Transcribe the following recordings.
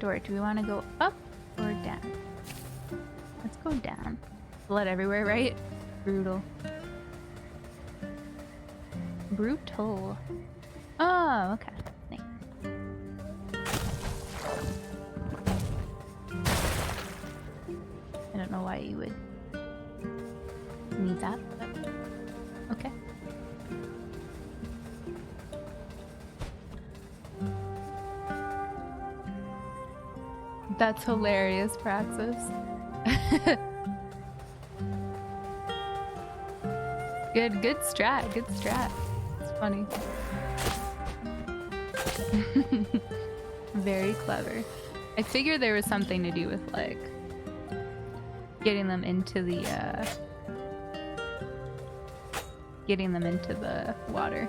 door. Do we want to go up or down? Let's go down. Blood everywhere, right? Brutal. Brutal. Oh, okay. Thanks. I don't know why you would need that, but okay. That's hilarious, Praxis. Good strat, good strat. It's funny. Very clever. I figured there was something to do with like getting them into the water.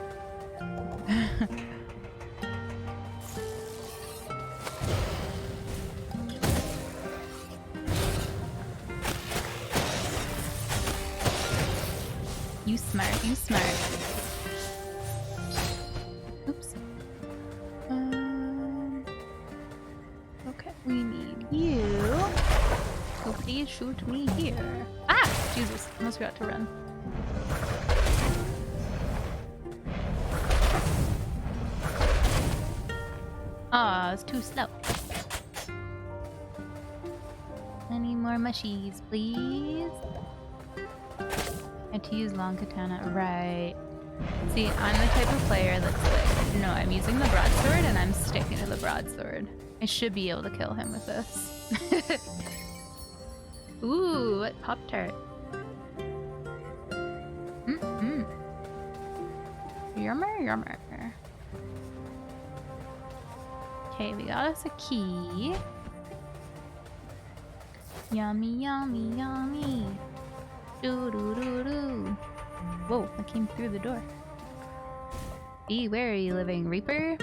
You smart, you smart. Oops. Okay, we need you. So please shoot me here. Ah! Jesus, almost forgot to run. Aw, it's too slow. Any more mushies, please? I had to use long katana. Right. See, I'm the type of player that's like, no, I'm using the broadsword and I'm sticking to the broadsword. I should be able to kill him with this. Ooh, what Pop-Tart? Yummer, yummer. Okay, we got us a key. Yummy, yummy, yummy. Doo doo doo doo. Whoa, I came through the door. E, where are you living, Reaper?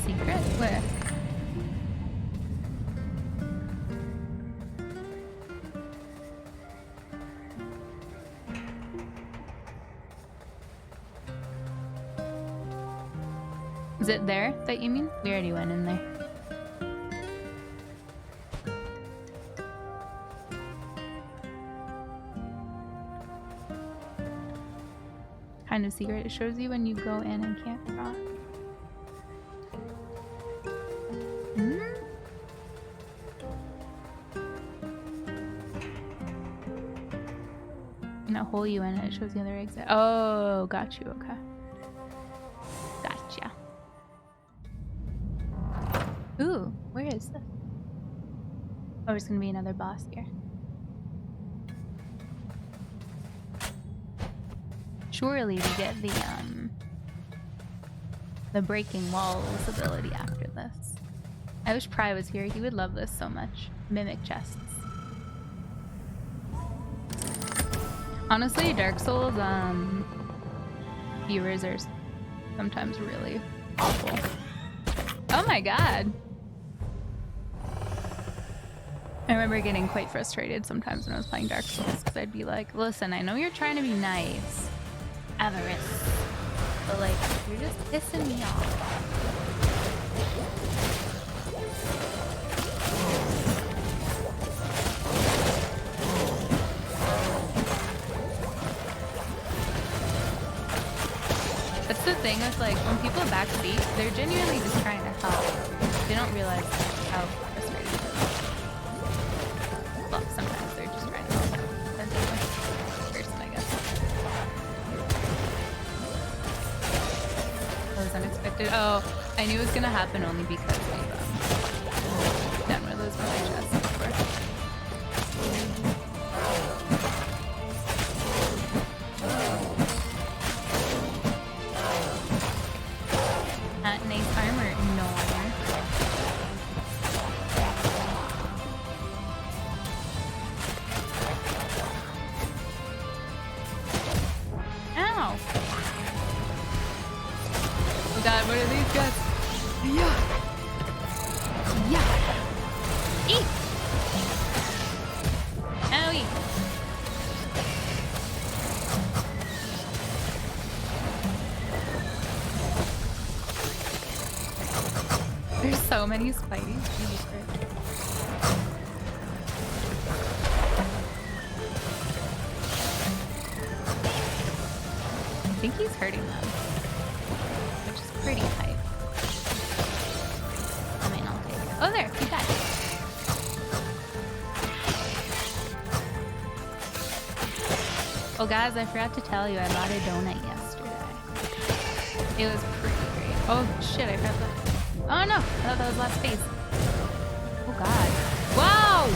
Secret? Where? Is it there that you mean? We already went in there. Kind of secret. It shows you when you go in and can't cross. And a hole you in and it shows the other exit. Oh, got you. Okay. Gotcha. Ooh, where is this? Oh, there's gonna be another boss here. Surely we get the breaking walls ability after this. I wish Pry was here. He would love this so much. Mimic chests. Honestly, Dark Souls viewers are sometimes really awful. Oh my god! I remember getting quite frustrated sometimes when I was playing Dark Souls because I'd be like, listen, I know you're trying to be nice, Avarice, but like, you're just pissing me off. That's the thing with like, when people backseat, they're genuinely just trying to help. They don't realize how frustrating it is. Well, sometimes they're just trying to help. Depends on the person, I guess. That was unexpected. Oh, I knew it was gonna happen only because we've done one of those with my chests before. Nice armor, no armor. Ow! Oh god, what are these guys? Yeah! so many Spideys. Jesus Christ. I think he's hurting them, which is pretty hype. I mean, I'll take it. Oh, there, he died. Oh, guys, I forgot to tell you, I bought a donut yesterday. It was pretty great. Oh, shit, I forgot that. Oh, no, I thought that was last phase. Oh, God. Whoa!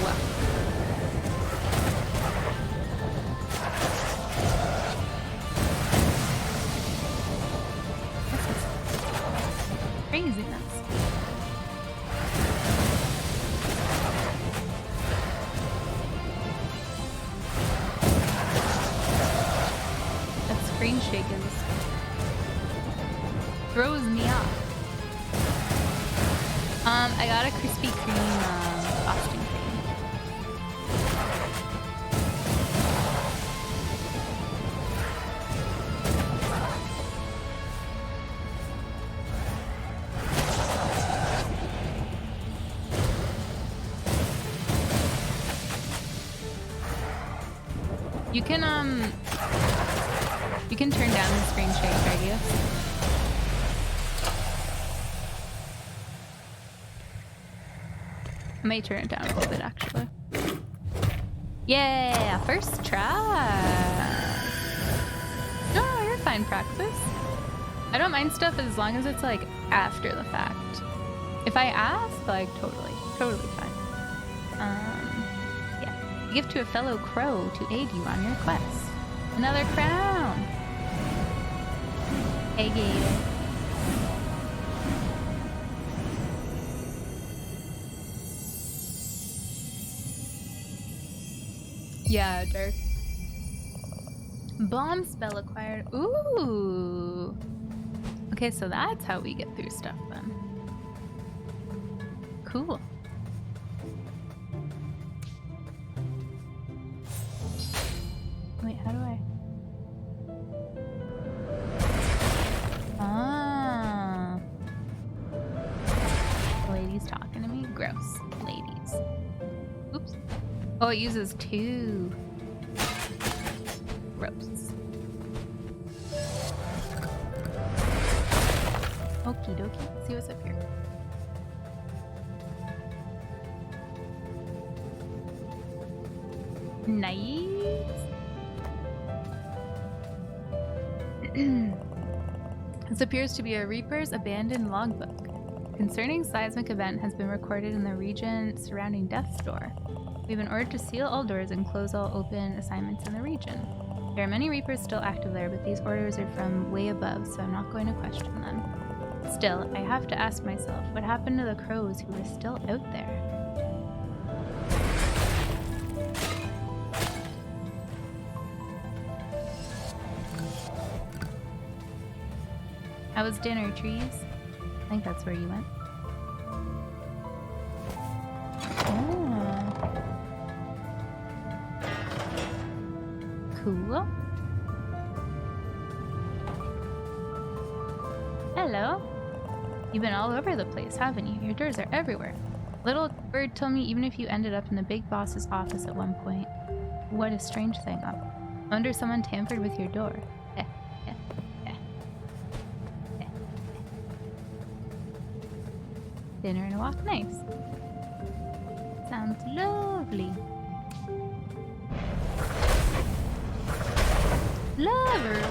Craziness. That screen shake throws me off. I got a Krispy Kreme frosting cream. You can turn down the screen shake radius. I may turn it down a little bit actually. Yeah, first try. No, you're fine, Praxis. I don't mind stuff as long as it's like after the fact. If I ask, like totally fine. Yeah. A gift to a fellow crow to aid you on your quest. Another crown. Hey, Gator. Yeah, Dirk. Bomb spell acquired. Ooh. Okay, so that's how we get through stuff then. Cool. Wait, how do I? Ah. Lady's talking to me? Gross. Ladies. Oops. Oh, it uses 2. Gross. Okie dokie. Let's see what's up here. Nice. This appears to be a Reaper's abandoned logbook. Concerning seismic event has been recorded in the region surrounding Death's Door. We've been ordered to seal all doors and close all open assignments in the region. There are many Reapers still active there, but these orders are from way above, so I'm not going to question them. Still, I have to ask myself, what happened to the crows who were still out there? How was dinner, Trees? I think that's where you went. Cool. Hello. You've been all over the place, haven't you? Your doors are everywhere. Little bird told me even if you ended up in the big boss's office at one point. What a strange thing. I wonder if someone tampered with your door. Dinner and a walk, nice. Sounds lovely. Lovely.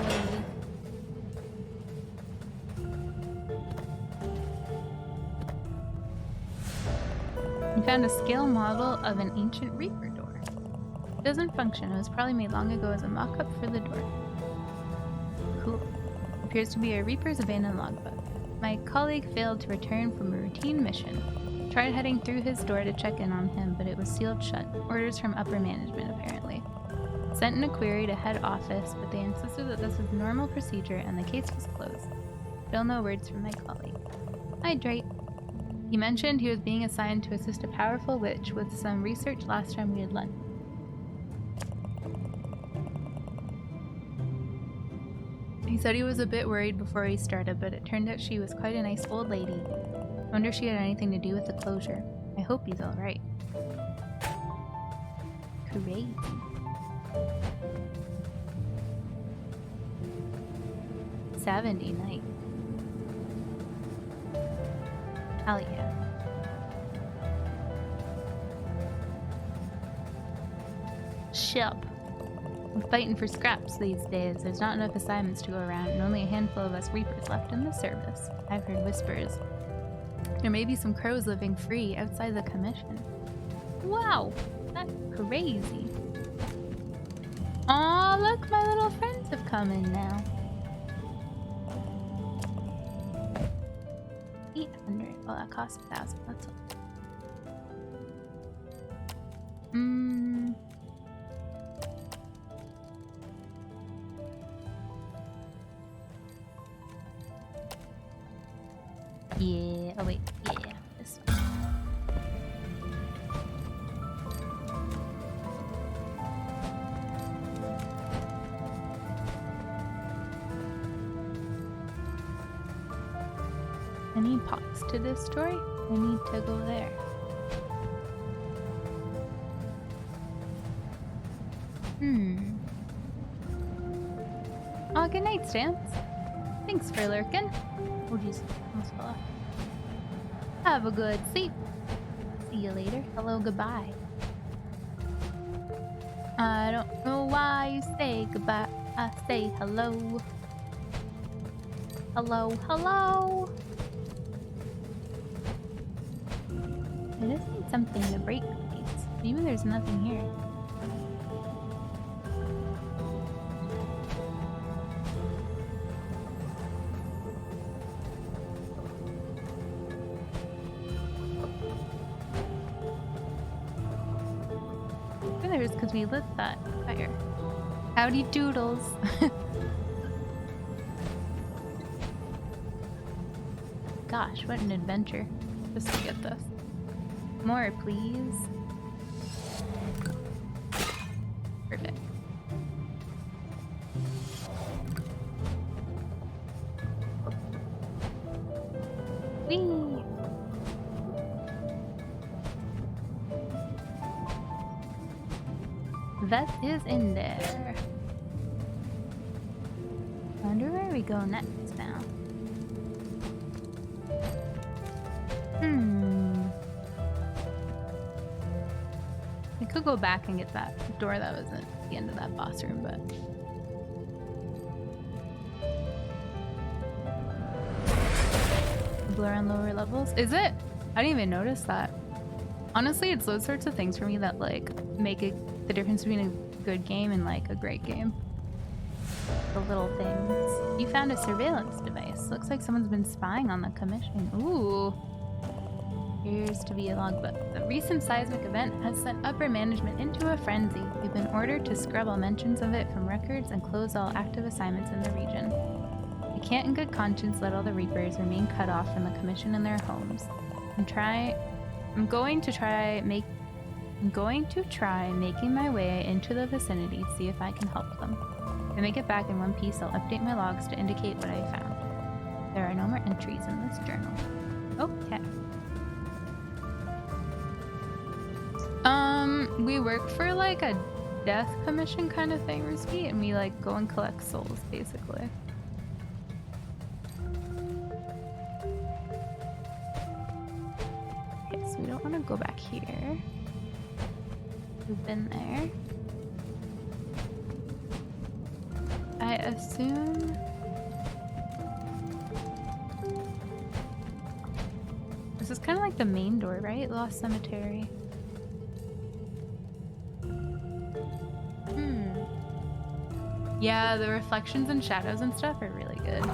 You found a scale model of an ancient Reaper door. It doesn't function. It was probably made long ago as a mock-up for the door. Cool. Appears to be a Reaper's abandoned logbook. My colleague failed to return from a routine mission. Tried heading through his door to check in on him, but it was sealed shut. Orders from upper management, apparently. Sent in a query to head office, but they insisted that this was normal procedure and the case was closed. Still no words from my colleague. Hydrate. He mentioned he was being assigned to assist a powerful witch with some research last time we had lunch. He said he was a bit worried before he started, but it turned out she was quite a nice old lady. Wonder if she had anything to do with the closure. I hope he's alright. Crazy. $70 night. Hell yeah. Ship. I'm fighting for scraps these days. There's not enough assignments to go around, and only a handful of us Reapers left in the service. I've heard whispers. There may be some crows living free outside the commission. Wow! That's crazy. Aw, look, my little friends have come in now. 800. Well, that costs 1,000. That's all. Yeah. Oh wait. Yeah. This one. Any parts to this story? I need to go there. Oh, good night, Stance. Thanks for lurking. Oh, jeez. Almost fell off. Have a good sleep. See you later. Hello, goodbye. I don't know why you say goodbye. I say hello. Hello, hello. I just need something to break these. Maybe there's nothing here. There's because we lit that fire. Howdy doodles. Gosh, what an adventure. Just to get this. More, please. Perfect. Whee! That is in there. I wonder where we go next now. I could go back and get that door that was at the end of that boss room, but... Blur on lower levels? Is it? I didn't even notice that. Honestly, it's those sorts of things for me that, like, make it the difference between a good game and like a great game. The little things. You found a surveillance device. Looks like someone's been spying on the commission. Ooh. Appears to be a logbook. The recent seismic event has sent upper management into a frenzy. We've been ordered to scrub all mentions of it from records and close all active assignments in the region. We can't in good conscience let all the Reapers remain cut off from the commission and their homes. I'm going to try making my way into the vicinity, see if I can help them. If I make it back in one piece, I'll update my logs to indicate what I found. There are no more entries in this journal. Okay. We work for like a death commission kind of thing, Risky, and we like go and collect souls, basically. Okay, so we don't want to go back here. We've been there. I assume... This is kind of like the main door, right? Lost Cemetery. Yeah, the reflections and shadows and stuff are really good.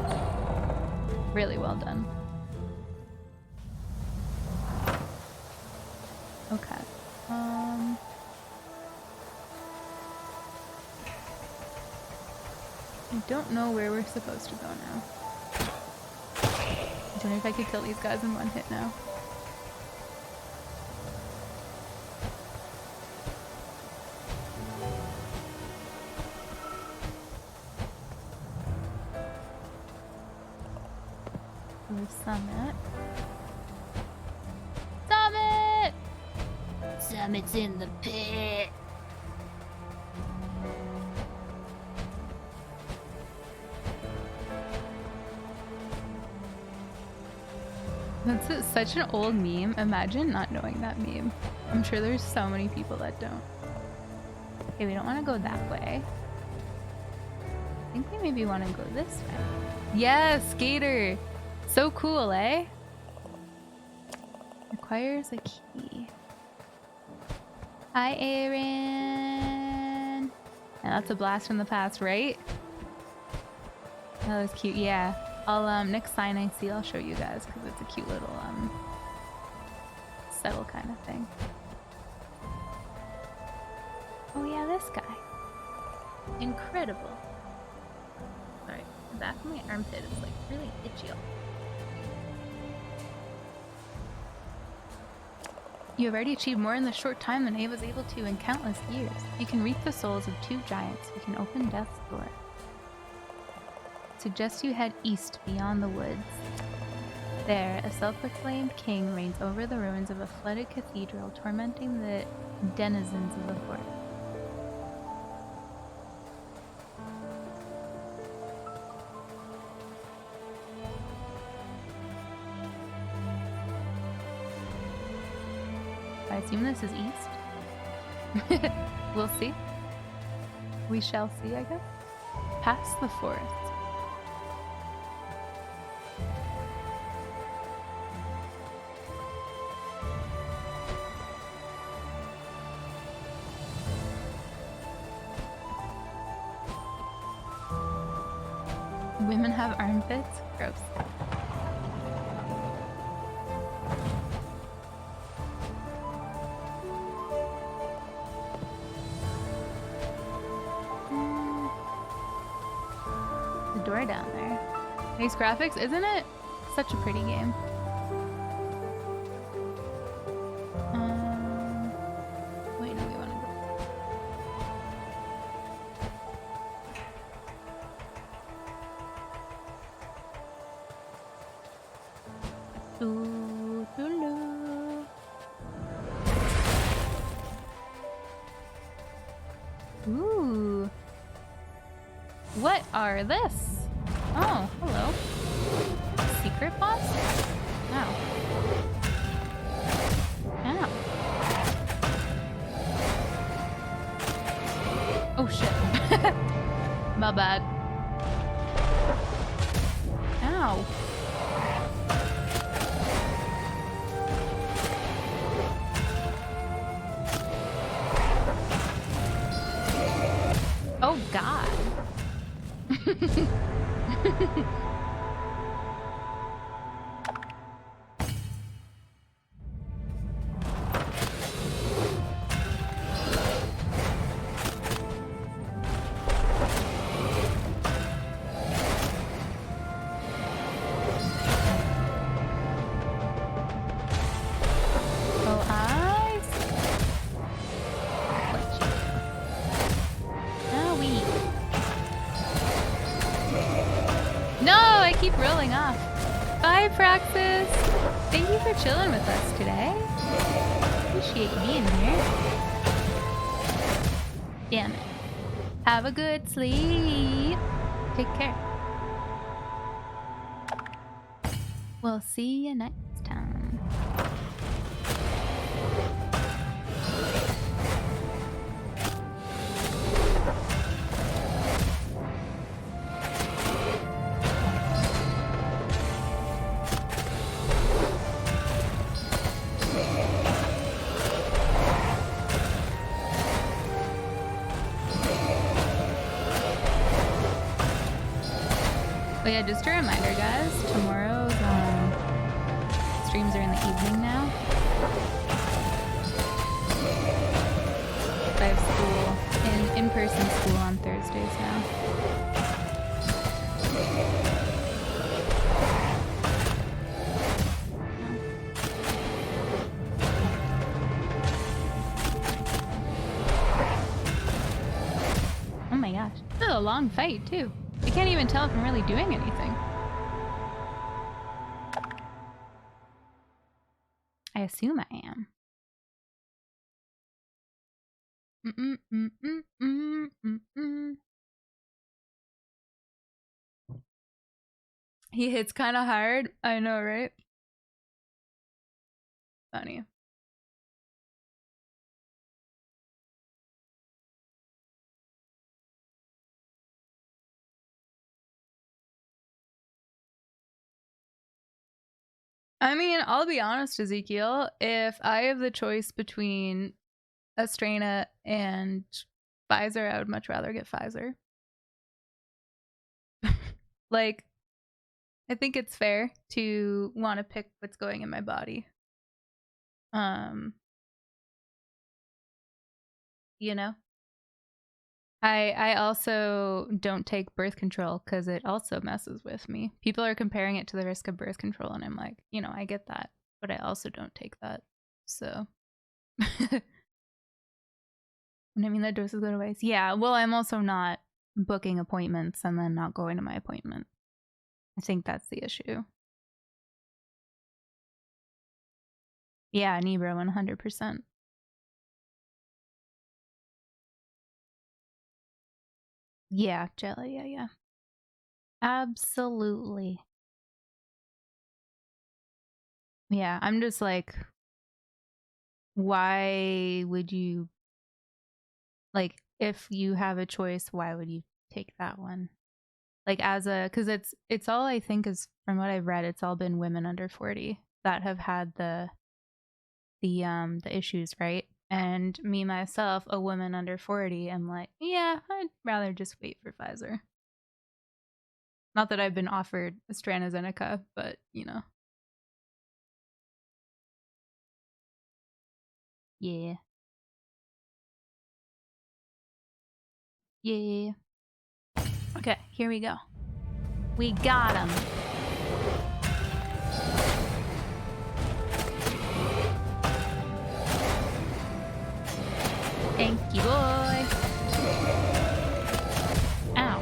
Really well done. Okay. I don't know where we're supposed to go now. I wonder if I could kill these guys in one hit now. Summit. Bam! It's in the pit! That's such an old meme. Imagine not knowing that meme. I'm sure there's so many people that don't. Okay, we don't want to go that way. I think we maybe want to go this way. Yes, skater! So cool, eh? Requires a key. Hi, Aaron! And that's a blast from the past, right? That was cute, yeah. I'll, next sign I see, I'll show you guys, because it's a cute little, settle kind of thing. Oh yeah, this guy. Incredible. Sorry, the back of my armpit is, like, really itchy. You have already achieved more in the short time than Ava was able to in countless years. You can reap the souls of 2 giants. You can open Death's door. Suggest you head east beyond the woods. There, a self-proclaimed king reigns over the ruins of a flooded cathedral, tormenting the denizens of the fort. I assume this is east. We'll see. We shall see, I guess. Past the forest. Women have armpits? Gross. The door down there. Nice graphics, isn't it? Such a pretty game. Wait, no, we want to go. Ooh. What are this? Oh, hello. Secret boss? Ow. Ow. Oh shit. My bad. Ow. Oh god. Keep rolling off. Bye, Praxis. Thank you for chilling with us today. Appreciate you being here. Damn it. Have a good sleep. Take care. We'll see you next time. But yeah, just a reminder, guys, tomorrow's streams are in the evening now. I have school, in-person school on Thursdays now. Oh my gosh, this is a long fight too. I can't even tell if I'm really doing anything. I assume I am. He hits kind of hard. I know, right? Funny. I mean, I'll be honest, Ezekiel. If I have the choice between Astrana and Pfizer, I would much rather get Pfizer. Like, I think it's fair to want to pick what's going in my body. You know? I also don't take birth control because it also messes with me. People are comparing it to the risk of birth control, and I'm like, you know, I get that, but I also don't take that. So, I mean, the doses go to waste. Yeah, well, I'm also not booking appointments and then not going to my appointment. I think that's the issue. Yeah, Nebra, 100%. Yeah, jelly, yeah. Absolutely. Yeah, I'm just like, why would you, like, if you have a choice, why would you take that one? Like, as a, because it's all, I think, is, from what I've read, it's all been women under 40 that have had the issues, right? And me myself, a woman under 40, I'm like, yeah, I'd rather just wait for Pfizer. Not that I've been offered AstraZeneca, but you know. Yeah. Yeah. Okay, here we go. We got him. Thank you, boy. Ow.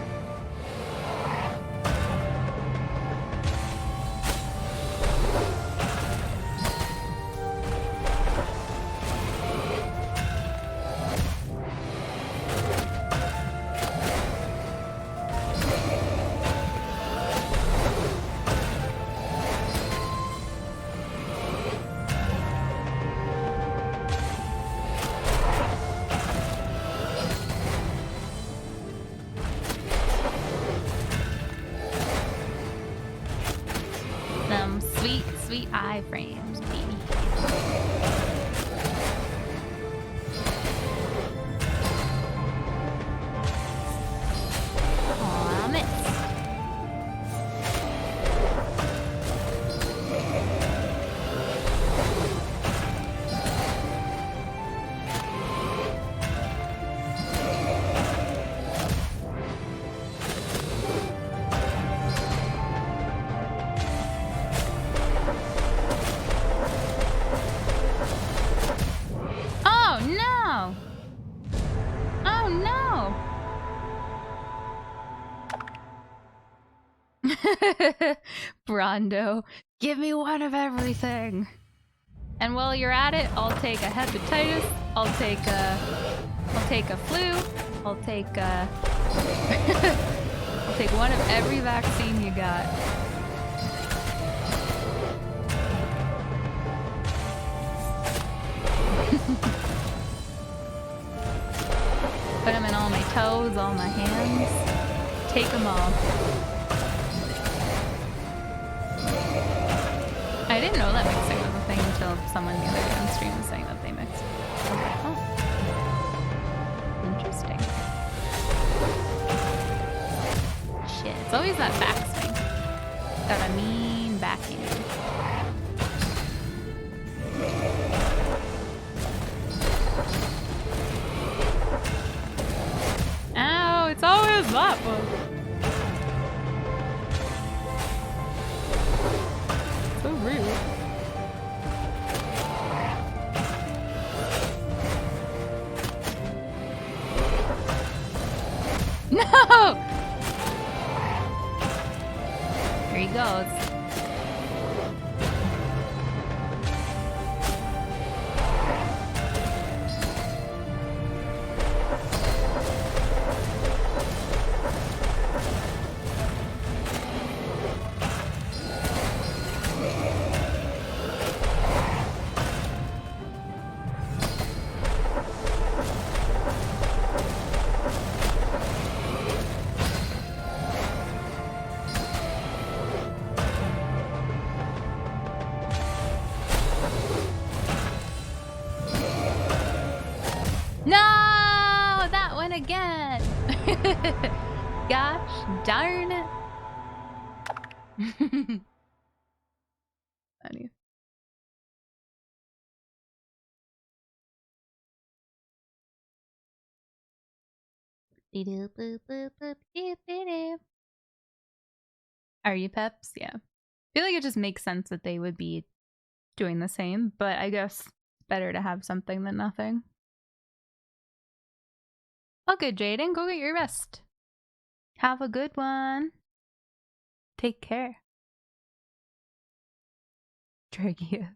Some sweet, sweet iframes, baby. Aw, miss. Oh no! Oh no! Brondo, give me one of everything. And while you're at it, I'll take a hepatitis. I'll take a flu. I'll take I'll take one of every vaccine you got. Put them in all my toes, all my hands. Take them all. I didn't know that mixing was a thing until someone the other day on stream was saying that they mixed. I was like, oh. Interesting. Shit, it's always that backswing. Got a mean backhand. Ow, it's always that one. So rude. No! Here he goes. No! That one again! Gosh darn it. Funny. Are you peps? Yeah. I feel like it just makes sense that they would be doing the same, but I guess it's better to have something than nothing. Okay, Jaden, go get your rest. Have a good one. Take care. Dragius.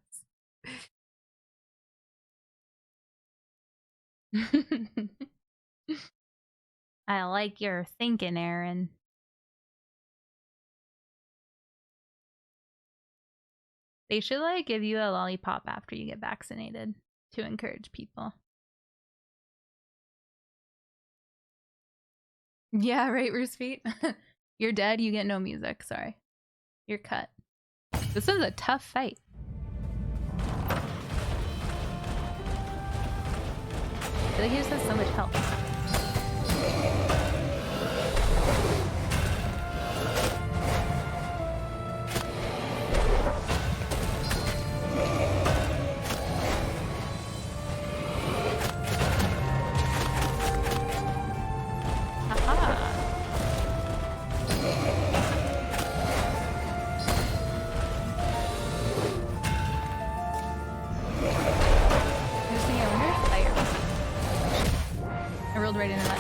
I like your thinking, Aaron. They should like give you a lollipop after you get vaccinated to encourage people. Yeah, right, Roosefeet? You're dead, you get no music, sorry. You're cut. This is a tough fight. I feel like he just has so much health. Right into that.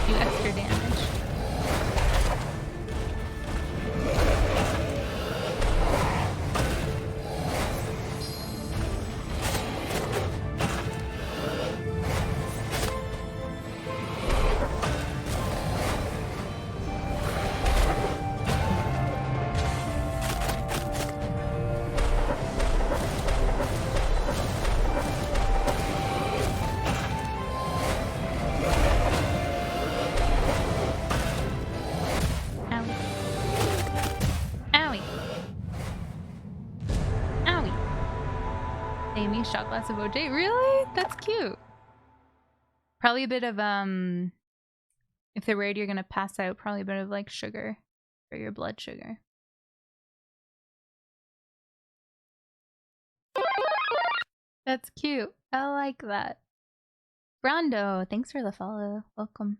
Do extra damage. Shot glass of OJ. Really? That's cute. Probably a bit of if they're worried you're gonna pass out, probably a bit of like sugar for your blood sugar. That's cute. I like that. Brando, thanks for the follow. Welcome.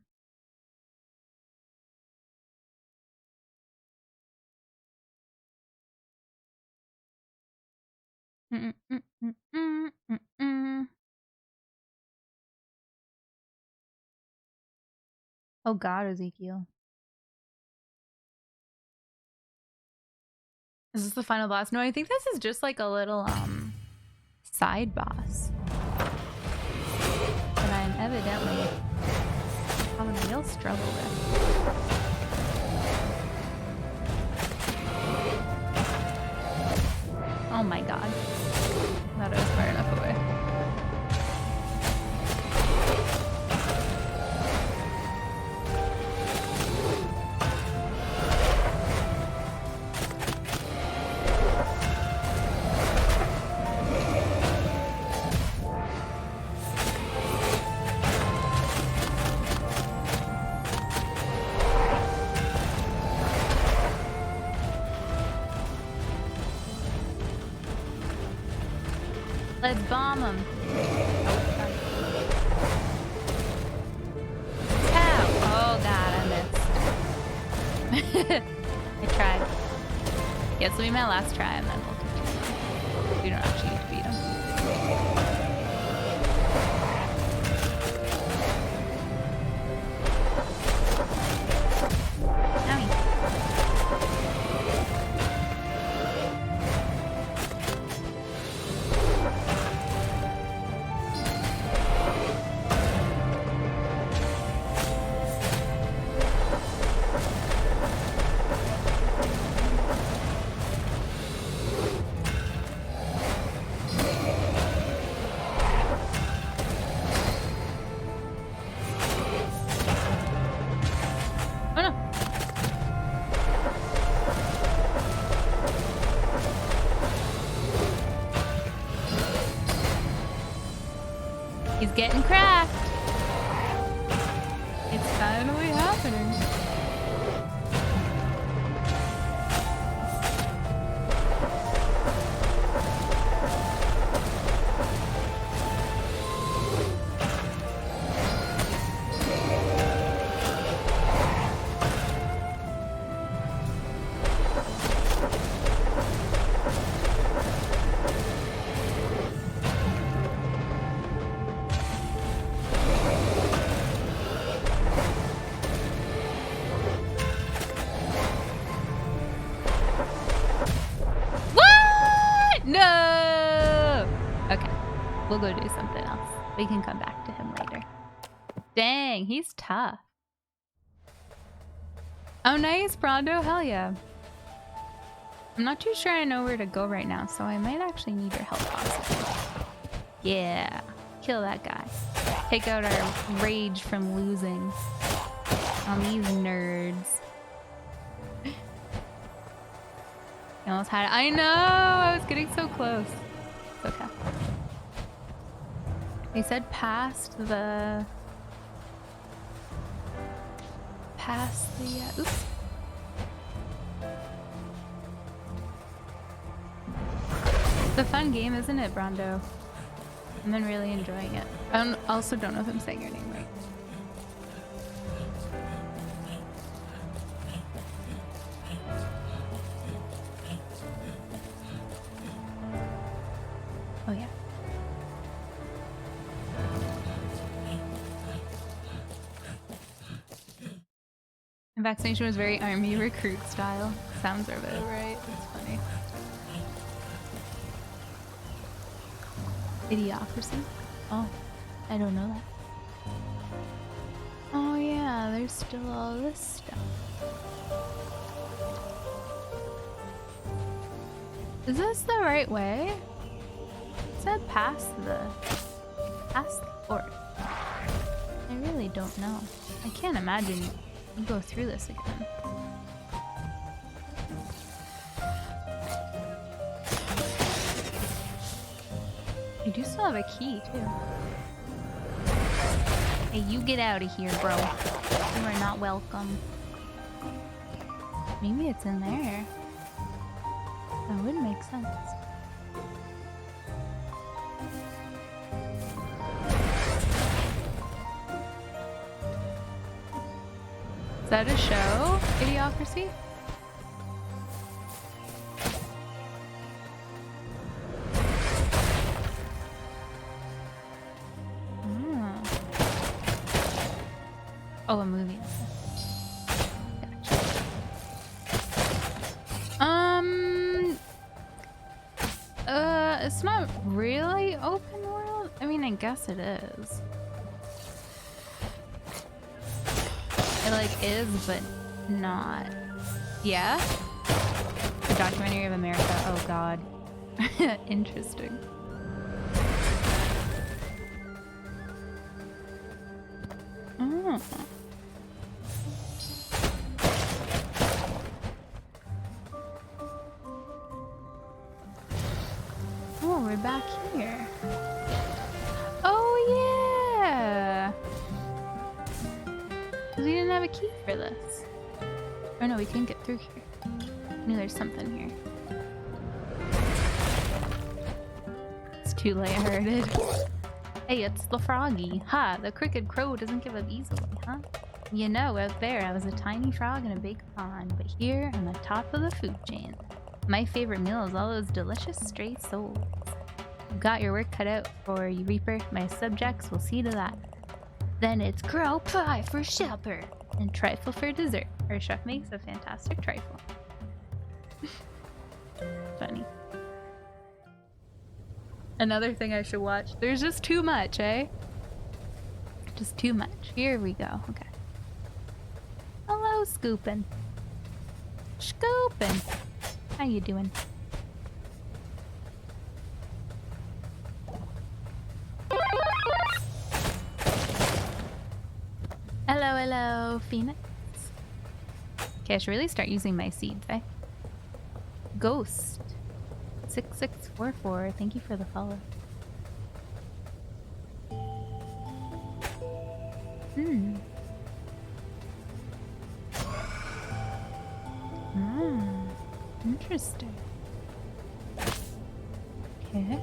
Oh God, Ezekiel. Is this the final boss? No, I think this is just like a little side boss that I'm evidently having a real struggle with. Oh my God. I thought I was far enough away. Let's bomb him. Oh God, I missed. I tried. Yeah, this will be my last try and then we'll continue. We don't actually need to beat him. He's getting cracked. It's finally happening. We'll go do something else. We can come back to him later. Dang, he's tough. Oh, nice, Brondo. Hell yeah. I'm not too sure I know where to go right now, so I might actually need your help possibly. Yeah. Kill that guy. Take out our rage from losing on these nerds. I almost had it. I know! I was getting so close. It's okay. They said past the... oops. It's a fun game, isn't it, Brondo? I've been really enjoying it. I also don't know if I'm saying your name right. Oh yeah. The vaccination was very army recruit style. Sounds are about right. That's funny. Idiocracy? Oh, I don't know that. Oh yeah, there's still all this stuff. Is this the right way? It said past the fort. I really don't know. I can't imagine you go through this again. You do still have a key, too. Hey, you get out of here, bro. You are not welcome. Maybe it's in there. That would make sense. Is that a show? Idiocracy? Oh, a movie. Gotcha. It's not really open world. I mean, I guess it is. It like is, but not. Yeah? The documentary of America. Oh god. Interesting. Oh. Oh, we're back here. Oh yeah! Because we didn't have a key for this. Oh no, we couldn't get through here. I knew there's something here. It's too lighthearted. Hey, it's the froggy. Ha, the crooked crow doesn't give up easily, huh? You know, out there I was a tiny frog in a big pond, but here I'm the top of the food chain. My favorite meal is all those delicious stray souls. You've got your work cut out for you, Reaper. My subjects will see to that. Then it's crow pie for supper and trifle for dessert. Our chef makes a fantastic trifle. Funny. Another thing I should watch. There's just too much, eh? Just too much. Here we go. Okay. Hello, Scoopin'. Scoopin'. How you doing? Hello, hello, Phoenix. Okay, I should really start using my seeds, eh? Ghost. 6644. Thank you for the follow. Hmm. Ah, interesting. Okay.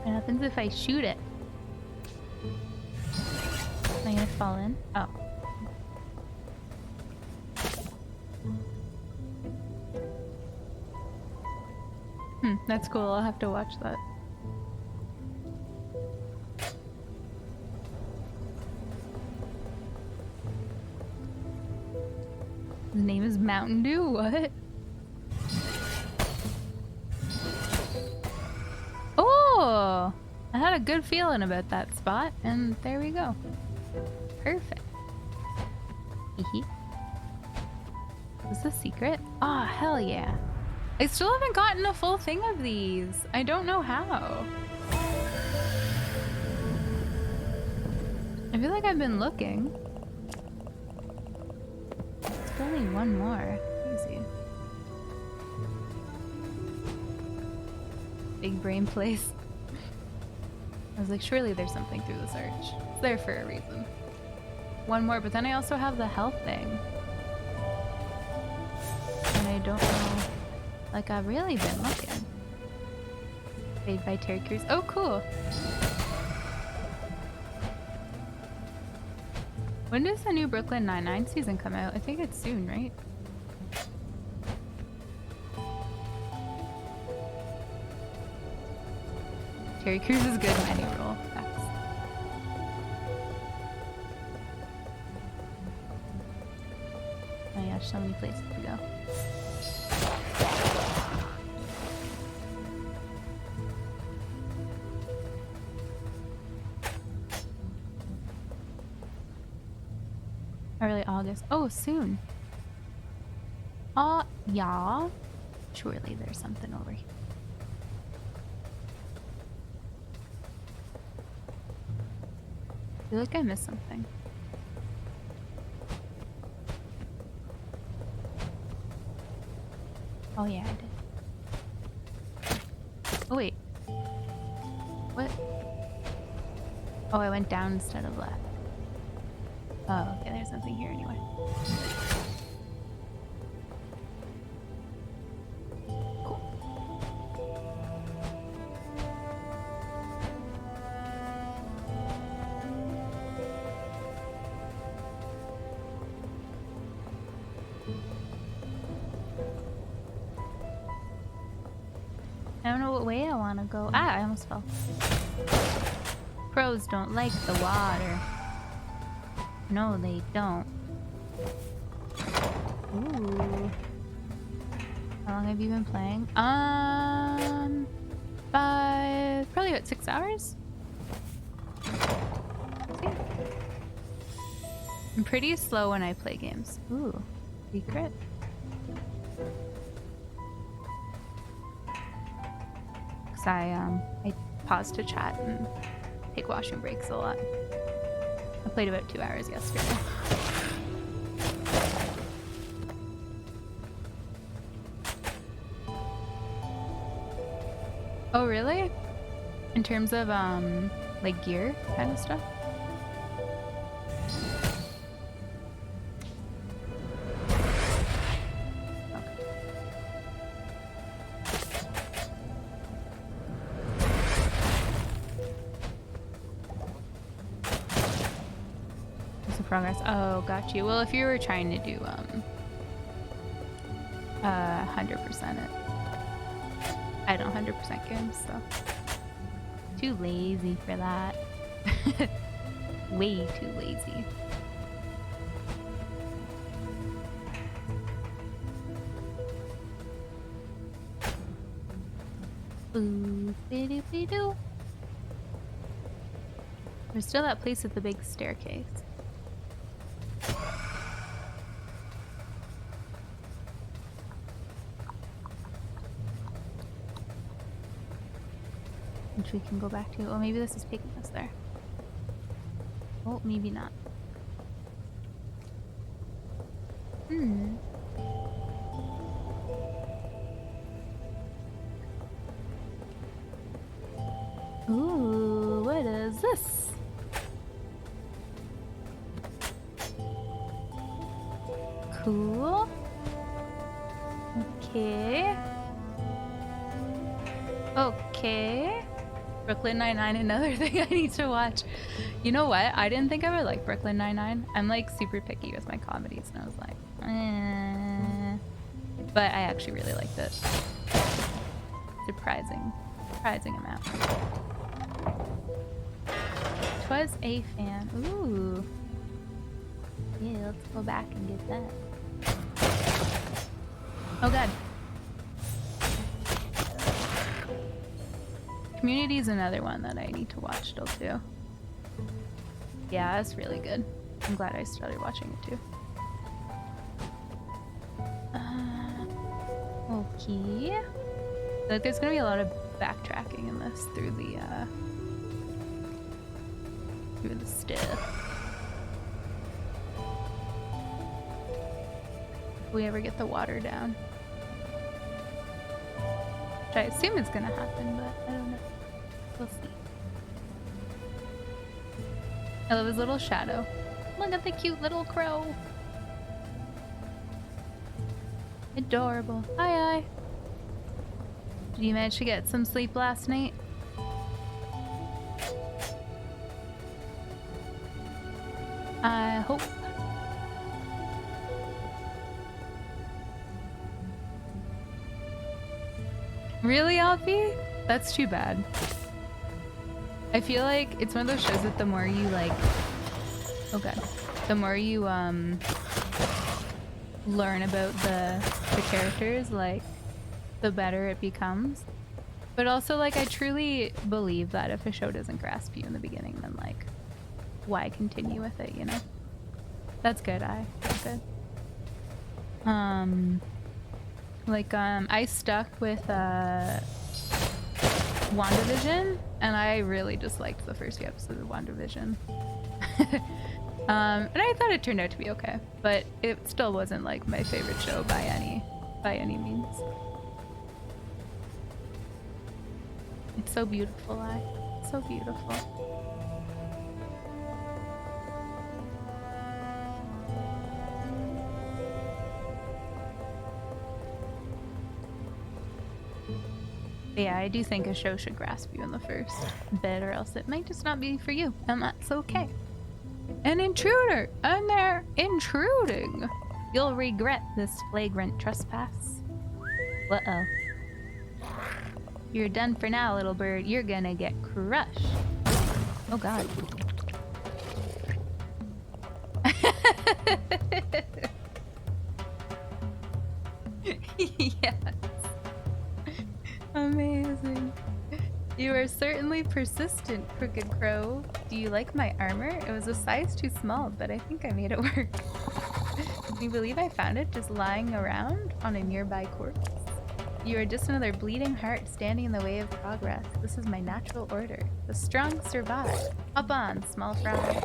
What happens if I shoot it? Am I gonna fall in? Oh. That's cool. I'll have to watch that. His name is Mountain Dew? What? Oh! I had a good feeling about that spot, and there we go. Perfect. Hehe. Was this secret? Ah, oh, hell yeah. I still haven't gotten a full thing of these. I don't know how. I feel like I've been looking. There's only one more. Easy. Big brain place. I was like, surely there's something through the search. It's there for a reason. One more, but then I also have the health thing. And I don't know. Like, I've really been looking. Made by Terry Crews. Oh, cool. When does the new Brooklyn Nine-Nine season come out? I think it's soon, right? Terry Crews is good in any role. Facts. Oh my gosh, so many places to go. Early August. Oh, soon. Yeah. Surely there's something over here. I feel like I missed something. Oh yeah, I did. Oh wait. What? Oh, I went down instead of left. Oh, okay, there's nothing here anyway. Cool. I don't know what way I want to go. Ah, I almost fell. Pros don't like the water. No, they don't. Ooh. How long have you been playing? Probably about 6 hours? I'm pretty slow when I play games. Ooh, secret. Cause I pause to chat and take washroom breaks a lot. I played about 2 hours yesterday. Oh, really? In terms of, like gear kind of stuff? Progress. Oh, got you. Well, if you were trying to do 100% it, I don't 100% games, so too lazy for that. Way too lazy. Ooh, doo. There's still that place with the big staircase. Which we can go back to. Oh, maybe this is taking us there. Oh, maybe not. this? Cool. Okay. Okay. Brooklyn Nine-Nine, another thing I need to watch. You know what? I didn't think I would like Brooklyn Nine-Nine. I'm like super picky with my comedies, and I was like, eh. But I actually really liked it. Surprising amount. Twas a fan. Ooh. Yeah, let's go back and get that. Oh god. Community is another one that I need to watch still too. Yeah, that's really good. I'm glad I started watching it too. Okay. Like there's gonna be a lot of backtracking in this through the stuff. If we ever get the water down. Which I assume is gonna happen, but I don't know. We'll see. I love his little shadow. Look at the cute little crow. Adorable. Hi. Did you manage to get some sleep last night? I hope. Really, Alfie? That's too bad. I feel like it's one of those shows that the more you like, oh god, the more you learn about the characters, like the better it becomes. But also, like, I truly believe that if a show doesn't grasp you in the beginning, then like, why continue with it, you know? That's good. That's good. I stuck with WandaVision, and I really disliked the first few episodes of WandaVision. And I thought it turned out to be okay, but it still wasn't like my favorite show by any means. It's so beautiful, so beautiful. Yeah, I do think a show should grasp you in the first bit, or else it might just not be for you, and that's okay. An intruder! And they're intruding! You'll regret this flagrant trespass. Uh-oh. You're done for now, little bird. You're gonna get crushed. Oh god. Yes. Amazing. You are certainly persistent, Crooked Crow. Do you like my armor? It was a size too small, but I think I made it work. Can you believe I found it just lying around on a nearby corpse? You are just another bleeding heart standing in the way of progress. This is my natural order. The strong survive. Hop on, small fry.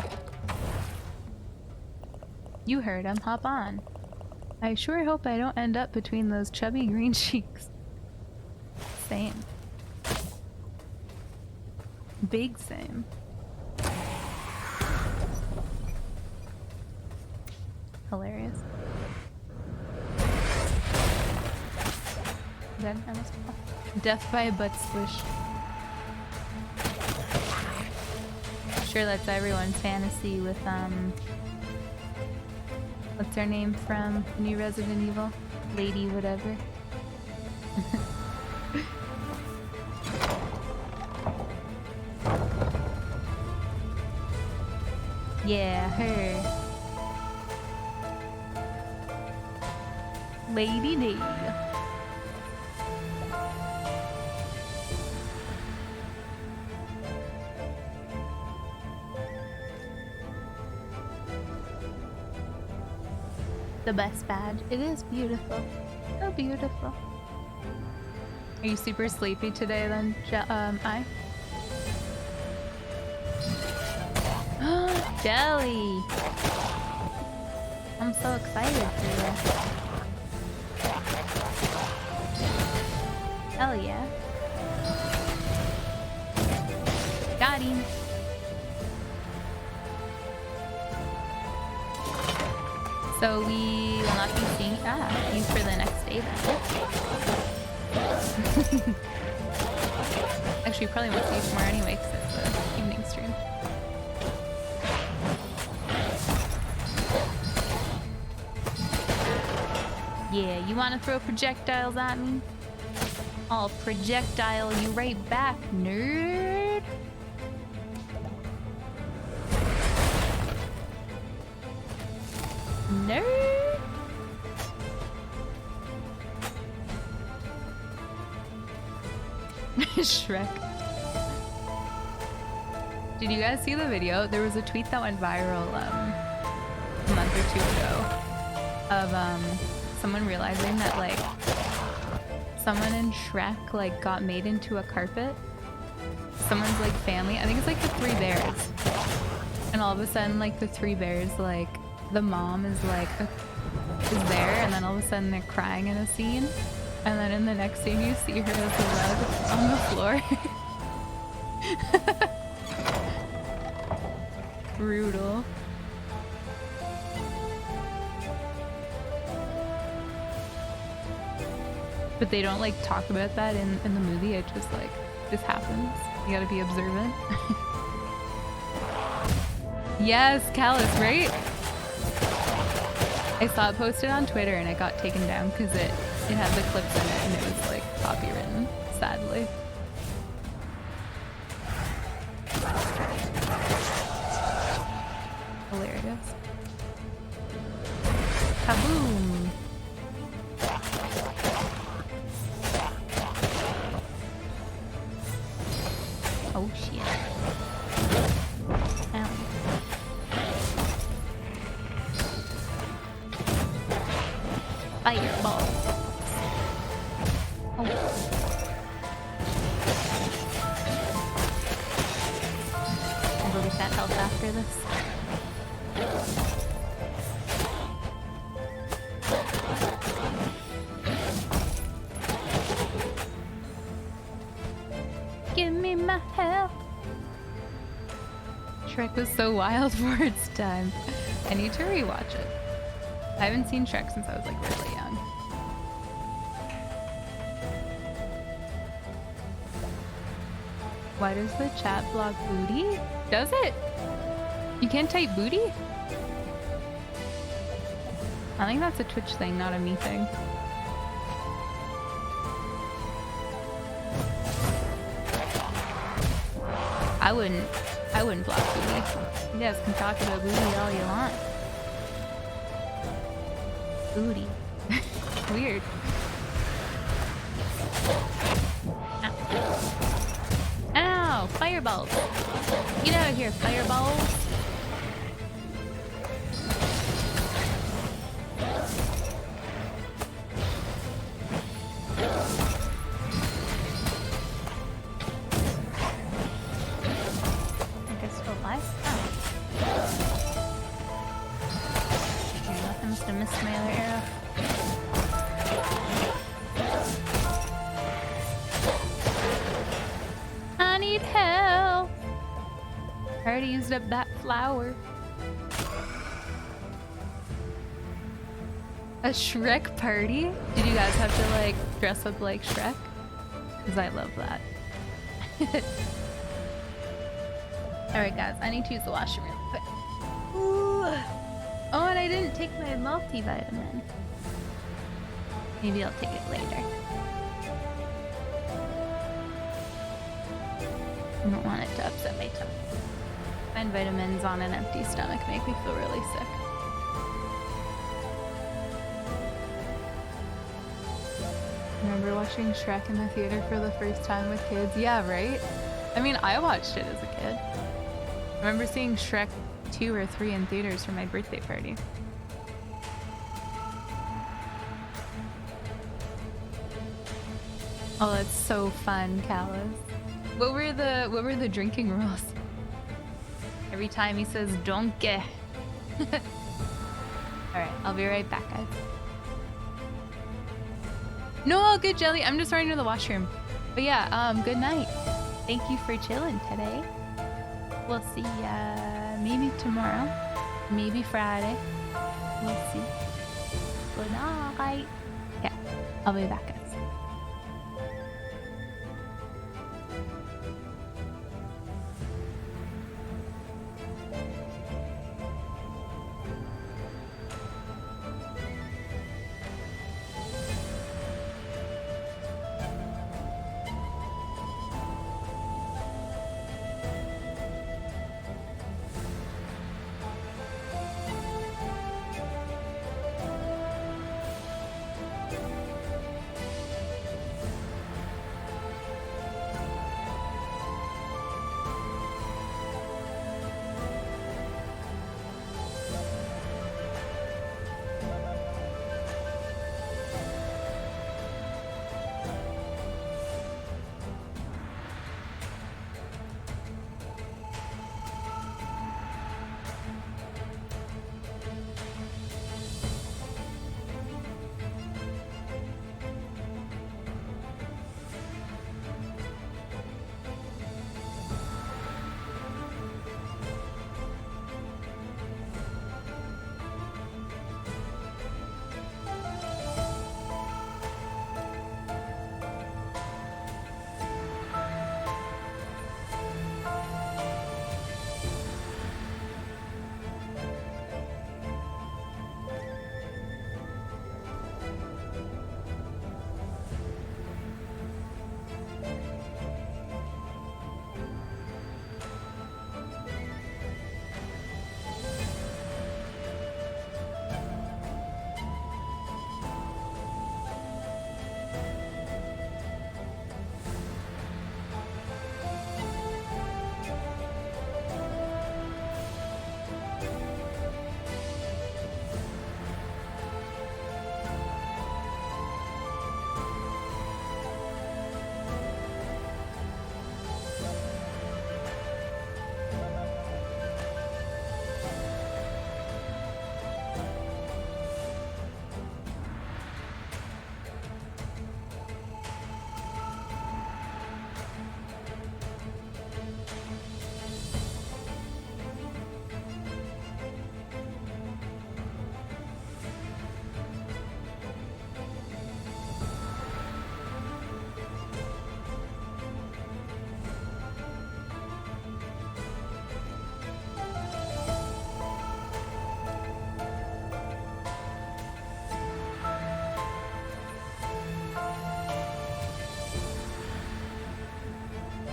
You heard him. Hop on. I sure hope I don't end up between those chubby green cheeks. Same. Big same. Hilarious. Dead? Death by a butt squish. I'm sure that's everyone's fantasy with what's her name from the new Resident Evil? Lady whatever. Yeah, her. Lady D. The best badge. It is beautiful. So beautiful. Are you super sleepy today then, I? Jelly! I'm so excited for you. Hell yeah. Got him. So we will not be seeing you for the next day then. Actually, you probably won't see you tomorrow anyway because it's the evening stream. Yeah, you want to throw projectiles at me? I'll projectile you right back, nerd. Nerd. Shrek. Did you guys see the video? There was a tweet that went viral a month or two ago of someone realizing that like someone in Shrek like got made into a carpet. Someone's like family, I think it's like the three bears, and all of a sudden like the three bears, like the mom is like is there, and then all of a sudden they're crying in a scene, and then in the next scene you see her as a rug on the floor. Brutal. But they don't like talk about that in the movie. It just like, this happens. You gotta be observant. Yes, Callus, right? I saw it posted on Twitter and it got taken down because it had the clips in it and it was like copywritten, sadly. Hilarious. Kaboom! Oh shit. Ow. Fireball. Oh. I'll go get that health after this. Give me my help. Shrek was so wild for its time. I need to rewatch it. I haven't seen Shrek since I was like really young. Why does the chat block booty? Does it? You can't type booty? I think that's a Twitch thing, not a me thing. I wouldn't block booty. You guys can talk about booty all you want. Booty. Weird. Ow. Ow! Fireballs! Get out of here, fireballs! Up that flower. A Shrek party? Did you guys have to like dress up like Shrek? Because I love that. Alright guys, I need to use the washroom real quick. Ooh. Oh, and I didn't take my multivitamin. Maybe I'll take it later. I don't want it to upset my tummy. And vitamins on an empty stomach make me feel really sick. Remember watching Shrek in the theater for the first time with kids? Yeah, right? I mean, I watched it as a kid. I remember seeing Shrek 2 or 3 in theaters for my birthday party. Oh, that's so fun, Callus. What were the drinking rules? Every time he says donkey. Alright, I'll be right back, guys. No, all good, Jelly. I'm just running to the washroom. But yeah, good night. Thank you for chilling today. We'll see ya maybe tomorrow. Maybe Friday. We'll see. Good night. Okay, I'll be back, guys.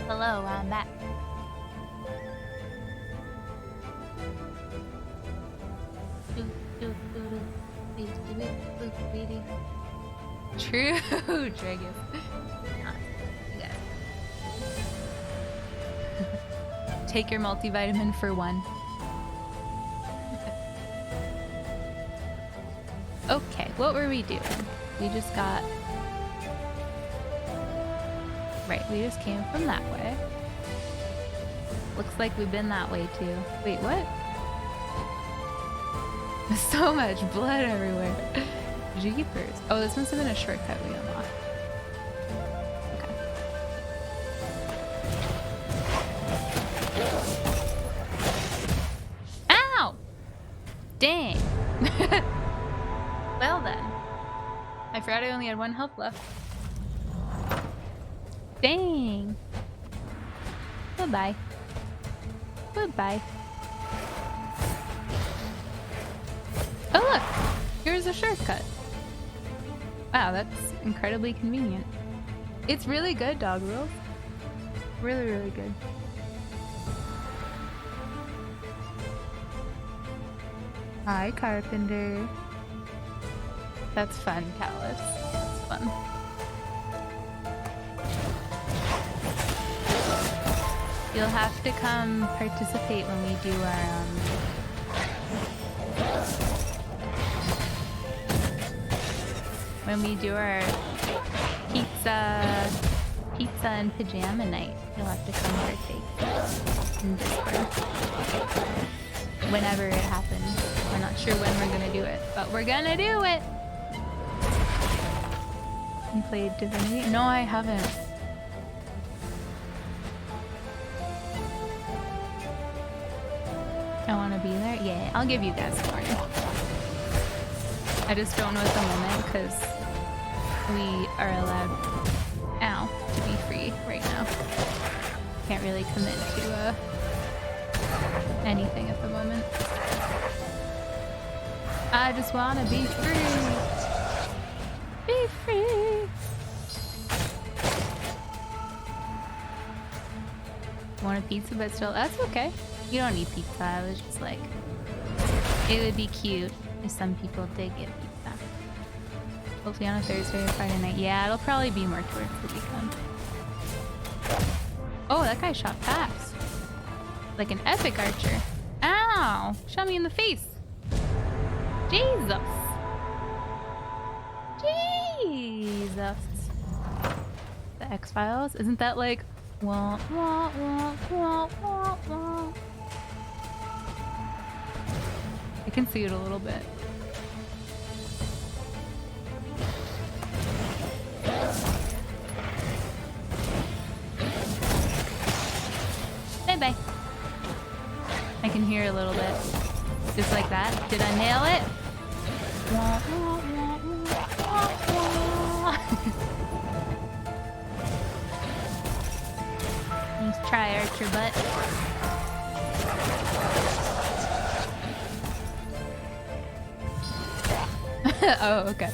Hello, I'm back. True, Dragon. Take your multivitamin for one. Okay, what were we doing? We just got... Right, we just came from that way. Looks like we've been that way too. Wait, what? There's so much blood everywhere. Jeepers. Oh, this must have been a shortcut we unlocked. Okay. Ow! Dang. Well then. I forgot I only had 1 health left. Dang. Goodbye. Goodbye. Oh look! Here's a shortcut. Wow, that's incredibly convenient. It's really good, Dog Rules. Really, really good. Hi, Carpenter. That's fun, Callus. That's fun. You'll have to come participate when we do our pizza and pajama night. You'll have to come partake in Discord. Whenever it happens. We're not sure when we're gonna do it, but we're gonna do it! You played Divinity? No, I haven't. I want to be there? Yeah, I'll give you guys a warning. I just don't know at the moment because we are allowed, to be free right now. Can't really commit to anything at the moment. I just want to be free. Be free. Want a pizza, but still, that's okay. You don't need pizza. I was just like, it would be cute if some people did get pizza. Hopefully on a Thursday or Friday night. Yeah, it'll probably be more towards the weekend. Oh, that guy shot fast. Like an epic archer. Ow! Shot me in the face. Jesus. Jesus. The X-Files? Isn't that like wah, wah, wah, wah, wah, wah. I can see it a little bit. Bye-bye. I can hear a little bit. Just like that. Did I nail it? Wah, wah, wah, wah, wah. Nice try, Archer butt. Oh, okay.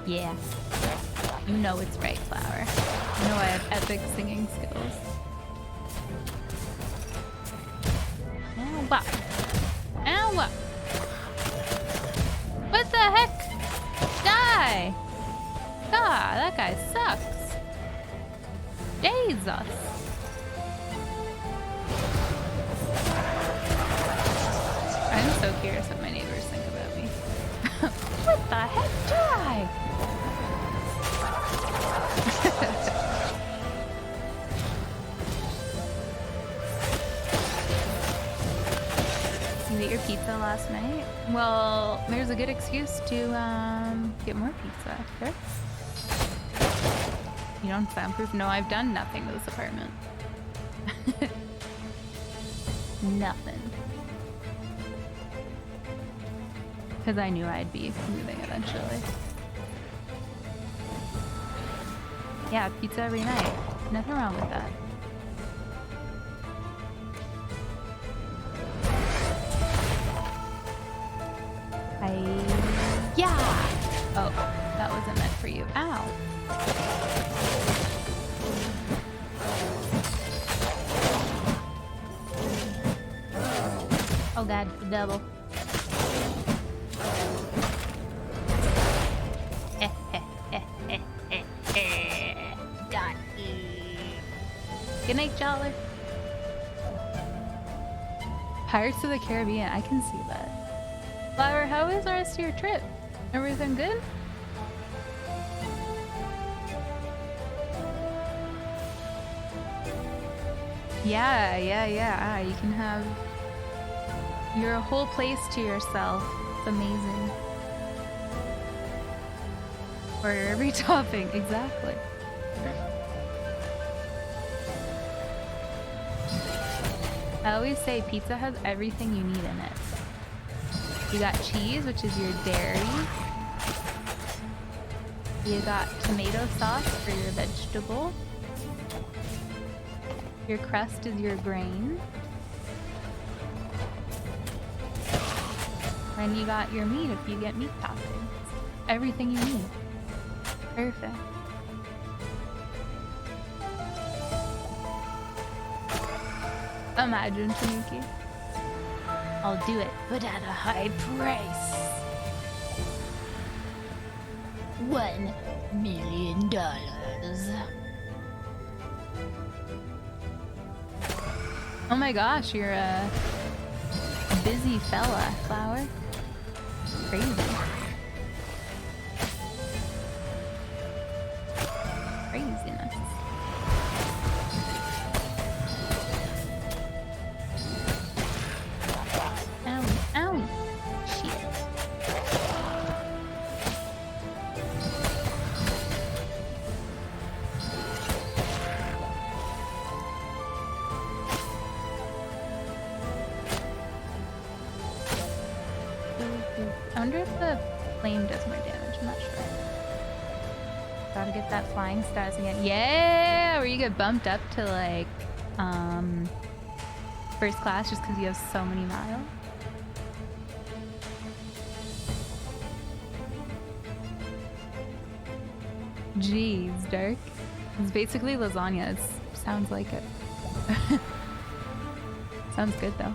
Yeah. You know it's right, Flower. You know I have epic singing skills. Ow, ow. What the heck? Die! God, that guy sucks. Jesus. I'm so curious what my neighbors think about me. What the heck? Die! You ate your pizza last night? Well, there's a good excuse to get more pizza after. You don't soundproof? No, I've done nothing to this apartment. Nothing. Because I knew I'd be moving eventually. Yeah, pizza every night. Nothing wrong with that. Yeah! Oh, that wasn't meant for you. Ow. Oh god, the devil. Got it. Good night, Jolly. Pirates of the Caribbean, I can see that. Flower, how was the rest of your trip? Everything good? Yeah. You can have your whole place to yourself. It's amazing. For every topping, exactly. I always say pizza has everything you need in it. You got cheese, which is your dairy. You got tomato sauce for your vegetable. Your crust is your grain. And you got your meat if you get meat toppings. Everything you need. Perfect. Imagine, Tanuki. I'll do it, but at a high price. $1 million. Oh my gosh, you're a busy fella, Flower. Crazy. Craziness. Ow. Shit. I wonder if the flame does more damage. I'm not sure. Gotta get that flying status again. Yeah! Where you get bumped up to like first class just because you have so many miles. Jeez, Dark. It's basically lasagna. It sounds like it. Sounds good though.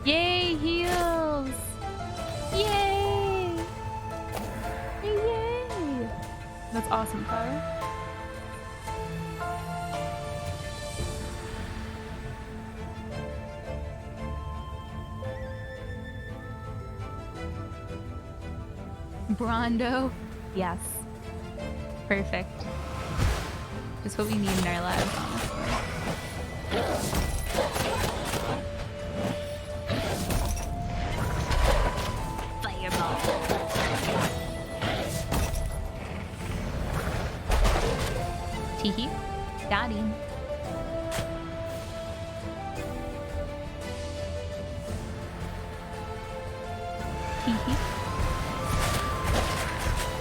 Yay, heals! Yay! Yay! That's awesome, Clara. Brondo. Yes. Perfect. Just what we need in our lives, honestly. Fireball. Teehee. Got him. Teehee.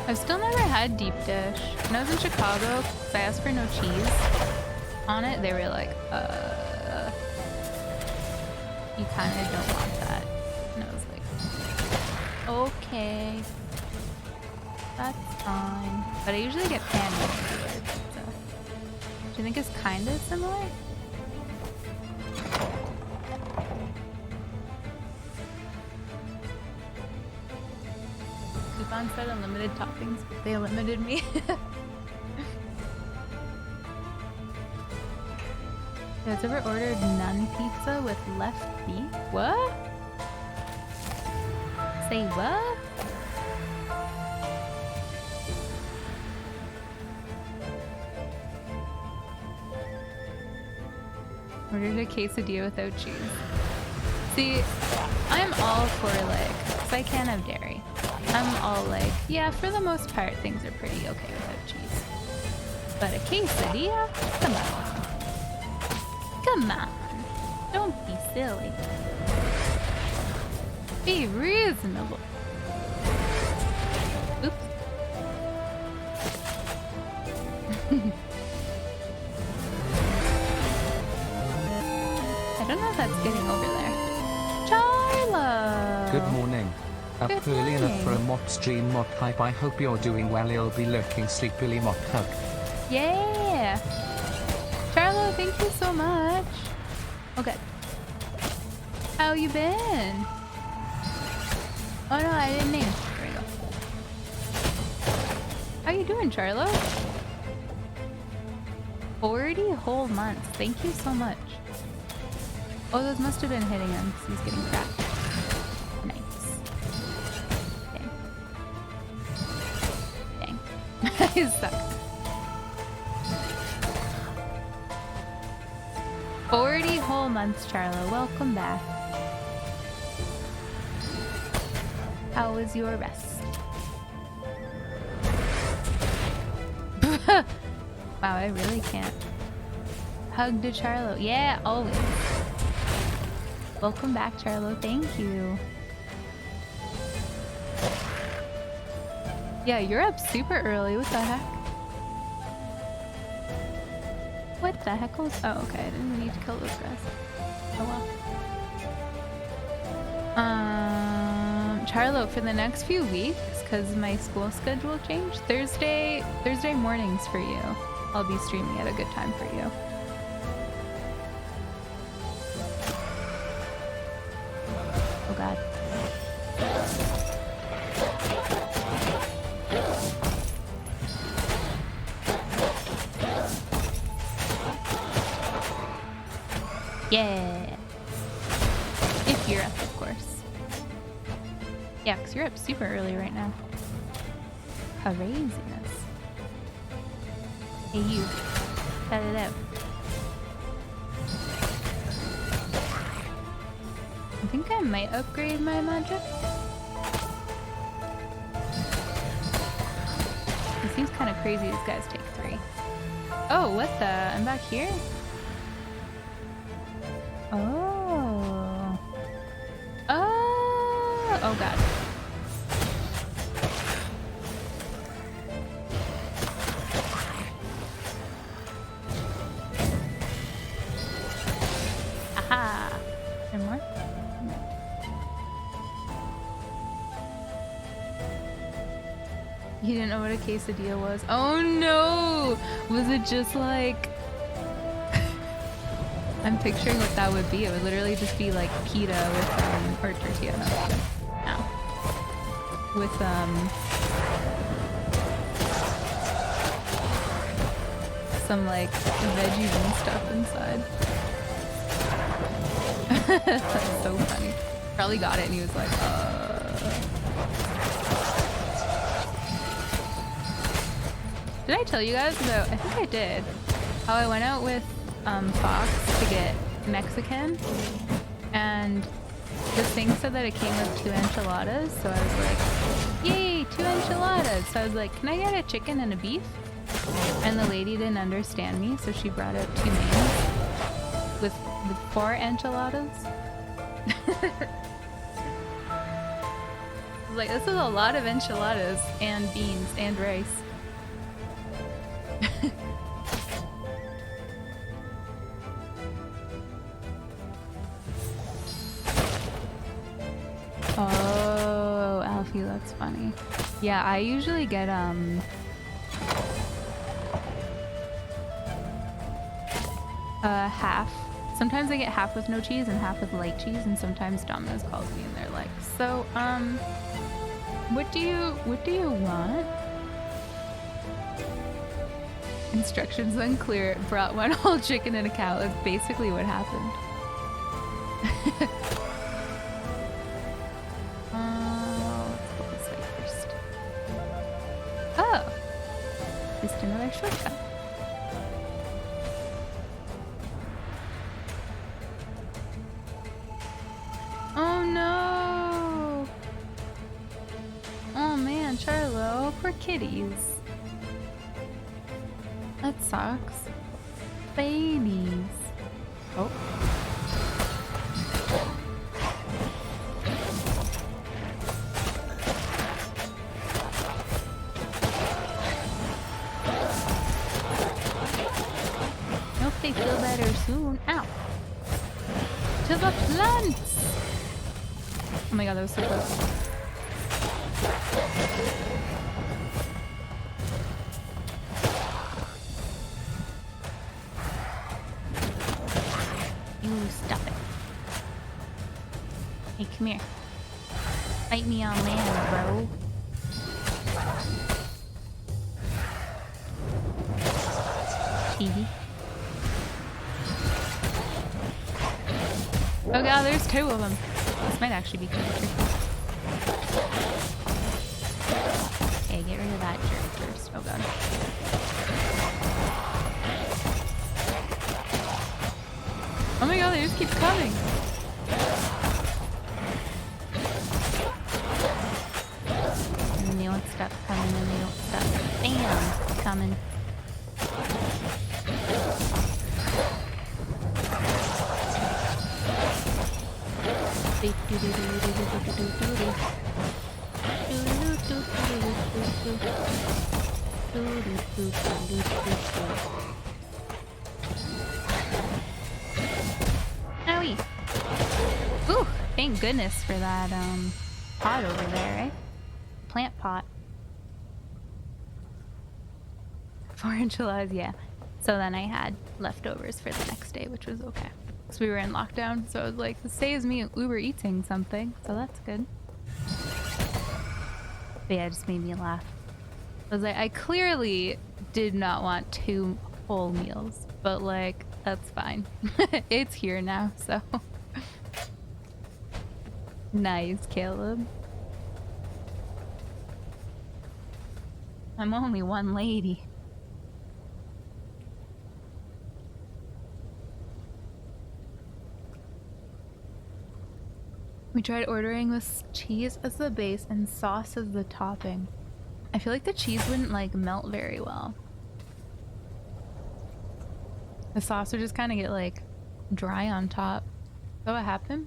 I've still never had deep dish. When I was in Chicago, I asked for no cheese on it. They were like, you kind of don't want that. And I was like, okay, that's fine. But I usually get pan pizza. Do you think it's kind of similar? Coupon said unlimited toppings, but they limited me. You guys ever ordered nun pizza with left beef? What? Say what? Ordered a quesadilla without cheese. See, I'm all for like, because I can't have dairy. I'm all like, yeah, for the most part, things are pretty okay without cheese. But a quesadilla? Come on. Come on. Don't be silly. Be reasonable. Oops. I don't know if that's getting over there. Charlo! Good morning. Aprilliana from Mot Stream Mot Hype. I hope you're doing well. You'll be looking sleepily Mot Hug. Yeah! Charlo, thank you so much. Okay. How you been? Oh no, I didn't name. There we go. How you doing, Charlo? 40 whole months. Thank you so much. Oh, those must have been hitting him because he's getting cracked. Nice. Dang. Dang. You suck. 40 whole months, Charlo. Welcome back. How was your rest? Wow, I really can't. Hug to Charlo. Yeah, always. Welcome back, Charlo. Thank you. Yeah, you're up super early. What the heck? What the heck was... Oh, okay. I didn't need to kill those guys. Oh well. Charlo, for the next few weeks, because my school schedule changed, Thursday mornings for you. I'll be streaming at a good time for you. Oh god. Yeah. If you're up, of course. Yeah, because you're up super early right now. Craziness. Hey, you. Cut it out. I think I might upgrade my magic. It seems kind of crazy these guys take 3. Oh, what the? I'm back here? Oh. Oh god. Aha! There more? You didn't know what a quesadilla was? Oh no! Was it just like... I'm picturing what that would be. It would literally just be like pita with, or tortilla, no. With, some like veggies and stuff inside. That's so funny. Probably got it and he was like, Did I tell you guys about, I think I did, how I went out with Fox to get Mexican, and the thing said that it came with 2 enchiladas, so I was like, yay, 2 enchiladas! So I was like, can I get a chicken and a beef? And the lady didn't understand me, so she brought out 2 mains with 4 enchiladas. I was like, this is a lot of enchiladas and beans and rice. Oh, Alfie, that's funny. Yeah, I usually get half. Sometimes I get half with no cheese and half with light cheese, and sometimes Domino's calls me and they're like, so what do you want? Instructions unclear. Brought 1 whole chicken and a cow. That's basically what happened. Let's go this way first. Oh! Just another shortcut. Oh no! Oh man, Charlo, poor kitties. That sucks. Babies. Oh. Hope they feel better soon. Ow. To the plants! Oh my god, that was so close. You stop it. Hey, come here. Fight me on land, bro. Easy. Oh god, there's 2 of them. This might actually be kind of tricky. Okay, get rid of that jerk first. Oh god. Oh my god, they just keep coming. And they won't stop coming and they don't stop. Bam! Coming. Owie! Ooh, thank goodness for that pot over there, right? Plant pot. 4 enchiladas, yeah. So then I had leftovers for the next day, which was okay. So we were in lockdown, so I was like, this saves me Uber eating something, so that's good. But yeah, it just made me laugh. I was like, I clearly did not want 2 whole meals, but like, that's fine. It's here now, so. Nice, Caleb. I'm only one lady. We tried ordering with cheese as the base and sauce as the topping. I feel like the cheese wouldn't like melt very well. The sauce would just kind of get like dry on top. Is that what happened?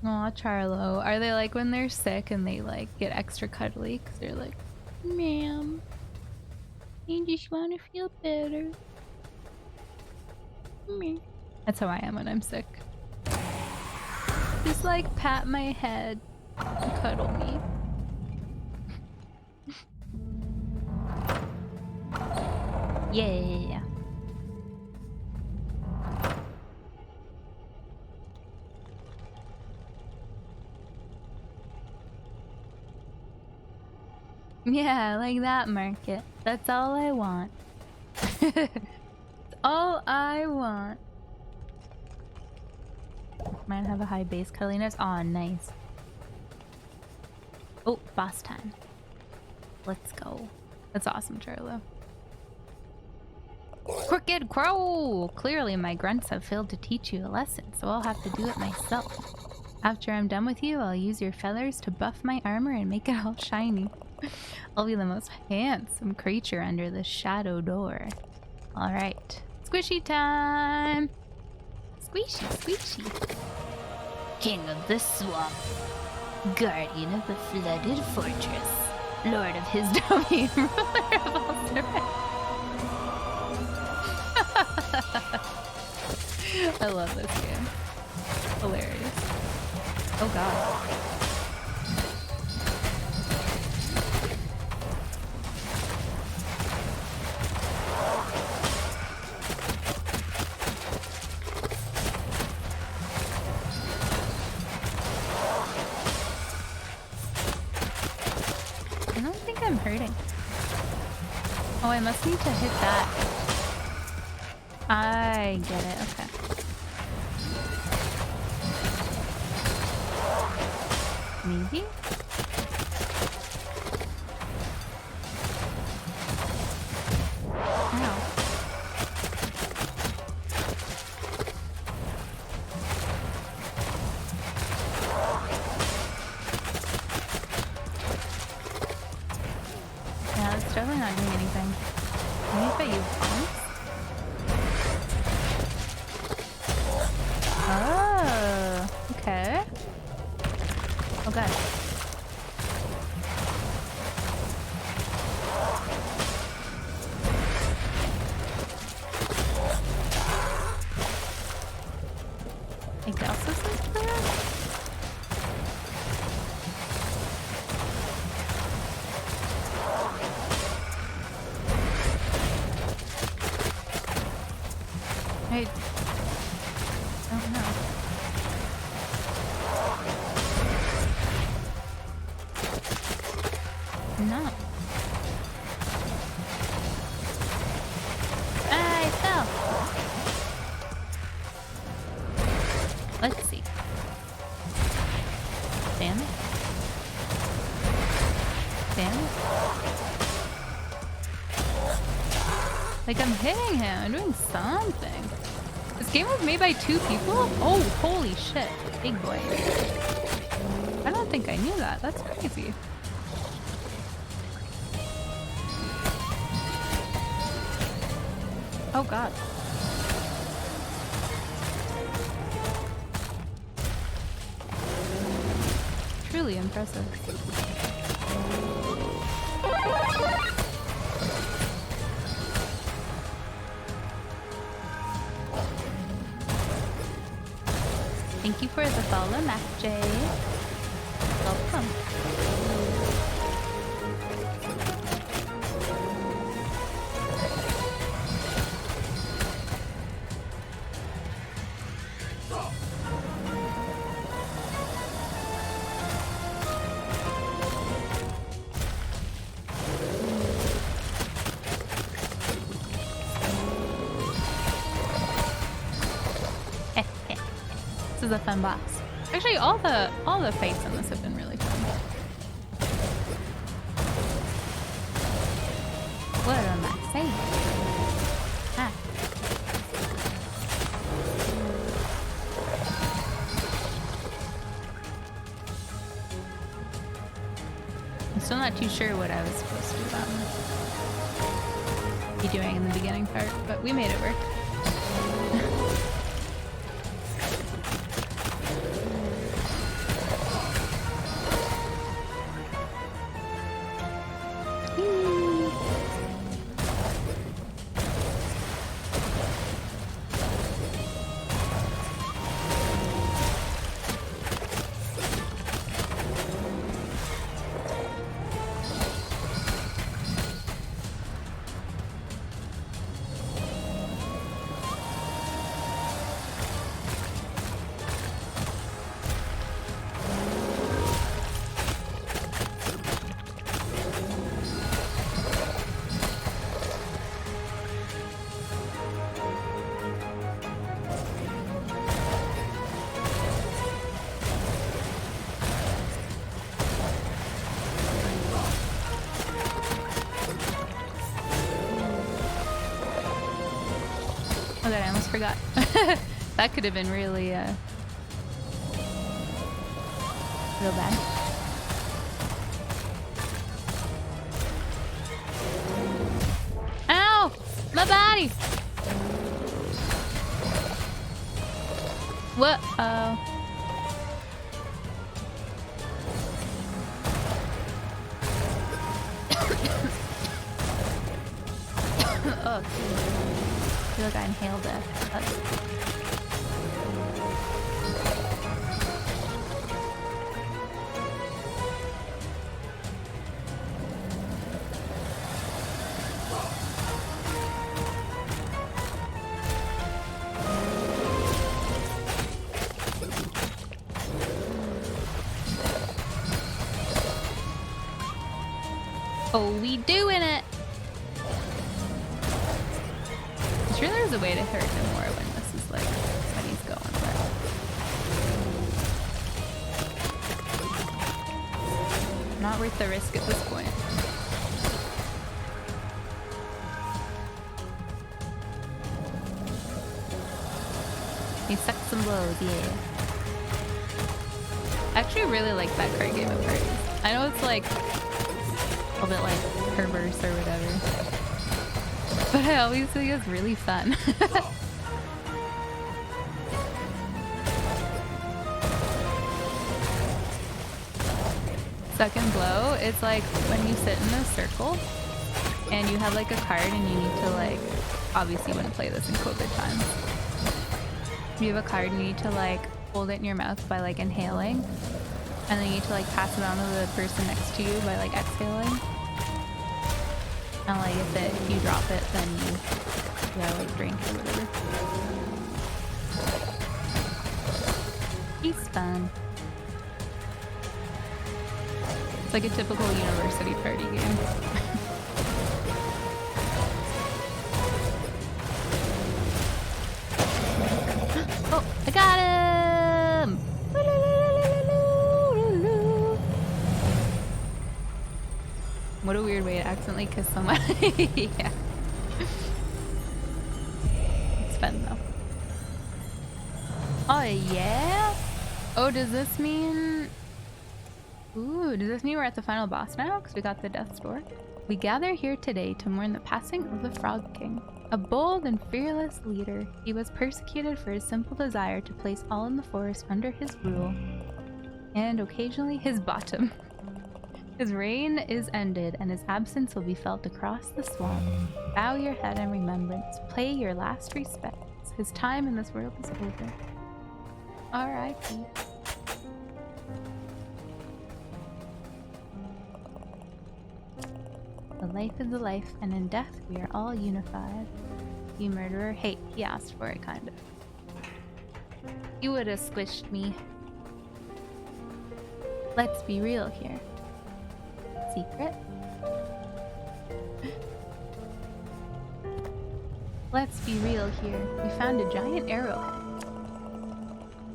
Aw, Charlo. Are they like when they're sick and they like get extra cuddly? Because they're like, ma'am, I just want to feel better. Me. That's how I am when I'm sick. Just like pat my head and cuddle me. Yeah. Yeah, like that, Market. That's all I want. That's all I want. Might have a high base cuddliness. Aw, nice. Oh, boss time. Let's go. That's awesome, Charlo. Crooked Crow! Clearly my grunts have failed to teach you a lesson, so I'll have to do it myself. After I'm done with you, I'll use your feathers to buff my armor and make it all shiny. I'll be the most handsome creature under the shadow door. Alright. Squishy time! Squishy, squishy. King of the swamp. Guardian of the flooded fortress. Lord of his domain. Ruler of all serpents. I love this game. Hilarious. Oh god. I don't think I'm hurting. Oh, I must need to hit that. I get it, okay. Maybe? Ow. Yeah, it's definitely not doing anything. Maybe if I use bombs? Oh, okay. Oh god. Like the also seems to work? I don't know. No. I fell. Let's see. Damn it. Damn it. Like I'm hitting him. I'm doing something. This game was made by 2 people? Oh, holy shit. Big boy. I don't think I knew that. That's crazy. Oh god. Truly impressive. Thank you for the follow, Mac J. Welcome. This is a fun boss. Actually, all the fights on this have been really fun. What am I saying? Ah. I'm still not too sure what I was supposed to be doing in the beginning part, but we made it work. good, I almost forgot. That could have been really, real bad. Ow! My body! What? Oh. Oh, I feel like I inhaled it. Oh, we doing it! I'm sure there's a way to hurt him more when this is like when he's going, but not worth the risk at this point. He sucked some blows, yeah. I actually really like that card game at parties. I know it's like a bit like Kerber's or whatever, but I always think it's really fun. Second blow, it's like when you sit in a circle and you have like a card and you need to like, obviously you wouldn't play this in COVID times. You have a card and you need to like hold it in your mouth by like inhaling, and then you need to like pass it on to the person next to you by like exhaling. And like if you drop it, then you gotta like drink or whatever. He's fun. It's like a typical university party game. Oh, I got him! What a weird way to accidentally kiss someone. Yeah. It's fun though. Oh yeah? Oh, does this mean... Ooh, does this mean we're at the final boss now? Because we got the Death's Door. We gather here today to mourn the passing of the Frog King. A bold and fearless leader, he was persecuted for his simple desire to place all in the forest under his rule, and occasionally his bottom. His reign is ended, and his absence will be felt across the swamp. Bow your head in remembrance. Pay your last respects. His time in this world is over. R.I.P. The life is a life, and in death we are all unified. You murderer. Hey, he asked for it, kind of. You would have squished me. Let's be real here. Secret? Let's be real here. We found a giant arrowhead.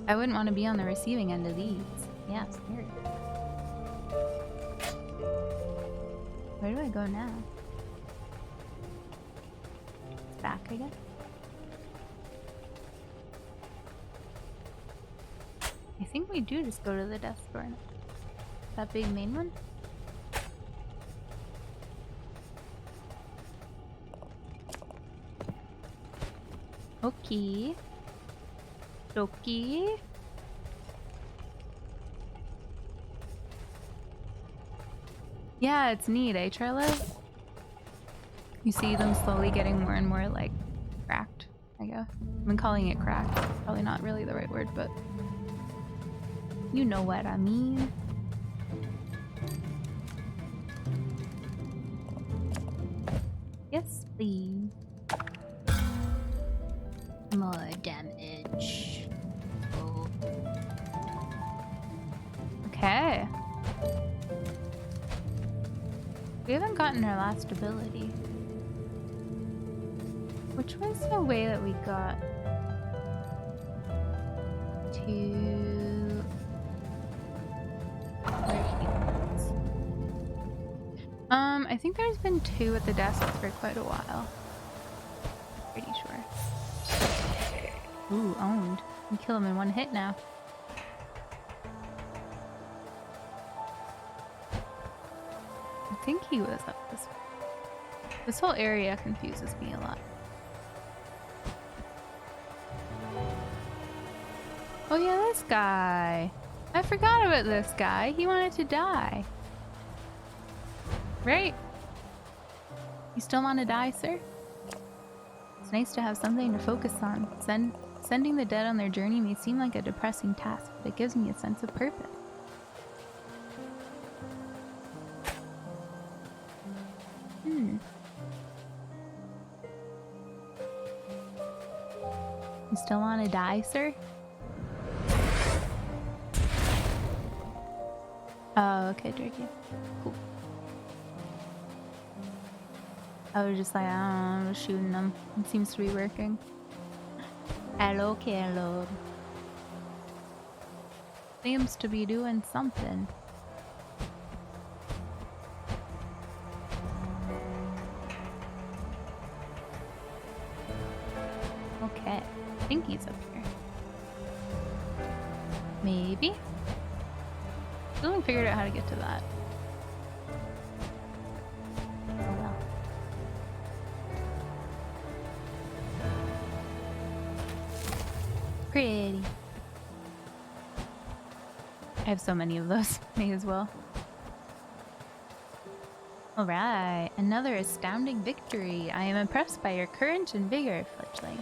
I wouldn't want to be on the receiving end of these. Yeah, scary. Where do I go now? It's back, I guess. I think we do just go to the Death's Door now. That big main one? Okay. Doki. Yeah, it's neat, eh, Trilla? You see them slowly getting more and more, like, cracked, I guess. I've been calling it cracked. Probably not really the right word, but you know what I mean. Yes, please. More damage. Oh. Okay. We haven't gotten our last ability. Which was the way that we got to where he was? I think there's been 2 at the desk for quite a while. Pretty sure. Ooh, owned. You can kill him in one hit now. I think he was up this way. This whole area confuses me a lot. Oh yeah, this guy. I forgot about this guy. He wanted to die. Right? You still want to die, sir? It's nice to have something to focus on. Sending the dead on their journey may seem like a depressing task, but it gives me a sense of purpose. You still want to die, sir? Oh, okay, Drake. Cool. I was just like, I don't know, I was shooting them. It seems to be working. Hello, Caleb. Seems to be doing something. Okay, I think he's up here. Maybe? Still haven't figured out how to get to that. Oh well. Pretty. I have so many of those. May as well. Alright, another astounding victory. I am impressed by your courage and vigor, Fletchling.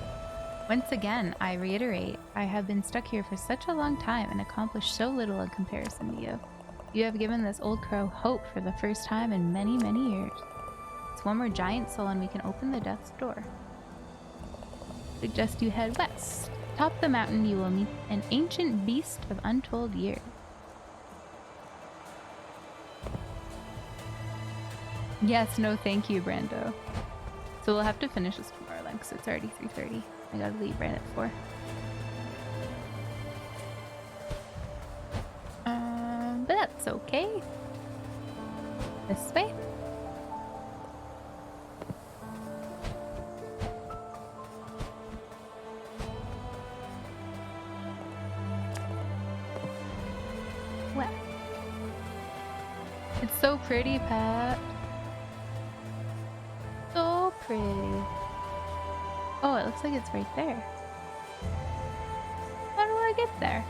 Once again, I reiterate, I have been stuck here for such a long time and accomplished so little in comparison to you. You have given this old crow hope for the first time in many, many years. It's one more giant soul and we can open the death's door. Suggest you head west. Atop the mountain you will meet an ancient beast of untold years. Yes, no thank you, Brando. So we'll have to finish this tomorrow then, because it's already 3:30. I gotta leave right at 4. But that's okay. This way. What? It's so pretty, Pat. So pretty. Oh, it looks like it's right there. How do I get there?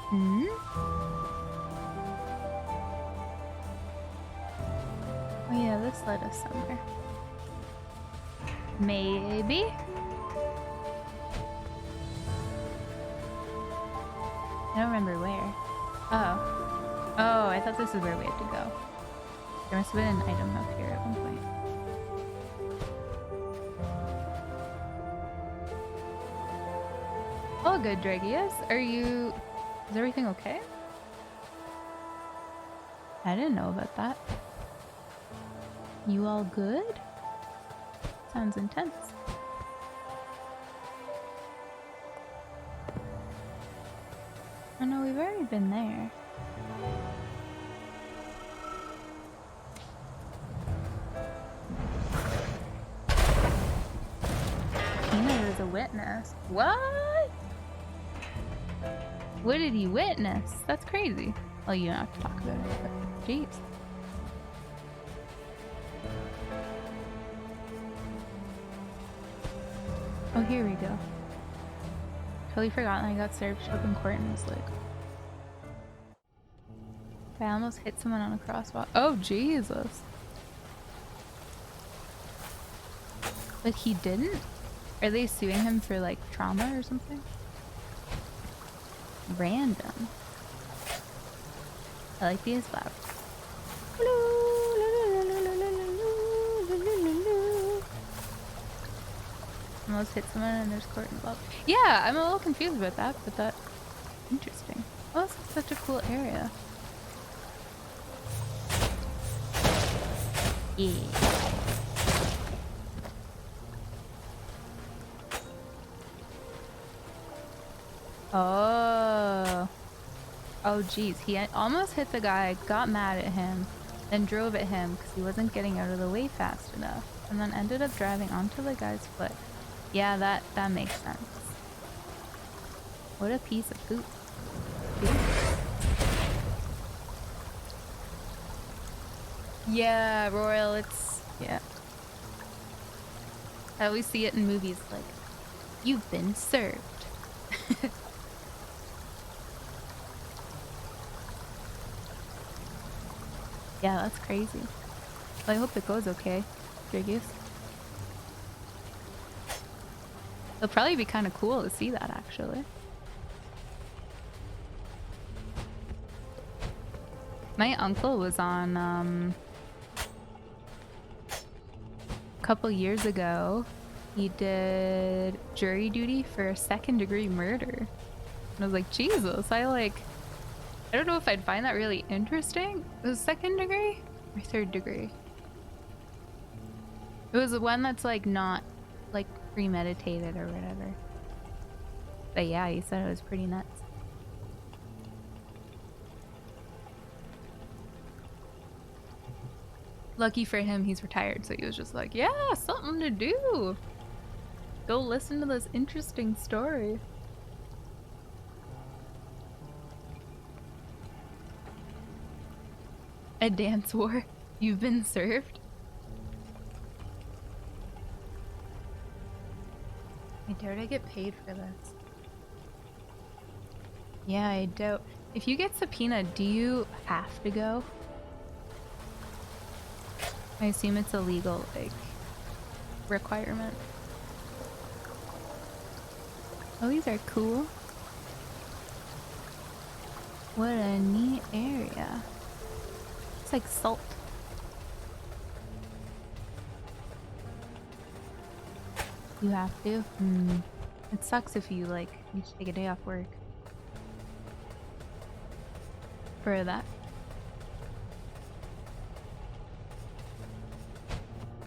Hmm? Oh yeah, this led us somewhere. Maybe? I don't remember where. Oh. Oh, I thought this is where we had to go. There must have been an item up here at one point. All good, Dragius. Are you... Is everything okay? I didn't know about that. You all good? Sounds intense. Oh no, we've already been there. Tina is a witness. What? What did he witness? That's crazy. Well, you don't have to talk about it, but jeez. Oh, here we go. Totally forgotten I got served up in court and was like... I almost hit someone on a crosswalk. Oh, Jesus. Like, he didn't? Are they suing him for, like, trauma or something? Random. I like these flowers. Almost hit someone and there's court involved. Yeah, I'm a little confused about that, but that's interesting. Oh, this is such a cool area. Yeah. Oh. Oh, geez. He almost hit the guy, got mad at him, then drove at him because he wasn't getting out of the way fast enough, and then ended up driving onto the guy's foot. Yeah, that makes sense. What a piece of poop. Yeah, Royal, it's... yeah. I always see it in movies like, you've been served. Yeah, that's crazy. Well, I hope it goes okay, Driggius. It'll probably be kind of cool to see that, actually. My uncle was on, a couple years ago, he did jury duty for a second-degree murder. And I was like, Jesus, I don't know if I'd find that really interesting. It was second degree or third degree? It was the one that's like not like premeditated or whatever. But yeah, he said it was pretty nuts. Lucky for him, he's retired, so he was just like, yeah, something to do. Go listen to this interesting story. A dance war? You've been served? I doubt I get paid for this. Yeah, I doubt. If you get subpoenaed, do you have to go? I assume it's a legal, like, requirement. Oh, these are cool. What a neat area. It's like salt. You have to? It sucks if you, like, need to take a day off work. For that.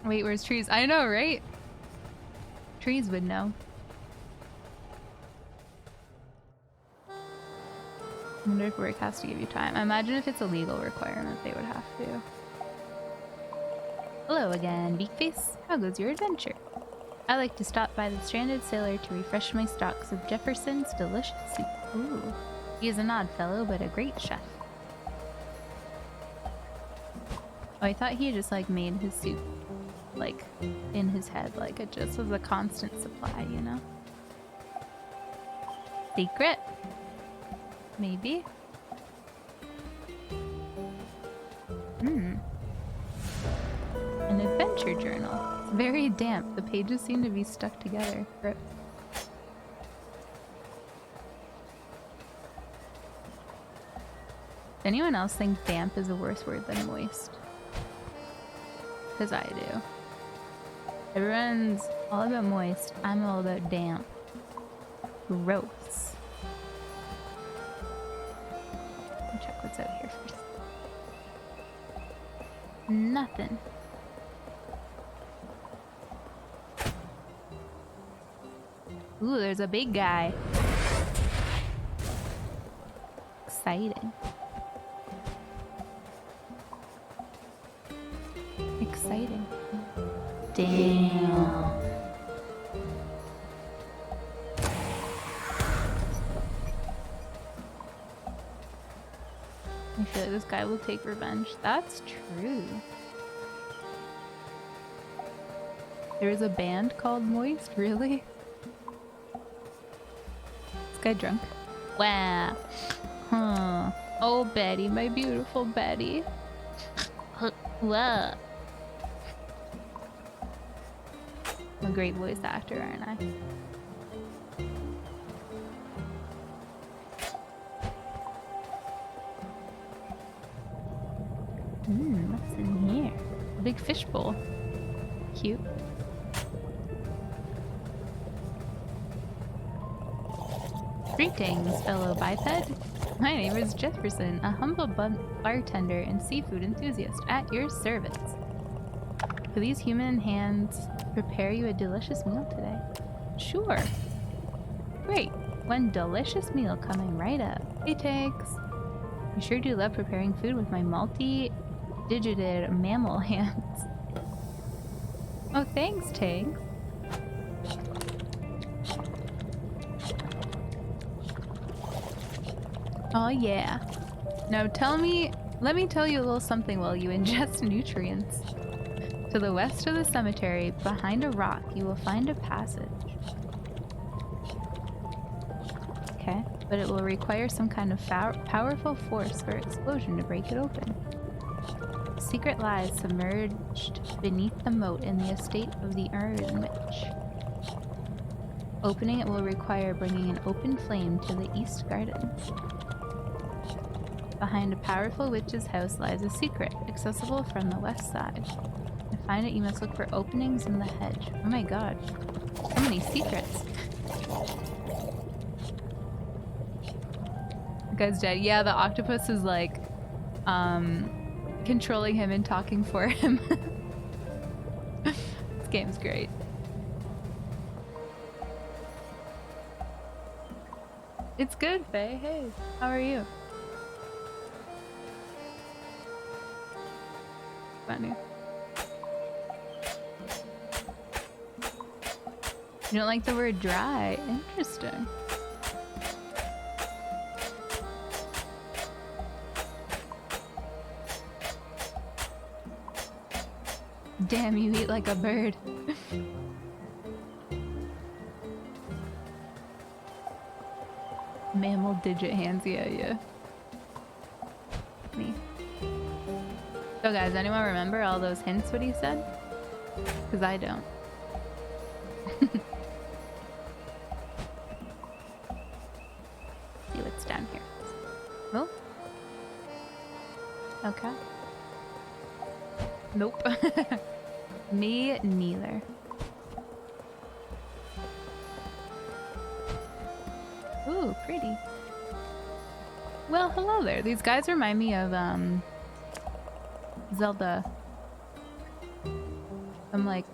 Wait, where's Trees? I know, right? Trees would know. I wonder if work has to give you time. I imagine if it's a legal requirement, they would have to. Hello again, Beakface. How goes your adventure? I like to stop by the Stranded Sailor to refresh my stocks of Jefferson's delicious soup. Ooh. He is an odd fellow, but a great chef. Oh, I thought he just like made his soup like in his head, like it just was a constant supply, you know? Secret? Maybe? An adventure journal. It's very damp. The pages seem to be stuck together. Rip. Does anyone else think damp is a worse word than moist? Because I do. Everyone's all about moist. I'm all about damp. Gross. I'll check what's out here first. Nothing. Ooh, there's a big guy. Exciting. Exciting. Damn. I feel like this guy will take revenge. That's true. There is a band called Moist? Really? This guy drunk? Wow. Huh. Oh, Betty, my beautiful Betty. What? I'm a great voice actor, aren't I? What's in here? A big fishbowl. Cute. Greetings, fellow biped. My name is Jefferson, a humble bartender and seafood enthusiast at your service. Do these human hands prepare you a delicious meal today? Sure. Great. One delicious meal coming right up. Hey, Tiggs. I sure do love preparing food with my malty digited mammal hands. Oh, thanks, Tank. Oh yeah. Now let me tell you a little something while you ingest nutrients. To the west of the cemetery, behind a rock, you will find a passage. Okay, but it will require some kind of powerful force or explosion to break it open. Secret lies submerged beneath the moat in the estate of the Iron Witch. Opening it will require bringing an open flame to the East Gardens. Behind a powerful witch's house lies a secret, accessible from the west side. To find it, you must look for openings in the hedge. Oh my god. So many secrets. The guy's dead. Yeah, the octopus is like, controlling him and talking for him. This game's great. It's good, Faye. Hey, how are you? Funny. You don't like the word dry? Interesting. Damn, you eat like a bird. Mammal digit hands, yeah. Me. So guys, anyone remember all those hints what he said? Because I don't. See what's down here. Oh. Okay. Nope. Me neither. Ooh, pretty. Well, hello there. These guys remind me of Zelda. I'm like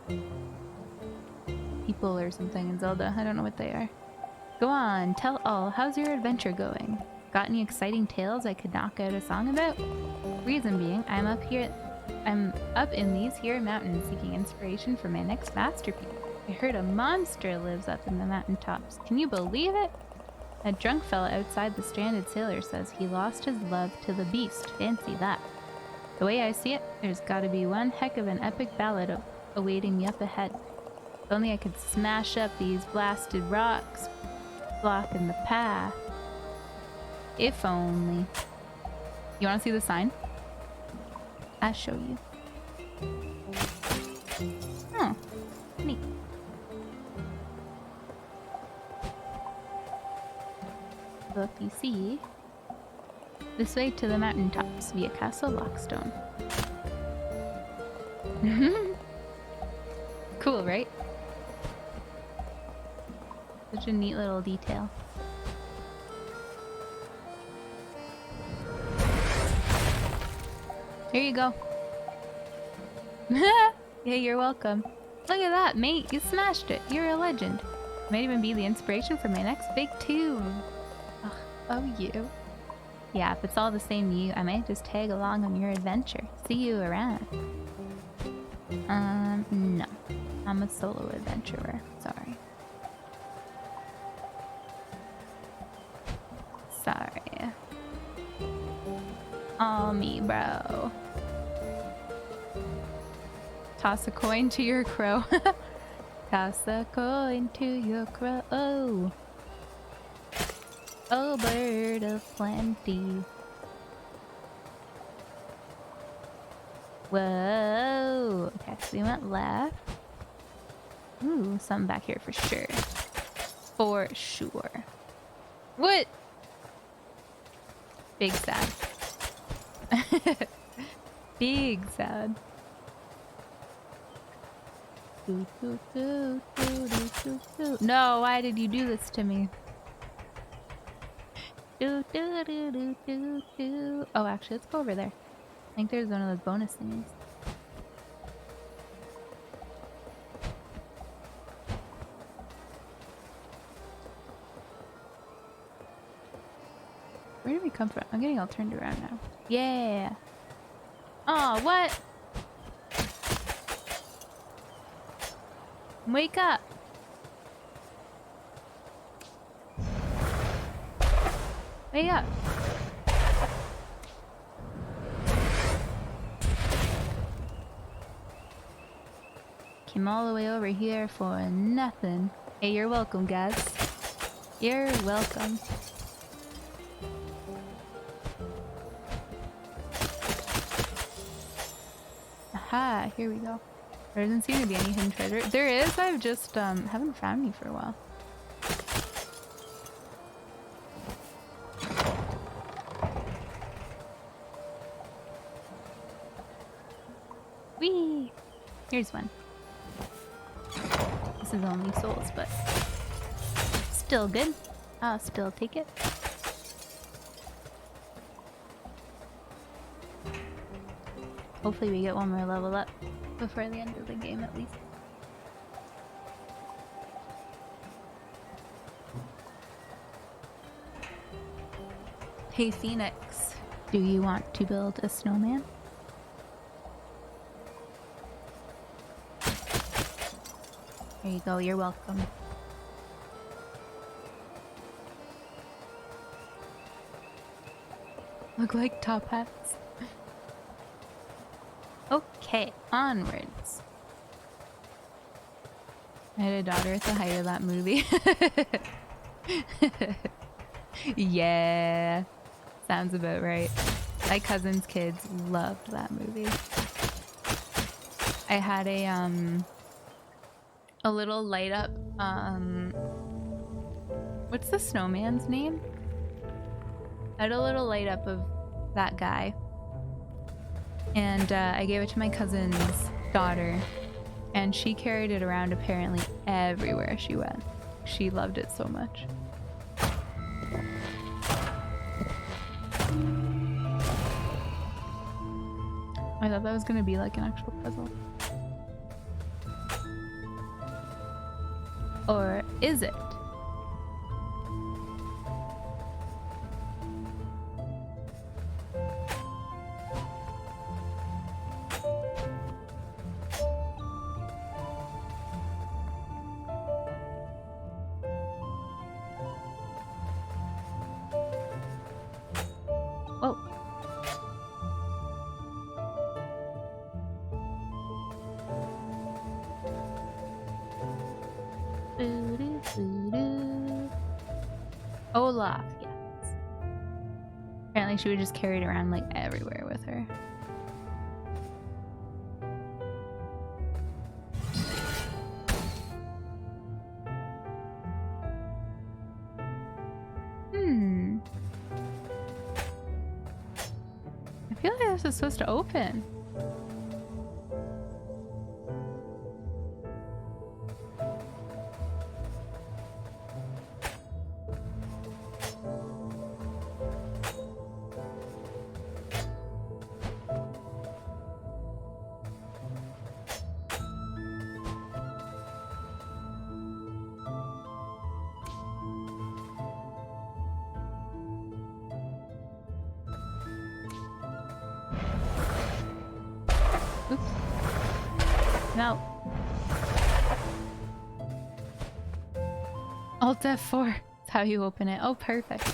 people or something in Zelda. I don't know what they are. Go on, tell all. How's your adventure going? Got any exciting tales I could knock out a song about? Reason being, I'm up in these here mountains seeking inspiration for my next masterpiece. I heard a monster lives up in the mountaintops. Can you believe it? A drunk fella outside the stranded sailor says he lost his love to the beast. Fancy that. The way I see it, there's gotta be one heck of an epic ballad awaiting me up ahead. If only I could smash up these blasted rocks blocking the path. If only. You wanna see the sign? I'll show you. Oh, neat. Look, you see. This way to the mountaintops via Castle Lockstone. Cool, right? Such a neat little detail. Here you go. Yeah, you're welcome. Look at that, mate. You smashed it. You're a legend. Might even be the inspiration for my next big tune. Oh, you. Yeah, if it's all the same you, I might just tag along on your adventure. See you around. No. I'm a solo adventurer. Sorry. Sorry. All me, bro. Toss a coin to your crow. Toss a coin to your crow. Oh. Oh, bird of plenty. Whoa. Okay, so we went left. Ooh, something back here for sure. For sure. What? Big sad. Big sad. No, why did you do this to me? Oh, actually, let's go over there. I think there's one of those bonus things. Where did we come from? I'm getting all turned around now. Yeah. Oh, what? Wake up. Wake up. Came all the way over here for nothing. Hey, you're welcome, guys. You're welcome. Aha, here we go. There doesn't seem to be any hidden treasure. There is, I've just haven't found any for a while. Whee! Here's one. This is only souls, but still good. I'll still take it. Hopefully we get one more level up before the end of the game at least. Hey Phoenix, do you want to build a snowman? There you go, you're welcome. Look like top hats. Okay, onwards. I had a daughter at the height of that movie. Yeah, sounds about right. My cousin's kids loved that movie. I had a little light up, what's the snowman's name? I had a little light up of that guy. And I gave it to my cousin's daughter. And she carried it around apparently everywhere she went. She loved it so much. I thought that was gonna be like an actual puzzle. Or is it? Whoa. Olaf, yes. Apparently she would just carry it around like everywhere with her. I feel like this is supposed to open. Oops. No. Alt F4. That's how you open it. Oh, perfect.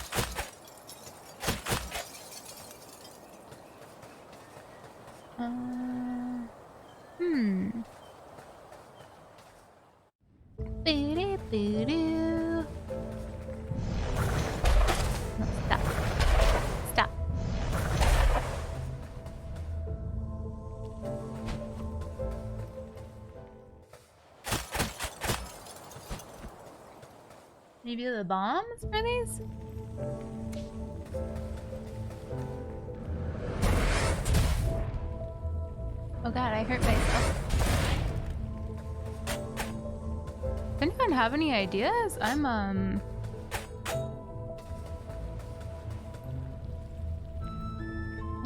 Boo-doo-boo-doo. No, stop. Stop. Maybe the bombs for these? Oh god, I hurt myself. Does anyone have any ideas? I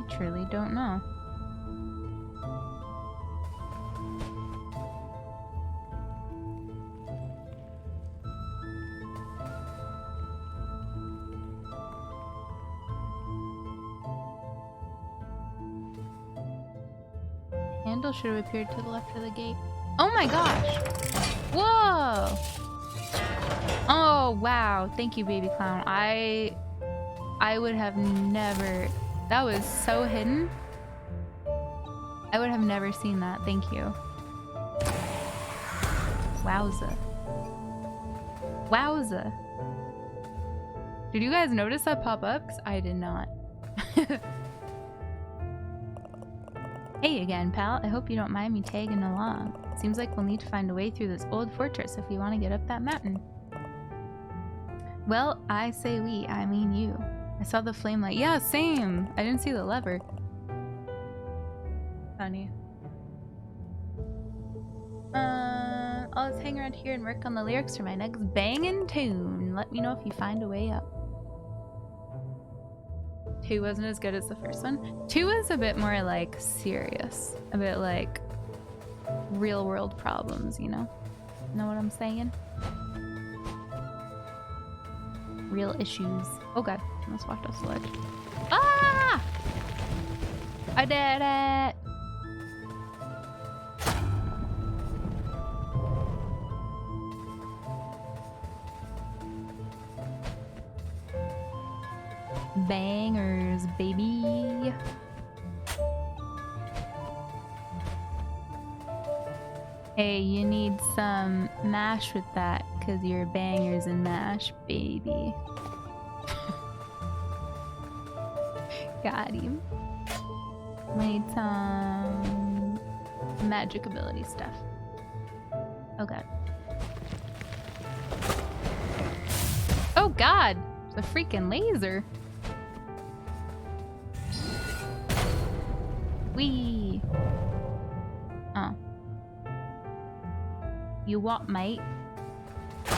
truly don't know. candle should have appeared to the left of the gate. Oh my gosh! Whoa! Oh wow! Thank you, baby clown. I would have never. That was so hidden. I would have never seen that. Thank you. Wowza. Wowza. Did you guys notice that pop up? 'Cause I did not. Hey again, pal. I hope you don't mind me tagging along. Seems like we'll need to find a way through this old fortress if we want to get up that mountain. Well, I say we, I mean you. I saw the flame light. Yeah, same. I didn't see the lever. Funny. I'll just hang around here and work on the lyrics for my next bangin' tune. Let me know if you find a way up. 2 wasn't as good as the first one. 2 is a bit more like serious. A bit like real world problems, you know? Know what I'm saying? Real issues. Oh god, I almost walked off the ledge. Ah! I did it! Bangers, baby. Hey, you need some mash with that, cause you're bangers and mash, baby. Got him. We need some magic ability stuff. Oh god. Oh god! The freaking laser. Wee. Oh. You what, mate? I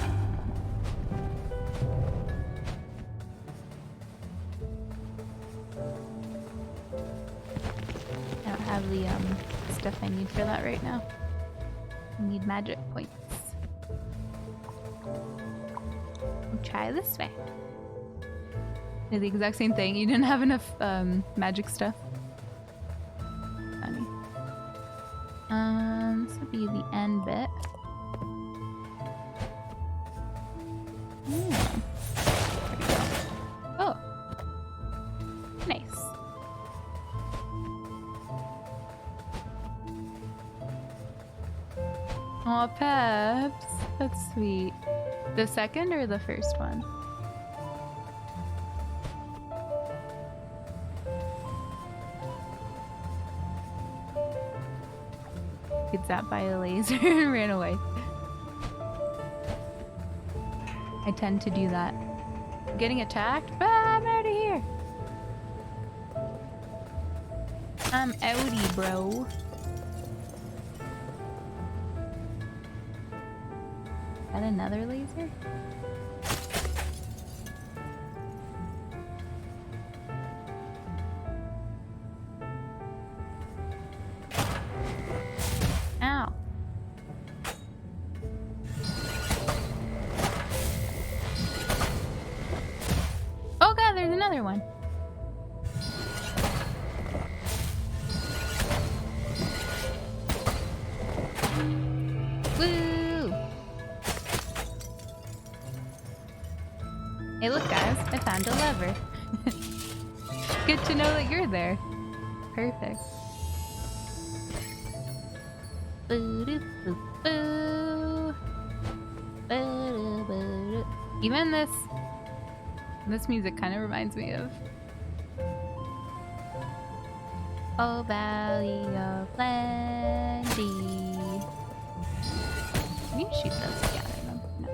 don't have the stuff I need for that right now. I need magic points. I'll try this way. They're the exact same thing. You didn't have enough magic stuff. Funny. This would be the end bit. There we go. Oh. Nice. Aw, Peps. That's sweet. The second or the first one? Gets zapped by a laser and ran away. I tend to do that. I'm getting attacked? Ah, I'm out of here. I'm outie, bro. Is that another laser? Ow. Oh god, there's another one. Woo! Hey look guys, I found a lever. Good to know that you're there. Perfect. Even this music kind of reminds me of Oh Valley of Plenty. Can you shoot those together? No.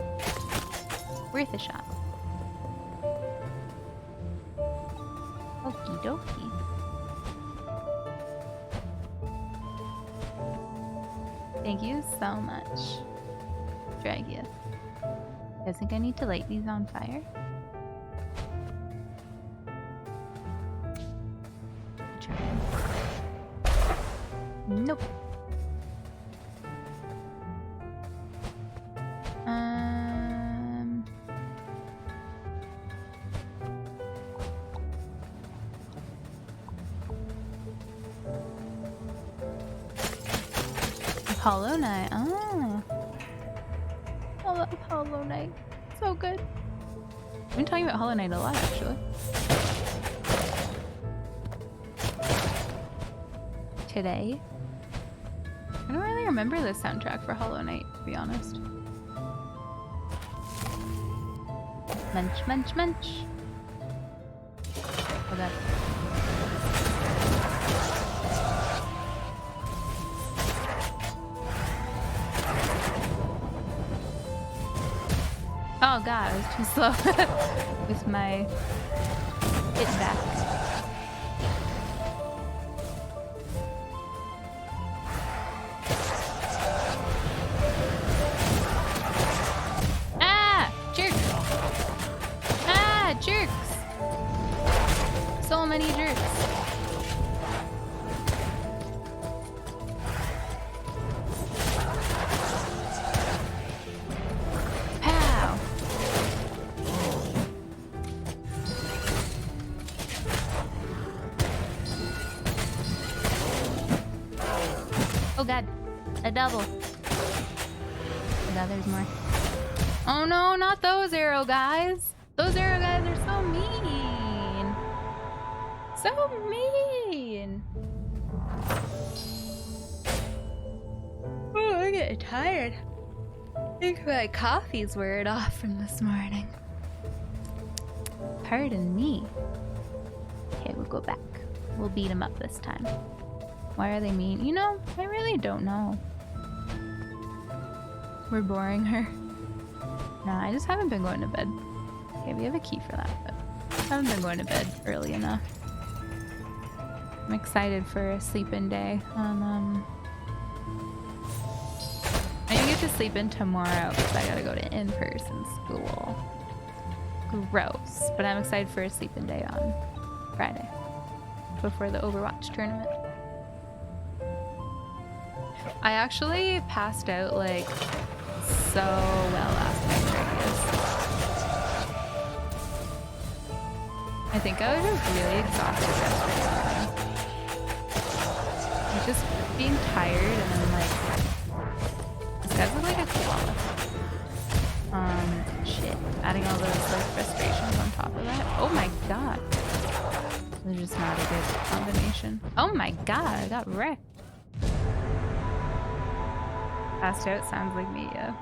Worth a shot. Okie dokie. Thank you so much, Dragia. I think I need to light these on fire. Try. Nope. Hollow Knight. Oh. I love Hollow Knight. So good. I've been talking about Hollow Knight a lot, actually. Today. I don't really remember the soundtrack for Hollow Knight, to be honest. Munch, munch, munch. Oh, God. Oh God, I was too slow with my hit back. Ah! Jerk! Ah! Jerks! So many jerks. Oh God, a double. Oh God, there's more. Oh no, not those arrow guys. Those arrow guys are so mean. So mean. Oh, I'm getting tired. I think my coffee's wearing off from this morning. Pardon me. Okay, we'll go back. We'll beat him up this time. Why are they mean? You know, I really don't know. We're boring her. Nah, I just haven't been going to bed. Okay, we have a key for that, but I haven't been going to bed early enough. I'm excited for a sleep-in day on, I didn't get to sleep in tomorrow because I gotta go to in-person school. Gross. But I'm excited for a sleep-in day on Friday before the Overwatch tournament. I actually passed out like so well last night, Vegas. I think I was just really exhausted yesterday morning. I'm just being tired and I'm like, this guy's like a koala. Shit. Adding all those like frustrations on top of that. Oh my God. They're just not a good combination. Oh my God, I got wrecked. Passed out sounds like me, yeah.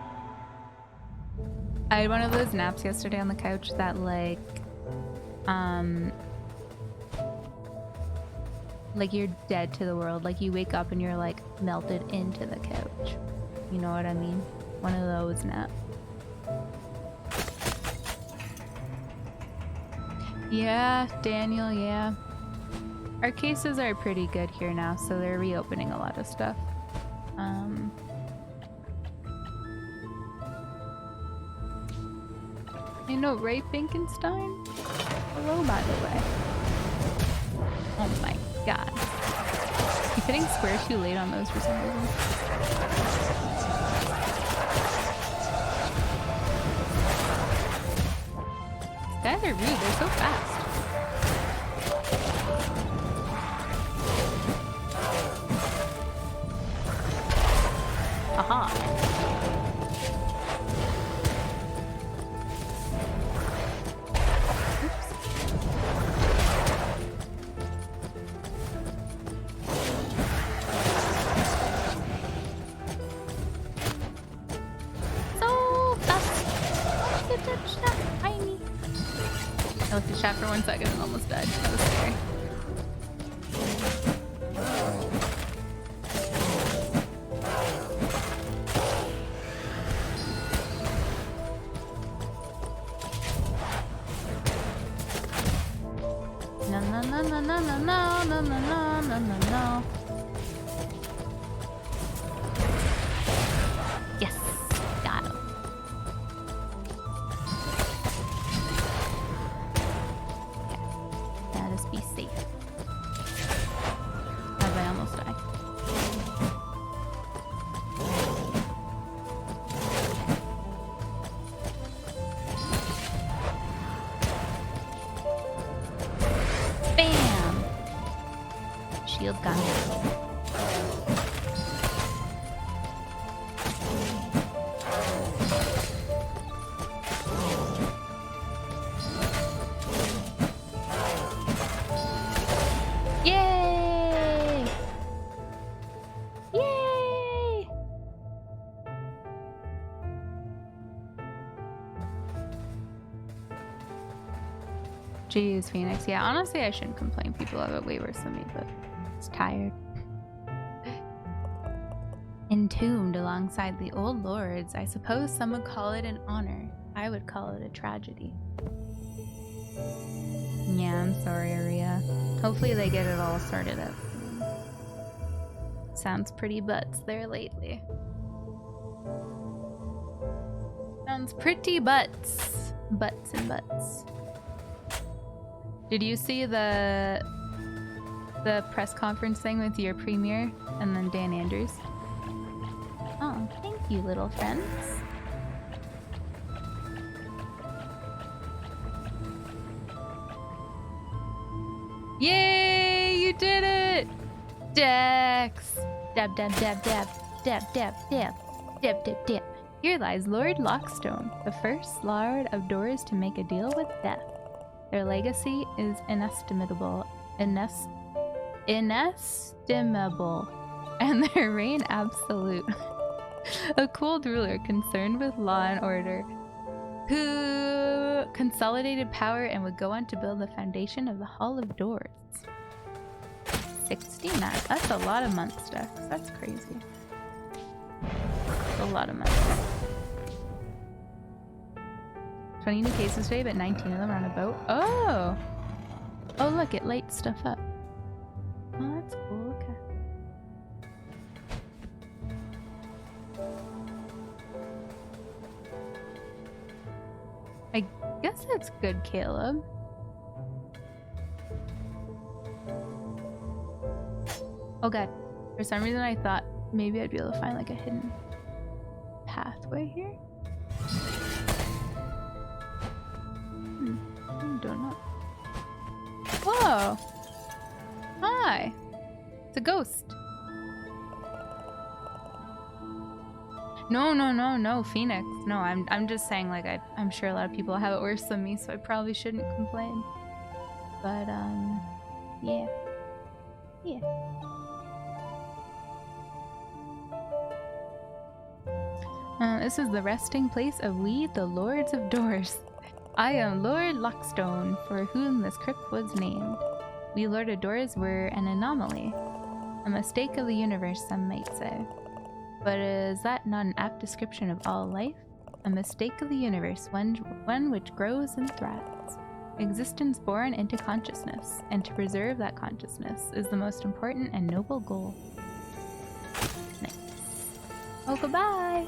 I had one of those naps yesterday on the couch that like you're dead to the world. Like you wake up and you're like melted into the couch. You know what I mean? One of those naps. Yeah, Daniel, yeah. Our cases are pretty good here now, so they're reopening a lot of stuff. You know Ray Finkenstein? Hello, by the way. Oh my God. Keep hitting square too late on those for some reason. These guys are rude, they're so fast. Aha. I looked at chat for 1 second and almost died. That was scary. No, no, no, no, no, no, no, no, no, no, no, no. Yes, got him. Be safe. As I almost die. Bam! Shield gun. Jeez, Phoenix. Yeah, honestly, I shouldn't complain. People have it way worse than me, but it's tired. Entombed alongside the old lords, I suppose some would call it an honor. I would call it a tragedy. Yeah, I'm sorry, Aria. Hopefully they get it all sorted out soon. Sounds pretty butts there lately. Sounds pretty butts. Butts and butts. Did you see the press conference thing with your premier and then Dan Andrews? Oh, thank you, little friends. Yay! You did it! Dex! Dab, dab, dab, dab. Dab, dab, dab. Dab, dab, dab. Here lies Lord Lockstone, the first Lord of Doors to make a deal with death. Their legacy is inestimable, inestimable, and their reign absolute. A cold ruler concerned with law and order, who consolidated power and would go on to build the foundation of the Hall of Doors. 69. That's a lot of months, Dex. That's crazy. That's a lot of months. 20 new cases today, but 19 of them are on a boat. Oh! Oh, look, it lights stuff up. Oh, that's cool. Okay. I guess that's good, Caleb. Oh god. For some reason I thought maybe I'd be able to find like a hidden pathway here. I don't know. Whoa! Hi! It's a ghost. No, Phoenix. No, I'm just saying like I'm sure a lot of people have it worse than me, so I probably shouldn't complain. But yeah. Yeah. This is the resting place of we, the Lords of Doors. I am Lord Lockstone, for whom this crypt was named. We Lord of Doors were an anomaly. A mistake of the universe, some might say. But is that not an apt description of all life? A mistake of the universe, one which grows and thrives. Existence born into consciousness, and to preserve that consciousness is the most important and noble goal. Nice. Oh, goodbye!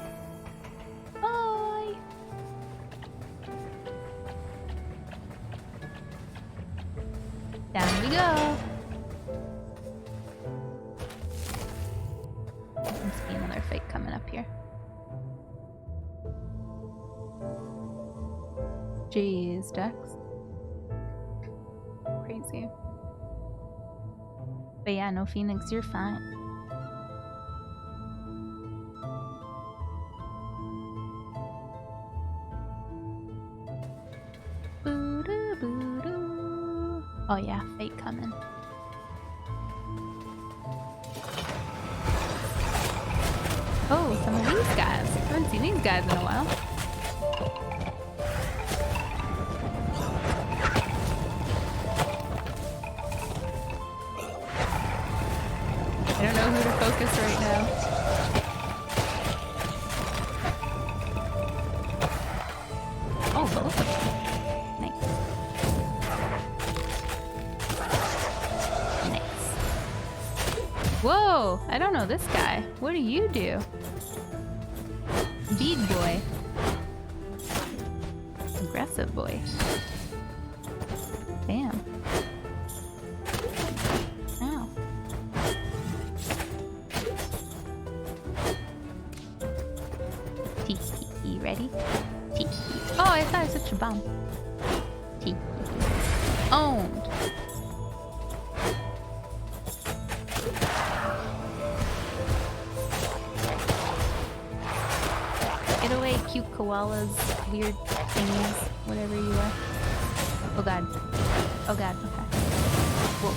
Bye! Down we go! Must be another fight coming up here. Jeez, Dex. Crazy. But yeah, no, Phoenix, you're fine. Boo-doo-boo-doo. Oh yeah, fate coming. Oh, some of these guys. I haven't seen these guys in a while. I don't know who to focus right now. Oh, both of them. Nice. Nice. Whoa! I don't know this guy. What do you do? Bead boy. Aggressive boy. Damn. Ow. Tiki, ready? Tiki. Oh, I thought it was such a bomb. Tiki. Owned. Get away, cute koalas, weird thingies, whatever you are. Oh god. Oh god, okay. Whoa.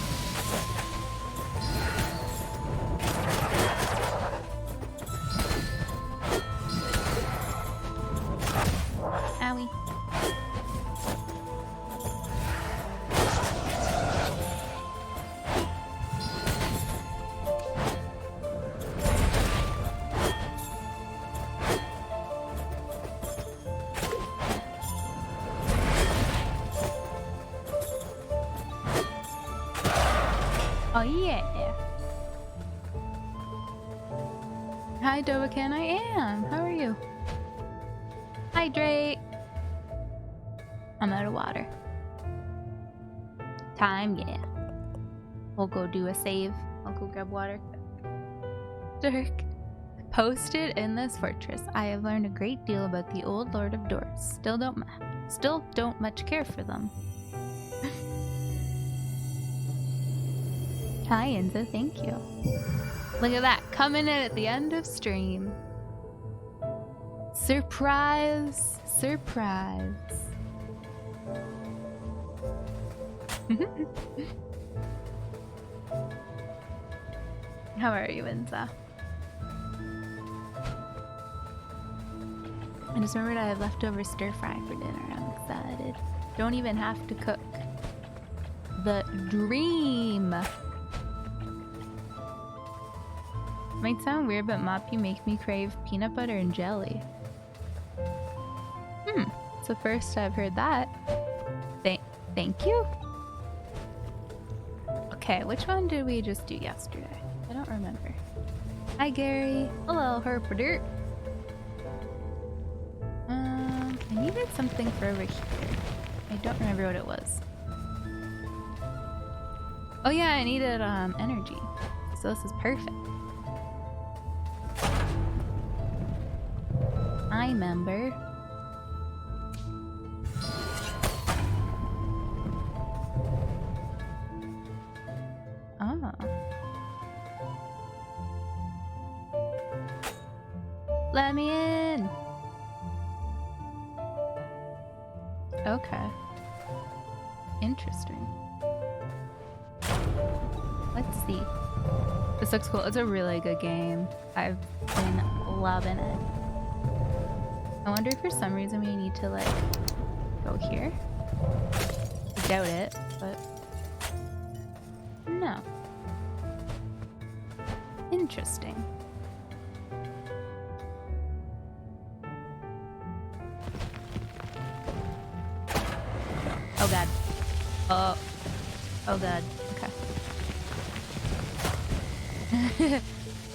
Owie. yeah. Hi, Dobacan. I am. How are you? Hydrate. I'm out of water. Time, yeah. We'll go do a save. I'll go grab water. Dirk. Posted in this fortress, I have learned a great deal about the old Lord of Doors. Still don't much care for them. Hi, Enzo. Thank you. Look at that. Coming in at the end of stream. Surprise. Surprise. How are you, Enza? I just remembered I have leftover stir fry for dinner. I'm excited. Don't even have to cook. The dream. Might sound weird, but Mop, you make me crave peanut butter and jelly. It's the first I've heard that. Thank you. Okay, which one did we just do yesterday? I don't remember. Hi, Gary. Hello, Herper. I needed something for over here. I don't remember what it was. Oh yeah, I needed energy. So this is perfect. I remember. Oh. Let me in. Okay. Interesting. Let's see. This looks cool. It's a really good game. I've been loving it. I wonder if for some reason we need to like go here. I doubt it, but no. Interesting. Oh god. Oh god. Okay.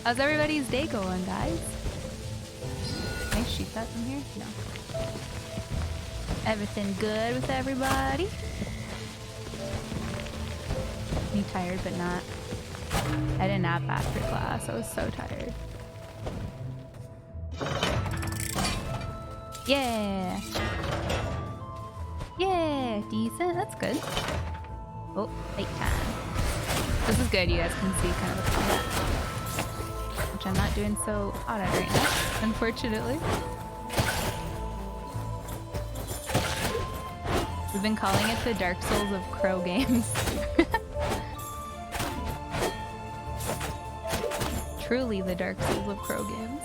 How's everybody's day going, guys? Can I shoot that from here? No. Everything good with everybody? Me tired, but not. I didn't nap after class. I was so tired. Yeah. Yeah, decent. That's good. Oh, late time. This is good. You guys can see kind of the combat, which I'm not doing so hot at right now, unfortunately. We've been calling it the Dark Souls of Crow games. Truly the Dark Souls of Crow games.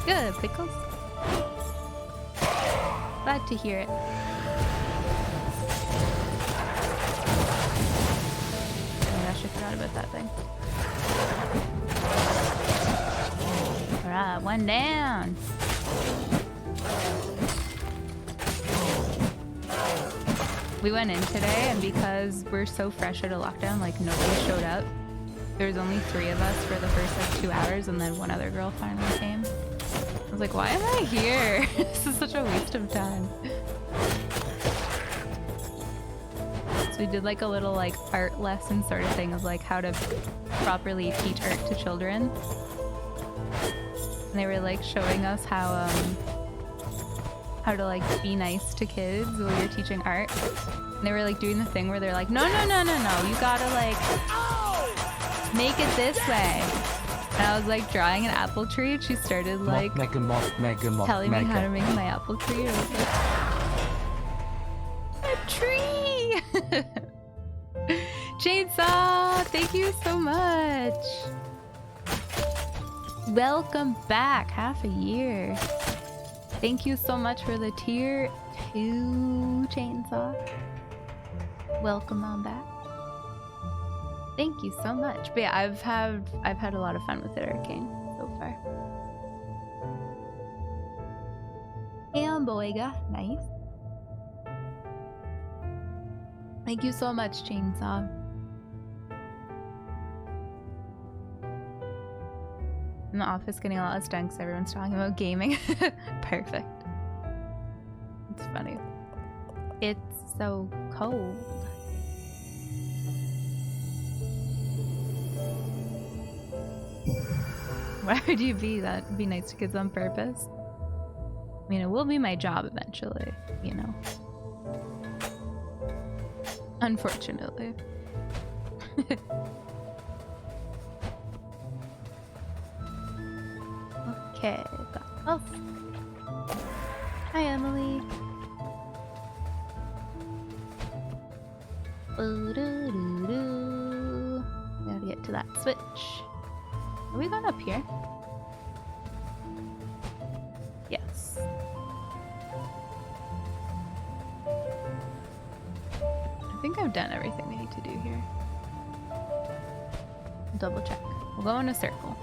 Good, Pickles. Glad to hear it. Oh my gosh, I forgot about that thing. Alright, one down. We went in today, and because we're so fresh out of lockdown, like nobody showed up. There was only 3 of us for the first like 2 hours, and then one other girl finally came. I was like, why am I here? This is such a waste of time. So we did like a little like art lesson sort of thing of like how to properly teach art to children. And they were like showing us how to like be nice to kids while you're teaching art. And they were like doing the thing where they're like, no, you gotta like make it this way. And I was like drawing an apple tree, and she started like telling me how to make my apple tree. I was like, a tree! Chainsaw, thank you so much. Welcome back, half a year. Thank you so much for the tier 2, Chainsaw. Welcome on back. Thank you so much. But yeah, I've had a lot of fun with it, Arcane, so far. And Boyga, nice. Thank you so much, Chainsaw. In the office getting a lot of stunks. Everyone's talking about gaming. Perfect. It's funny. It's so cold. Why would you be that? Be nice to kids on purpose? I mean, it will be my job eventually, you know. Unfortunately. Okay, got health. Hi, Emily. Ooh-doo-doo-doo. Gotta get to that switch. Are we going up here? Yes. I think I've done everything we need to do here. Double check. We'll go in a circle.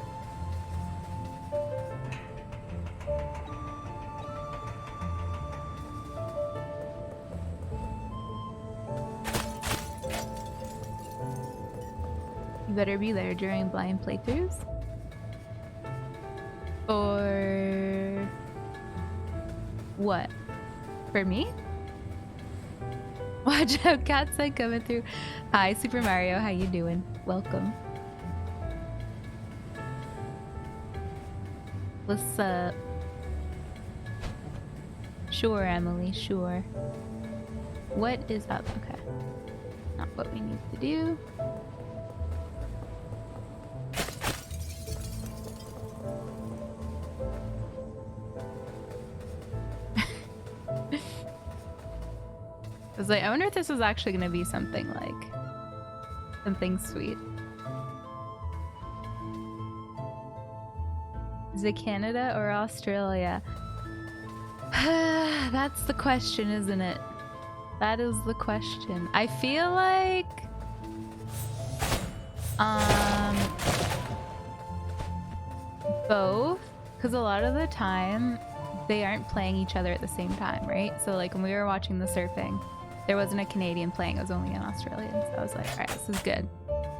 You better be there during blind playthroughs. Or what? For me? Watch out, Cat's coming through. Hi, Super Mario. How you doing? Welcome. What's up? Sure, Emily. Sure. What is up? Okay. Not what we need to do. I was like, I wonder if this was actually going to be something like something sweet. Is it Canada or Australia? That's the question, isn't it? That is the question. I feel like both, because a lot of the time they aren't playing each other at the same time, right? So like when we were watching the surfing, there wasn't a Canadian playing, it was only an Australian. So I was like, alright, this is good.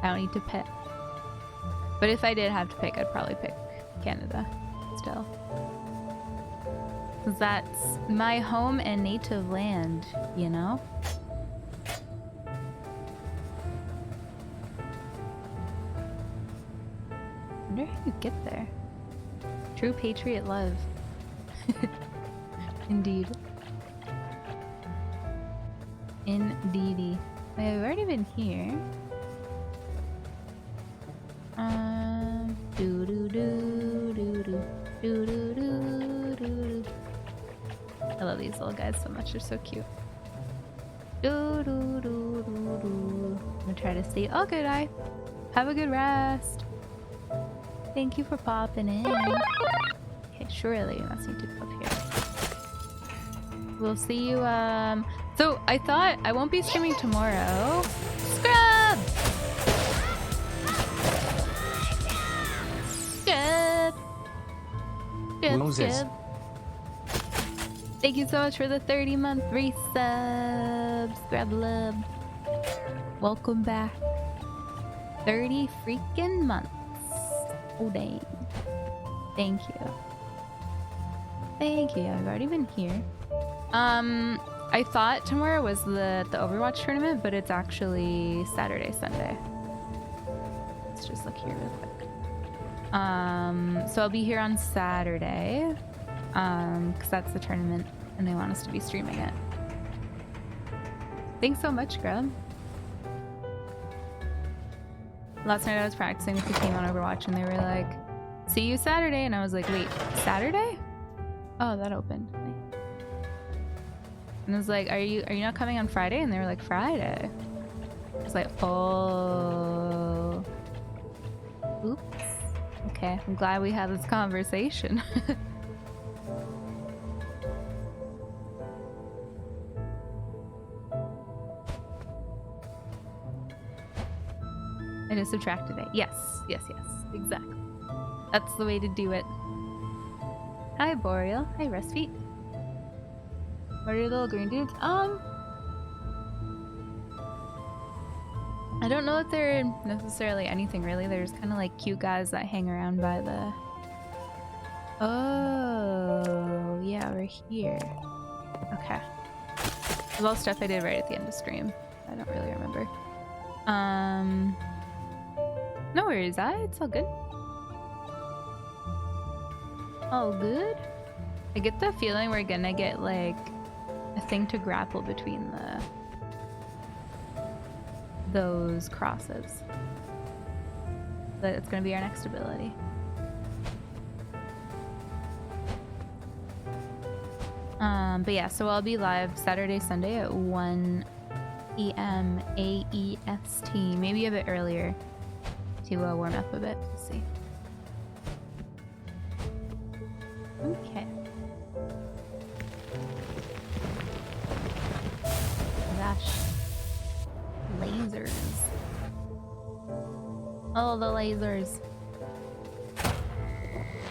I don't need to pick. But if I did have to pick, I'd probably pick Canada still. Because that's my home and native land, you know? I wonder how you get there. True patriot love. Indeed. Indeedy. Wait, I've already been here. Do do do do do do do do do. I love these little guys so much. They're so cute. Do do do do do. I'm gonna try to stay. Oh, good eye. Have a good rest. Thank you for popping in. Okay, surely you must need to go up here. We'll see you. So I thought I won't be streaming tomorrow. Scrub! Scrub! Moses. Scrub. Thank you so much for the 30-month resubs. Scrub love. Welcome back. 30 freaking months. Oh dang. Thank you. Thank you. I've already been here. I thought tomorrow was the Overwatch tournament, but it's actually Saturday, Sunday. Let's just look here real quick. So I'll be here on Saturday, because that's the tournament and they want us to be streaming it. Thanks so much, Grub. Last night I was practicing with the team on Overwatch and they were like, see you Saturday, and I was like, wait, Saturday? Oh, that opened. And I was like, are you not coming on Friday? And they were like, Friday. I was like, oh. Oops. Okay, I'm glad we had this conversation. I just subtracted it. Yes, yes, yes, exactly. That's the way to do it. Hi, Boreal. Hi, Rustfeet. What are your little green dudes? I don't know if they're necessarily anything really. They're just kind of like cute guys that hang around by the... Oh, yeah, we're here. Okay. It's all stuff I did right at the end of stream. I don't really remember. No worries, it's all good. All good? I get the feeling we're gonna get like a thing to grapple between those crosses. But it's gonna be our next ability. But yeah, so I'll be live Saturday, Sunday at 1 p.m. AEST, maybe a bit earlier to warm up a bit. Let's see. Okay. Gosh. Lasers. Oh, the lasers.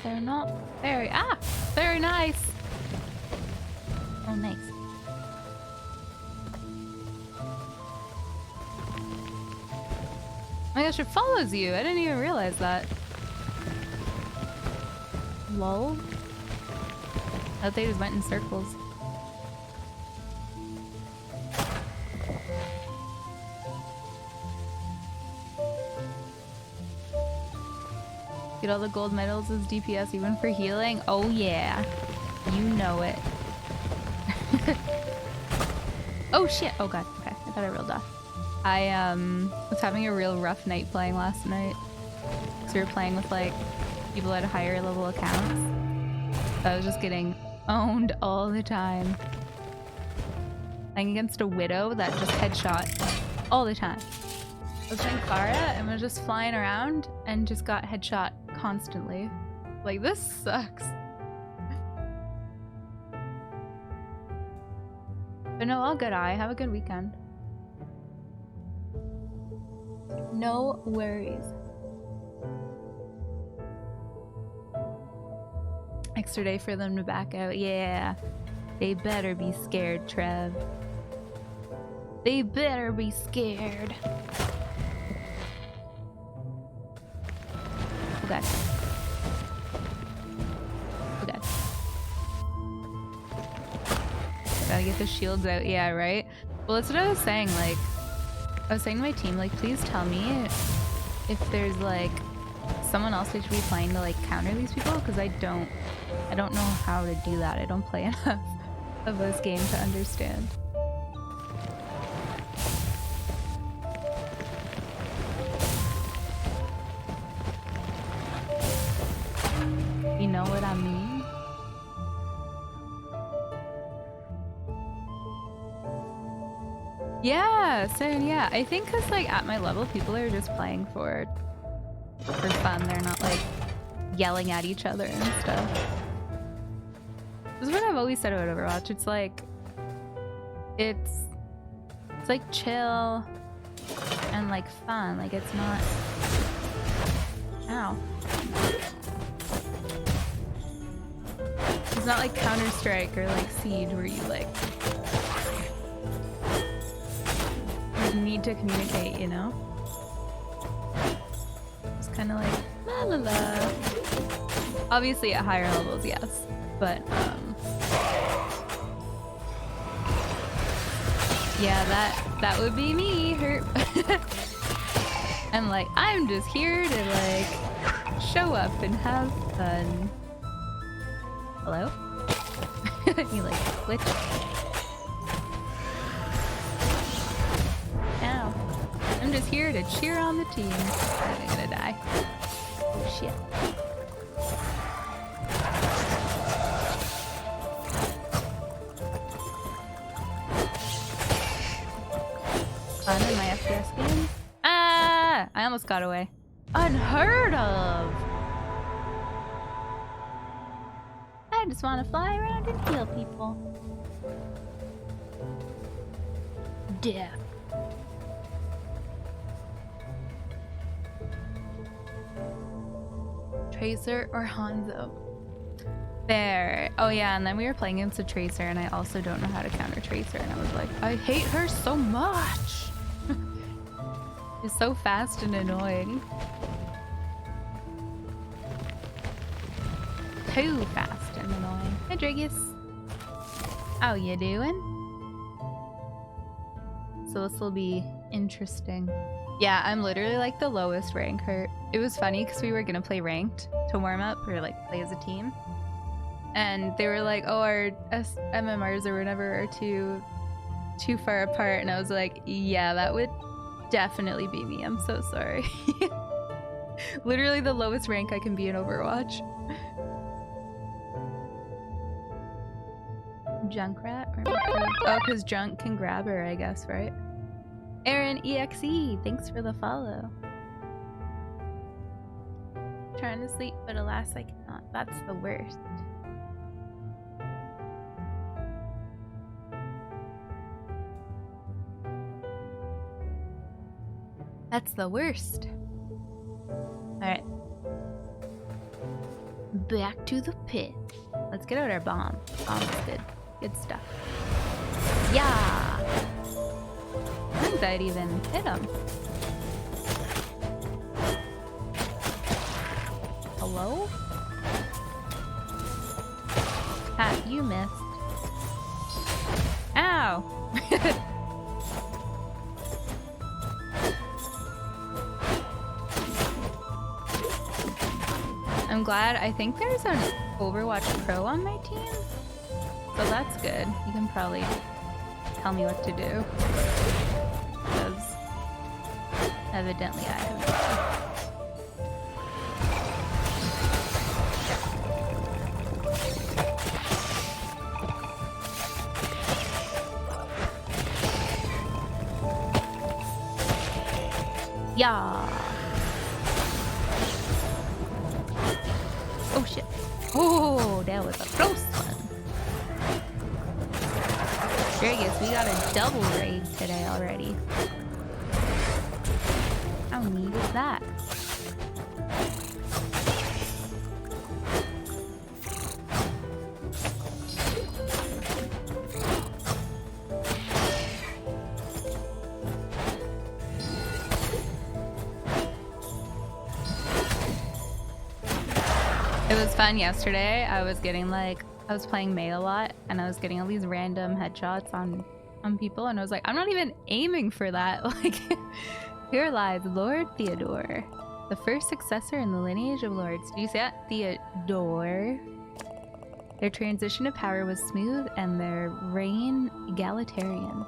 They're not very... Ah! Very nice! Oh, nice. Oh my gosh, it follows you. I didn't even realize that. Lol. I thought they just went in circles. Get all the gold medals as DPS even for healing? Oh yeah. You know it. Oh shit! Oh god, okay. I thought I rolled off. I was having a real rough night playing last night. So we were playing with like people at higher level accounts. So I was just getting owned all the time. Playing against a widow that just headshot all the time. I was playing Kara and was just flying around and just got headshot constantly. Like, this sucks. But no, all good. I have a good weekend. No worries. Extra day for them to back out. Yeah. They better be scared, Trev. They better be scared. Okay. Okay. Gotta get the shields out. Yeah, right? Well, that's what I was saying. Like, I was saying to my team, like, please tell me if there's, like, someone else I should be playing to, like, counter these people, because I don't know how to do that. I don't play enough of this game to understand. You know what I mean? Yeah, so yeah, I think because like at my level, people are just playing for fun. They're not like yelling at each other and stuff. This is what I've always said about Overwatch. It's like it's like chill and like fun. Like it's not. Ow. It's not like Counter-Strike or like Siege where you like need to communicate, you know? It's kind of like la la la. Obviously at higher levels, yes, but yeah, that would be me. I'm like, I'm just here to like show up and have fun. Hello? You like glitch? Ow. I'm just here to cheer on the team. I'm gonna die. Oh shit. Fun in my FPS game? Ah! I almost got away. Unheard of! I just want to fly around and heal people. Death. Tracer or Hanzo? There. Oh yeah, and then we were playing against a Tracer and I also don't know how to counter Tracer and I was like, I hate her so much. It's so fast and annoying. Too fast and annoying. Hey, Dragus. How you doing? So this will be interesting. Yeah, I'm literally like the lowest ranker. It was funny because we were gonna play ranked to warm up or like play as a team. And they were like, oh, our MMRs or whatever are too far apart. And I was like, yeah, that would definitely be me. I'm so sorry. Literally the lowest rank I can be in Overwatch. Junkrat? Oh, because Junk can grab her, I guess, right? Aaron EXE, thanks for the follow. Trying to sleep, but alas, I cannot. That's the worst. That's the worst. Alright. Back to the pit. Let's get out our bomb. Bomb's good. Good stuff. Yeah! I think I'd even hit him. Hello? Pat, you missed. Ow! I'm glad. I think there's an Overwatch Pro on my team. So that's good. You can probably tell me what to do. Because evidently I have. Yeah. Oh shit. Oh, that was a close one. Dragus, we got a double raid today already. How neat is that? It was fun yesterday. I was getting like, I was playing Mei a lot and I was getting all these random headshots on people and I was like, I'm not even aiming for that. Like, here lies Lord Theodore, the first successor in the lineage of lords. Do you see that? Theodore. Their transition to power was smooth and their reign egalitarian.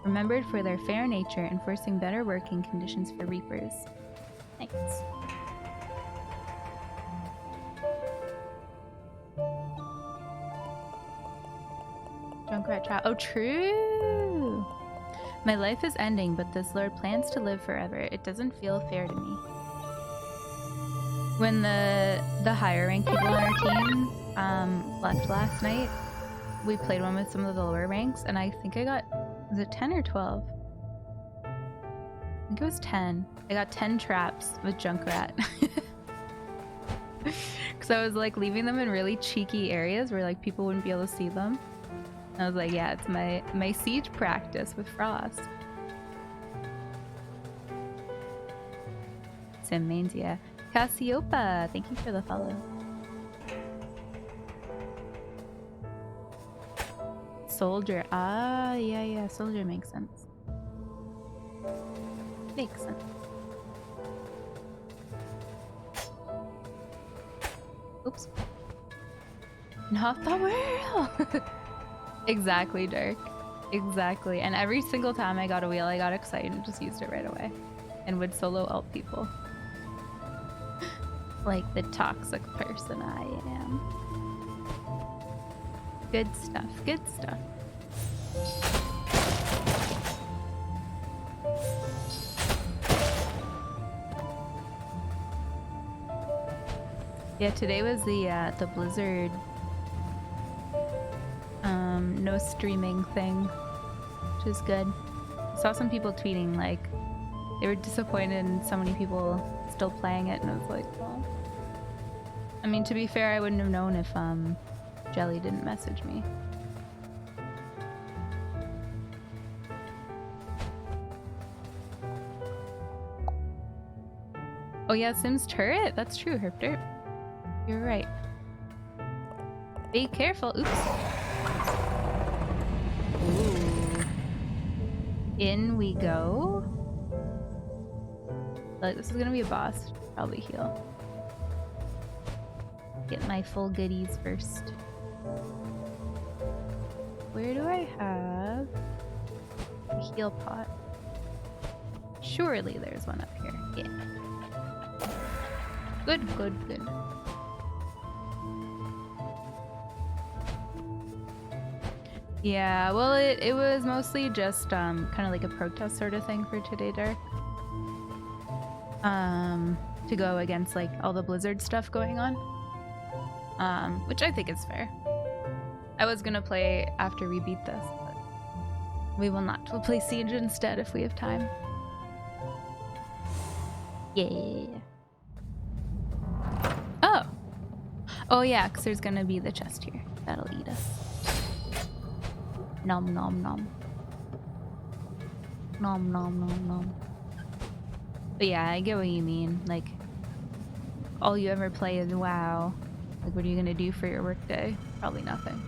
Remembered for their fair nature, enforcing better working conditions for reapers. Thanks. Junkrat chat. Oh, true. My life is ending, but this lord plans to live forever. It doesn't feel fair to me. When the higher ranked people on our team left last night, we played one with some of the lower ranks, and I think I got, was it 10 or 12? I think it was 10. I got 10 traps with Junkrat. Because I was like leaving them in really cheeky areas where like people wouldn't be able to see them. I was like, yeah, it's my siege practice with Frost. Sim mains, yeah. Cassiopeia, thank you for the follow. Soldier, ah, yeah, soldier makes sense. Makes sense. Oops. Not the world! Exactly, Dirk. Exactly. And every single time I got a wheel, I got excited and just used it right away. And would solo ult people. Like the toxic person I am. Good stuff. Good stuff. Yeah, today was the Blizzard no streaming thing, which is good. I saw some people tweeting like they were disappointed in so many people still playing it, and I was like, well, I mean, to be fair, I wouldn't have known if Jelly didn't message me. Oh yeah, Sims turret. That's true, Herpderp. You're right. Be careful. Oops. Ooh. In we go. Like, this is gonna be a boss. Probably heal. Get my full goodies first. Where do I have a heal pot? Surely there's one up here. Yeah. Good, good, good. Yeah, well, it was mostly just kind of like a protest sort of thing for Today Dark. To go against like all the Blizzard stuff going on. Which I think is fair. I was gonna play after we beat this, but we will not. We'll play Siege instead if we have time. Yeah. Oh! Oh yeah, because there's gonna be the chest here. That'll eat us. Nom nom nom. Nom nom nom nom. But yeah, I get what you mean. Like, all you ever play is WoW. Like, what are you gonna do for your workday? Probably nothing.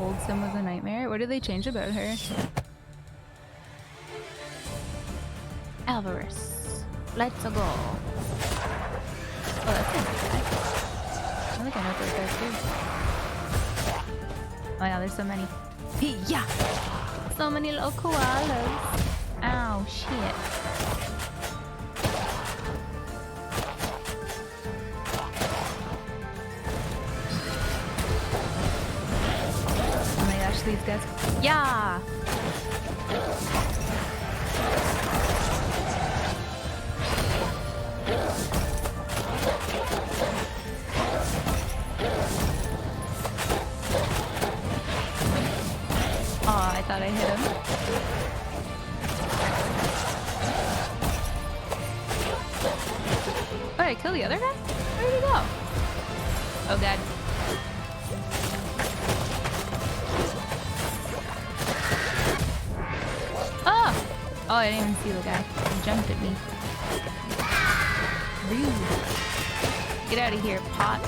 Old Sim was a nightmare? What did they change about her? Alvarez. Let's go. Oh, that's a good guy. I think I know those guys too. Oh yeah, there's so many. Yeah! So many little koalas. Ow, shit. Oh my gosh, these guys. Yeah! I thought I hit him. Oh, I killed the other guy? Where did he go? Oh god. Oh! Oh, I didn't even see the guy. He jumped at me. Rude. Get out of here, pot.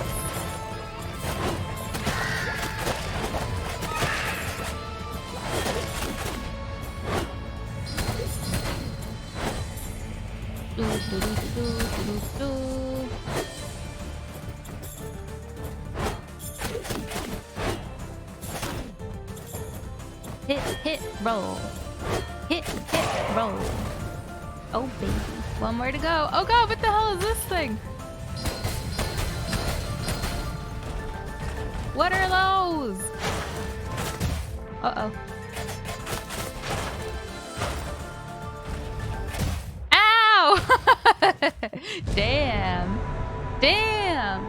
Hit, roll. Hit, roll. Oh, baby. One more to go. Oh god, what the hell is this thing? What are those? Uh-oh. Ow! Damn. Damn.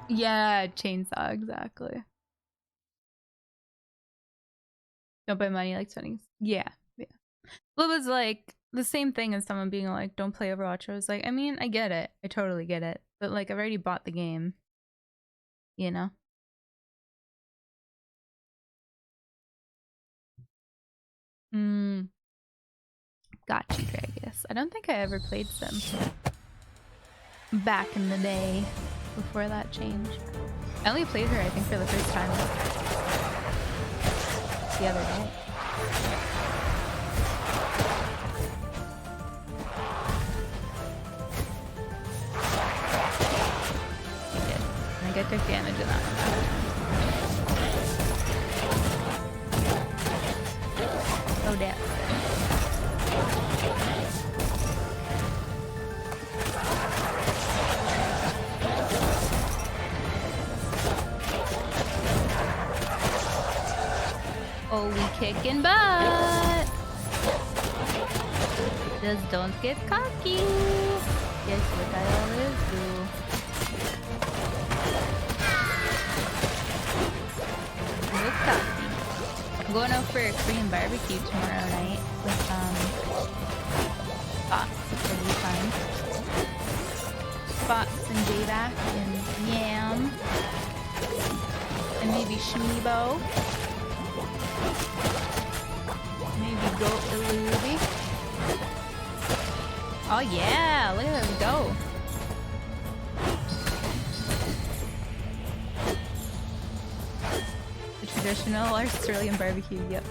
Yeah, chainsaw, exactly. Don't buy money like spending. Yeah, yeah. Well, it was like the same thing as someone being like, don't play Overwatch. I was like, I mean, I get it. I totally get it. But like, I've already bought the game. You know? Got you, Dragus. I don't think I ever played Sims back in the day before that changed. I only played her, I think, for the first time the other day. I did. I think I took damage of that one. Oh, damn. Oh, we kicking butt. Just don't get cocky. Guess what I always do. Look cocky. I'm going out for a Korean barbecue tomorrow night with Fox. It'll be fun. Fox and Jayback and Yam. And maybe Shmeebo. Maybe Goat Illuvi. Oh yeah, look at us go. The traditional Australian barbecue, yep.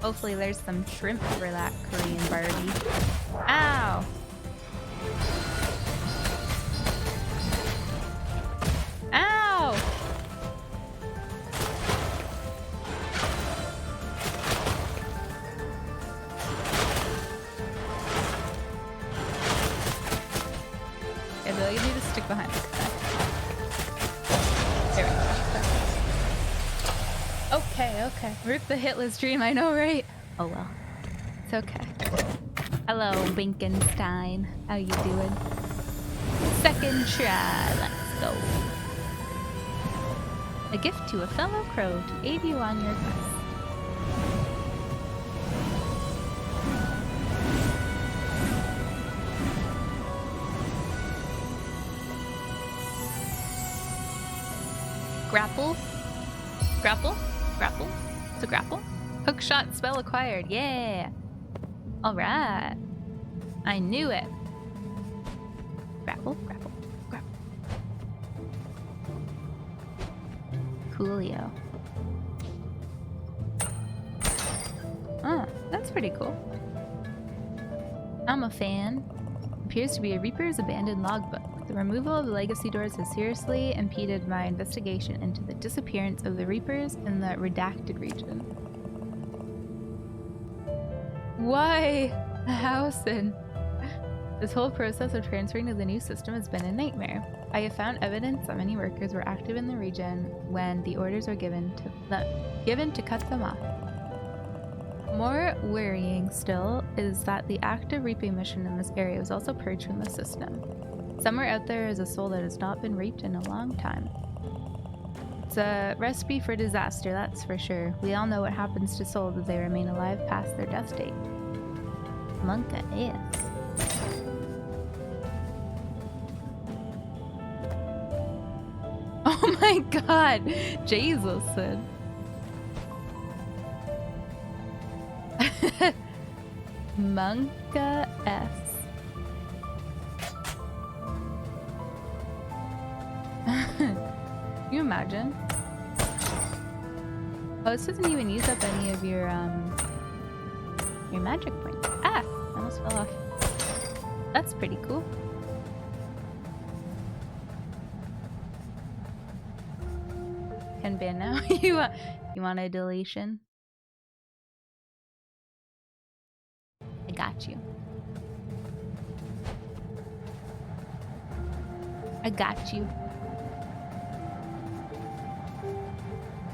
Hopefully there's some shrimp for that Korean barbie. Ow! Ow! I feel like you need to stick behind the car. There we go. Okay. Rip the hitless dream, I know, right? Oh well. It's okay. Hello, Winkenstein. How you doing? Second try. Let's go. A gift to a fellow crow to aid you on your quest. Grapple? Grapple? Grapple? It's a grapple? Hook shot spell acquired. Yeah! Alright. I knew it. Grapple, grapple, grapple. Coolio. Oh, that's pretty cool. I'm a fan. Appears to be a Reaper's abandoned logbook. The removal of the legacy doors has seriously impeded my investigation into the disappearance of the Reapers in the redacted region. Why, Howson? This whole process of transferring to the new system has been a nightmare. I have found evidence that many workers were active in the region when the orders were given to cut them off. More worrying still is that the active reaping mission in this area was also purged from the system. Somewhere out there is a soul that has not been reaped in a long time. It's a recipe for disaster, that's for sure. We all know what happens to souls as they remain alive past their death date. Monka is. Oh my god! Jesus said. Monka S. Can you imagine? Oh, this doesn't even use up any of your magic points. Ah! I almost fell off. That's pretty cool. Can ban now? you want a deletion? I got you. I got you.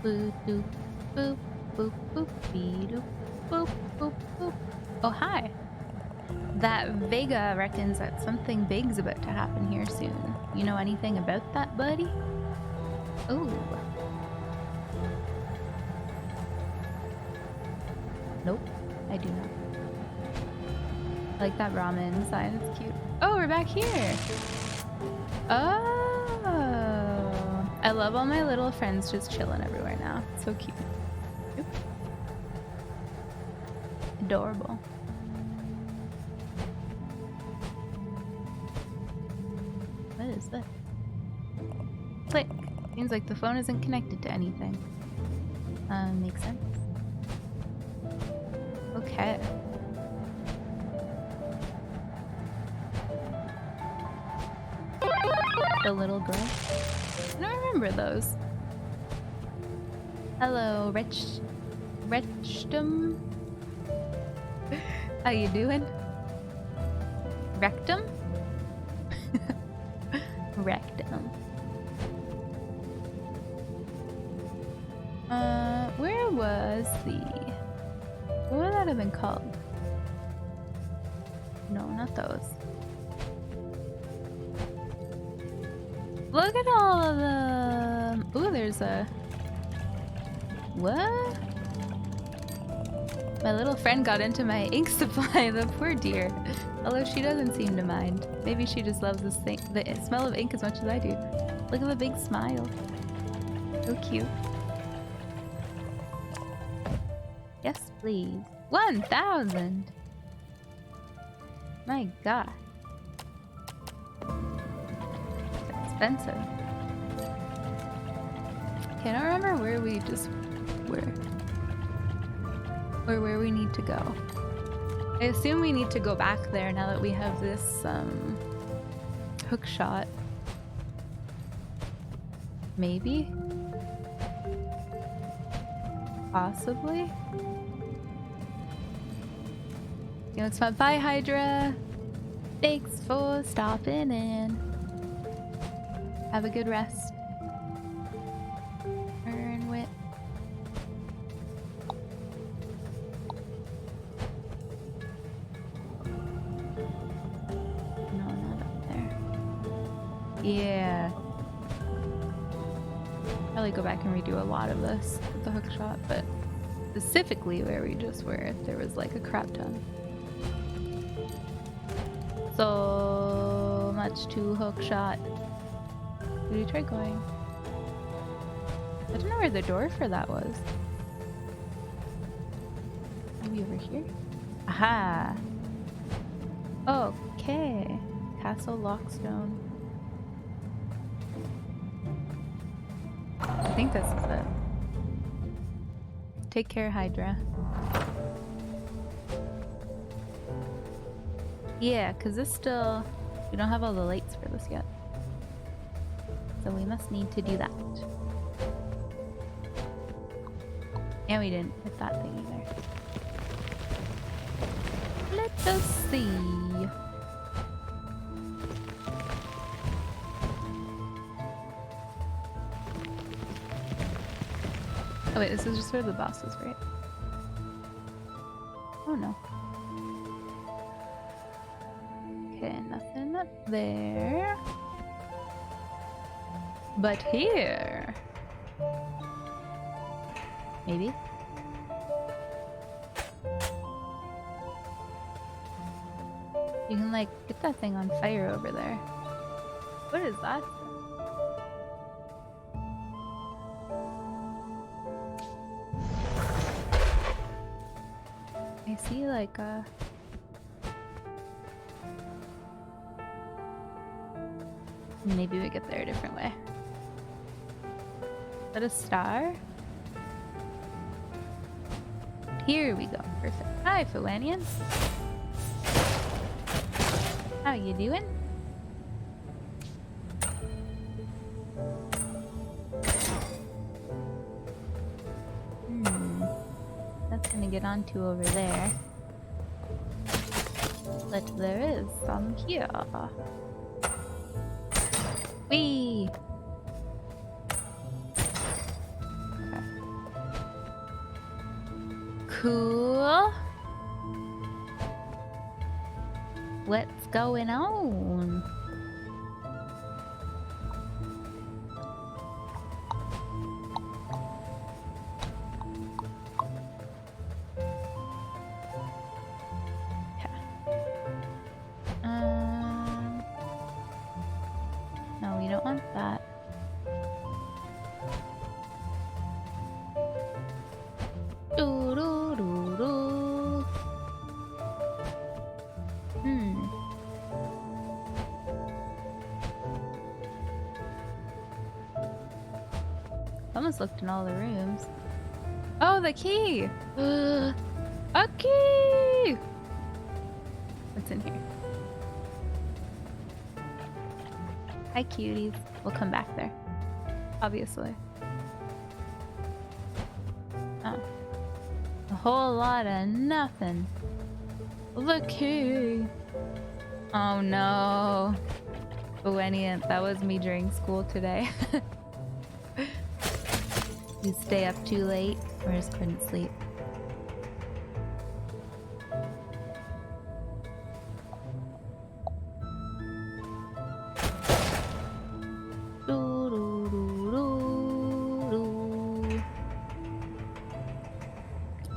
Boop doop boop boop boop bee doop boop boop boop. Oh hi. That Vega reckons that something big's about to happen here soon. You know anything about that, buddy? Ooh. Nope, I do not. I like that ramen sign, it's cute. Oh, we're back here! Oh! I love all my little friends just chilling everywhere now. So cute. Oop. Adorable. What is this? Click. Seems like the phone isn't connected to anything. Makes sense. Okay. The little girl. I don't remember those. Hello, Rectum. How you doing? Rectum? Rectum. Where was the... What would that have been called? No, not those. Look at all of them! Ooh, there's a... What? My little friend got into my ink supply, the poor dear. Although she doesn't seem to mind. Maybe she just loves this thing, the smell of ink as much as I do. Look at the big smile. So cute. Yes, please. 1,000! My god. It's expensive. Okay, I don't remember where we just were. Or where we need to go. I assume we need to go back there now that we have this hook shot. Maybe? Possibly? You know, it's fun. Bye, Hydra! Thanks for stopping in. Have a good rest. Earn wit. No, not up there. Yeah. Probably go back and redo a lot of this with the hook shot, but specifically where we just were, there was like a crap ton. So much to hook shot. Did we try going? I don't know where the door for that was. Maybe over here? Aha! Okay. Castle Lockstone. I think this is it. Take care, Hydra. Yeah, because this still... We don't have all the lights for this yet. So we must need to do that. And we didn't hit that thing either. Let us see. Oh wait, this is just where the boss is, right? Oh no. Okay, nothing up there. But here. Maybe? You can like get that thing on fire over there. What is that? I see like a... Maybe we get there a different way. Is that a star? Here we go. Perfect. Hi, Philanian. How you doing? That's gonna get onto over there. But there is some here. Whee! Okay. Cool. What's going on? No, we don't want that. Doo doo doo doo. Almost looked in all the rooms. Oh, the key! A key! What's in here? Hi, cuties. We'll come back there. Obviously. Oh. A whole lot of nothing. The key! Oh no. Buenniant, that was me during school today. You stay up too late, or just couldn't sleep.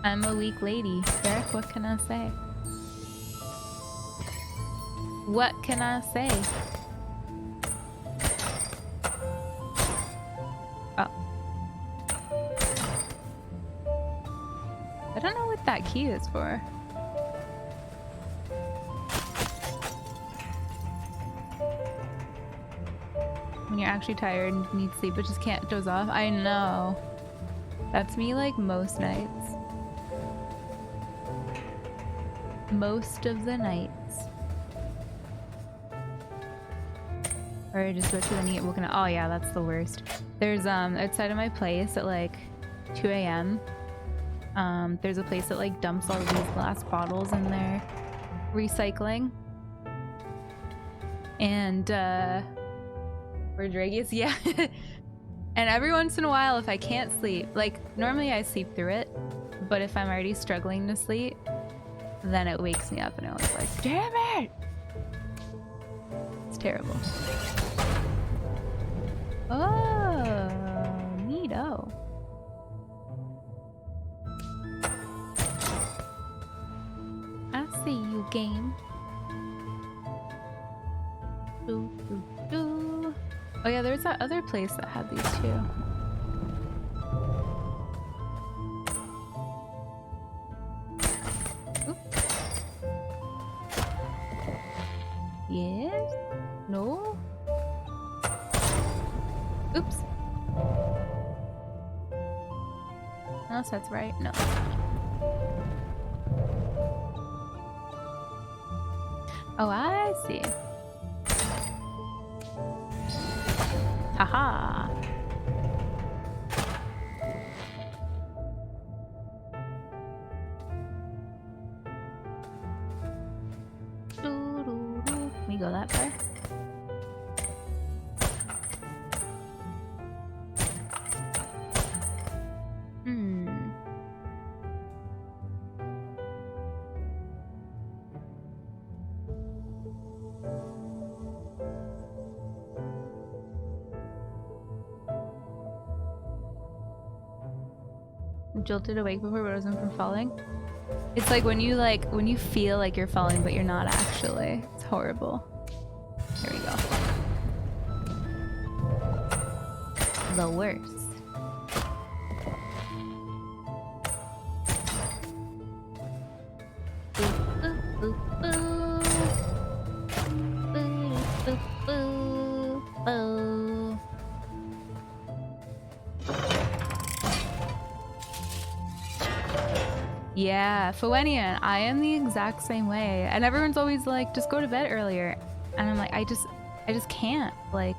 I'm a weak lady, Derek, what can I say? What can I say? Oh. I don't know what that key is for. When you're actually tired and need sleep but just can't doze off. I know. That's me like most nights. Most of the nights. Or I just go to and get woken up. Oh yeah, that's the worst. There's outside of my place at like 2 a.m. There's a place that like dumps all of these glass bottles in their recycling. And where Dragius, yeah. And every once in a while, if I can't sleep, like normally I sleep through it, but if I'm already struggling to sleep, then it wakes me up and I was like, damn it! It's terrible. Oh, neato. I see you, game. Doo, doo, doo. Oh yeah, there's that other place that had these too. Oop. Yes? No? Oops. Unless that's right. No. Oh, I see. Haha. Can we go that far? Jolted awake before frozen from falling. It's like when you feel like you're falling but you're not actually. It's horrible. Here we go. The worst. Yeah, Fowenian, I am the exact same way. And everyone's always like, just go to bed earlier. And I'm like, I just can't. Like,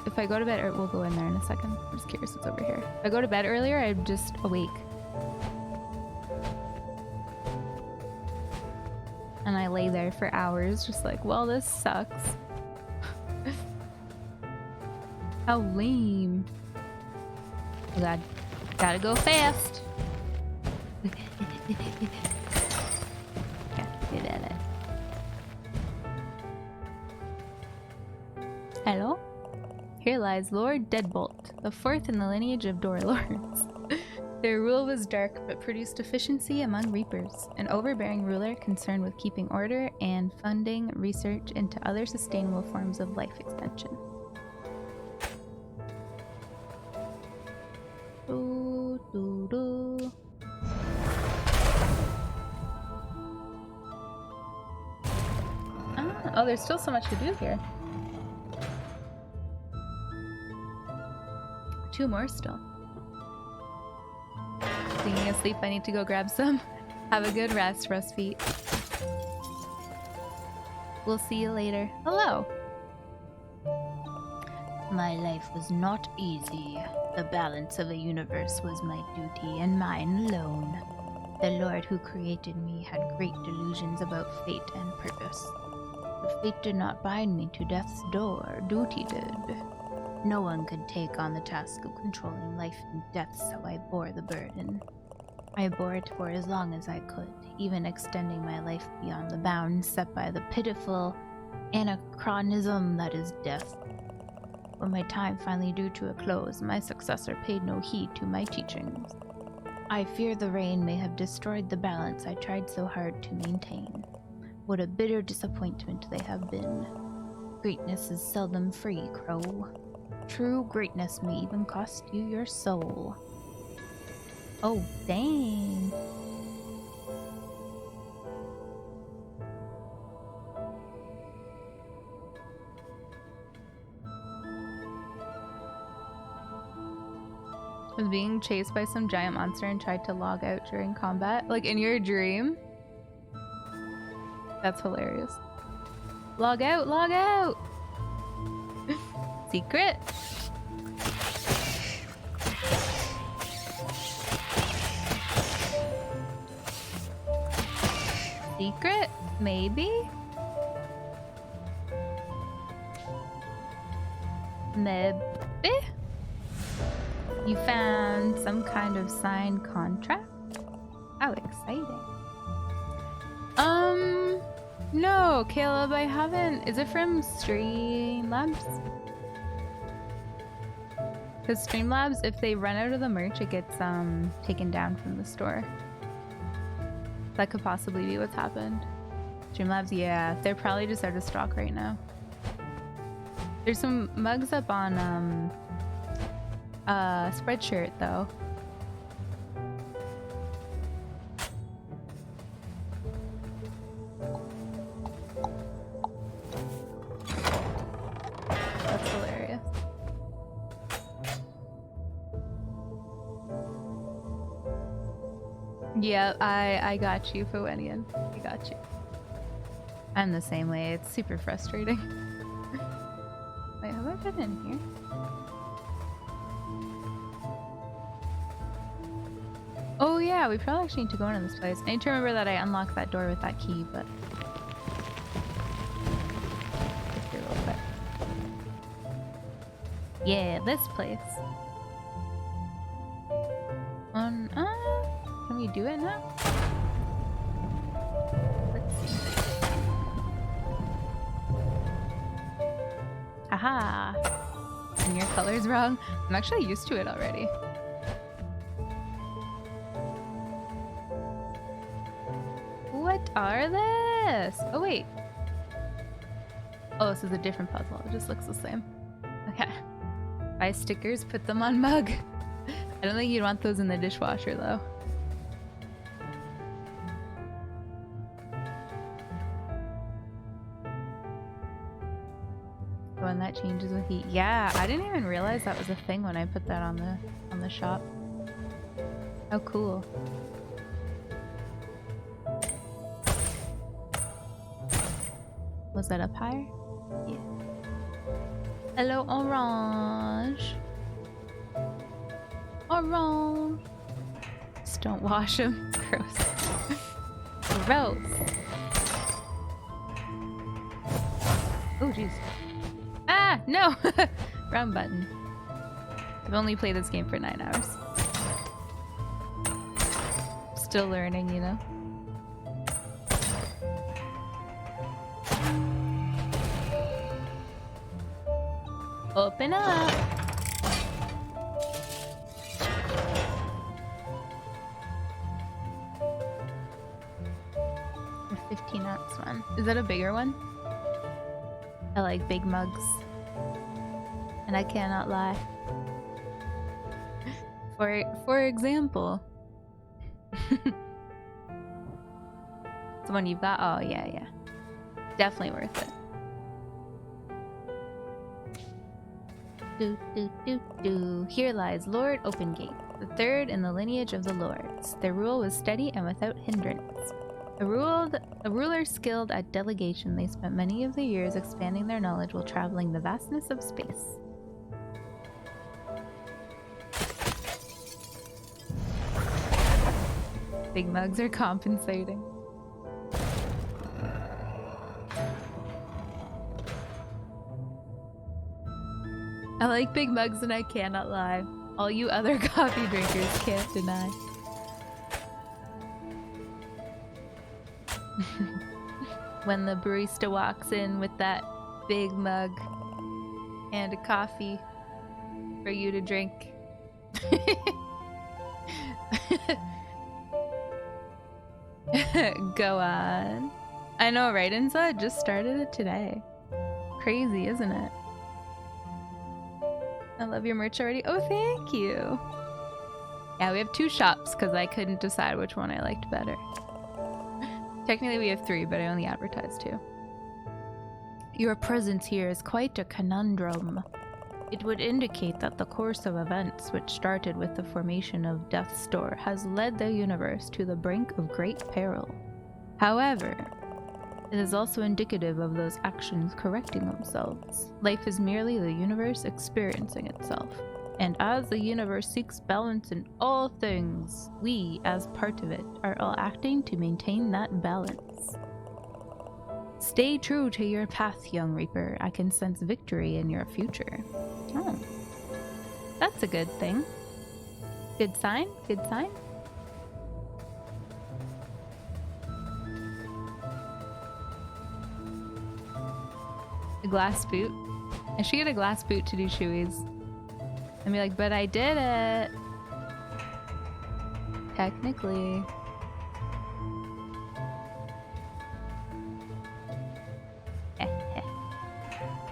if I go to bed, we'll go in there in a second. I'm just curious what's over here. If I go to bed earlier, I'm just awake. And I lay there for hours, just like, well, this sucks. How lame. Oh god. Gotta go fast. Hello? Here lies Lord Deadbolt, the fourth in the lineage of Door Lords. Their rule was dark, but produced efficiency among Reapers, an overbearing ruler concerned with keeping order and funding research into other sustainable forms of life extension. Oh, there's still so much to do here. 2 more still. Thinking of sleep, I need to go grab some. Have a good rest, Rust Feet. We'll see you later. Hello. My life was not easy. The balance of the universe was my duty, and mine alone. The Lord who created me had great delusions about fate and purpose. But fate did not bind me to death's door, duty did. No one could take on the task of controlling life and death, so I bore the burden. I bore it for as long as I could, even extending my life beyond the bounds set by the pitiful anachronism that is death. When my time finally drew to a close, my successor paid no heed to my teachings. I fear the rain may have destroyed the balance I tried so hard to maintain. What a bitter disappointment they have been. Greatness is seldom free, Crow. True greatness may even cost you your soul. Oh, dang. Was being chased by some giant monster and tried to log out during combat. Like in your dream? That's hilarious. Log out, log out! Secret? Secret? Maybe? Maybe? You found some kind of signed contract? How exciting. No, Caleb, I haven't. Is it from Streamlabs? Because Streamlabs, if they run out of the merch, it gets taken down from the store. That could possibly be what's happened. Streamlabs, yeah, they're probably just out of stock right now. There's some mugs up on Spreadshirt though. That's hilarious. Yeah, I got you, Fowenian. I got you. I'm the same way. It's super frustrating. Wait, have I been in here? Oh yeah, we probably actually need to go into this place. I need to remember that I unlocked that door with that key, but... Here real quick. Yeah, this place. Can we do it now? Let's see. Haha! And your color's wrong. I'm actually used to it already. What are this? Oh wait. Oh, this is a different puzzle. It just looks the same. Okay. Buy stickers, put them on mug. I don't think you'd want those in the dishwasher though. The one that changes with heat. Yeah, I didn't even realize that was a thing when I put that on the shop. How cool. Was that up higher? Yeah. Hello, Orange. Orange. Just don't wash them. Gross. Gross. Oh, jeez. Ah, no! Wrong button. I've only played this game for 9 hours. Still learning, you know? Open up! The 15-ounce one. Is that a bigger one? I like big mugs. And I cannot lie. For example. The one you've got? Oh, yeah, yeah. Definitely worth it. Here lies Lord Opengate, the third in the lineage of the lords. Their rule was steady and without hindrance. A ruler skilled at delegation, they spent many of the years expanding their knowledge while traveling the vastness of space. Big mugs are compensating. I like big mugs and I cannot lie. All you other coffee drinkers can't deny. When the barista walks in with that big mug and a coffee for you to drink. Go on. I know, right, Insa? Just started it today. Crazy, isn't it? I love your merch already. Oh, thank you. Yeah, we have 2 shops because I couldn't decide which one I liked better. Technically, we have 3, but I only advertised 2. Your presence here is quite a conundrum. It would indicate that the course of events, which started with the formation of Death's Door, has led the universe to the brink of great peril. However, it is also indicative of those actions correcting themselves. Life is merely the universe experiencing itself. And as the universe seeks balance in all things, we, as part of it, are all acting to maintain that balance. Stay true to your path, young Reaper. I can sense victory in your future. Oh. That's a good thing. Good sign? Good sign? A glass boot? I should get a glass boot to do shoeies. And be like, but I did it! Technically.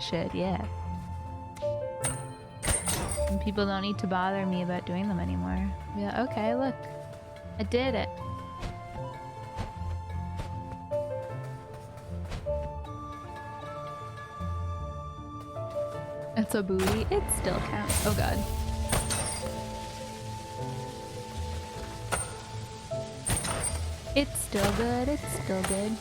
Should, yeah. And people don't need to bother me about doing them anymore. Be like, okay, look. I did it. It's a booty. It still counts. Oh god. It's still good. It's still good.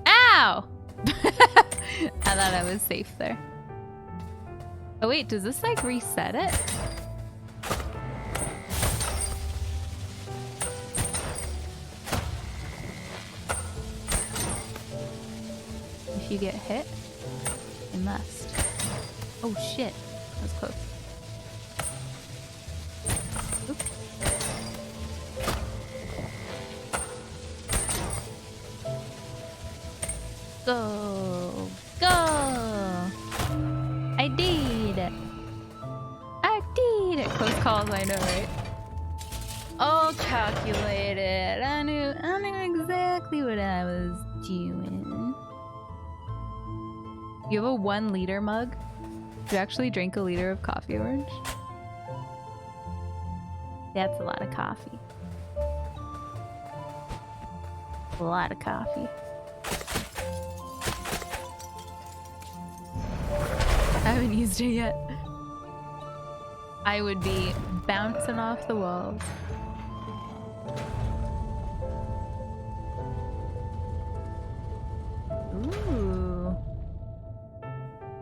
Ow! I thought I was safe there. Oh wait, does this like reset it? If you get hit, it must. Oh shit, that was close. Oops. Go! Go! I did it! I did it! Close calls, I know, right? All calculated. I knew exactly what I was doing. You have a 1 liter mug? Do you actually drink a liter of coffee, Orange? That's a lot of coffee. A lot of coffee. I haven't used it yet. I would be bouncing off the walls. Ooh.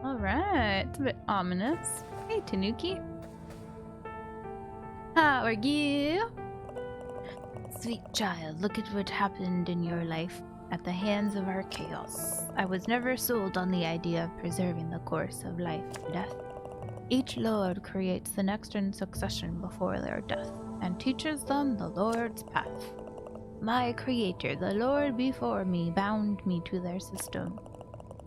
Alright. It's a bit ominous. Hey, Tanuki. How are you? Sweet child, look at what happened in your life at the hands of our chaos. I was never sold on the idea of preserving the course of life to death. Each lord creates the next in succession before their death, and teaches them the Lord's path. My creator, the Lord before me, bound me to their system.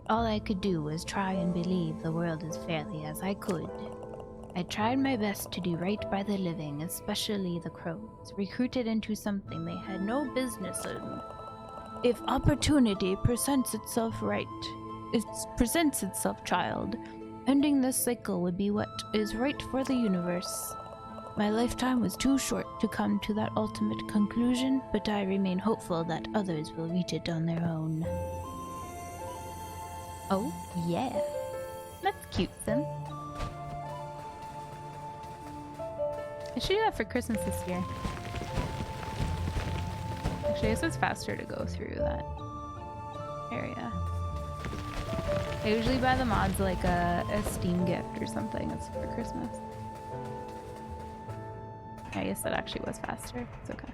All I could do was try and believe the world as fairly as I could. I tried my best to do right by the living, especially the crows, recruited into something they had no business in. If opportunity presents itself, child, ending this cycle would be what is right for the universe. My lifetime was too short to come to that ultimate conclusion, but I remain hopeful that others will reach it on their own. Oh, yeah. That's cute, Sim. I should do that for Christmas this year. Actually, I guess it's faster to go through that area. I usually buy the mods like a Steam gift or something. It's for Christmas. I guess that actually was faster. It's okay.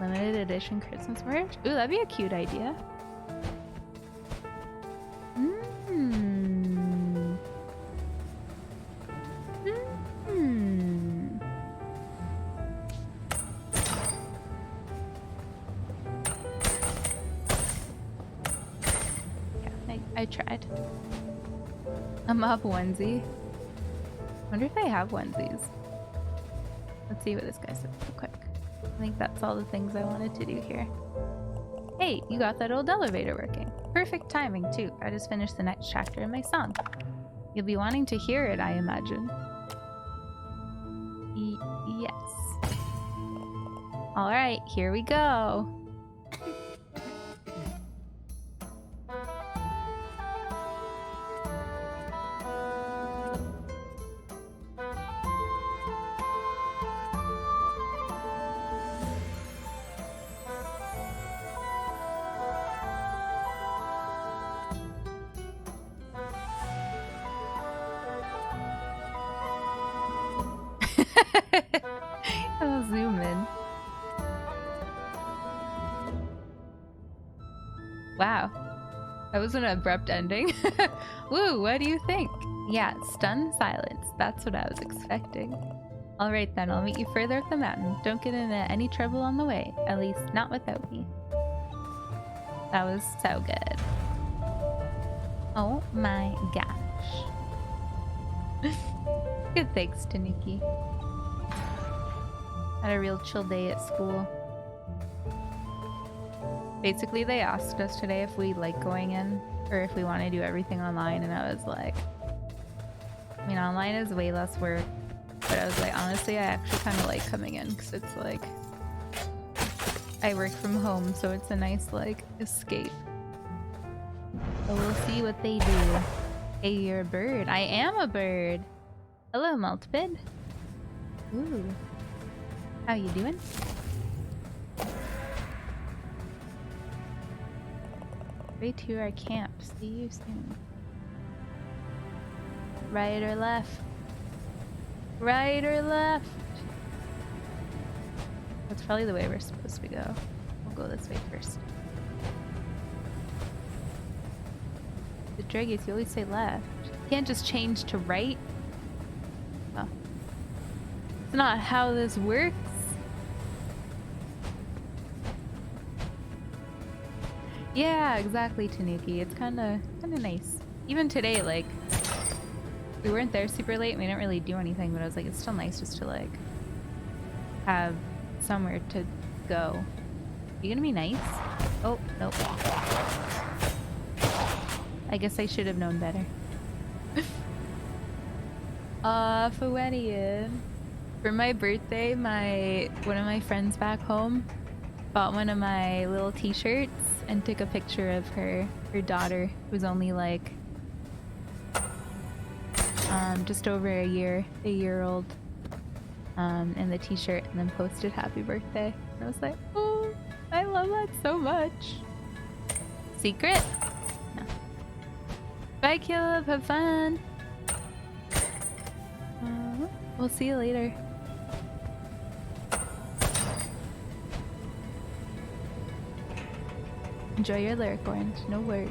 Limited edition Christmas merch? Ooh, that'd be a cute idea. I tried. A mob onesie. Wonder if they have onesies. Let's see what this guy said real quick. think that's all the things I wanted to do here. Hey, you got that old elevator working. Perfect timing, too. I just finished the next chapter in my song. You'll be wanting to hear it, I imagine. Yes. Alright, here we go. I'll zoom in. Wow. That was an abrupt ending. Woo, what do you think? Yeah, stunned silence. That's what I was expecting. Alright then, I'll meet you further up the mountain. Don't get into any trouble on the way. At least, not without me. That was so good. Oh my gosh. Good thanks to Nikki. Had a real chill day at school. Basically, they asked us today if we like going in or if we want to do everything online, and I was like, I mean, online is way less work, but I was like, honestly, I actually kind of like coming in because it's like I work from home, so it's a nice like escape. So we'll see what they do. Hey, you're a bird. I am a bird. Hello, Maltbid. Ooh. How you doing? Way to our camp. See you soon. Right or left? Right or left? That's probably the way we're supposed to go. We'll go this way first. The Dragons, you always say left. You can't just change to right. Oh. It's not how this works. Yeah, exactly, Tanuki. It's kind of nice. Even today, like, we weren't there super late. We didn't really do anything, but I was like, it's still nice just to like have somewhere to go. You gonna be nice? Oh, nope. I guess I should have known better. Fuenian. For my birthday, one of my friends back home bought one of my little t-shirts and took a picture of her daughter, who's only like just over a year old, in the t-shirt, and then posted happy birthday. And I was like, oh, I love that so much. Secret? No. Bye, Caleb. Have fun. We'll see you later. Enjoy your lyric orange. No worries.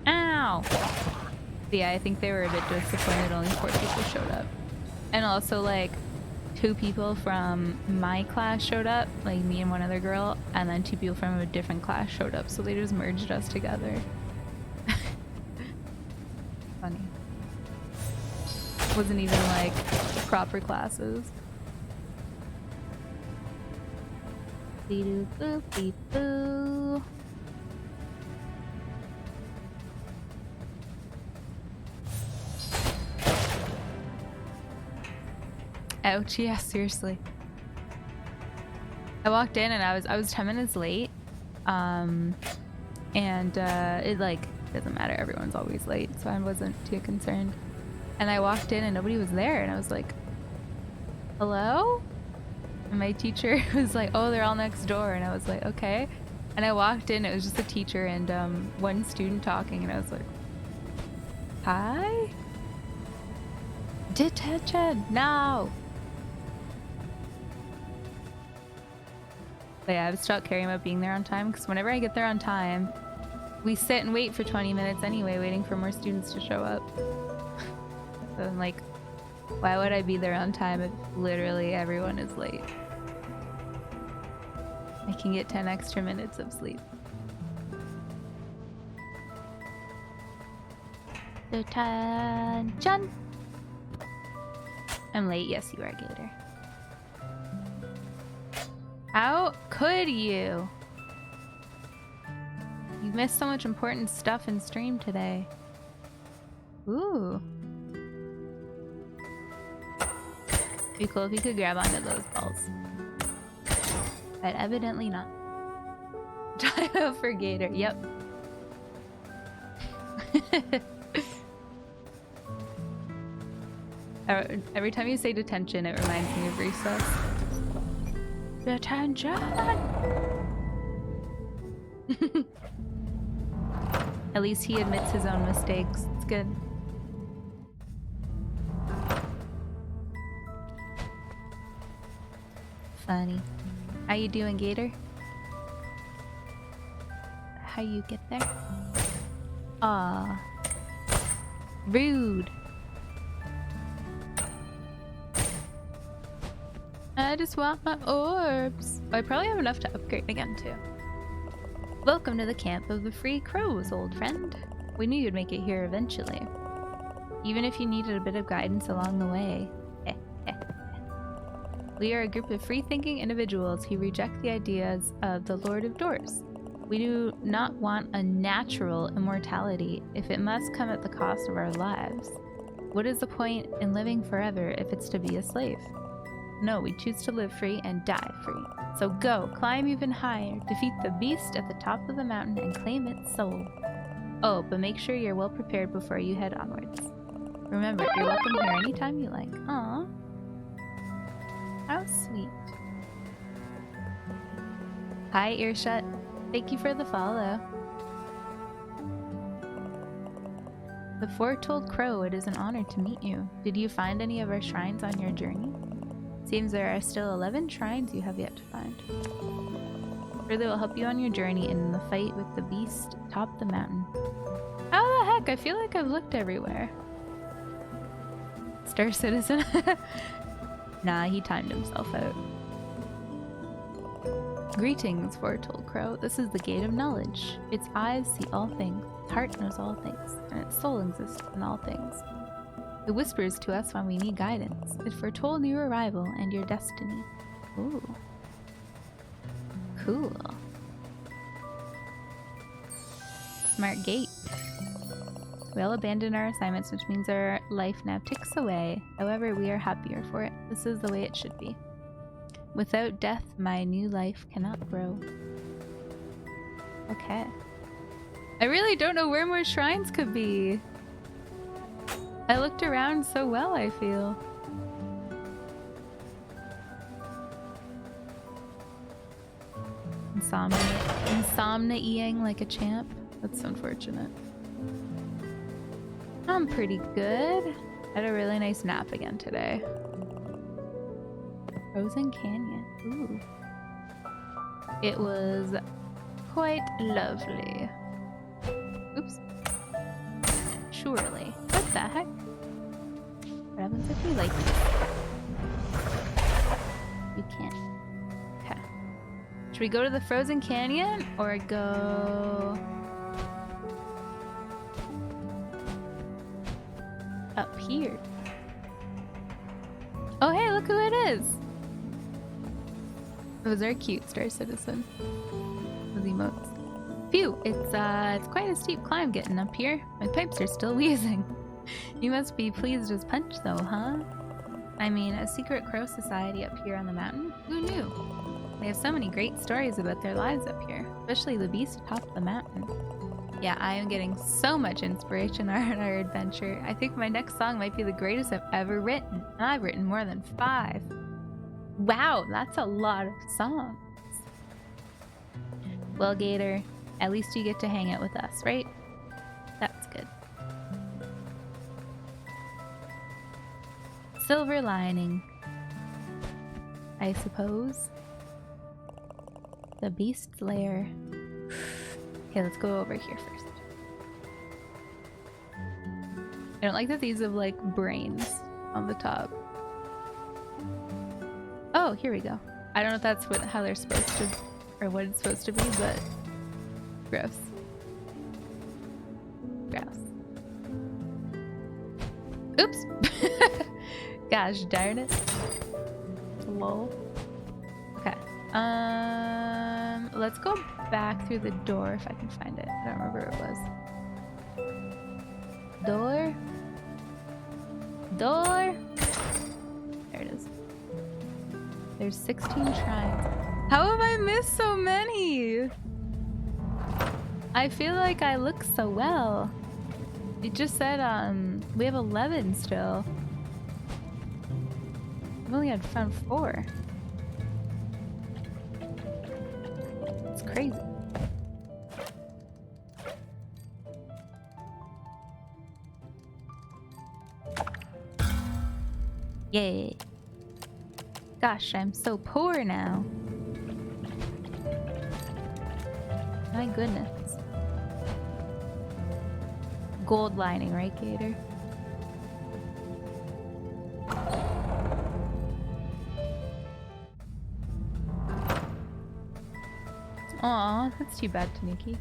Ow! Yeah, I think they were a bit disappointed only 4 people showed up. And also, like, 2 people from my class showed up, like me and one other girl, and then 2 people from a different class showed up, so they just merged us together. Funny. Wasn't even like proper classes. Beep boop beep boo. Ouch, yeah, seriously. I walked in and I was 10 minutes late. It like doesn't matter, everyone's always late, so I wasn't too concerned. And I walked in and nobody was there, and I was like, hello? And my teacher was like, oh, they're all next door, and I was like, okay. And I walked in, it was just a teacher and one student talking, and I was like, hi? Detention now! But yeah, I've stopped caring about being there on time, because whenever I get there on time, We sit and wait for 20 minutes anyway, waiting for more students to show up. So I'm like, why would I be there on time if literally everyone is late? I can get 10 extra minutes of sleep. Attention! I'm late. Yes, you are, Gator. How could you? You missed so much important stuff in stream today. Ooh. Be cool if you could grab onto those balls. But evidently not. Try out for Gator. Yep. Every time you say detention, it reminds me of recess. Detention! At least he admits his own mistakes. It's good. Funny. How you doing, Gator? How you get there? Aw. Rude. I just want my orbs. Oh, I probably have enough to upgrade again, too. Welcome to the camp of the Free Crows, old friend. We knew you'd make it here eventually. Even if you needed a bit of guidance along the way. We are a group of free-thinking individuals who reject the ideas of the Lord of Doors. We do not want a natural immortality if it must come at the cost of our lives. What is the point in living forever if it's to be a slave? No, we choose to live free and die free. So go, climb even higher, defeat the beast at the top of the mountain and claim its soul. Oh, but make sure you're well prepared before you head onwards. Remember, you're welcome here anytime you like. Aww. How sweet. Hi, Earshot. Thank you for the follow. The Foretold Crow, it is an honor to meet you. Did you find any of our shrines on your journey? Seems there are still 11 shrines you have yet to find. Sure, they will help you on your journey in the fight with the beast atop the mountain. How the heck? I feel like I've looked everywhere. Star Citizen? Nah, he timed himself out. Greetings, Foretold Crow. This is the Gate of Knowledge. Its eyes see all things, its heart knows all things, and its soul exists in all things. It whispers to us when we need guidance. It foretold your arrival and your destiny. Ooh. Cool. Smart gate. We all abandoned our assignments, which means our life now ticks away. However, we are happier for it. This is the way it should be. Without death, my new life cannot grow. Okay. I really don't know where more shrines could be. I looked around so well, I feel. Insomnia-ing like a champ. That's unfortunate. I'm pretty good. I had a really nice nap again today. Frozen Canyon. Ooh. It was quite lovely. Oops. Surely. What the heck? What happens if we like this? You can't. Okay. Should we go to the Frozen Canyon or go up here? Oh hey, look who it is! Those are cute, Star Citizen. Those emotes. Phew, it's quite a steep climb getting up here. My pipes are still wheezing. You must be pleased as punch though, huh? I mean, a secret crow society up here on the mountain? Who knew? They have so many great stories about their lives up here, especially the beast atop the mountain. Yeah, I am getting so much inspiration on our adventure. I think my next song might be the greatest I've ever written, and I've written more than 5. Wow, that's a lot of songs. Well, Gator, at least you get to hang out with us, right? That's good. Silver lining, I suppose. The beast's lair. Okay, let's go over here first. I don't like that these have like brains on the top. Oh, here we go. I don't know if that's how they're supposed to, or what it's supposed to be, but gross. Gross. Oops. Gosh darn it. Lol. Okay. Let's go back through the door if I can find it. I don't remember where it was. Door? Door? There it is. There's 16 shrines. How have I missed so many? I feel like I look so well. It just said we have 11 still. I've only had found 4. It's crazy. Yay. Gosh, I'm so poor now. My goodness. Gold lining, right, Gator? Aw, that's too bad, Tanuki.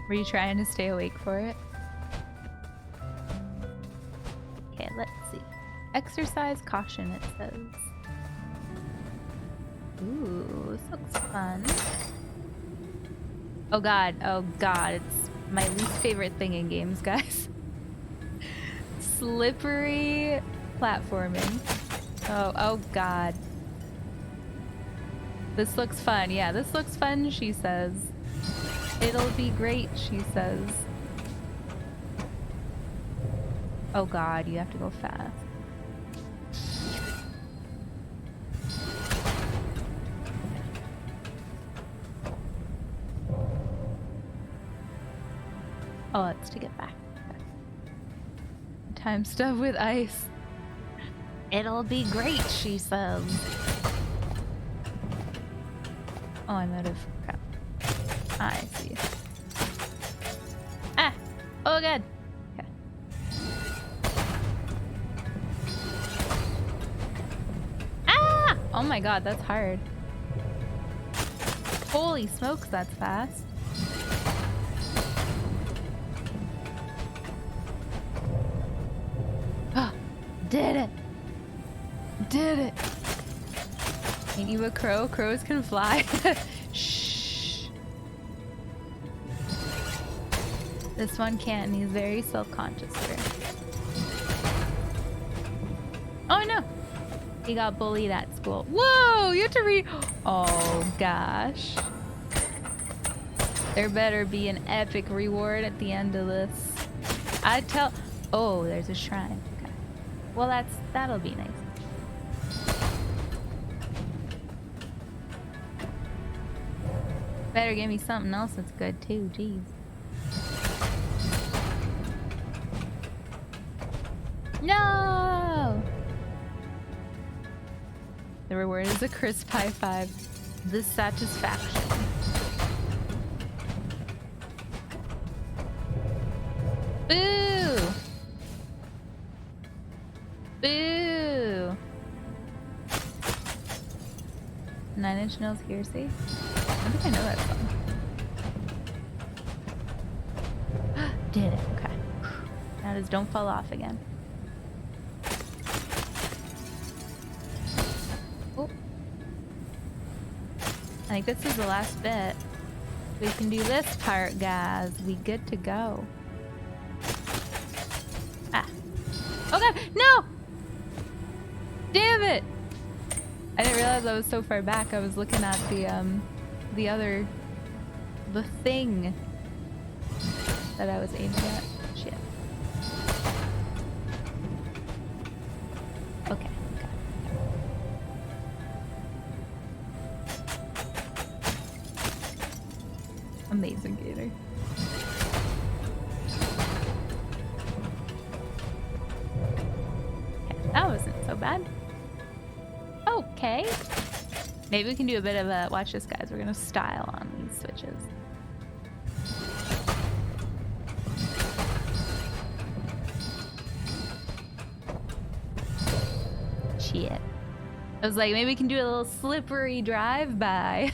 Were you trying to stay awake for it? Okay, let's see. Exercise caution, it says. Ooh, this looks fun. Oh god, it's my least favorite thing in games, guys. Slippery platforming. Oh god. This looks fun. Yeah, this looks fun, she says. It'll be great, she says. Oh god, you have to go fast. Oh, it's to get back. Okay. Time stuff with ice. It'll be great, she says. Oh, I'm out of crap. I see. Ah! Oh god! Okay. Ah! Oh my god, that's hard. Holy smokes, that's fast. Did it! Did it! Ain't you a crow? Crows can fly. Shh. This one can't, and he's very self-conscious here. Oh no! He got bullied at school. Whoa! You have to read. Oh gosh. There better be an epic reward at the end of this. I'd tell. Oh, there's a shrine. Okay. Well, that'll be nice. Better give me something else that's good too, jeez. No! The reward is a crisp high five. The satisfaction. Boo! Boo! 9 Inch Nails Hearsay? I think I know that song. Did it. Okay. Now just don't fall off again. Oh. I think this is the last bit. We can do this part, guys. We good to go. Ah. Oh god, no! Damn it! I didn't realize I was so far back. I was looking at the thing that I was aiming at. Shit. Okay. Amazing, Gator. Okay, that wasn't so bad. Okay. Maybe we can do a bit of a, watch this guys, we're gonna style on these switches. shit. I was like, maybe we can do a little slippery drive-by.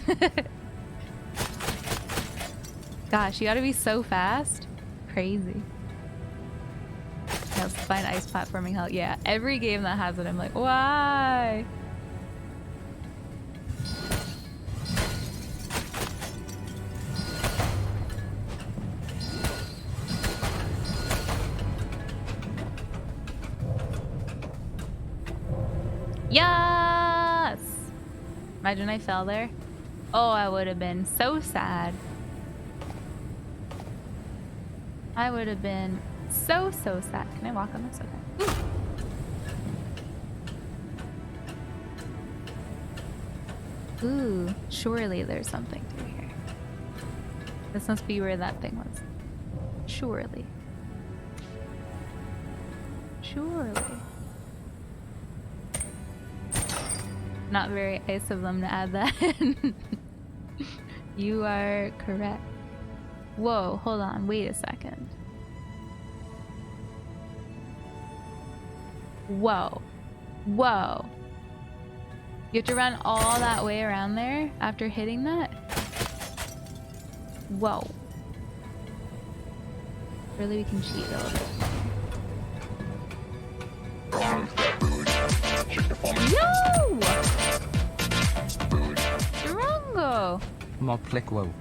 Gosh, you gotta be so fast. Crazy. Let's find ice platforming hell. Yeah, every game that has it, I'm like, why? Yes! Imagine I fell there. Oh, I would have been so sad. I would have been so sad. Can I walk on this? Okay. Ooh, surely there's something through here. This must be where that thing was. Surely. Surely. Not very nice of them to add that in. You are correct. Whoa, hold on, wait a second. Whoa. Whoa. You have to run all that way around there after hitting that? Whoa. Really, we can cheat a little bit. No! Drongo! Mod flick whoa.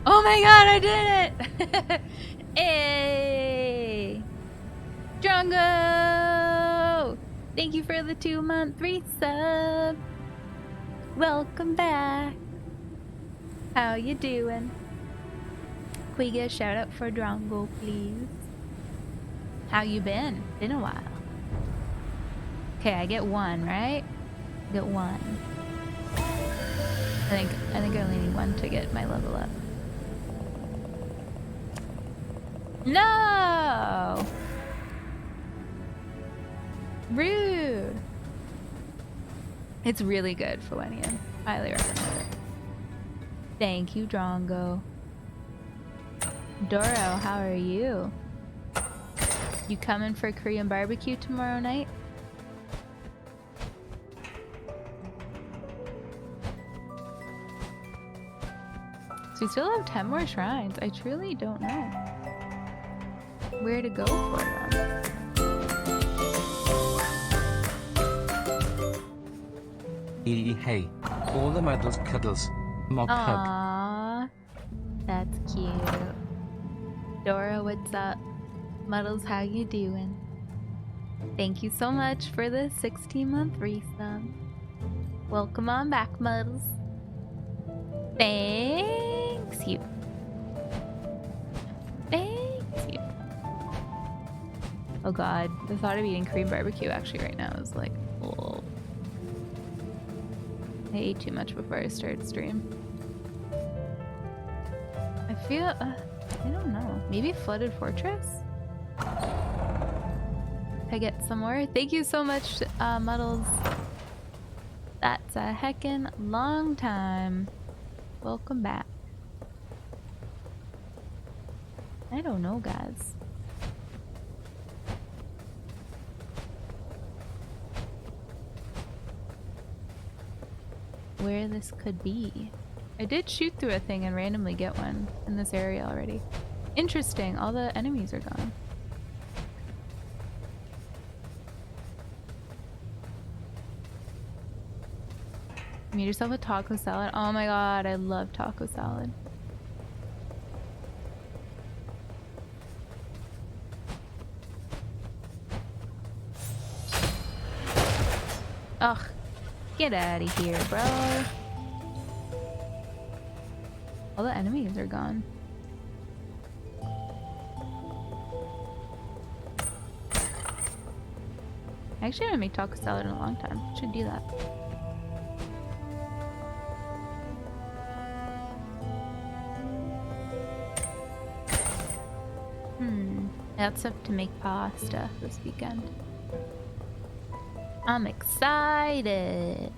Oh my god, I did it! Hey! Drongo! Thank you for the 2-month resub. Welcome back. How you doing? Can we get a shout out for Drongo, please? How you been? Been a while. Okay, I get 1, right? Get 1. I think I only need 1 to get my level up. No! Rude. It's really good for Wennian. Highly recommend it. Thank you, Drongo. Doro, how are you? You coming for Korean barbecue tomorrow night? So we still have 10 more shrines. I truly don't know where to go for them. Hey, all the medals cuddles. Mod hug. Aww, that's cute. Dora, what's up? Muddles, how you doing? Thank you so much for the 16-month resub. Welcome on back, Muddles. Thanks you. Thanks you. Oh god, the thought of eating Korean barbecue actually right now is like, oh. I ate too much before I started stream. I feel, I don't know, maybe Flooded Fortress? Can I get some more? Thank you so much, Muddles. That's a heckin' long time. Welcome back. I don't know, guys. Where this could be. I did shoot through a thing and randomly get one in this area already. Interesting, all the enemies are gone. You made yourself a taco salad. Oh my god, I love taco salad. Ugh. Get out of here, bro. All the enemies are gone. I actually haven't made taco salad in a long time. Should do that. That's up to make pasta this weekend. I'm excited.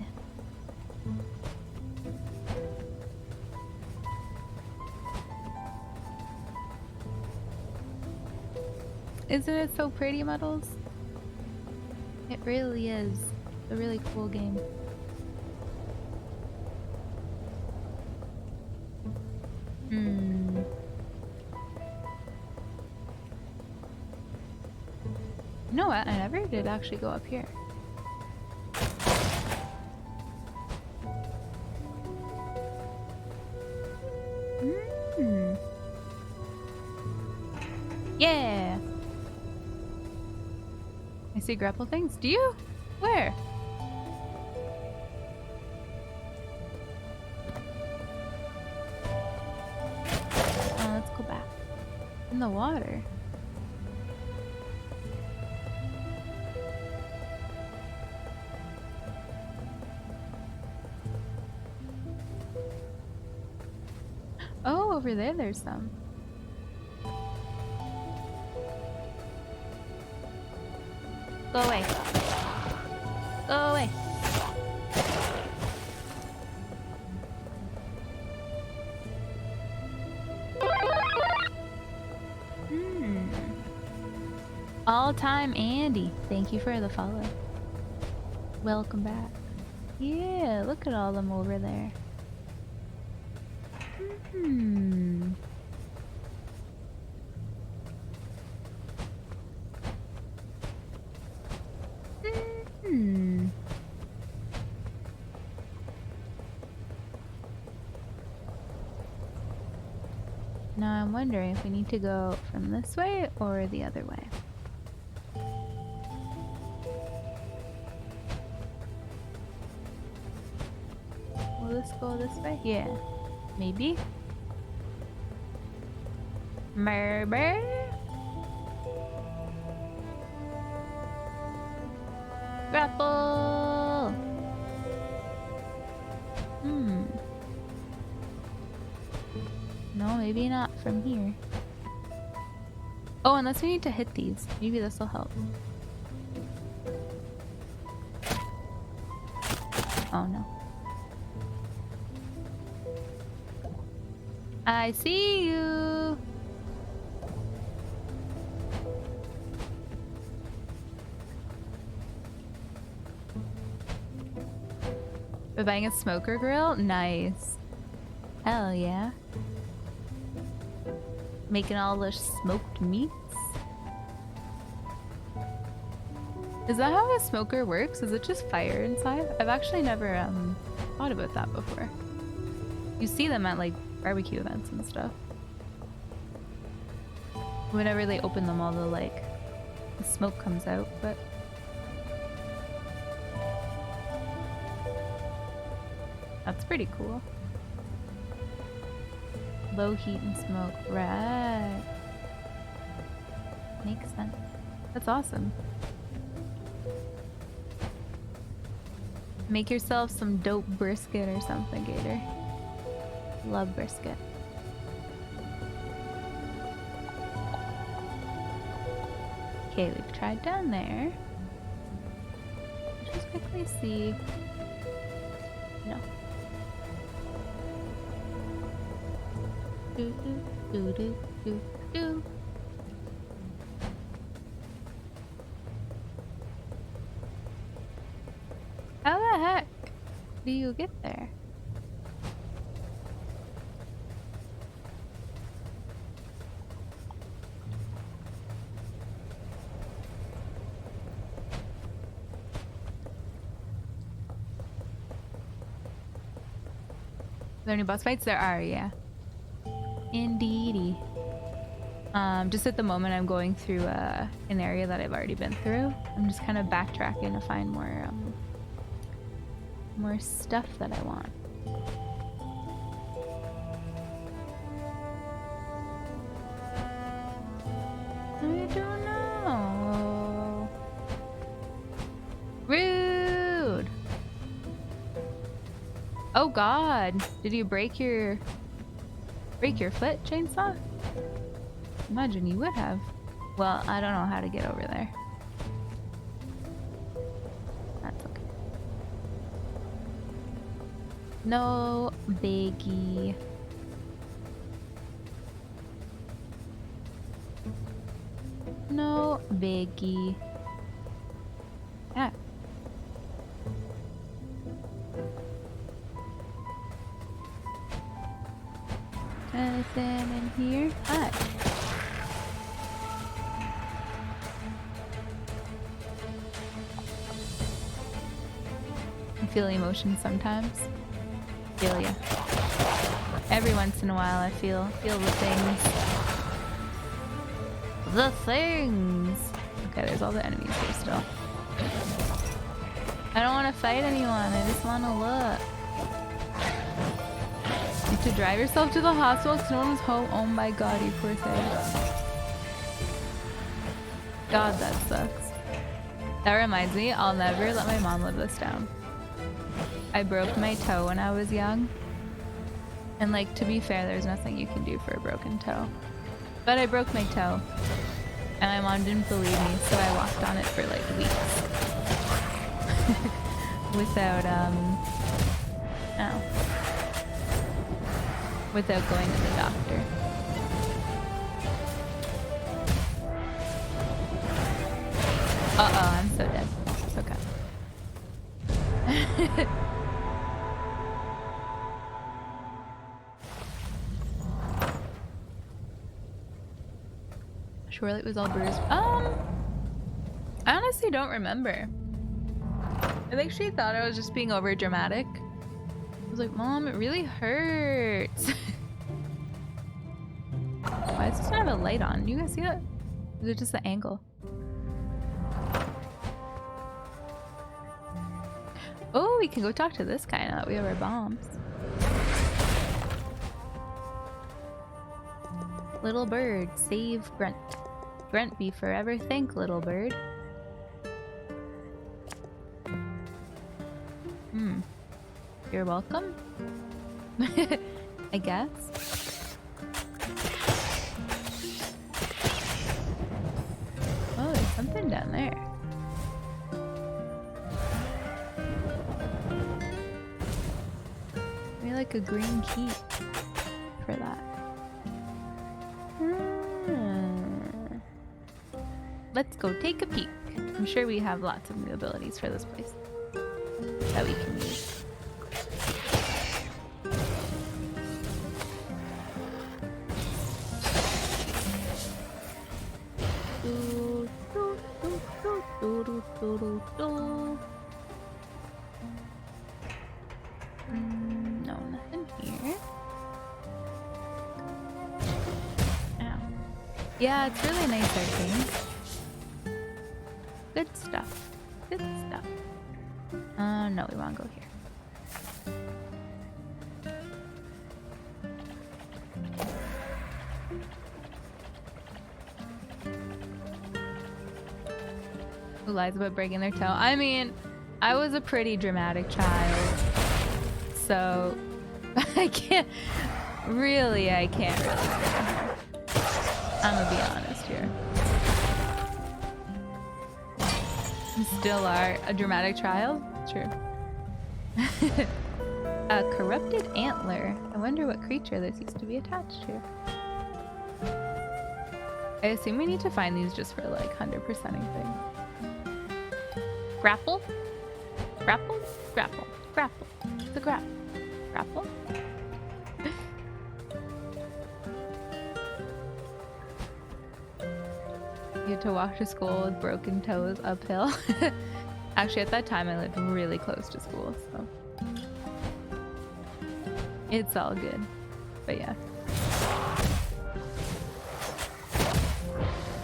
Isn't it so pretty, Muddles? It really is. It's a really cool game. Hmm. You know what? I never did actually go up here. Hmm. Yeah. I see grapple things. Do you? Where? Oh, let's go back. In the water. Oh, over there there's some. Go away. Go away. All-time Andy. Thank you for the follow. Welcome back. Yeah, look at all them over there. Hmm. Hmm. Now I'm wondering if we need to go from this way or the other way. Will this go this way? Yeah. Maybe? Maybe? Grapple! Hmm. No, maybe not from here. Oh, unless we need to hit these. Maybe this will help. Oh no. I see you! We're buying a smoker grill? Nice. Hell yeah. Making all the smoked meats? Is that how a smoker works? Is it just fire inside? I've actually never thought about that before. You see them at like barbecue events and stuff. Whenever they open them, all the smoke comes out, but that's pretty cool. Low heat and smoke, right? Makes sense. That's awesome. Make yourself some dope brisket or something, Gator. Love brisket. Okay, we've tried down there. Let's just quickly see. No. Do do do do do do. How the heck do you get there? Are there any boss fights? There are, yeah. Indeedy. Just at the moment I'm going through an area that I've already been through. I'm just kind of backtracking to find more stuff that I want. I don't know. Rude. Oh God! Did you break your foot, Chainsaw? Imagine you would have. Well, I don't know how to get over there. That's okay. No biggie. No biggie. Yeah. anything in here? Hi. I feel emotions sometimes. Feel ya. Every once in a while I feel the things. The things! Okay, there's all the enemies here still. I don't want to fight anyone, I just want to look. You have to drive yourself to the hospital because no one's home. Oh my god, you poor thing. God, that sucks. That reminds me, I'll never let my mom live this down. I broke my toe when I was young. And like, to be fair, there's nothing you can do for a broken toe. But I broke my toe. And my mom didn't believe me, so I walked on it for like weeks. Without, without going to the doctor. Uh-oh, I'm so dead. It's okay. Surely it was all bruised. I honestly don't remember. I think she thought I was just being over dramatic. I was like, Mom, it really hurts. Why does this not have a light on? Do you guys see that? Is it just the angle? Oh, we can go talk to this guy now that we have our bombs. Little bird, save Grunt. Grunt be forever thank, little bird. You're welcome? I guess. Oh, there's something down there. Maybe like a green key for that. Let's go take a peek. I'm sure we have lots of new abilities for this place that we can use. No, nothing here. Ow. Yeah, it's really nice arcane. Good stuff. Good stuff. No, we want to go here. Who lies about breaking their toe? I mean, I was a pretty dramatic child, so I can't really say. I'm gonna be honest here. You still are a dramatic child? True. A corrupted antler. I wonder what creature this used to be attached to. I assume we need to find these just for like 100%ing things. Grapple? Grapple? Grapple. Grapple. The grapple. Grapple? You had to walk to school with broken toes uphill. Actually, at that time, I lived really close to school, so it's all good. But yeah.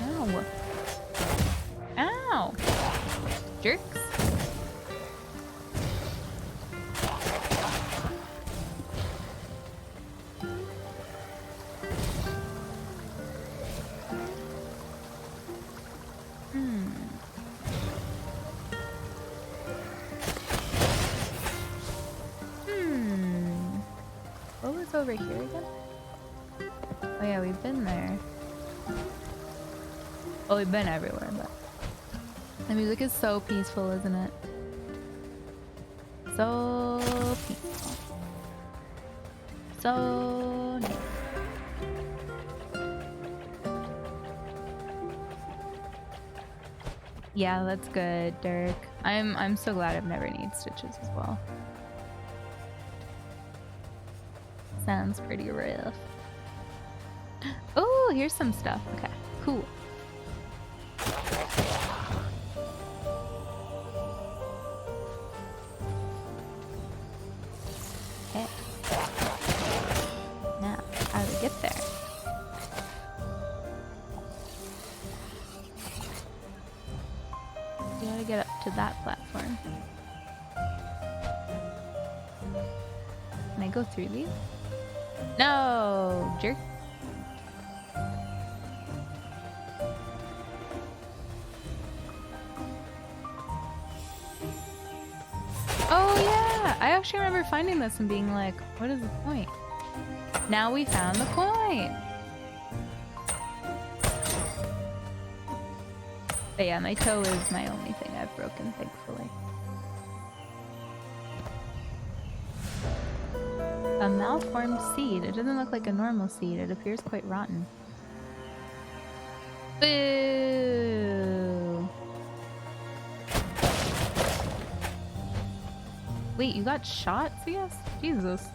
Ow. Ow. Jerks. What was over here again? Oh yeah, we've been there. Well, we've been everywhere, but the music is so peaceful, isn't it? So peaceful. So nice. Yeah, that's good, Dirk. I'm so glad I've never needed stitches as well. Sounds pretty rough. Oh, here's some stuff. Okay, cool. Okay. Now, how do we get there? We gotta get up to that platform. Can I go through these? No, jerk. Oh yeah, I actually remember finding this and being like, what is the point? Now we found the coin. But yeah, my toe is my only thing I've broken, thankfully. A malformed seed. It doesn't look like a normal seed. It appears quite rotten. Boo! Wait, you got shot, CS? Jesus.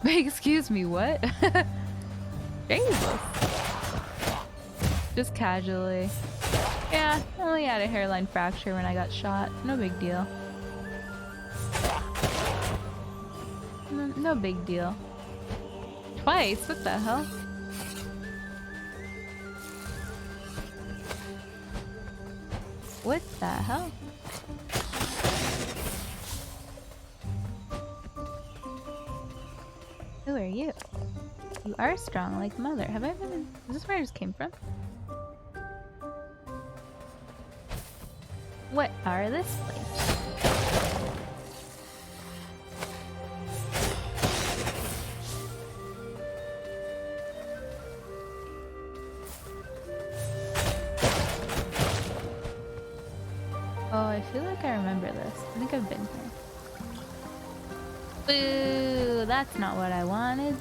Wait, excuse me, what? Jesus. Just casually. Yeah, I only had a hairline fracture when I got shot. No big deal. No big deal. Twice? What the hell? What the hell? Who are you? You are strong like mother. Have I been... Is this where I just came from? What are this place? Oh, I feel like I remember this. I think I've been here. Boo! That's not what I wanted.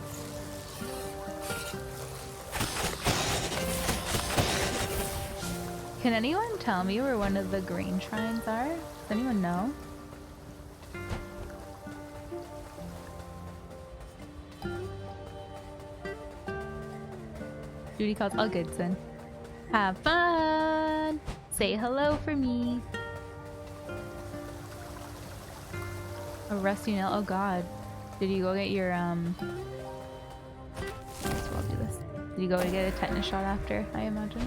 Can anyone tell me where one of the green shrines are? Does anyone know? Judy calls all good, son. Have fun! Say hello for me. A rusty nail. Oh god. Did you go get your so I'll do this. Did you go to get a tetanus shot after, I imagine?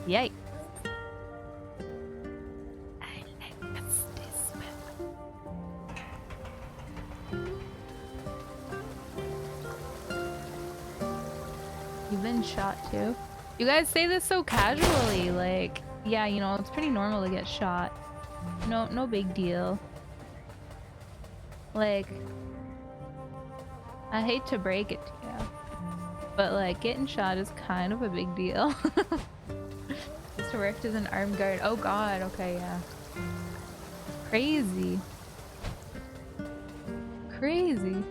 Yikes. I like this smell. You've been shot too? You guys say this so casually, like, yeah, you know, it's pretty normal to get shot. No big deal. Like, I hate to break it to you, but like, getting shot is kind of a big deal. Just worked as an armed guard. Oh god, okay, yeah. Crazy. Crazy.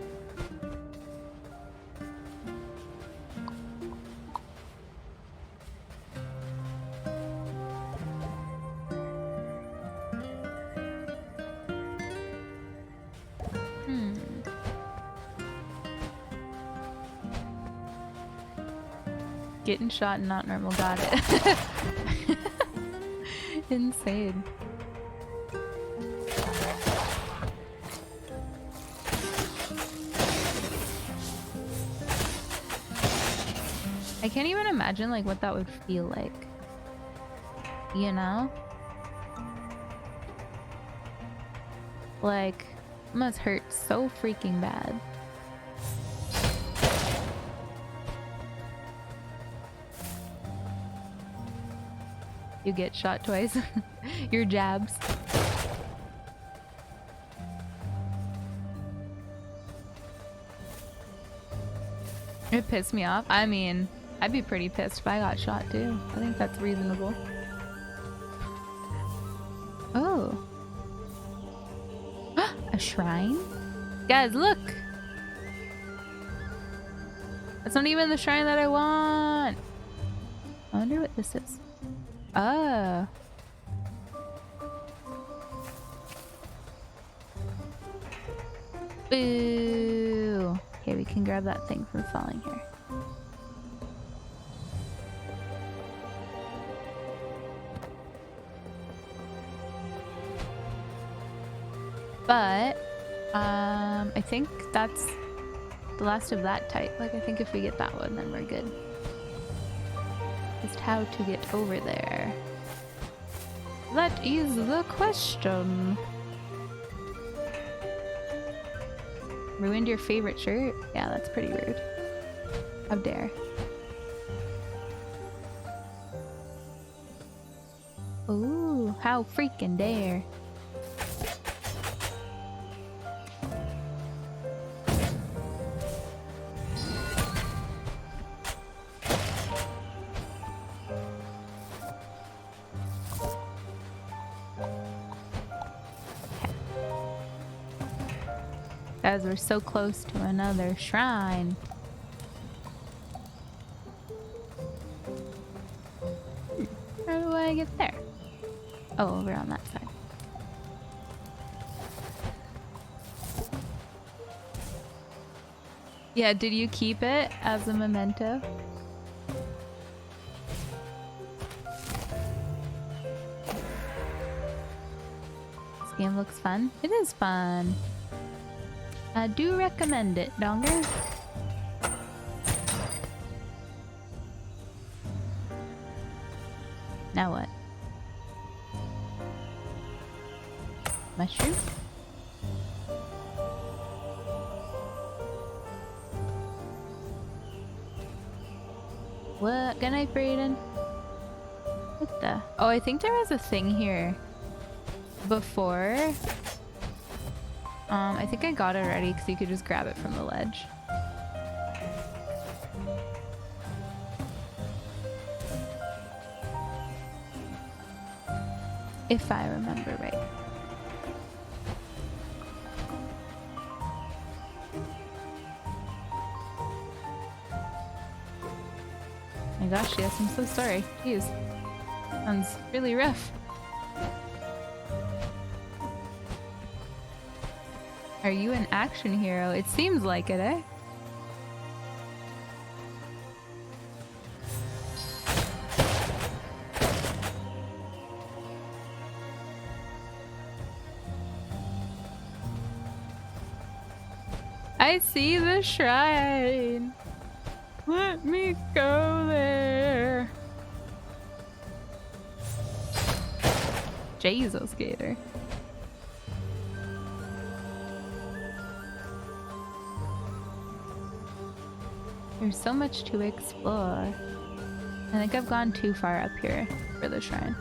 Getting shot and not normal, got it. Insane. I can't even imagine like what that would feel like. You know? Like, it must hurt so freaking bad. You get shot twice. Your jabs. It pissed me off. I mean, I'd be pretty pissed if I got shot too. I think that's reasonable. Oh. A shrine? Guys, look! That's not even the shrine that I want! I wonder what this is. Ah. Boo. Okay, we can grab that thing from falling here. But I think that's the last of that type. Like, I think if we get that one, then we're good. Just how to get over there. That is the question. Ruined your favorite shirt? Yeah, that's pretty rude. How dare. Ooh, how freaking dare. Guys, we're so close to another shrine. How do I get there? Oh, over on that side. Yeah, did you keep it as a memento? This game looks fun. It is fun. I do recommend it, Donger. Now what? Mushroom? What? Good night, Brayden. What the? Oh, I think there was a thing here before. I think I got it already because you could just grab it from the ledge. If I remember right. My gosh, yes, I'm so sorry. Jeez. Sounds really rough. Are you an action hero? It seems like it, eh? I see the shrine. Let me go there. Jesus, Gator. There's so much to explore. I think I've gone too far up here for the shrine.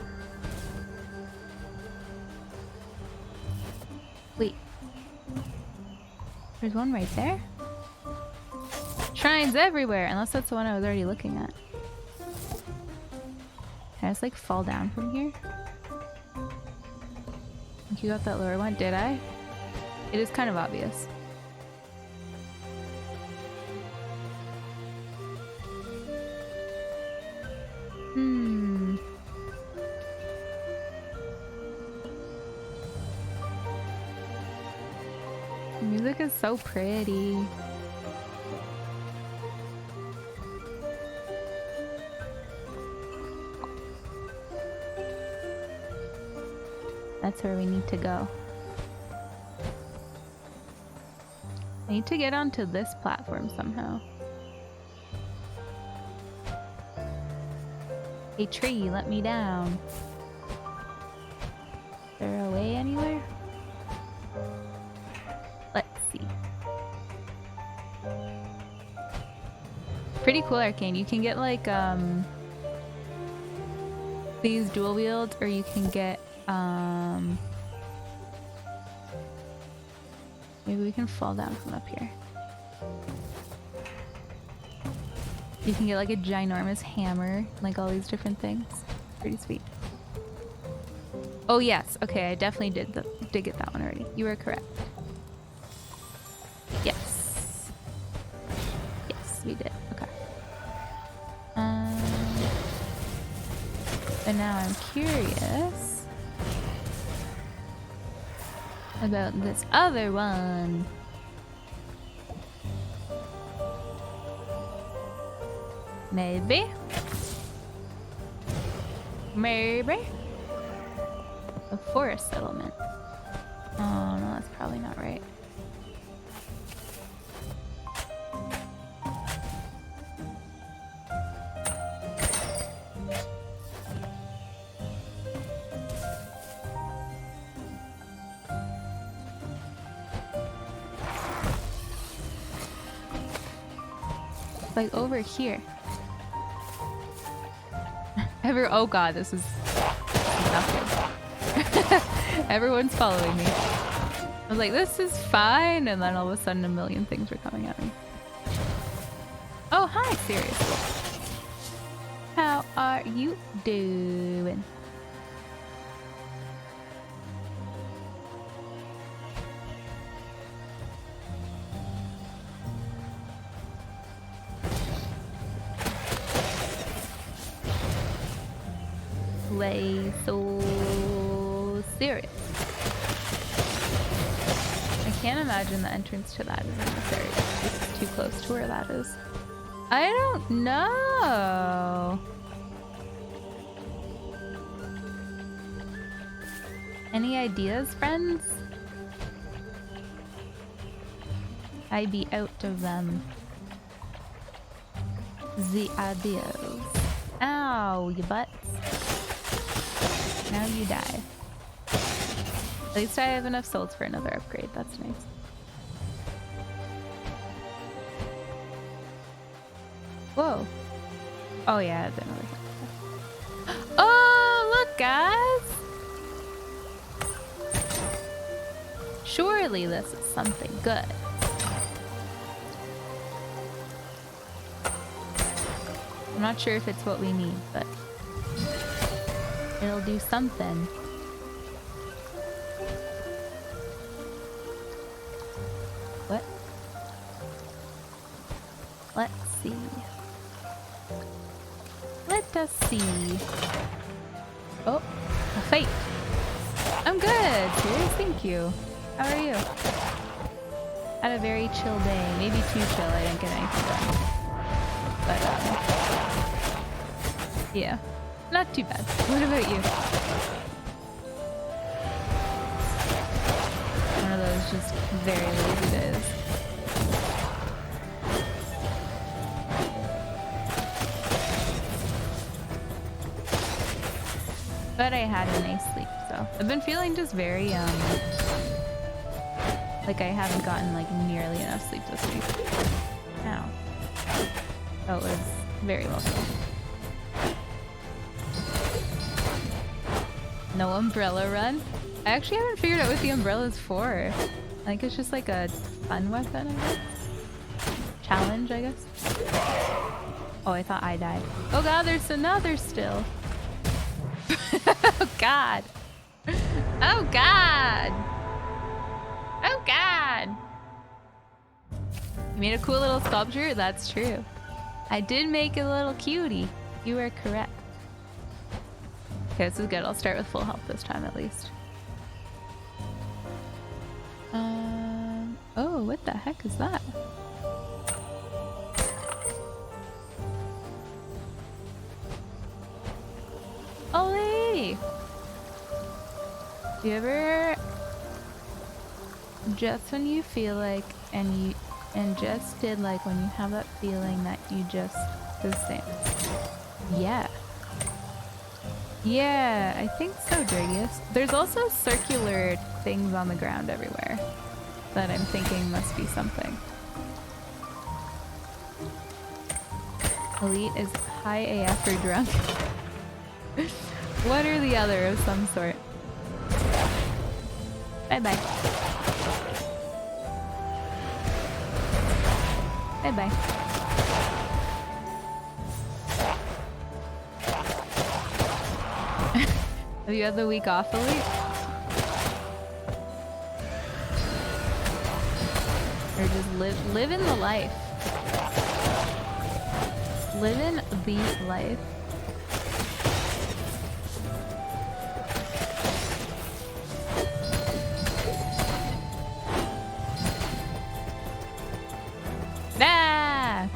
Wait. There's one right there? Shrines everywhere! Unless that's the one I was already looking at. Can I just like fall down from here? I think you got that lower one. Did I? It is kind of obvious. The music is so pretty. That's where we need to go. I need to get onto this platform somehow. Hey tree, let me down. Is there a way anywhere? Let's see. Pretty cool, Arcane. You can get like these dual wields, or you can get maybe we can fall down from up here. You can get like a ginormous hammer, like all these different things. Pretty sweet. Oh yes, okay, I definitely did get that one already. You were correct. Yes. Yes, we did. Okay. But now I'm curious about this other one. Maybe. Maybe. A forest settlement. Oh no, that's probably not right. Like over here. Oh god, this is not good. Everyone's following me. I was like, this is fine, and then all of a sudden a million things were coming at me. Oh, hi, seriously. How are you doing? Way so serious. I can't imagine the entrance to that is in this area. It's too close to where that is. I don't know. Any ideas, friends? I be out of them. The ideas. Ow, you butts. Now you die. At least I have enough souls for another upgrade. That's nice. Whoa. Oh yeah, I didn't really. Oh, look, guys! Surely this is something good. I'm not sure if it's what we need, but it'll do something. What? Let's see. Let us see. Oh, a fate. I'm good. Serious, thank you. How are you? Had a very chill day. Maybe too chill. I didn't get anything done. But yeah, not too bad. What about you? One of those just very lazy days. But I had a nice sleep, so I've been feeling just very like I haven't gotten like nearly enough sleep this week. Ow. That was very well done. No umbrella run? I actually haven't figured out what the umbrella's for. I think it's just like a fun weapon, I guess. Challenge, I guess. Oh, I thought I died. Oh god, there's another still. Oh god. Oh god. Oh god. You made a cool little sculpture? That's true. I did make a little cutie. You are correct. Okay, this is good. I'll start with full health this time at least. Oh, what the heck is that? Ollie! Do you ever just when you feel like and just did like when you have that feeling that you just the same? Yeah. Yeah, I think so, Dragius. There's also circular things on the ground everywhere that I'm thinking must be something. Elite is high AF or drunk. One or the other of some sort. Bye-bye. Bye-bye. Have you had the week off, Elite? Or just living the life. Living the life. Ah!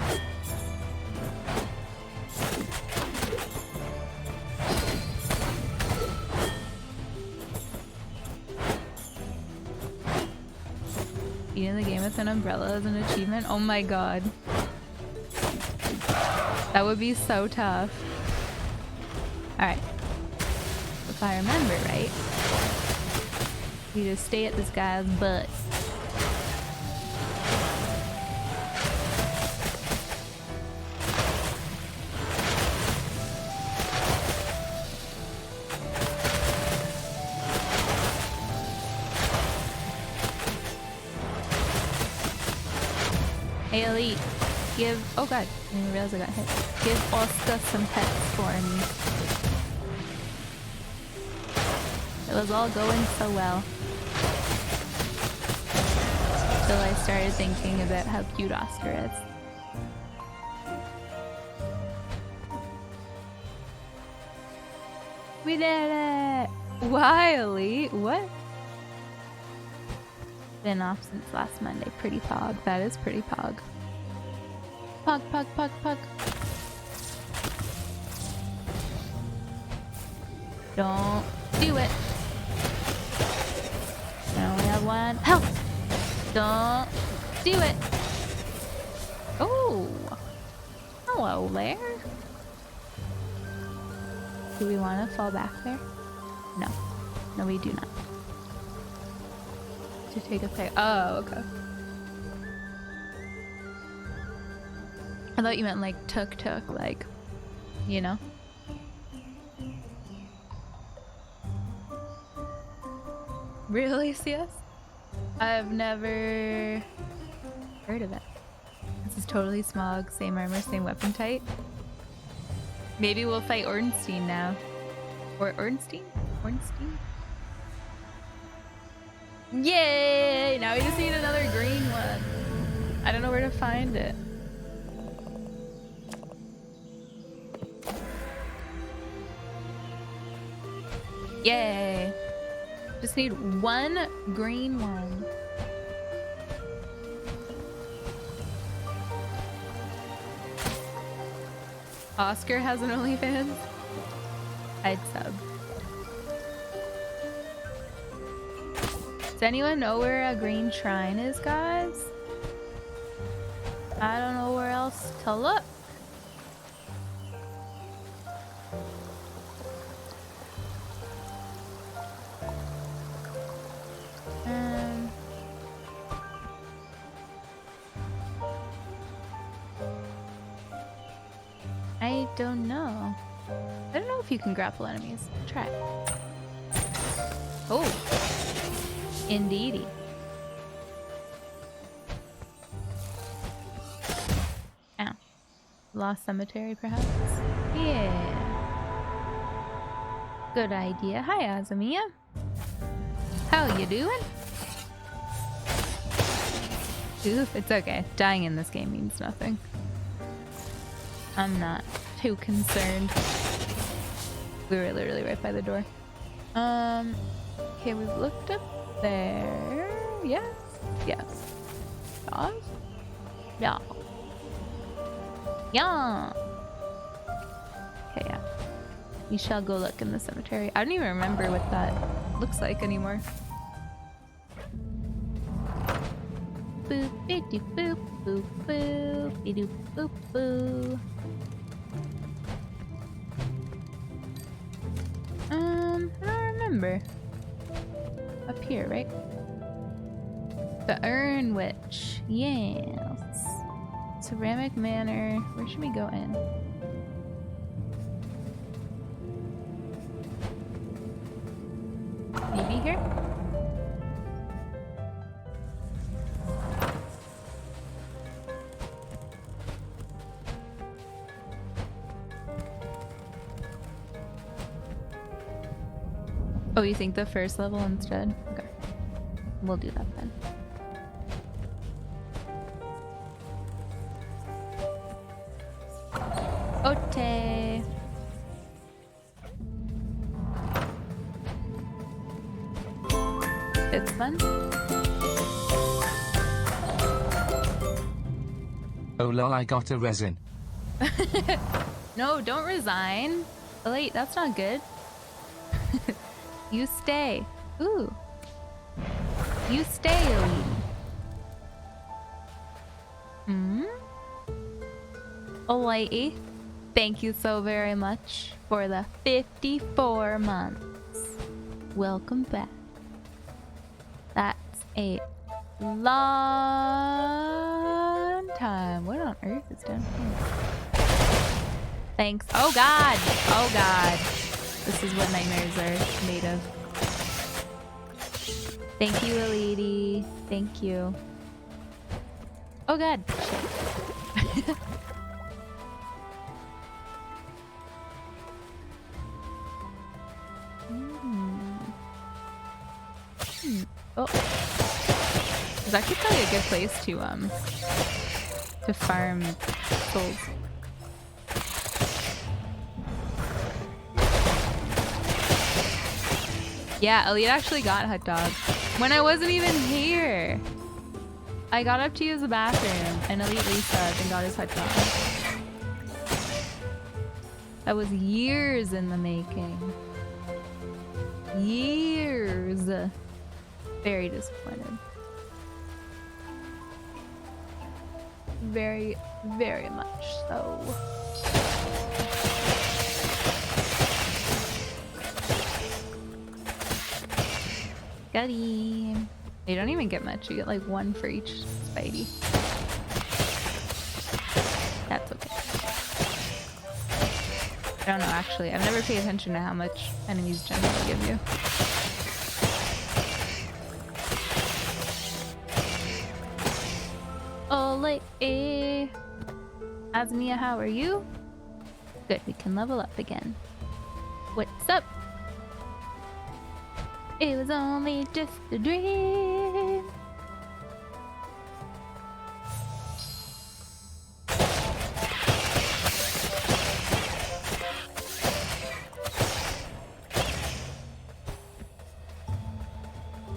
beating the game with an umbrella as an achievement? Oh my god. That would be so tough. Alright. If I remember right, you just stay at this guy's butt. Hey Elite, give, oh god, I didn't realize I got hit. Give Oscar some pets for me. It was all going so well. Till I started thinking about how cute Oscar is. We did it! Why, Elite? What? Been off since last Monday. Pretty pog. That is pretty pog. Pog, pog, pog, pog. Don't do it. I only have one. Help! Don't do it. Oh. Hello there. Do we want to fall back there? No. No, we do not. To take a pic. Oh, okay. I thought you meant like tuk-tuk, like, you know? Really, CS? I've never heard of it. This is totally Smog, same armor, same weapon type. Maybe we'll fight Ornstein now. Or Ornstein? Ornstein? Yay! Now we just need another green one. I don't know where to find it. Yay! Just need one green one. Oscar has an OnlyFans? I'd sub. Does anyone know where a green shrine is, guys? I don't know where else to look. I don't know. I don't know if you can grapple enemies. Try. Oh. Indeedy. Ow. Lost Cemetery, perhaps? Yeah. Good idea. Hi, Azamiya. How you doing? Oof, it's okay. Dying in this game means nothing. I'm not too concerned. We were literally right by the door. Okay, we've looked up there. Yes. Yes. Yes. Yeah. Yeah. Okay, yeah. We shall go look in the cemetery. I don't even remember what that looks like anymore. Boop, biddy, boop, boop, boop, bidoo, boop, boop. I don't remember. Up here, right? The Urn Witch. Yes. Ceramic Manor. Where should we go in? Maybe here? Oh, you think the first level instead? Okay. We'll do that then. Ote. It's fun. Oh lol, I got a resin. No, don't resign. Oh, wait, that's not good. You stay. Ooh. You stay, Elite. Hmm? Alrighty. Thank you so very much for the 54 months. Welcome back. That's a long time. What on earth is down here? Thanks. Oh god! Oh god. This is what nightmares are made of. Thank you, Elodie. Thank you. Oh god. Shit. Oh. It's actually probably a good place to farm souls. Yeah, Elliot actually got hot dog when I wasn't even here. I got up to use the bathroom and Elliot Lisa and got his hot dog. That was years in the making. Years. Very disappointed. Very, very much so. Got him. You don't even get much. You get like one for each Spidey. That's okay. I don't know actually. I've never paid attention to how much enemies generally give you. Ole, Asmia, how are you? Good, we can level up again. What's up? It was only just a dream.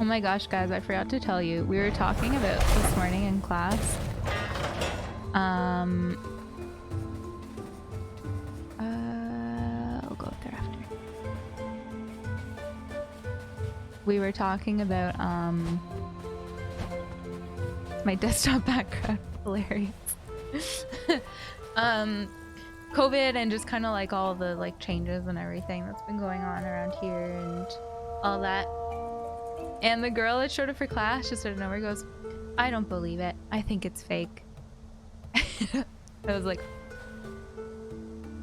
Oh my gosh, guys, I forgot to tell you. We were talking about this morning in class. I'll go up there after. We were talking about my desktop background. Hilarious. COVID and just kind of like all the like changes and everything that's been going on around here and all that. And the girl that showed up for class just out of nowhere goes, I don't believe it. I think it's fake. I was like,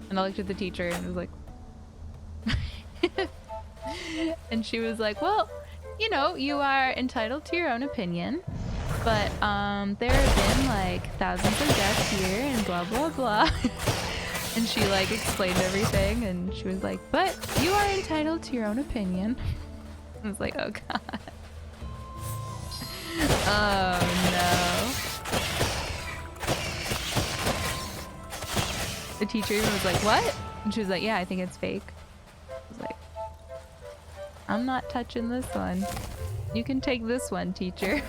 and I looked at the teacher and was like, and she was like, well, you know, you are entitled to your own opinion, but there have been like thousands of deaths here and blah, blah, blah. And she like explained everything and she was like, but you are entitled to your own opinion. I was like, oh god. Oh no. The teacher even was like, what? And she was like, yeah, I think it's fake. I was like, I'm not touching this one. You can take this one, teacher.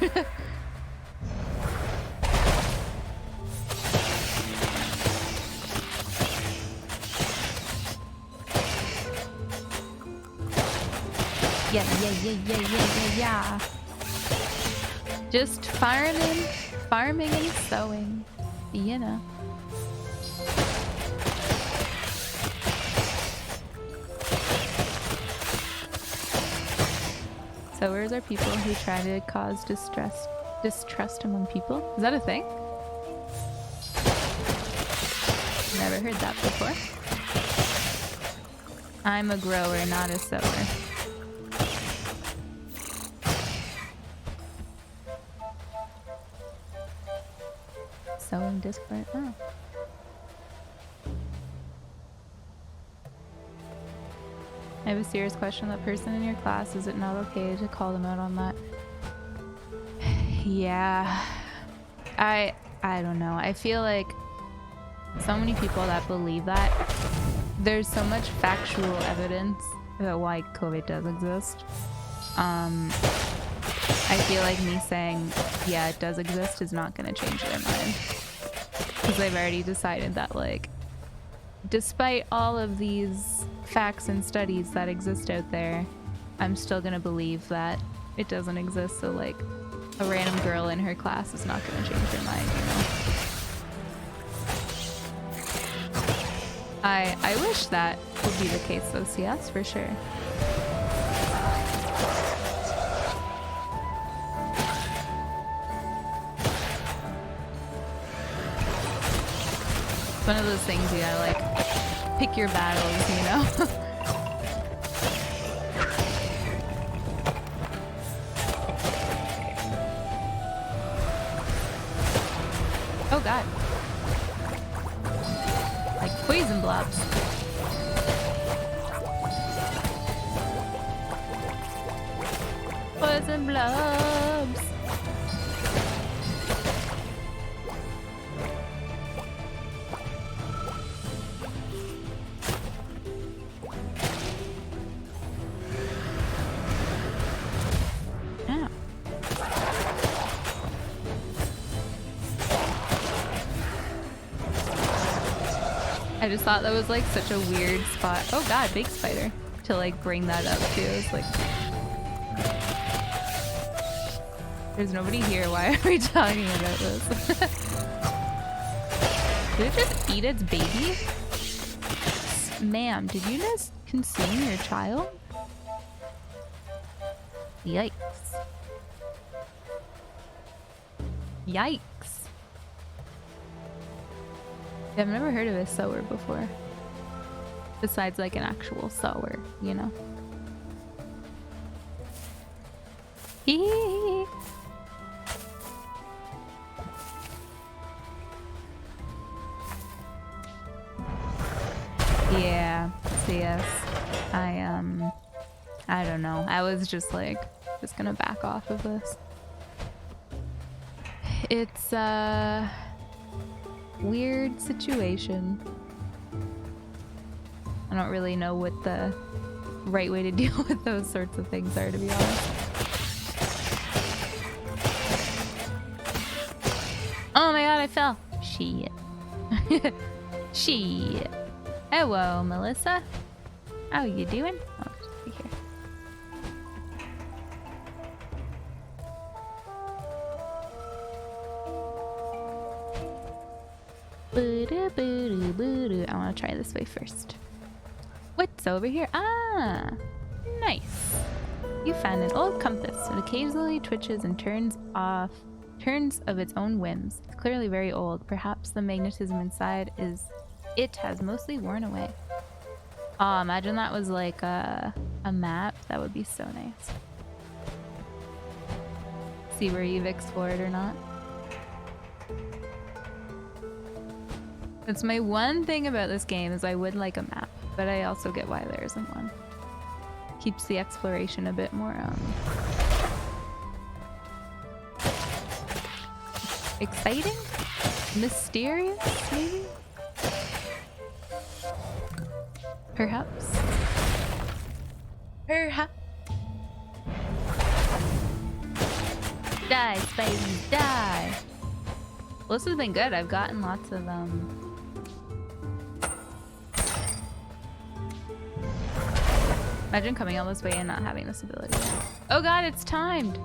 Yeah. Just farming and sewing, you know. Sewers are people who try to cause distrust among people. Is that a thing? Never heard that before. I'm a grower, not a sewer. Sewing Discord. Oh. I have a serious question. That person in your class, is it not okay to call them out on that? Yeah. I don't know. I feel like so many people that believe that. There's so much factual evidence about why COVID does exist. I feel like me saying, yeah, it does exist is not going to change their mind. Because they've already decided that, like, despite all of these facts and studies that exist out there, I'm still going to believe that it doesn't exist. So, like, a random girl in her class is not going to change her mind, you know? I wish that would be the case though, CS for sure. It's one of those things you gotta like pick your battles, you know? Oh god. Like poison blobs. Poison blobs. Ow. I just thought that was like such a weird spot. Oh god, big spider. To like bring that up too. It's like there's nobody here. Why are we talking about this? Did it just eat its baby? Ma'am, did you just consume your child? Yikes. Yikes. I've never heard of a sower before. Besides like an actual sower, you know? Hee. Yeah, CS. I don't know. I was just like, just gonna back off of this. It's a weird situation. I don't really know what the right way to deal with those sorts of things are, to be honest. Oh my god, I fell. Shit. Shit. Hello, Melissa. How you doing? Oh, just be here. I want to try this way first. What's over here? Ah, nice. You found an old compass. It occasionally twitches and turns of its own whims. It's clearly very old. Perhaps the magnetism inside has mostly worn away. Oh, imagine that was like a map. That would be so nice. See where you've explored or not. That's my one thing about this game is I would like a map, but I also get why there isn't one. Keeps the exploration a bit more exciting? Mysterious, maybe? Perhaps. Perhaps. Die, Spidey, die! Well, this has been good. I've gotten lots of, Imagine coming all this way and not having this ability. Oh god, it's timed!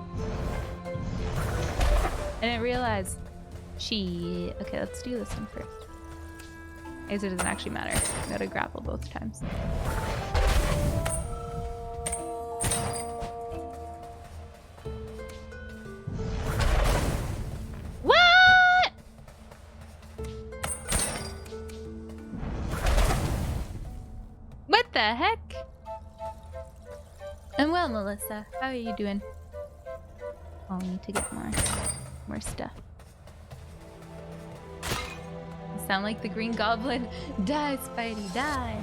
I didn't realize. Shit. Okay, let's do this one first. I guess it doesn't actually matter. I gotta grapple both times. What? What the heck? I'm well, Melissa. How are you doing? Oh, I need to get more stuff. You sound like the Green Goblin. Die, Spidey, die.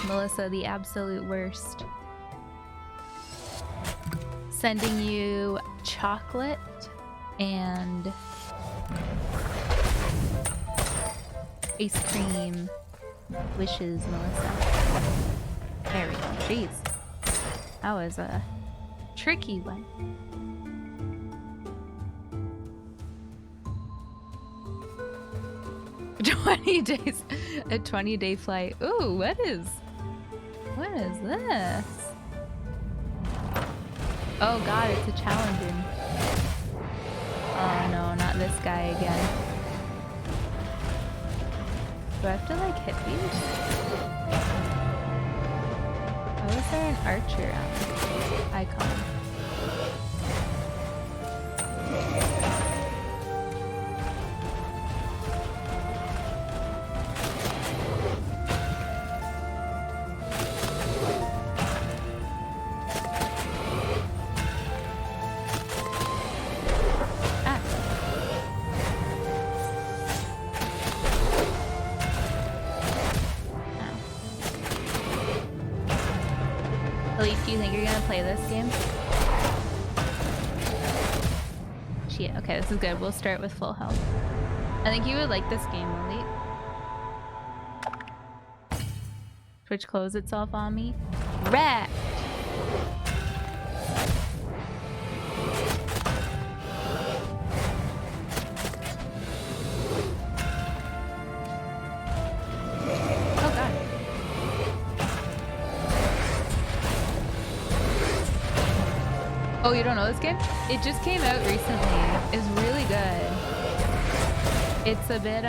Melissa, the absolute worst. Sending you chocolate and ice cream wishes, Melissa. There we go. Jeez. That was a tricky one. A 20-day flight. Ooh, what is this? Oh god, it's a challenge room. Oh no, not not this guy again. Do I have to like hit these? How is there an archer icon? Elite, do you think you're gonna play this game? Shit, okay, this is good. We'll start with full health. I think you would like this game, Elite. Twitch closed itself on me. Wrecked! Oh god. Oh, you don't know this game? It just came out recently. It's really good. It's a bit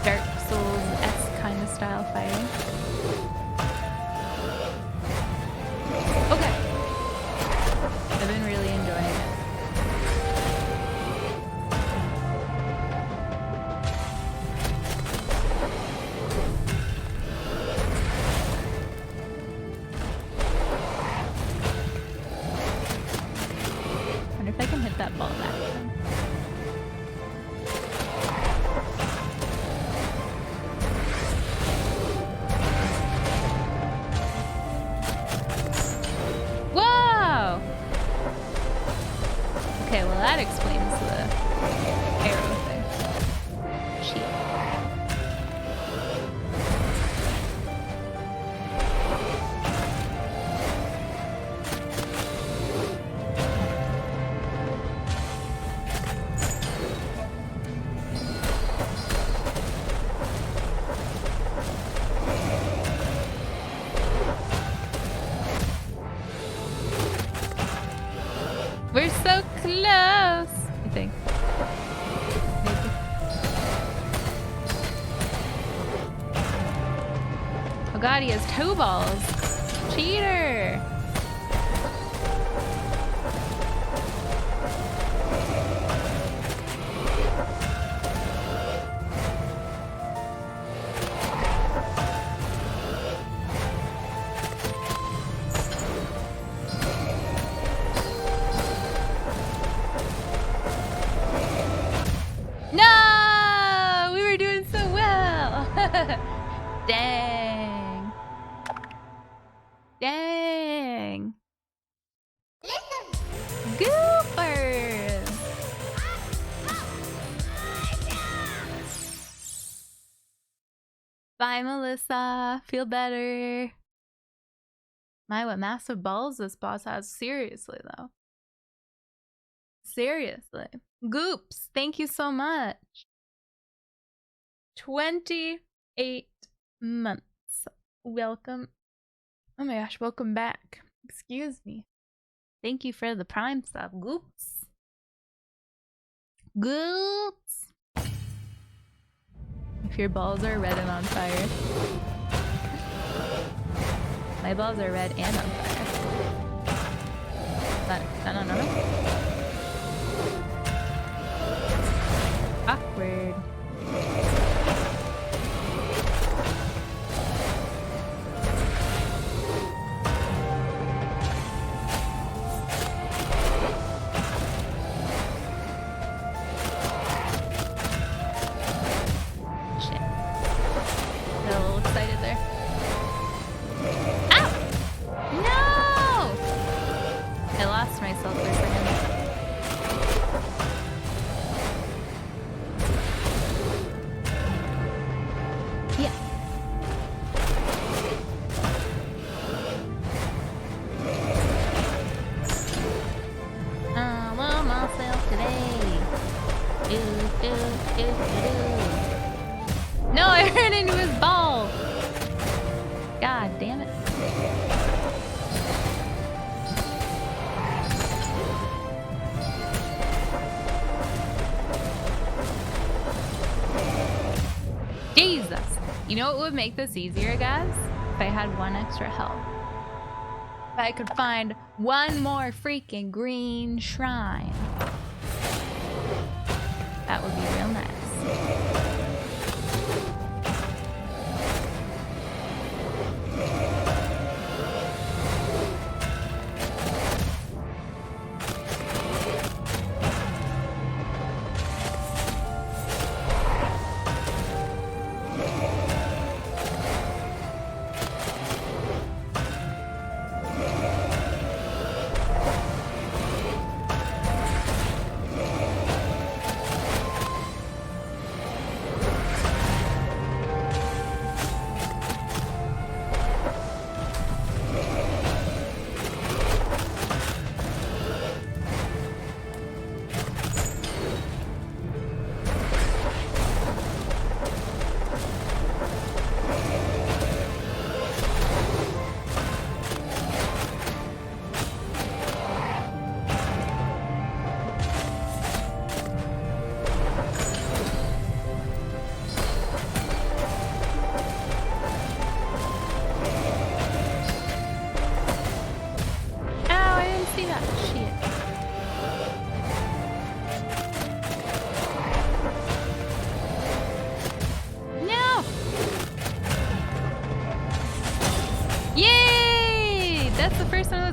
Dark Souls-esque kind of style fighting. Okay. I've been really enjoying it. Wonder if I can hit that ball back. Whoa! Okay, well that explains the arrow thing. Shit. We're so close, I think. Maybe. Oh god, he has 2 balls. Cheater! No! We were doing so well! Dang. Dang. Goopers! Bye, Melissa. Feel better. My, what massive balls this boss has. Seriously, though. Seriously. Goops, thank you so much. 28 months. Welcome. Oh my gosh, welcome back. Excuse me. Thank you for the prime stuff. Goops. Goops. If your balls are red and on fire. My balls are red and on fire. But I don't know. Awkward. Shit. Got a little excited there. Ow! No! I lost myself for a second. No, I ran into his ball. God damn it. Jesus! You know what would make this easier, guys? If I had one extra health. If I could find one more freaking green shrine. That would be real nice.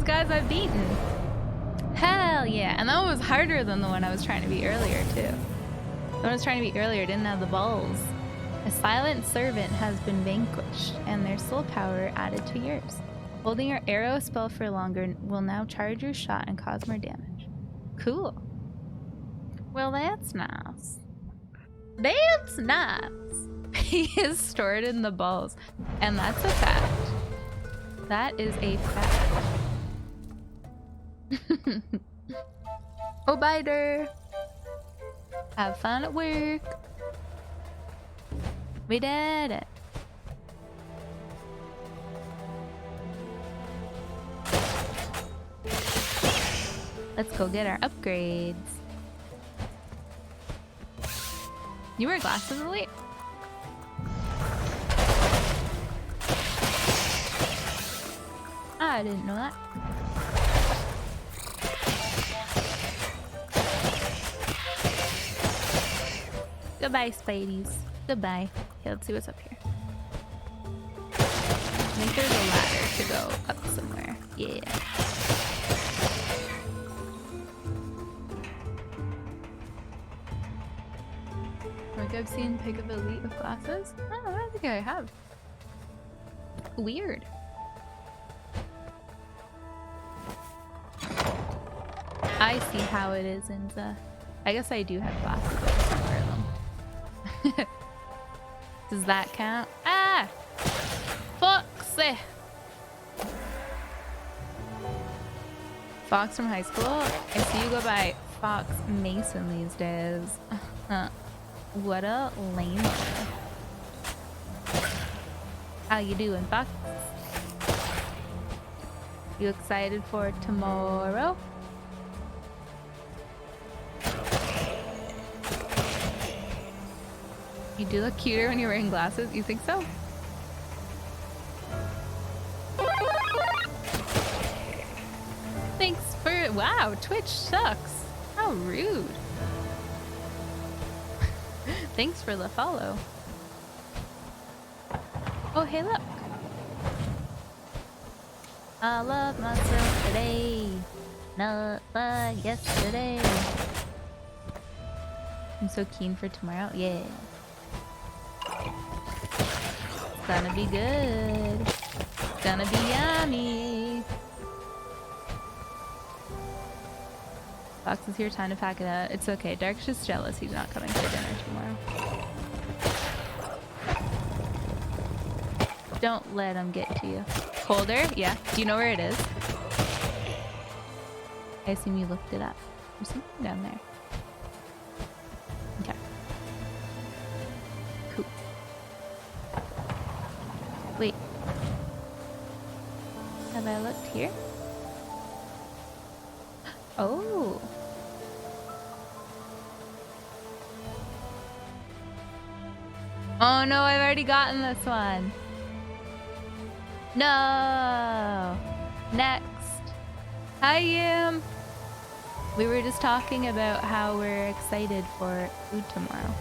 Guys I've beaten. Hell yeah. And that one was harder than the one I was trying to beat earlier too. The one I was trying to beat earlier didn't have the balls. A silent servant has been vanquished and their soul power added to yours. Holding your arrow spell for longer will now charge your shot and cause more damage. Cool. Well, that's nice. That's nice. He is stored in the balls. And that's a fact. That is a fact. Oh, biter. Have fun at work. We did it. Let's go get our upgrades. You wear glasses, Elite? I didn't know that. Goodbye, Spadies. Goodbye. Okay, let's see what's up here. I think there's a ladder to go up somewhere. Yeah. Like I've seen pick up Elite with glasses. Oh, I don't think I have. Weird. I see how it is, Inza. I guess I do have glasses, but I don't wear them. Does that count? Ah! Foxy! Fox from high school? I see you go by Fox Mason these days. What a lame. How you doing, Fox? You excited for tomorrow? You do look cuter when you're wearing glasses. You think so? Thanks for... Wow, Twitch sucks. How rude. Thanks for the follow. Oh, hey, look. I love myself today. Not like yesterday. I'm so keen for tomorrow. Yeah. It's gonna be good. It's gonna be yummy. Fox is here, time to pack it up. It's okay. Dark's just jealous he's not coming for dinner tomorrow. Don't let him get to you. Colder? Yeah. Do you know where it is? I assume you looked it up. There's something down there. Okay. Cool. Wait. Have I looked here? Oh. Oh no, I've already gotten this one. No. Next. Hi, Yum. We were just talking about how we're excited for food tomorrow.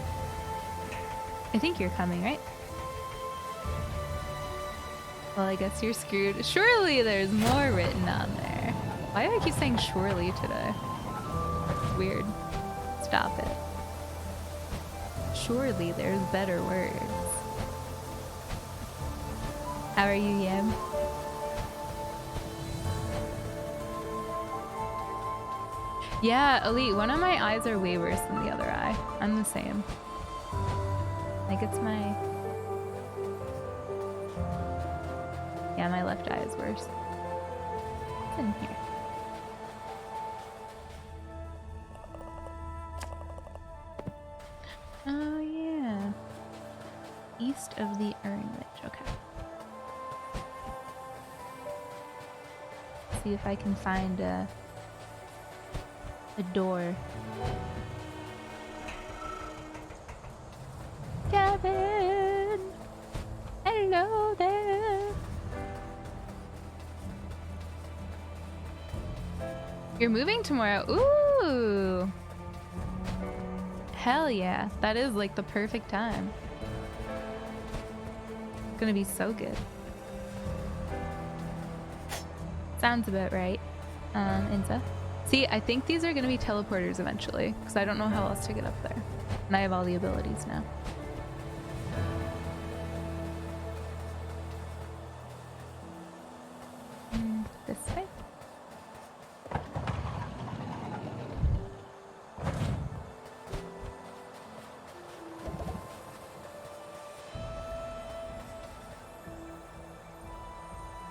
I think you're coming, right? Well, I guess you're screwed. Surely there's more written on there. Why do I keep saying surely today? It's weird. Stop it. Surely there's better words. How are you, Yam? Yeah, Elite, one of my eyes are way worse than the other eye. I'm the same. Like, it's my... Yeah, my left eye is worse. What's in here? Oh, yeah. East of the Ridge. Okay. See if I can find a door. Kevin! Hello there! You're moving tomorrow? Ooh! Hell yeah. That is like the perfect time. It's gonna be so good. Sounds about right. Inza. See, I think these are gonna be teleporters eventually, because I don't know how else to get up there. And I have all the abilities now. This way.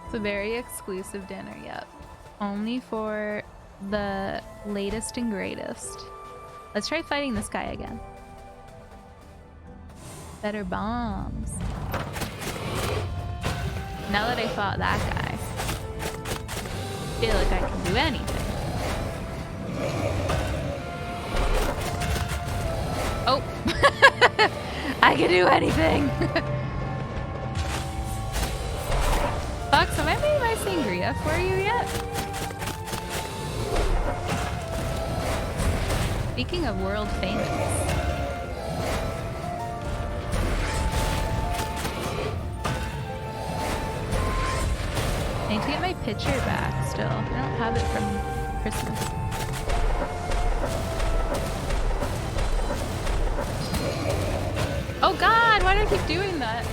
It's a very exclusive dinner, yep. Only for the latest and greatest. Let's try fighting this guy again. Better bombs. Now that I fought that guy, I feel like I can do anything. Oh! I can do anything! Fox, have I made my sangria for you yet? Speaking of world famous. I need to get my picture back still. I don't have it from Christmas. Oh god, why do I keep doing that?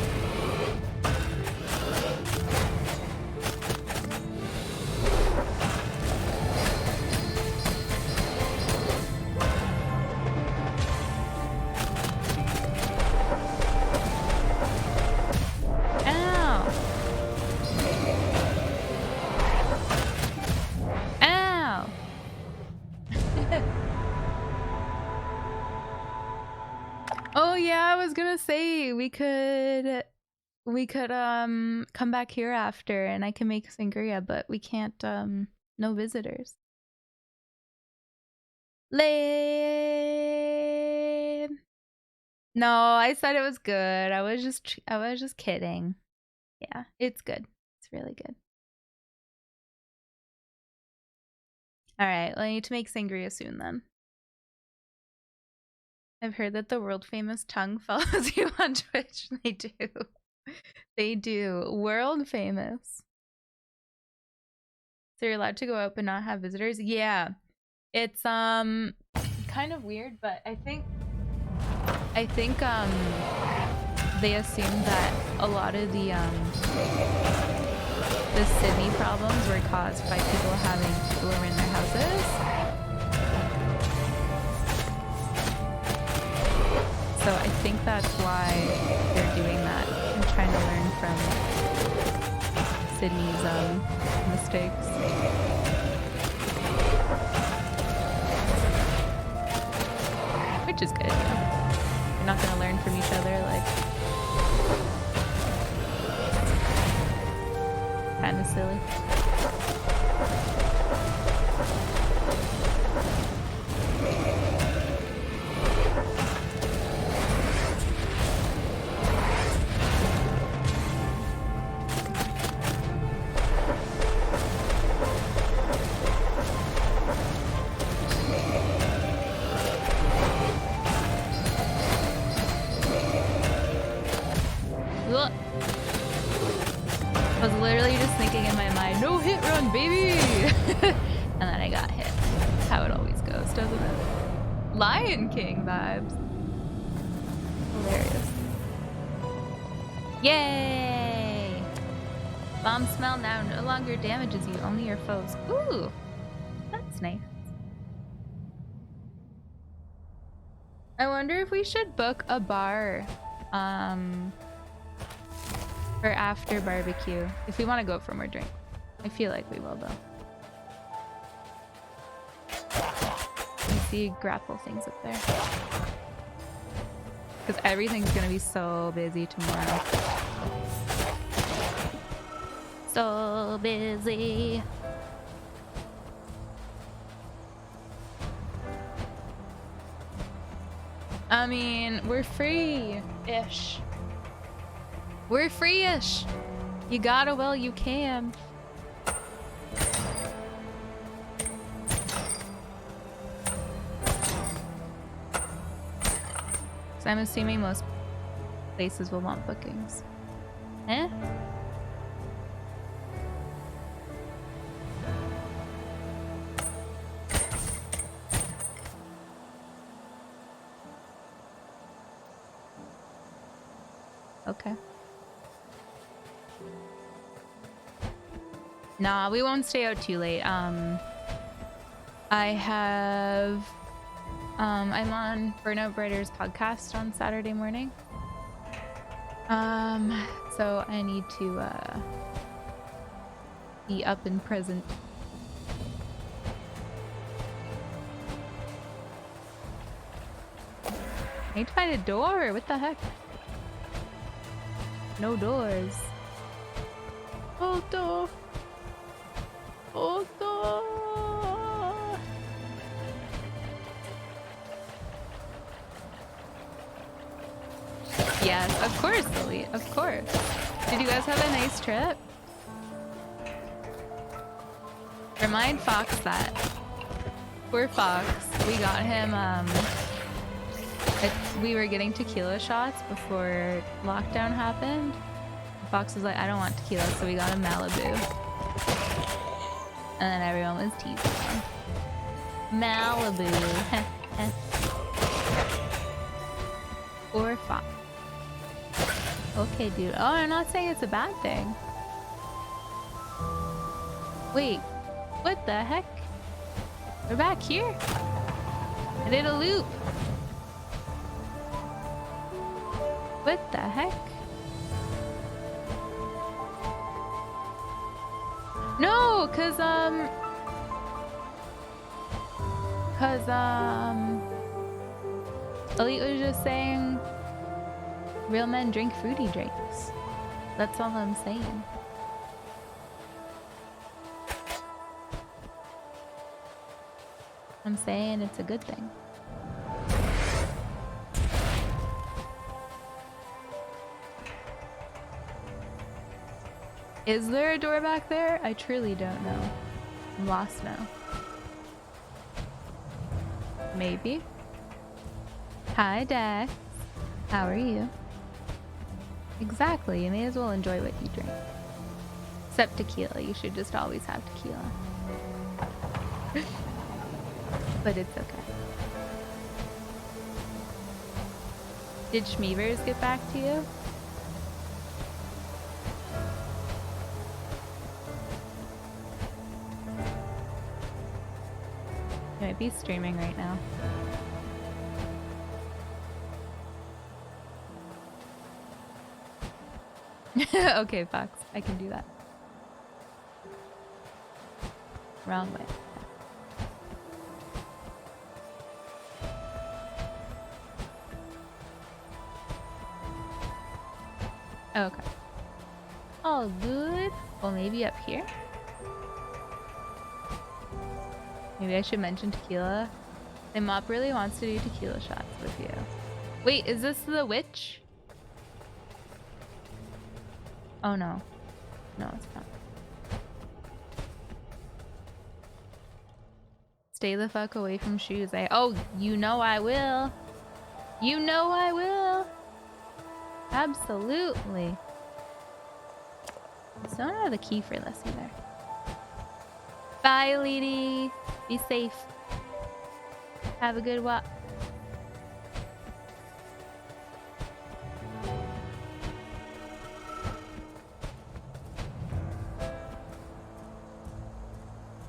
Say we could come back here after and I can make sangria, but we can't no visitors. Lame. No, I said it was good. I was just kidding. Yeah, it's good. It's really good. All right, well, I need to make sangria soon then. I've heard that the world famous tongue follows you on Twitch. They do. They do. World famous. So you're allowed to go out but not have visitors? Yeah. It's kind of weird, but I think they assumed that a lot of the Sydney problems were caused by people having people over in their houses. So I think that's why they're doing that and trying to learn from Sydney's mistakes. Which is good, you know? You're not gonna learn from each other, like... Kinda silly. Oh. I was literally just thinking in my mind, no hit run, baby! And then I got hit. That's how it always goes, doesn't it? Lion King vibes. Hilarious. Yay! Bomb smell now no longer damages you, only your foes. Ooh! That's nice. I wonder if we should book a bar for after barbecue. If we want to go for more drinks. I feel like we will though. I see grapple things up there. Because everything's gonna be so busy tomorrow. So busy. I mean, we're free-ish. We're free-ish. You gotta while you can. So I'm assuming most places will want bookings. Eh? Okay. Nah, we won't stay out too late. I'm on Burnout Brighter's podcast on Saturday morning. So I need to be up and present. I need to find a door. What the heck? No doors. Oh, door. Oh, door. Yes, of course, Lily. Of course. Did you guys have a nice trip? Remind Fox that. Poor Fox. We got him, we were getting tequila shots before lockdown happened. Fox was like, I don't want tequila, so we got him Malibu. And then everyone was teasing him. Malibu. Poor Fox. Okay, dude. Oh, I'm not saying it's a bad thing. Wait, what the heck? We're back here. I did a loop. What the heck? No, cause Elite was just saying real men drink fruity drinks. That's all I'm saying. I'm saying it's a good thing. Is there a door back there? I truly don't know. I'm lost now. Maybe. Hi, Dex. How are you? Exactly. You may as well enjoy what you drink. Except tequila. You should just always have tequila. But it's okay. Did Schmeevers get back to you? You might be streaming right now. Okay, Fox. I can do that. Wrong way. Okay. All good. Well, maybe up here? Maybe I should mention tequila. The mop really wants to do tequila shots with you. Wait, is this the witch? Oh no. No, it's not. Stay the fuck away from shoes. Oh, you know I will. You know I will. Absolutely. Still don't have the key for this either. Bye, lady. Be safe. Have a good walk.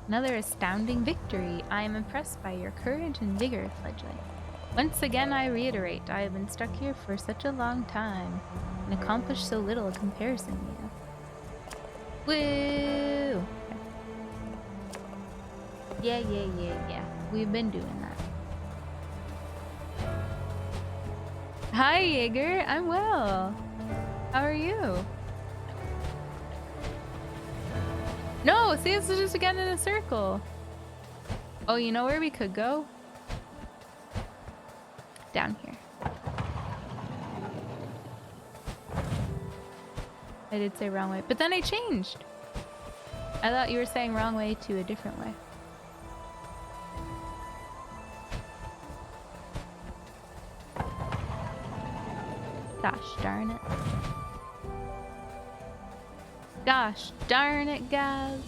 Another astounding victory. I am impressed by your courage and vigor, Fledgling. Once again, I reiterate, I have been stuck here for such a long time and accomplished so little in comparison to you. Woo! Okay. Yeah. We've been doing that. Hi, Jaeger. I'm well. How are you? No, see, it's just again in a circle. Oh, you know where we could go? Down here. I did say wrong way, but then I changed. I thought you were saying wrong way to a different way. Gosh darn it. Gosh darn it, guys.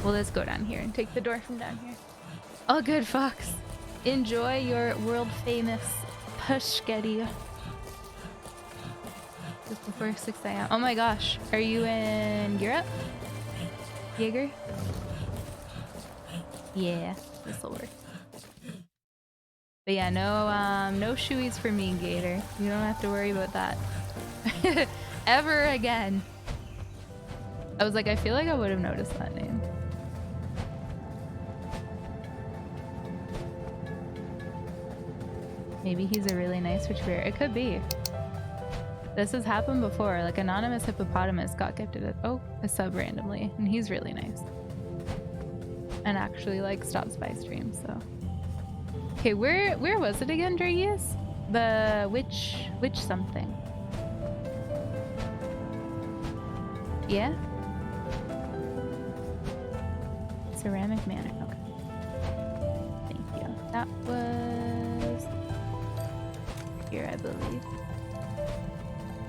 Well, let's go down here and take the door from down here. Oh, good, Fox. Enjoy your world famous Pushkedi. Just before 6 a.m. Oh my gosh. Are you in Europe? Jaeger? Yeah, this'll work. But yeah, no shoeies for me, Gator. You don't have to worry about that. Ever again. I was like, I feel like I would have noticed that name. Maybe he's a really nice retriever. It could be. This has happened before. Like, Anonymous Hippopotamus got gifted a sub randomly, and he's really nice. And actually, like, stops by stream, so. Okay, where was it again, Dragius? The witch something. Yeah? Ceramic Manor, okay. Thank you. That was here, I believe.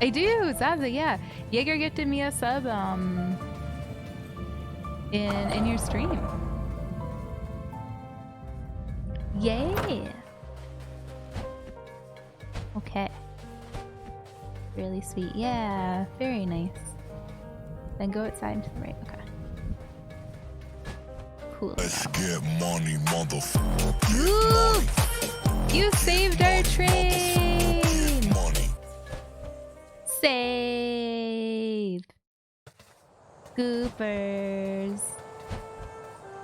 I do, Zaza, yeah. Jaeger gifted me a sub in your stream. Yay! Okay. Really sweet. Yeah, very nice. Then go outside to the right. Okay. Cool. Let's get money, motherfucker. You saved our train! Money. Save! Goopers.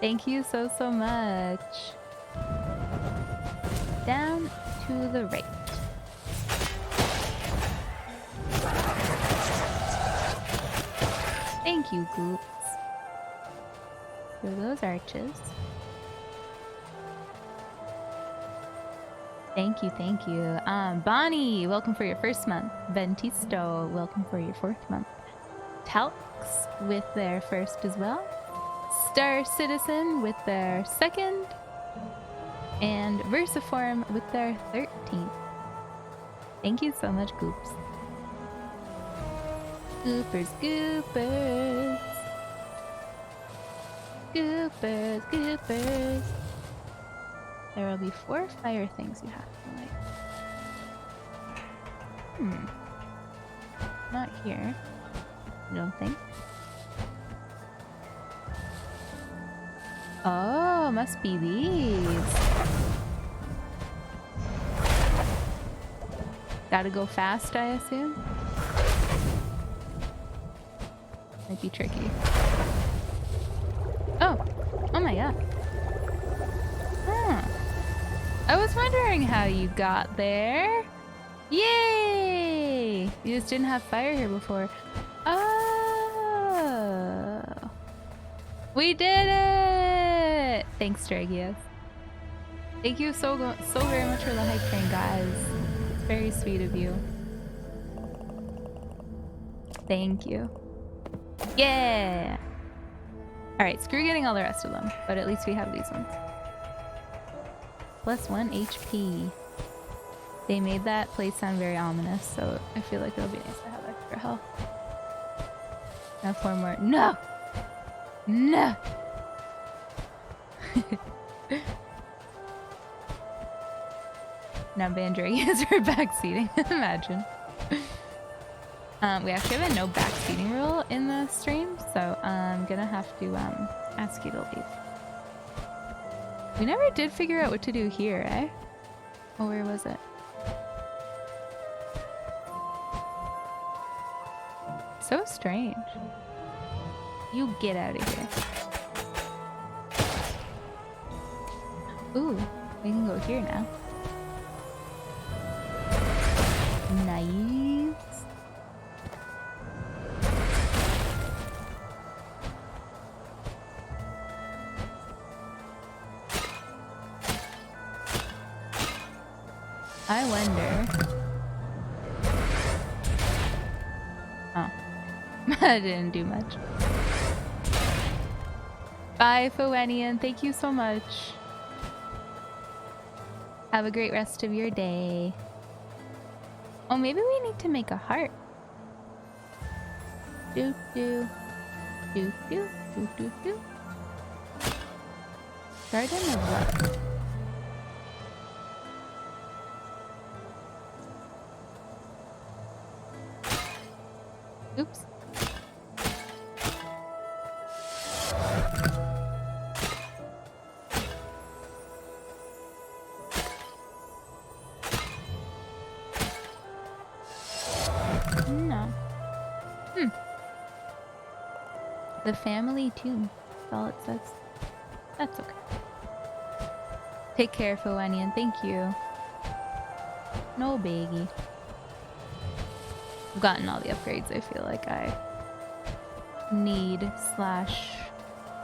Thank you so much. Down to the right. Thank you, Goops. Through those arches. Thank you. Bonnie, welcome for your first month. Ventisto, welcome for your 4th month. Talx with their 1st as well. Star Citizen with their 2nd. And Versiform with their 13th. Thank you so much, Goops. Goopers. There will be 4 fire things you have to light. Not here. I don't think. Oh, must be these. Gotta go fast, I assume. Might be tricky. Oh my god. I was wondering how you got there. Yay! You just didn't have fire here before. Oh. We did it! Thanks, Dragius. Thank you so very much for the hype train, guys. It's very sweet of you. Thank you. Yeah! Alright, screw getting all the rest of them, but at least we have these ones. +1 HP. They made that place sound very ominous, so I feel like it'll be nice to have extra health. Now 4 more. No! No! Now Bandrig is her backseating. Imagine. We actually have a no backseating rule in the stream, so I'm gonna have to ask you to leave. We never did figure out what to do here, eh? Oh, where was it? So strange. You get out of here. Ooh, we can go here now. Nice. I wonder. Oh. I didn't do much. Bye, Foenian. Thank you so much. Have a great rest of your day. Oh, maybe we need to make a heart. Do do do do do do do. Garden of Love. Oops. No. The family tomb. That's all it says. That's okay. Take care, Foenian. Thank you. No biggie. I've gotten all the upgrades I feel like I need /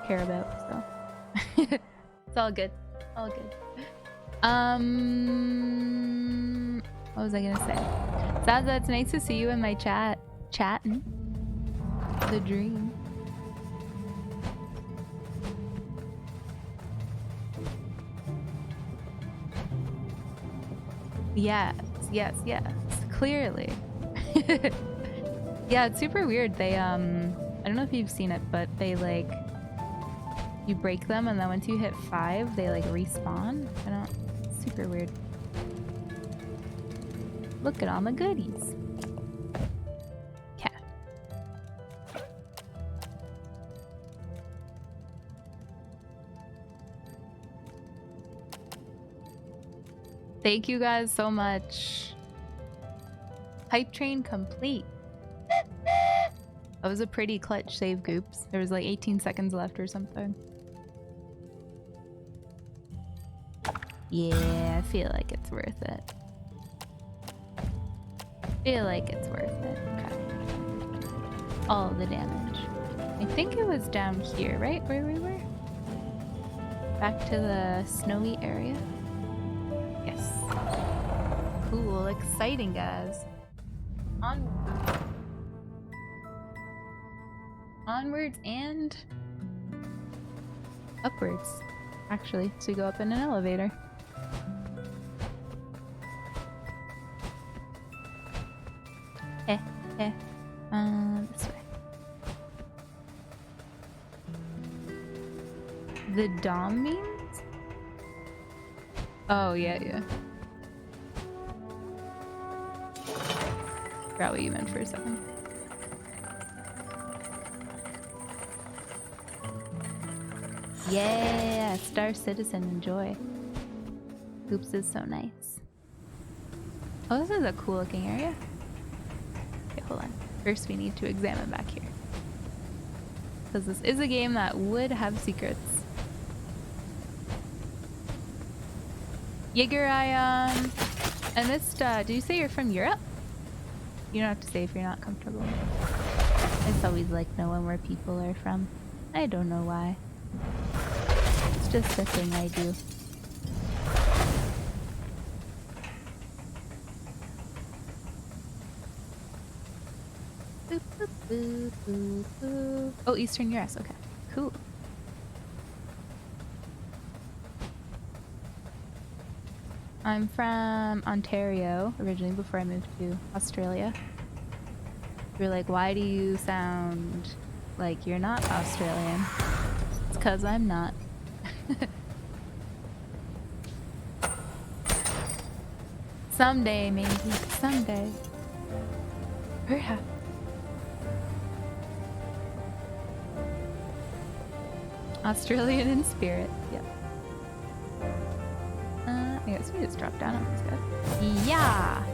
care about, so it's all good. All good. What was I gonna say? Zaza, it's nice to see you in my chatting. The dream. Yes, yes, yes. Clearly. Yeah, it's super weird. They I don't know if you've seen it, but they like you break them and then once you hit 5 they like respawn. It's super weird. Look at all the goodies. Okay. Thank you guys so much. Hype train complete. That was a pretty clutch save, Goops. There was like 18 seconds left or something. Yeah, I feel like it's worth it. Feel like it's worth it. Okay. All the damage. I think it was down here, right? Where we were? Back to the snowy area? Yes. Cool, exciting, guys. Onwards and upwards, actually. So you go up in an elevator. This way. The Dom means? Oh, yeah. Forgot what you meant for a second. Yeah, Star Citizen, enjoy. Oops is so nice. Oh, this is a cool looking area. Okay, hold on. First we need to examine back here. Because this is a game that would have secrets. Jaeger, I missed, did you say you're from Europe? You don't have to say if you're not comfortable. I just always like knowing where people are from. I don't know why. It's just a thing I do. Boop, boop, boop, boop, boop. Oh, Eastern US. Okay, cool. I'm from Ontario originally before I moved to Australia. You're like, why do you sound like you're not Australian? It's because I'm not. Someday, maybe. Someday. Perhaps. Australian in spirit. Yep. I guess we just drop down on this guy. Yeah!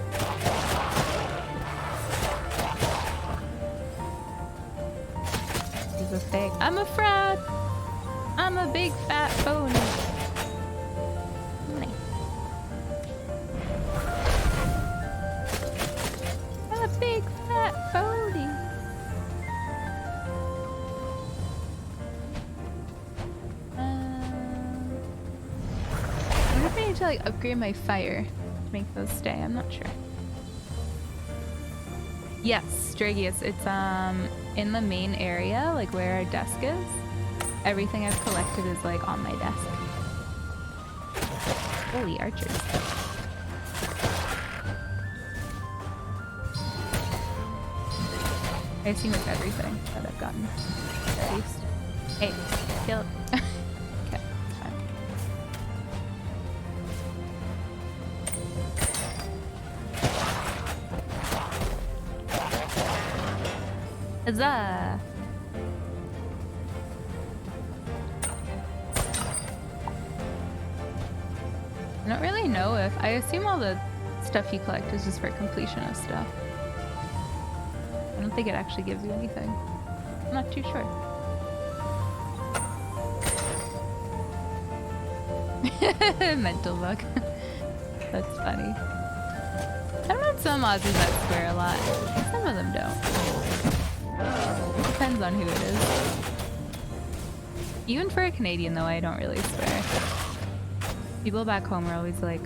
He's a fake. I'm a fraud! I'm a big fat phony. Nice. I'm a big fat phony. I wonder if I need to like upgrade my fire to make those stay. I'm not sure. Yes, Stragius. It's in the main area, like where our desk is. Everything I've collected is like on my desk. Holy archers. I assume it's everything that I've gotten. At least. Hey, kill it. Okay, it's fine. Huzzah! I don't really know if... I assume all the stuff you collect is just for completion of stuff. I don't think it actually gives you anything. I'm not too sure. Mental bug. That's funny. I've met some Aussies that swear a lot. Some of them don't. It depends on who it is. Even for a Canadian though, I don't really swear. People back home are always like,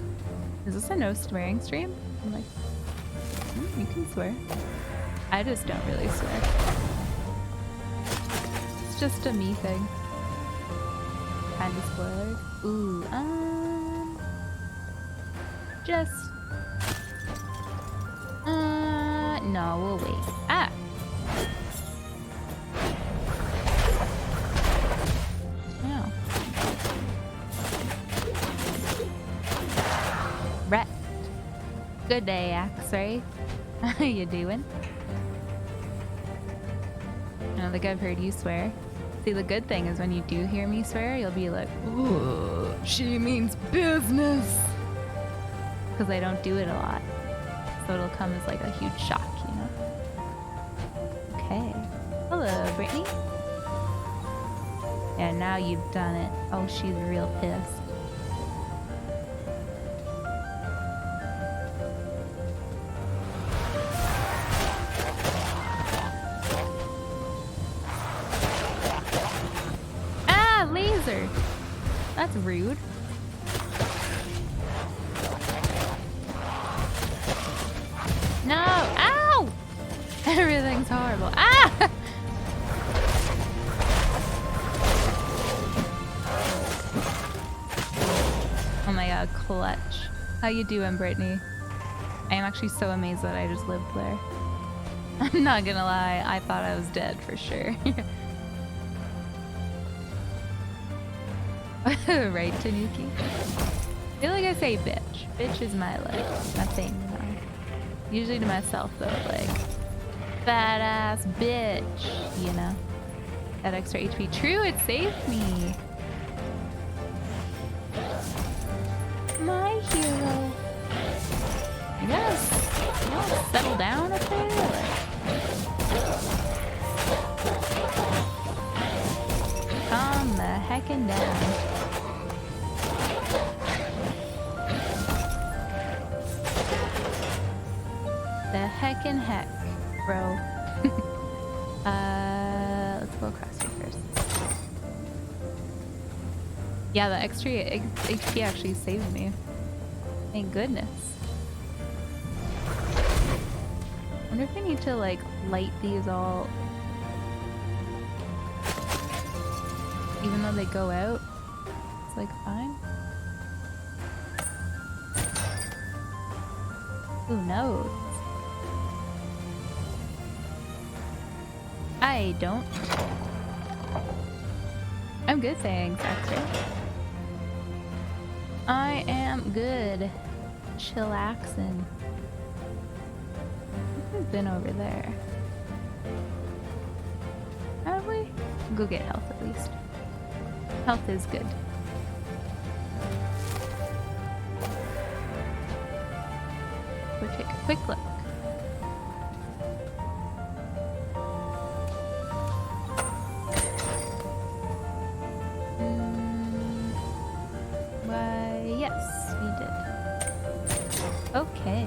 is this a no swearing stream? I'm like, you can swear. I just don't really swear. It's just a me thing. Kind of spoilers. Ooh, just... no, we'll wait. Ah! No. Right. Good day, X-Ray. How you doing? I don't think I've heard you swear. See, the good thing is when you do hear me swear, you'll be like, ooh, she means business. Because I don't do it a lot. So it'll come as like a huge shock, you know? Okay. Hello, Brittany. Yeah, now you've done it. Oh, she's real pissed. That's rude. No! Ow! Everything's horrible. Ah! Oh my god, clutch. How you doing, Brittany? I am actually so amazed that I just lived there. I'm not gonna lie, I thought I was dead for sure. Right, Tanuki? I feel like I say bitch. Bitch is my like a thing. Usually to myself though, like fat ass bitch, you know. That extra HP. True, it saved me. My hero. Yes. You wanna settle down up there? Calm the heckin' down. The heckin' heck, bro. Let's go across here first. Yeah, the extra HP actually saved me. Thank goodness. I wonder if I need to like light these all, even though they go out. It's like fine. Who knows? I don't. I'm good, thanks, Axter. I am good. Chillaxin'. We've been over there. Have we? Go get health at least. Health is good. Go take a quick look. Why, yes, we did. Okay.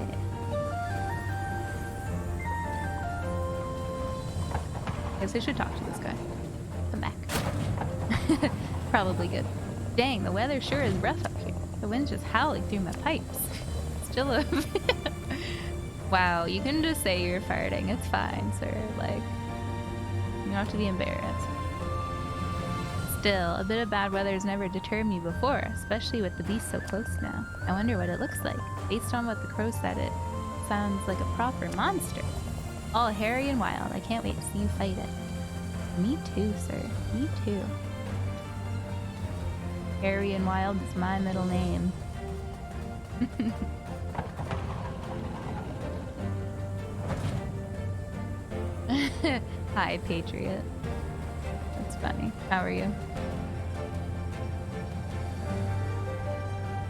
Guess I should talk to this guy. Come back. Probably good. Dang, the weather sure is rough up here. The wind's just howling through my pipes. Still a... Wow, you can just say you're farting. It's fine, sir. Like, you don't have to be embarrassed. Still, a bit of bad weather has never deterred me before, especially with the beast so close now. I wonder what it looks like. Based on what the crow said, it sounds like a proper monster. All hairy and wild. I can't wait to see you fight it. Me too, sir. Me too. Hairy and Wild is my middle name. Hi, Patriot. That's funny. How are you?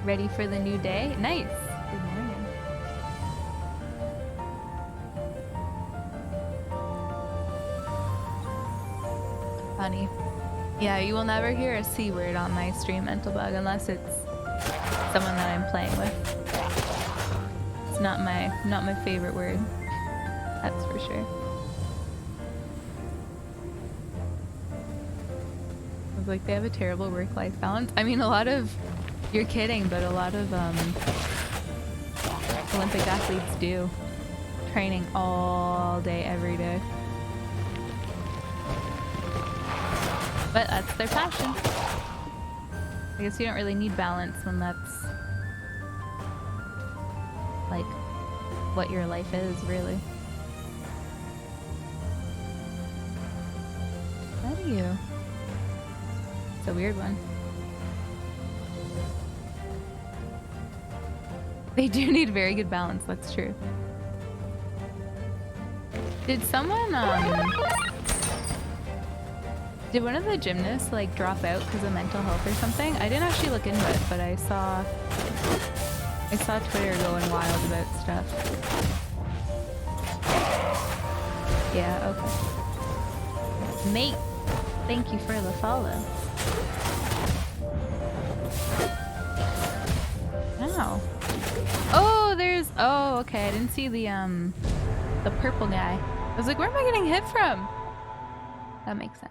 Ready for the new day? Nice. Good morning. Funny. Yeah, you will never hear a C word on my stream, Mental Bug, unless it's someone that I'm playing with. It's not my favorite word. That's for sure. I was like, they have a terrible work-life balance. I mean, a lot of... You're kidding, but a lot of Olympic athletes do. Training all day, every day. But that's their passion. I guess you don't really need balance when that's like what your life is, really. How do you? It's a weird one. They do need very good balance, that's true. Did someone, did one of the gymnasts like drop out because of mental health or something? I didn't actually look into it, but I saw Twitter going wild about stuff. Yeah, okay. Mate, thank you for the follow. Ow. Oh, there's... Oh, okay. I didn't see the purple guy. I was like, where am I getting hit from? That makes sense.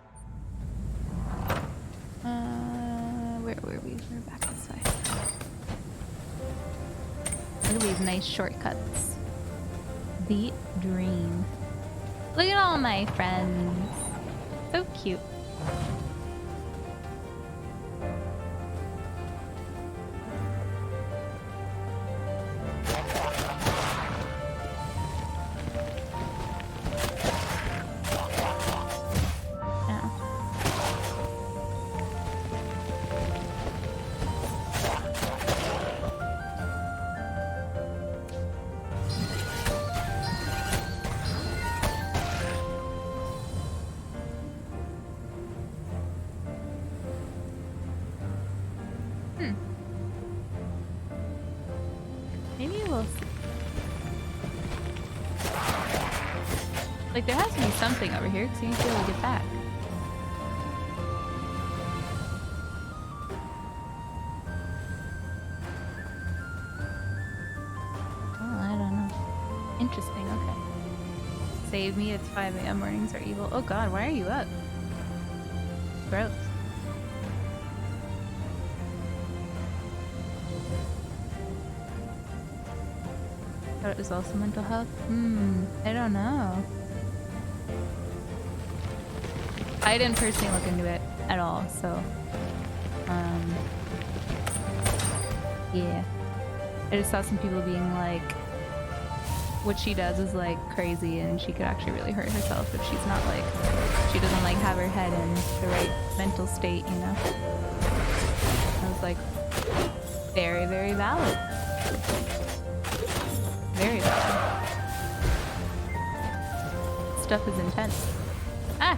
Where were we? We're back this way. Look at these nice shortcuts. The dream. Look at all my friends. So cute. Like, there has to be something over here, because you need to be able to get back. Oh, I don't know. Interesting, okay. Save me, it's 5 a.m. Mornings are evil. Oh god, why are you up? Gross. Thought it was also mental health? I don't know. I didn't personally look into it at all, so yeah. I just saw some people being like, what she does is like crazy and she could actually really hurt herself if she's not like, she doesn't like have her head in the right mental state, you know? I was like, very, very valid. Very valid. Stuff is intense. Ah!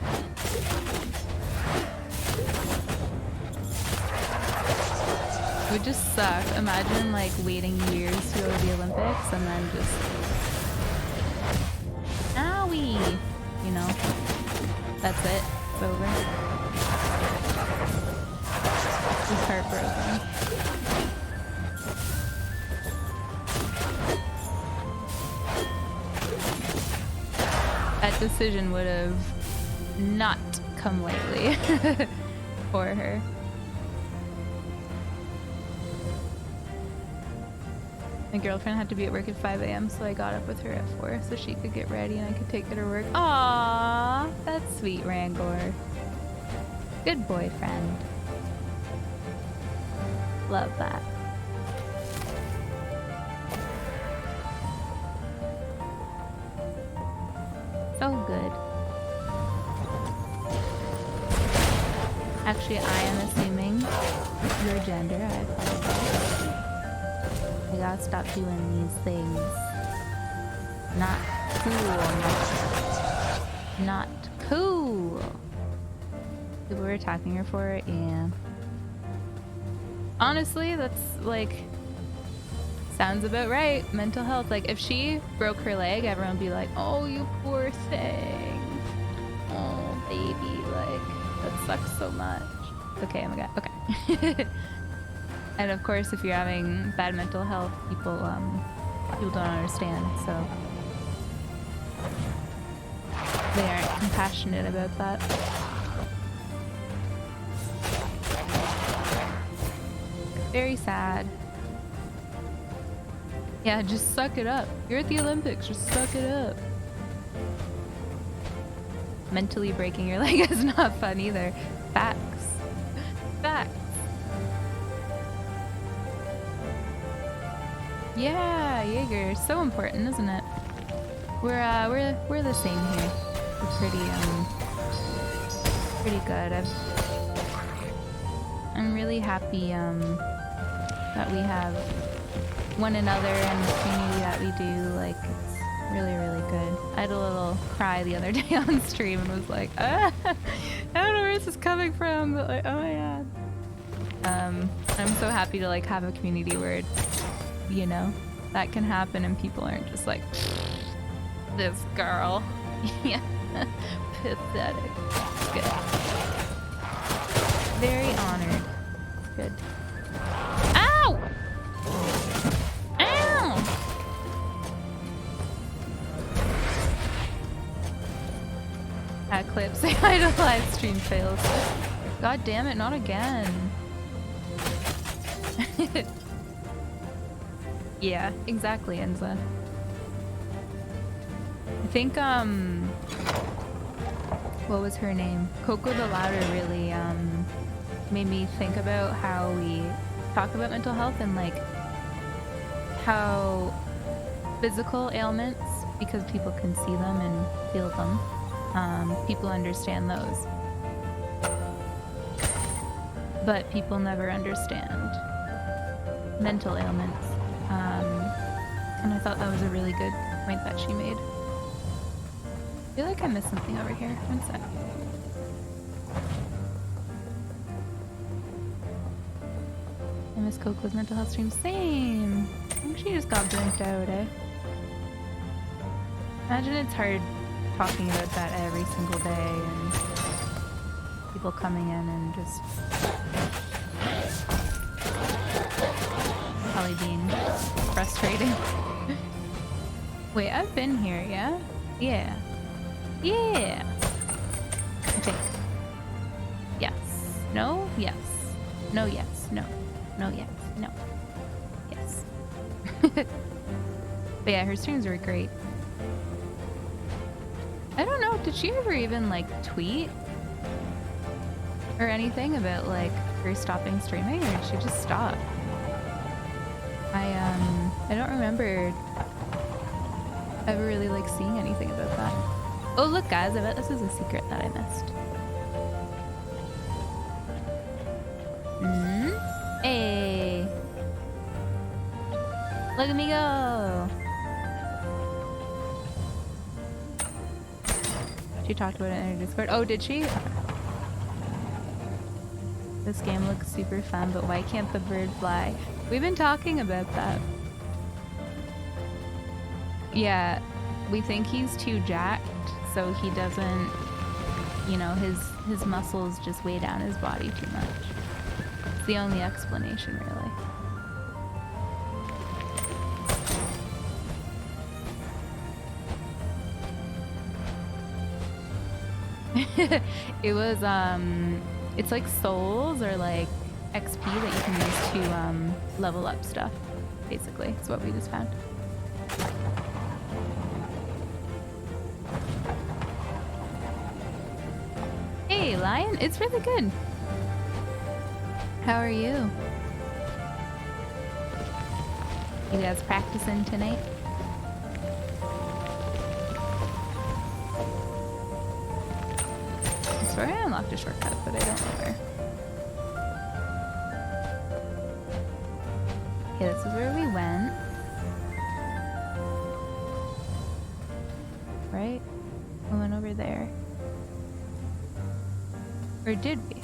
It would just suck. Imagine like waiting years to go to the Olympics and then just owie! You know? That's it. It's over. It's heartbroken. That decision would have not come lightly for her. My girlfriend had to be at work at 5 a.m. so I got up with her at 4 so she could get ready and I could take her to work. Aww, that's sweet, Rangor. Good boyfriend. Love that. So good. Actually, I am assuming your gender. I apologize. I gotta stop doing these things. Not cool. Not cool. People were attacking her for it, yeah. Honestly, that's like, sounds about right. Mental health. Like, if she broke her leg, everyone would be like, oh, you poor thing. Oh, baby. Like, that sucks so much. Okay, oh my god. Okay. And of course, if you're having bad mental health, people don't understand, so they aren't compassionate about that. Very sad. Yeah, just suck it up. You're at the Olympics, just suck it up. Mentally breaking your leg is not fun either. Facts. Facts. Yeah, Jaeger, so important, isn't it? We're the same here. We're pretty good. I'm really happy that we have one another and the community that we do. Like, it's really, really good. I had a little cry the other day on stream and was like, I don't know where this is coming from, but like, oh my god. I'm so happy to like have a community where it's, you know, that can happen and people aren't just like, this girl. Yeah. Pathetic. Good. Very honored. Good. Ow! Ow! That clip say hi to live stream fails. God damn it, not again. Yeah, exactly, Enza. I think, what was her name? Coco the Louder really, made me think about how we talk about mental health and, like, how physical ailments, because people can see them and feel them, people understand those. But people never understand mental ailments. And I thought that was a really good point that she made. I feel like I missed something over here. One sec. I miss Coco's mental health stream. Same! I think she just got burnt out, eh? Imagine it's hard talking about that every single day and people coming in and just probably being frustrating. Wait, I've been here, yeah? Yeah. Yeah! I think. Yes. No? Yes. No, yes. No. No, yes. No. Yes. But yeah, her streams were great. I don't know, did she ever even, like, tweet? Or anything about, like, her stopping streaming, or did she just stop? I don't remember ever really like seeing anything about that. Oh look guys, I bet this is a secret that I missed. Hey. Look at me go. She talked about it in her Discord. Oh, did she? This game looks super fun, but why can't the bird fly? We've been talking about that. Yeah, we think he's too jacked, so he doesn't, you know, his muscles just weigh down his body too much. It's the only explanation, really. It was, it's like souls or like XP that you can use to level up stuff, basically. It's what we just found. Hey, Lion, it's really good. How are you? You guys practicing tonight? I swear I unlocked a shortcut, but I don't know where. Okay, this is where we went. Right? We went over there. Or did we?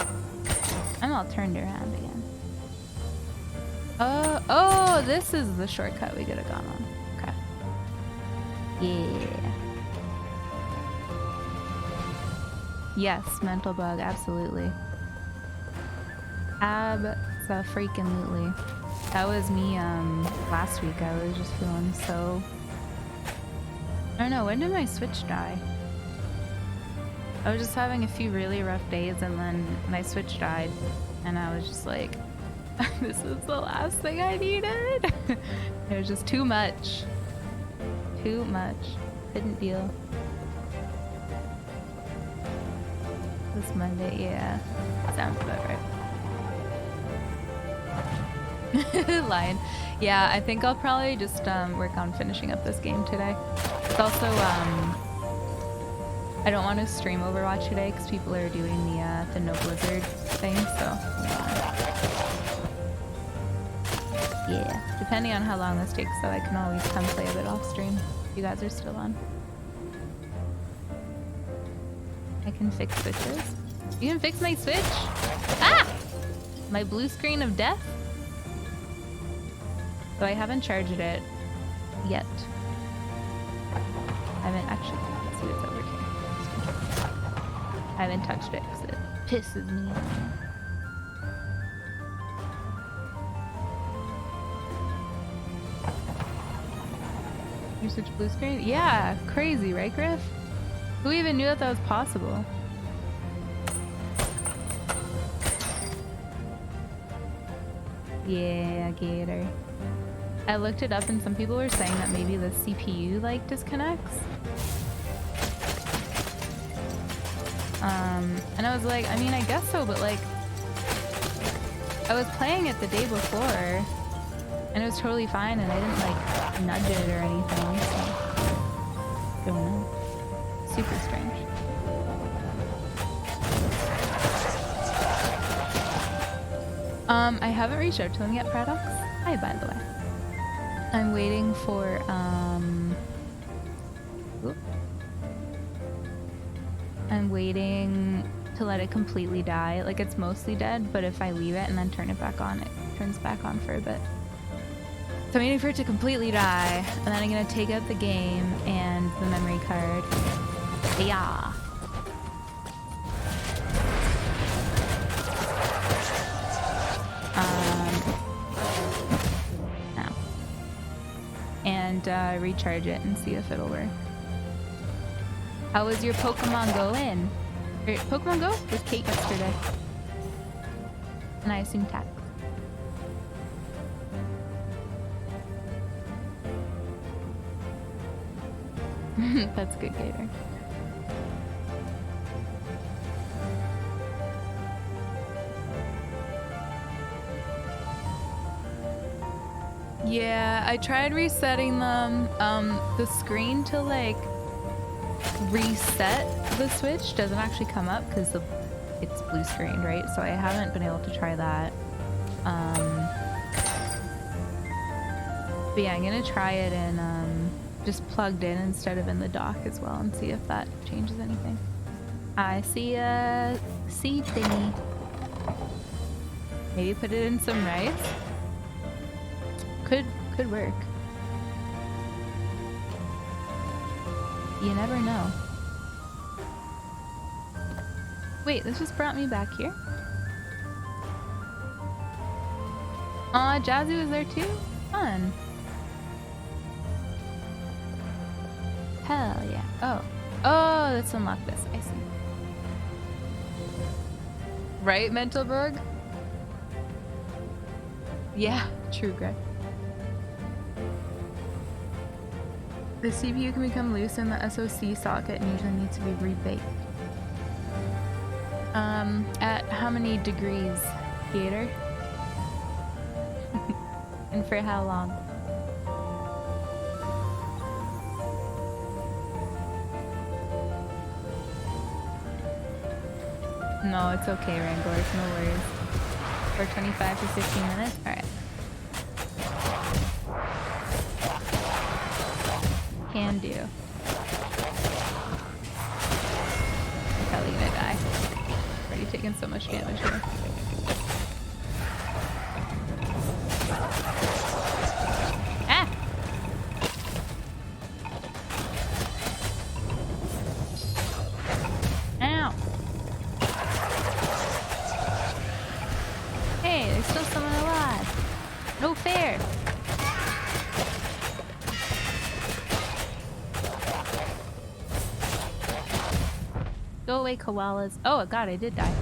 I'm all turned around again. Oh, this is the shortcut we could have gone on. Okay. Yeah. Yes, mental bug, absolutely. Abso-freaking-lutely. That was me, last week. I was just feeling so... I don't know, when did my Switch die? I was just having a few really rough days and then my Switch died. And I was just like, this is the last thing I needed. It was just too much. Too much. Couldn't deal. This Monday, yeah. Sounds about right. Lion. Yeah, I think I'll probably just work on finishing up this game today. It's also, I don't want to stream Overwatch today because people are doing the No Blizzard thing, so yeah. Depending on how long this takes, though, I can always come play a bit off stream if you guys are still on. I can fix switches. You can fix my Switch? Ah! My blue screen of death? So I haven't charged it yet. I haven't actually. Let's see what's over here. I haven't touched it because it pisses me off. Your Switch blue screen? Yeah, crazy, right, Griff? Who even knew that that was possible? Yeah, Gator. I looked it up and some people were saying that maybe the CPU like disconnects. And I was like, I mean, I guess so, but like, I was playing it the day before and it was totally fine and I didn't like nudge it or anything, so don't know. Super strange. I haven't reached out to them yet, Paradox. Hi, by the way. I'm waiting for, I'm waiting to let it completely die. Like, it's mostly dead, but if I leave it and then turn it back on, it turns back on for a bit. So I'm waiting for it to completely die, and then I'm gonna take out the game and the memory card. Yeah. No. And recharge it and see if it'll work. How was your Pokemon Go in? Or Pokemon Go with Kate yesterday. And I assume Tax. That's good, Gator. Yeah, I tried resetting them. The screen to like reset the Switch doesn't actually come up because it's blue screened, right? So I haven't been able to try that. But yeah, I'm gonna try it in just plugged in instead of in the dock as well and see if that changes anything. I see a seed thingy. Maybe put it in some rice. Could work. You never know. Wait, this just brought me back here? Aw, Jazzy was there too? Fun. Hell yeah. Oh. Oh, let's unlock this. I see. Right, Mentalberg? Yeah, true, Greg. The CPU can become loose in the SoC socket and usually needs to be rebaked. At how many degrees, Gator? And for how long? No, it's okay, Wranglers, no worries. For 25 to 15 minutes? Alright. Can do. I'm probably gonna die. Already taken so much damage here. Ah! Ow! Hey, there's still someone alive. No fair. Go away, koalas. Oh god, I did die.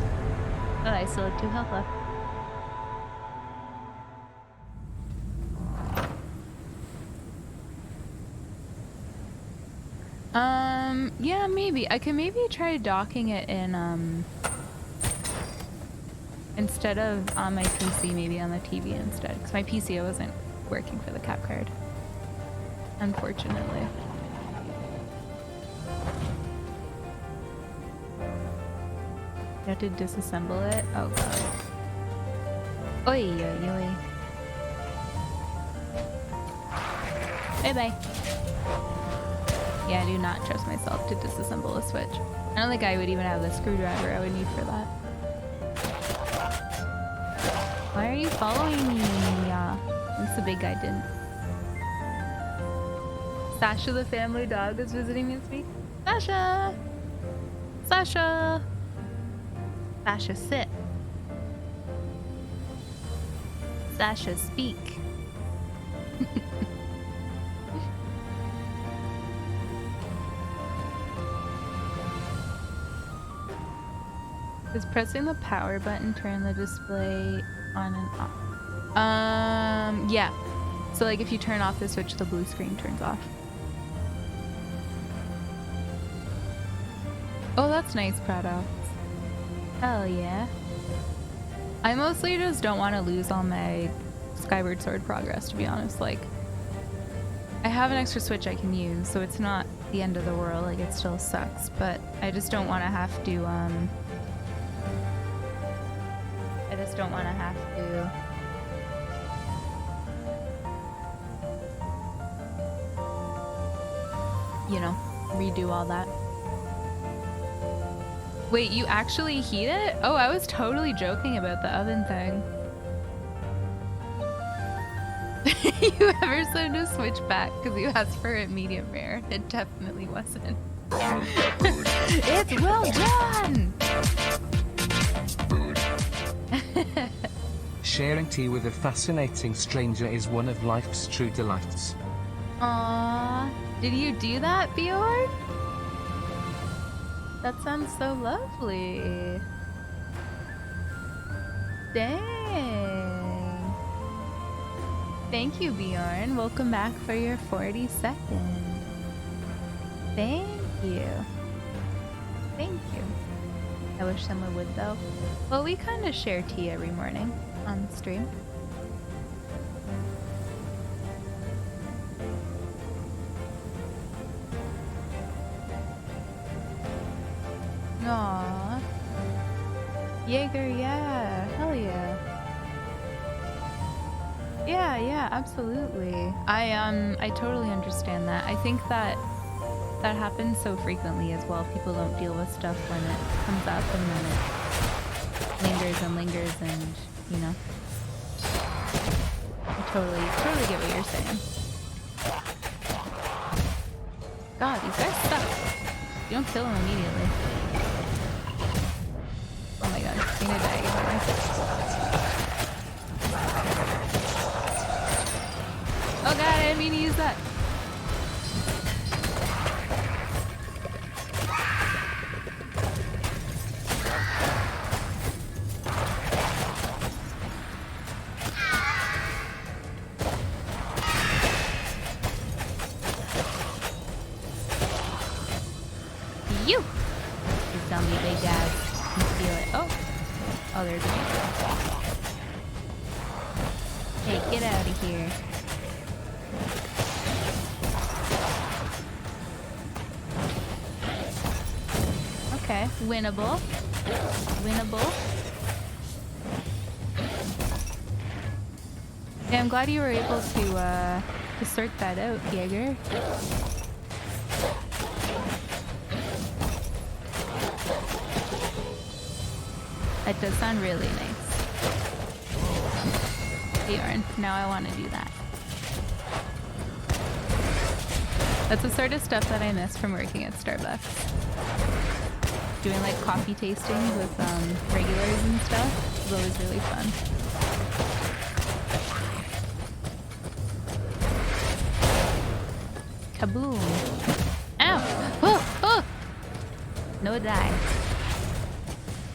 Oh, I still have 2 health left. Yeah, maybe. I can maybe try docking it in, instead of on my PC, maybe on the TV instead. Because my PC wasn't working for the cap card. Unfortunately. You have to disassemble it? Oh god. Oi, oi, oi. Bye bye. Yeah, I do not trust myself to disassemble a Switch. I don't think I would even have the screwdriver I would need for that. Why are you following me? At least the big guy didn't. Sasha the family dog is visiting this week. Sasha! Sasha! Sasha, sit. Sasha, speak. Does pressing the power button turn the display on and off? Yeah. So like if you turn off the Switch, the blue screen turns off. Oh, that's nice, Prado. Hell yeah. I mostly just don't want to lose all my Skyward Sword progress, to be honest. Like, I have an extra Switch I can use, so it's not the end of the world. Like, it still sucks, but I just don't want to have to, you know, redo all that. Wait, you actually heat it? Oh, I was totally joking about the oven thing. You ever send a Switch back because you asked for it medium rare? It definitely wasn't. It's well done! Sharing tea with a fascinating stranger is one of life's true delights. Aww. Did you do that, Bjorn? That sounds so lovely. Dang. Thank you, Bjorn. Welcome back for your 42nd. Thank you. Thank you. I wish someone would, though. Well, we kind of share tea every morning on stream. Aww. Jaeger, yeah. Hell yeah. Yeah, yeah, absolutely. I totally understand that. I think that that happens so frequently as well. People don't deal with stuff when it comes up and then it lingers and lingers and, you know. I totally get what you're saying. God, these guys suck. You don't kill them immediately. Oh my god, I'm gonna die again. Oh god, I didn't mean to use that. You! These zombie big guys. I can feel it. Oh! Oh, there's a big. Hey, get out of here. Okay, winnable. Winnable. Yeah, I'm glad you were able to sort that out, Jaeger. That does sound really nice. Bjorn, now I want to do that. That's the sort of stuff that I miss from working at Starbucks. Doing like coffee tasting with regulars and stuff is always really fun. Kaboom! Ow! Oh! Oh! No die.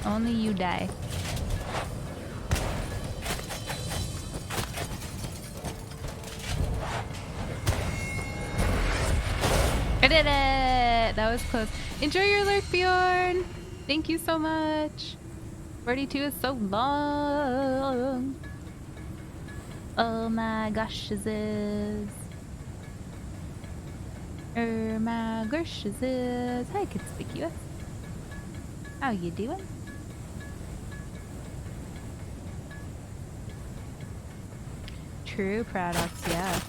Only you die. I did it! That was close. Enjoy your lurk, Bjorn! Thank you so much! 42 is so long! Oh my gosh, is. Oh my gosh, is. Hi, Conspicuous. How you doing? True products, yeah.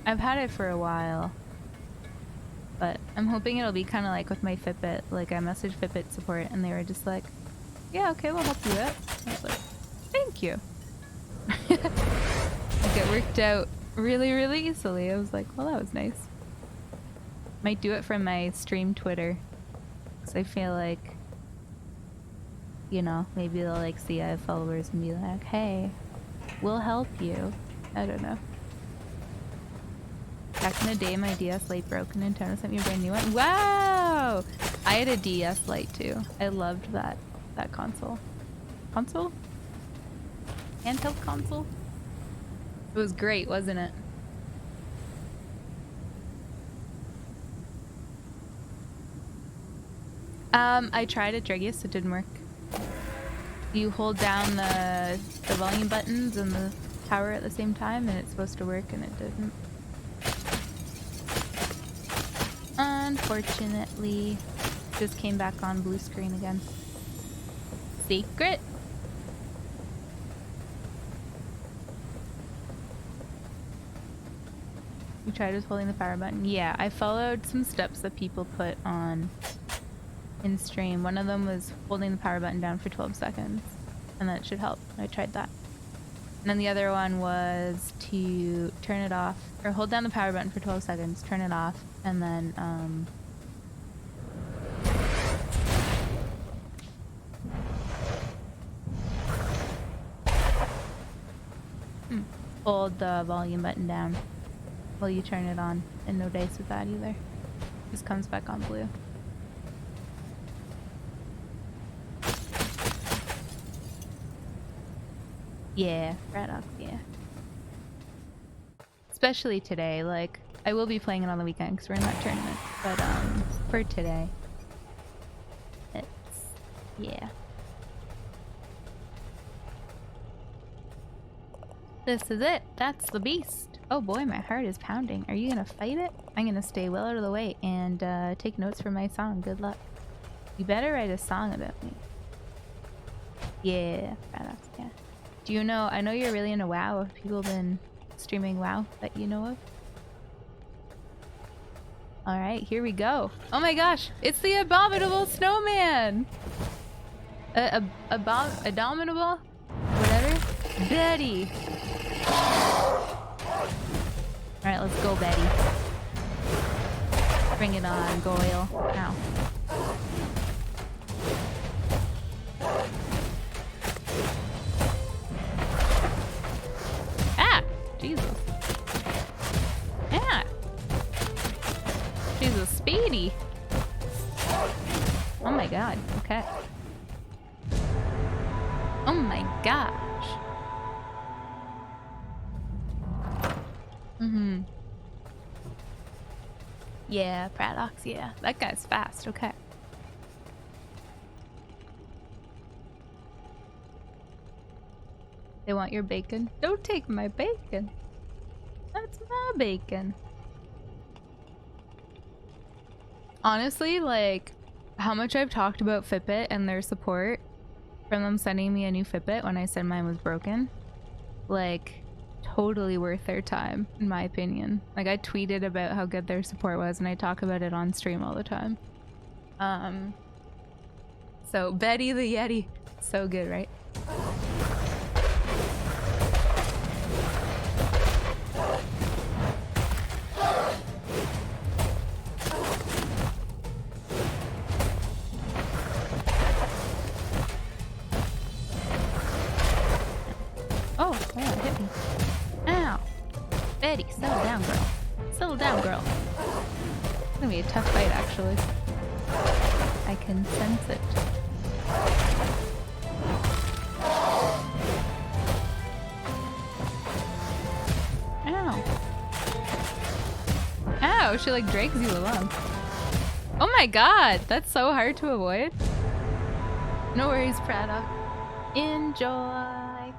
I've had it for a while, but I'm hoping it'll be kind of like with my Fitbit. Like I messaged Fitbit support and they were just like, yeah, okay, we'll help you out. I was like, thank you. Like it worked out really, really easily. I was like, well, that was nice. Might do it from my stream Twitter. Because I feel like, you know, maybe they'll like see I have followers and be like, hey, we'll help you. I don't know. Back in the day, my DS Lite broke and Nintendo sent me a brand new one. Wow! I had a DS Lite too. I loved that console. Console? Handheld console? It was great, wasn't it? I tried it, Dregius, it didn't work. You hold down the volume buttons and the power at the same time and it's supposed to work and it didn't. Unfortunately, just came back on blue screen again. Secret? You tried just holding the power button? Yeah, I followed some steps that people put on in stream. One of them was holding the power button down for 12 seconds and that should help. I tried that. And then the other one was to turn it off or hold down the power button for 12 seconds, turn it off, and then hold the volume button down while you turn it on, and no dice with that either. Just comes back on blue. Yeah, Radox, yeah. Especially today, like, I will be playing it on the weekend because we're in that tournament, but for today, it's, yeah. This is it, that's the beast. Oh boy, my heart is pounding. Are you gonna fight it? I'm gonna stay well out of the way and take notes for my song. Good luck. You better write a song about me. Yeah, badass, yeah. Do you know, I know you're really into WoW. Have people been streaming WoW that you know of? Alright, here we go. Oh my gosh, it's the abominable snowman! Abominable? Whatever? Betty! Alright, let's go, Betty. Bring it on, Goyle. Ow. Ah! Jesus. Yeah! She's a speedy. Oh my god, okay. Oh my gosh. Mm-hmm. Yeah, Paradox, yeah. That guy's fast, okay. They want your bacon? Don't take my bacon. That's my bacon. Honestly, like, how much I've talked about Fitbit and their support from them sending me a new Fitbit when I said mine was broken, like, totally worth their time, in my opinion. Like, I tweeted about how good their support was and I talk about it on stream all the time. So Betty the Yeti, so good, right? Oh, it hit me. Ow. Betty, settle down, girl. Settle down, girl. It's gonna be a tough fight, actually. I can sense it. Ow. Ow, she like drags you along. Oh my god, that's so hard to avoid. No worries, Prada. Enjoy.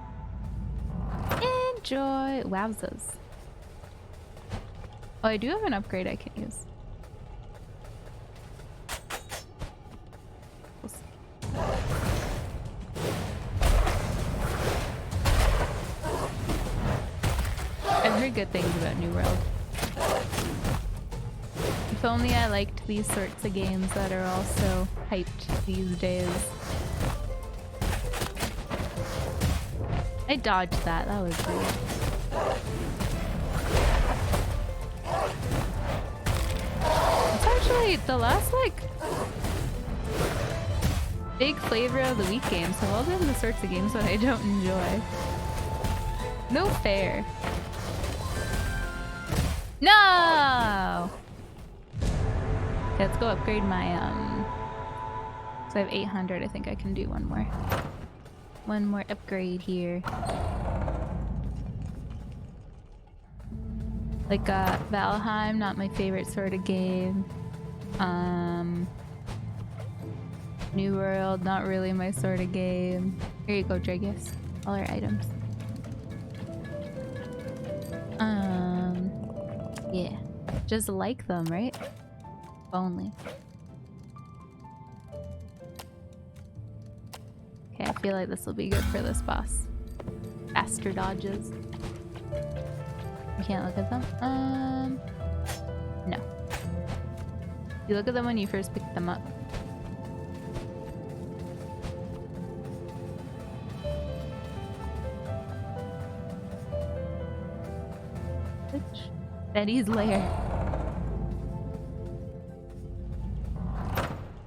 Enjoy. Wowzers. Oh, I do have an upgrade I can use. We'll see. I've heard good things about New World. If only I liked these sorts of games that are also hyped these days. I dodged that. That was rude. It's actually the last, like, big flavor of the week games have all been the sorts of games that I don't enjoy. No fair. No! Okay, let's go upgrade my, so I have 800. I think I can do one more. One more upgrade here. Like, Valheim, not my favorite sort of game. New World, not really my sort of game. Here you go, Dragus. All our items. Yeah. Just like them, right? If only. Okay, I feel like this will be good for this boss. Faster dodges. You can't look at them? No. You look at them when you first pick them up. Betty's lair.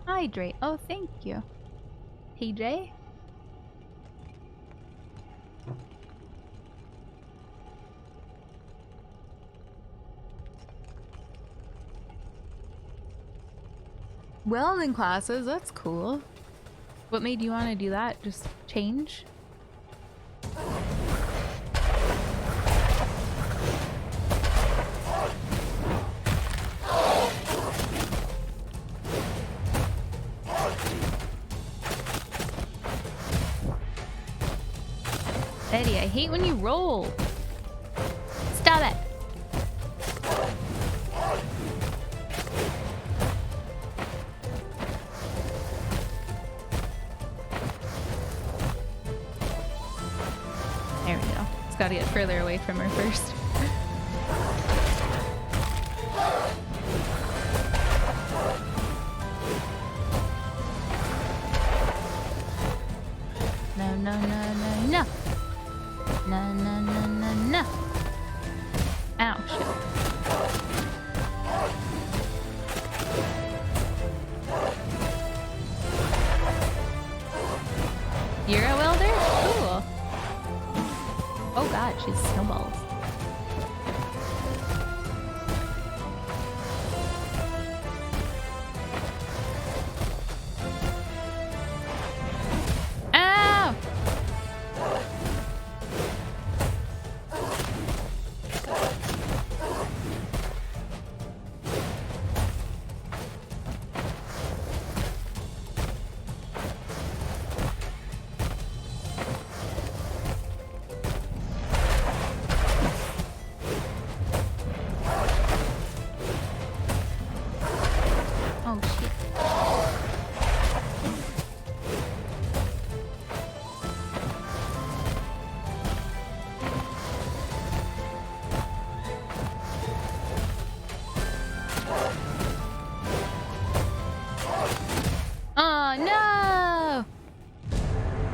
Hydrate. Oh, thank you. TJ? Welding classes, that's cool. What made you want to do that? Just change? Betty, I hate when you roll. Stop it. gotta get further away from her first. No, no, no, no, no. No, no, no, no, no. Ow, shit. You're a welder? Cool. Oh god, she's snowballs. Ow! Oh shit. Oh no!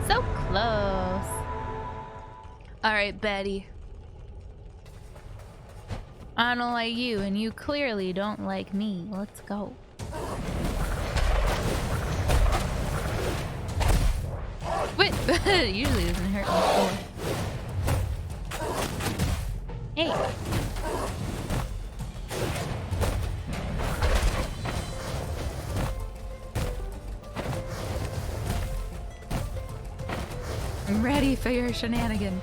So close. Alright, Betty. I don't like you, and you clearly don't like me. Let's go. Wait, it usually doesn't hurt me before. Hey. I'm ready for your shenanigans.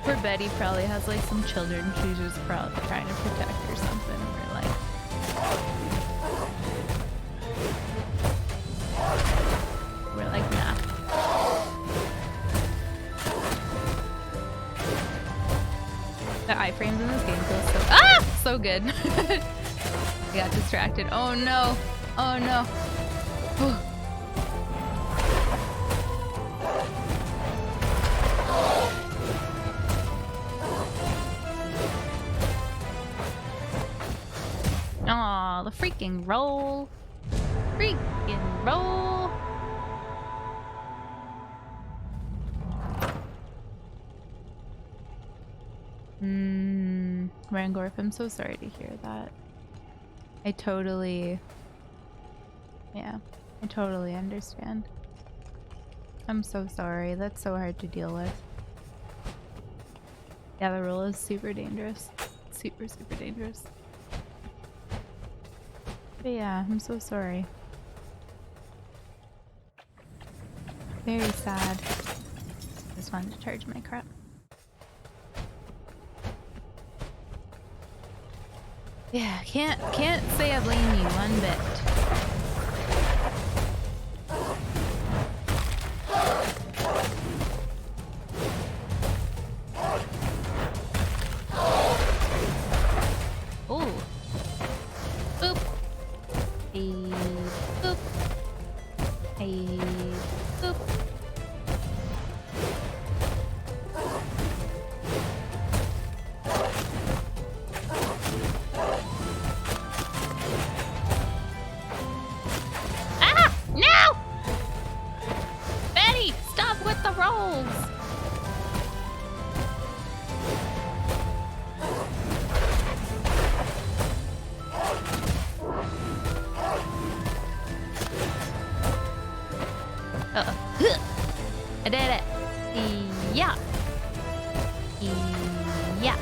Poor Betty probably has like some children she's just probably trying to protect or something. And we're like, nah. The iframes in this game feel so good. I got distracted. Oh no. Oh no. Aw, the freaking roll. Freaking roll. Rangorf, I'm so sorry to hear that. I totally understand. I'm so sorry. That's so hard to deal with. Yeah, the roll is super dangerous. Super, super dangerous. But yeah, I'm so sorry. Very sad. Just wanted to charge my crap. Yeah, can't say I blame you one bit. Oh. Boop. Hey. Boop. Hey. Boop. Ah! No! Betty, stop with the rolls! I did it. Yeah. Yeah.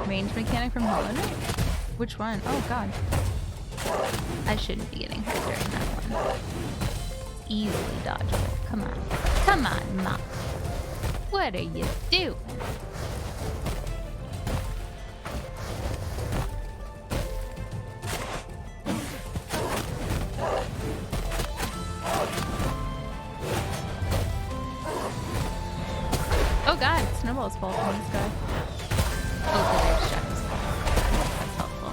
Range mechanic from Hollow Knight? Which one? Oh god. I shouldn't be getting hurt during that one. easily dodgeable. Come on. Come on, Mop. What are you doing? Oh god, snowballs fall from the sky. Oh, so there's shucks. That's helpful.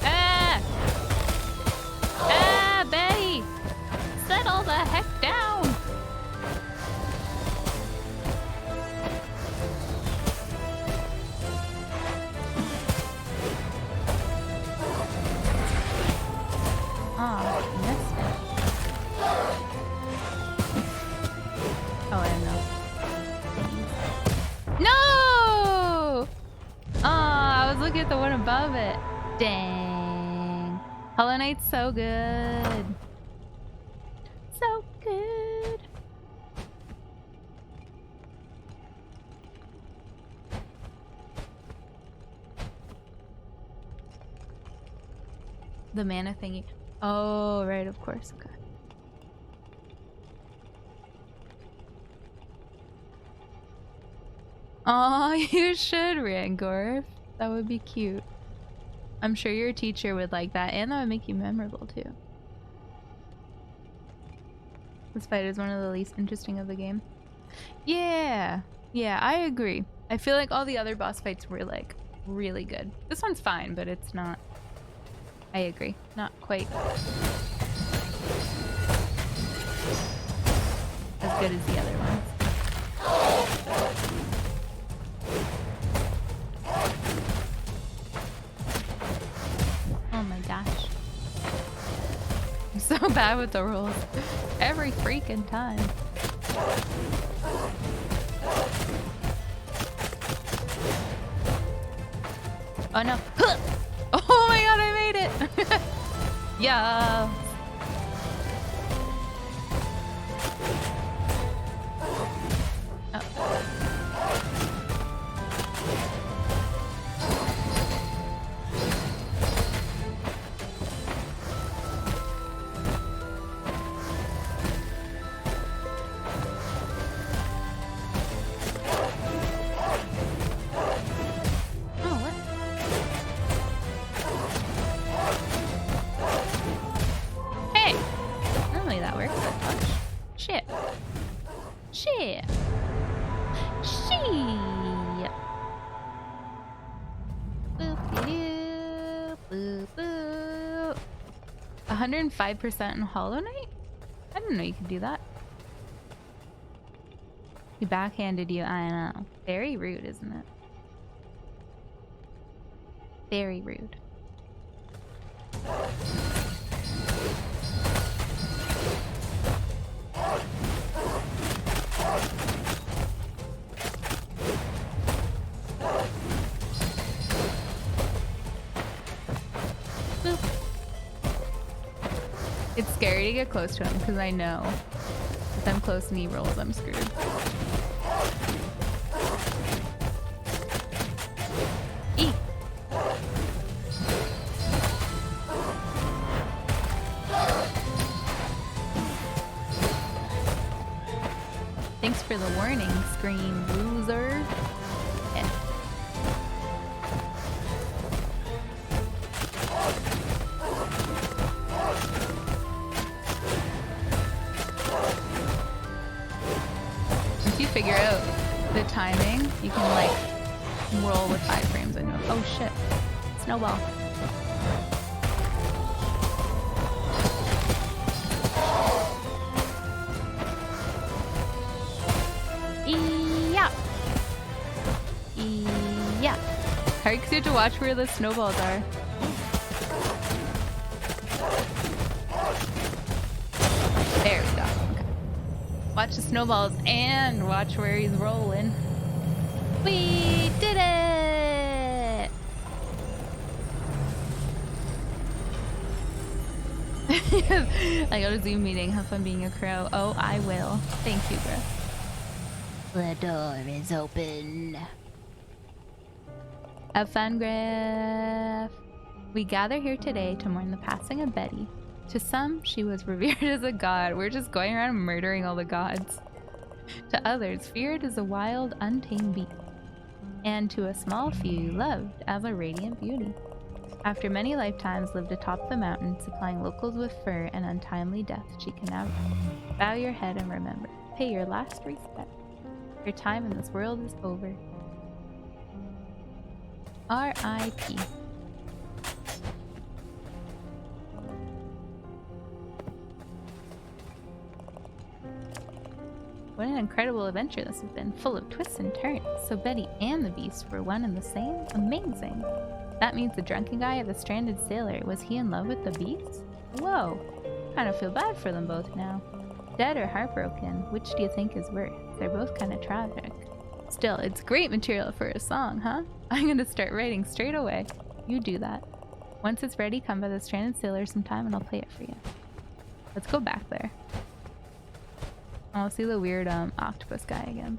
Ah! Ah, Betty! Settle the heck down! Oh, I missed it. Oh, I don't know. No! Oh, I was looking at the one above it. Dang. Hollow Knight's so good. So good. The mana thingy. Oh, right, of course. Okay. Oh, you should, Rangorf. That would be cute. I'm sure your teacher would like that, and that would make you memorable too. This fight is one of the least interesting of the game. Yeah, I agree. I feel like all the other boss fights were like really good. This one's fine, but it's not. I agree. Not quite as good as the other ones. Oh my gosh. I'm so bad with the rules. Every freaking time. Oh no. Oh my god, I made it! Yeah. Shit. Boop-de-doo, boop-boop. 105% in Hollow Knight? I didn't know you could do that. He backhanded you, I know. Very rude, isn't it? Very rude. Boop. It's scary to get close to him because I know if I'm close and he rolls, I'm screwed. Eek. Thanks for the warning, scream loser. Yeah. Once you figure out the timing, you can like roll with 5 frames and go, oh shit, snowball. Yeah. Hard because you have to watch where the snowballs are. There we go. Okay. Watch the snowballs and watch where he's rolling. We did it! I got a Zoom meeting. Have fun being a crow. Oh, I will. Thank you, bro. The door is open. Have fun, Griff. We gather here today to mourn the passing of Betty. To some, she was revered as a god. We're just going around murdering all the gods. To others, feared as a wild, untamed beast. And to a small few, loved as a radiant beauty. After many lifetimes lived atop the mountain, supplying locals with fur and untimely death, she can now bow your head and remember. Pay your last respect. Your time in this world is over. R.I.P. What an incredible adventure this has been, full of twists and turns. So Betty and the Beast were one and the same? Amazing. That means the drunken guy of the stranded sailor, was he in love with the Beast? Whoa. Kind of feel bad for them both now. Dead or heartbroken, which do you think is worse? They're both kind of tragic. Still, it's great material for a song, huh? I'm gonna start writing straight away. You do that. Once it's ready, come by the stranded sailor sometime and I'll play it for you. Let's go back there. I'll see the weird octopus guy again.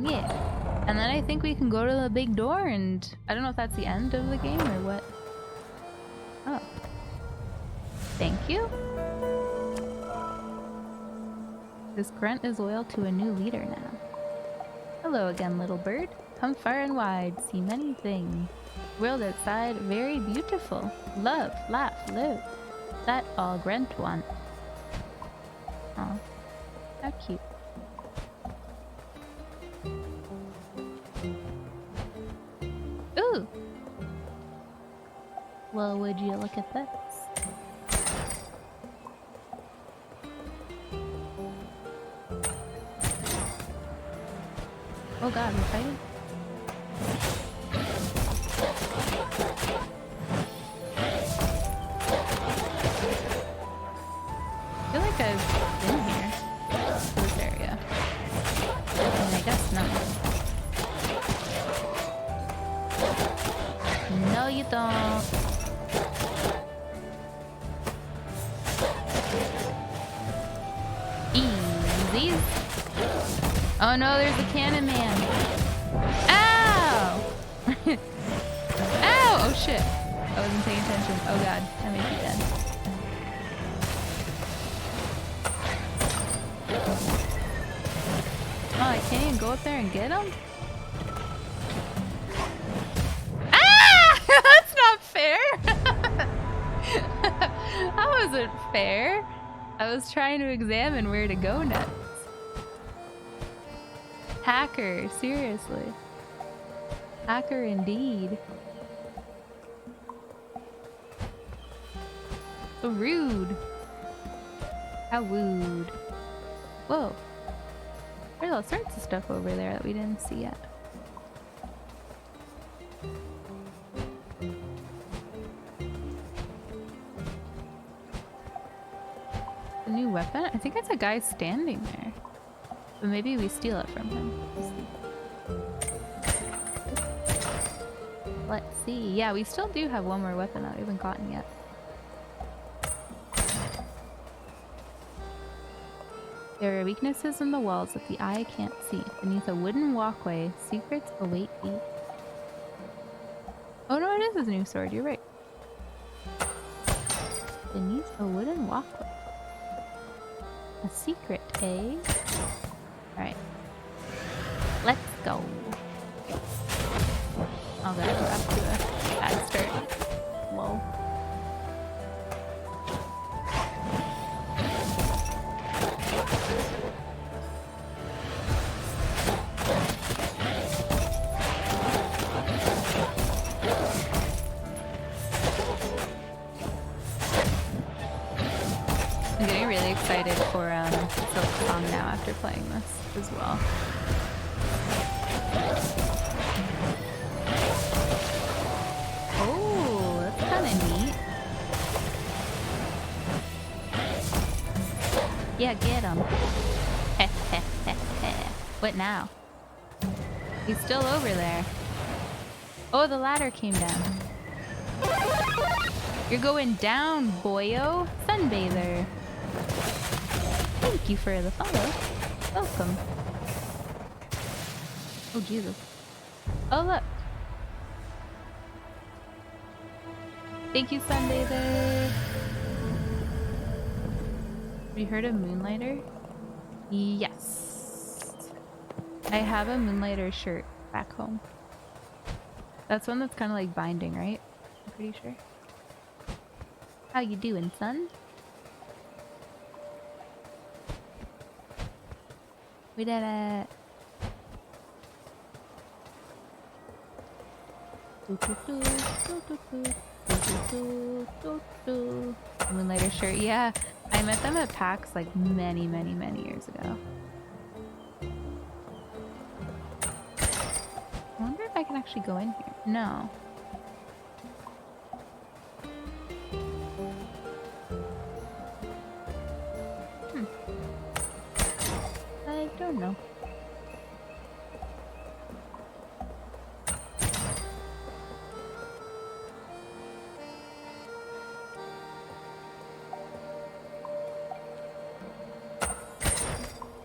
Yeah. And then I think we can go to the big door and I don't know if that's the end of the game or what. Oh. Thank you. This grunt is loyal to a new leader now. Hello again, little bird. Come far and wide, see many things. World outside, very beautiful. Love, laugh, live. That all Grunt wants. Aw, how cute. Ooh! Well, would you look at this? Oh god, we're fighting? I feel like I've been here. This area. And I guess not. No, you don't. Easy. Oh no, there's a cannon man. Ow! Ow! Oh shit. I wasn't paying attention. Oh god, I may be dead. Oh, I can't even go up there and get him? Ah! That's not fair! That wasn't fair. I was trying to examine where to go next. Hacker, seriously. Hacker indeed. So rude. How rude. Whoa. There's all sorts of stuff over there that we didn't see yet. A new weapon? I think it's a guy standing there. But maybe we steal it from him. Let's see. Yeah, we still do have one more weapon that we haven't gotten yet. There are weaknesses in the walls that the eye can't see. Beneath a wooden walkway, secrets await thee. Oh no, it is a new sword. You're right. Beneath a wooden walkway. A secret, eh? Alright. Let's go. Oh god, we're off to a bad start. Lol. I'm getting really excited for Silksong now after playing this as well. Oh, that's kind of neat. Yeah, get him. What now? He's still over there. Oh, the ladder came down. You're going down, boyo. Sunbather. Thank you for the follow. Welcome. Oh, Jesus. Oh, look. Thank you, Sunday there. Have you heard of Moonlighter? Yes. I have a Moonlighter shirt back home. That's one that's kind of like binding, right? I'm pretty sure. How you doing, son? We did it. Moonlighter shirt. Yeah, I met them at PAX like many years ago. I wonder if I can actually go in here. No. I don't know.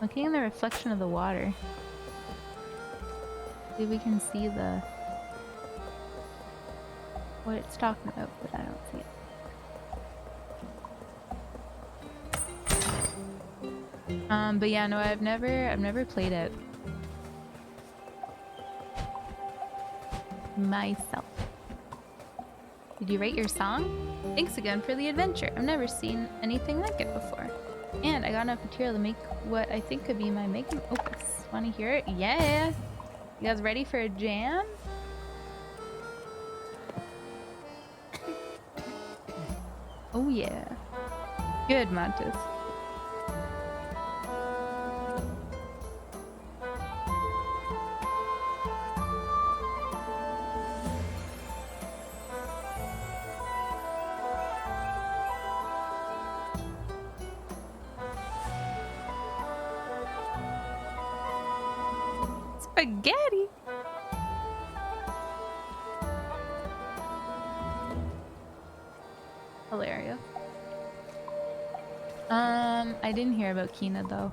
Looking in the reflection of the water. See if we can see the what it's talking about, but I don't see it. But yeah, no, I've never played it myself. Did you rate your song? Thanks again for the adventure. I've never seen anything like it before. And I got enough material to make what I think could be my magnum opus. Wanna hear it? Yeah! You guys ready for a jam? Oh yeah. Good, Mantis. Spaghetti. Hilarious. I didn't hear about Kina though.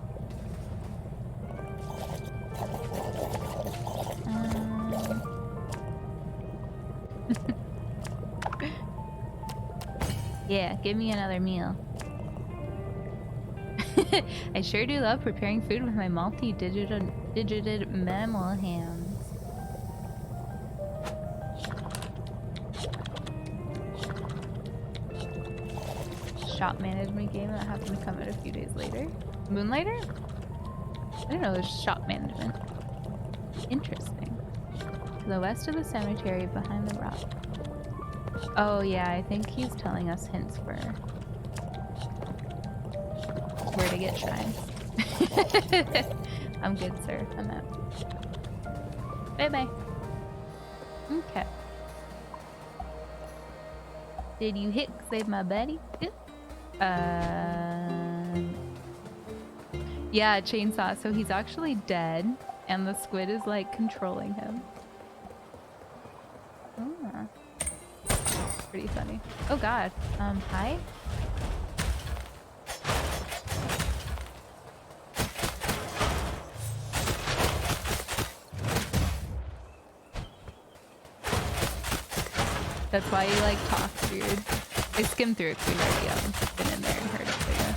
Yeah, give me another meal. I sure do love preparing food with my multi-digited mammal hands. Shop management game that happened to come out a few days later. Moonlighter? I didn't know it was shop management. Interesting. To the west of the cemetery behind the rock. Oh yeah, I think he's telling us hints for where to get shrines. I'm good, sir. I'm out. Bye bye. Okay. Did you hit save my buddy? Yeah, chainsaw. So he's actually dead, and the squid is like controlling him. Oh. Pretty funny. Oh god. Hi? That's why he like talks weird. I skimmed through it because we've already been in there and heard it, but yeah.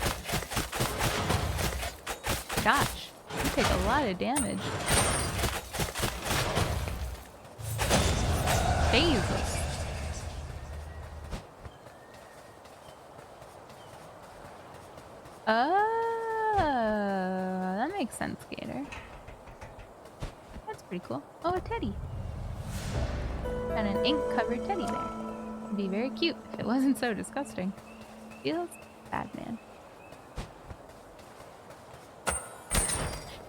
Gosh, you take a lot of damage. Jesus. That makes sense, Gator. That's pretty cool. Oh, a teddy. And an ink-covered teddy bear. It'd be very cute if it wasn't so disgusting. Feels bad, man.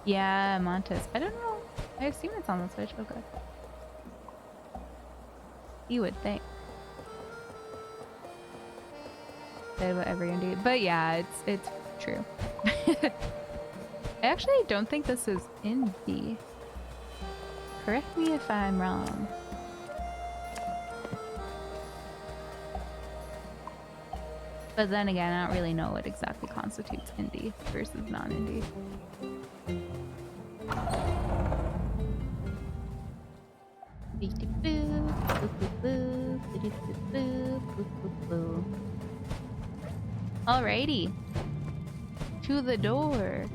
Yeah, Montes. I don't know. I assume it's on the Switch. Oh, good. You would think. Said whatever you're gonna do. But yeah, it's true. I actually don't think this is indie. Correct me if I'm wrong. But then again, I don't really know what exactly constitutes indie versus non-indie. Alrighty. To the door.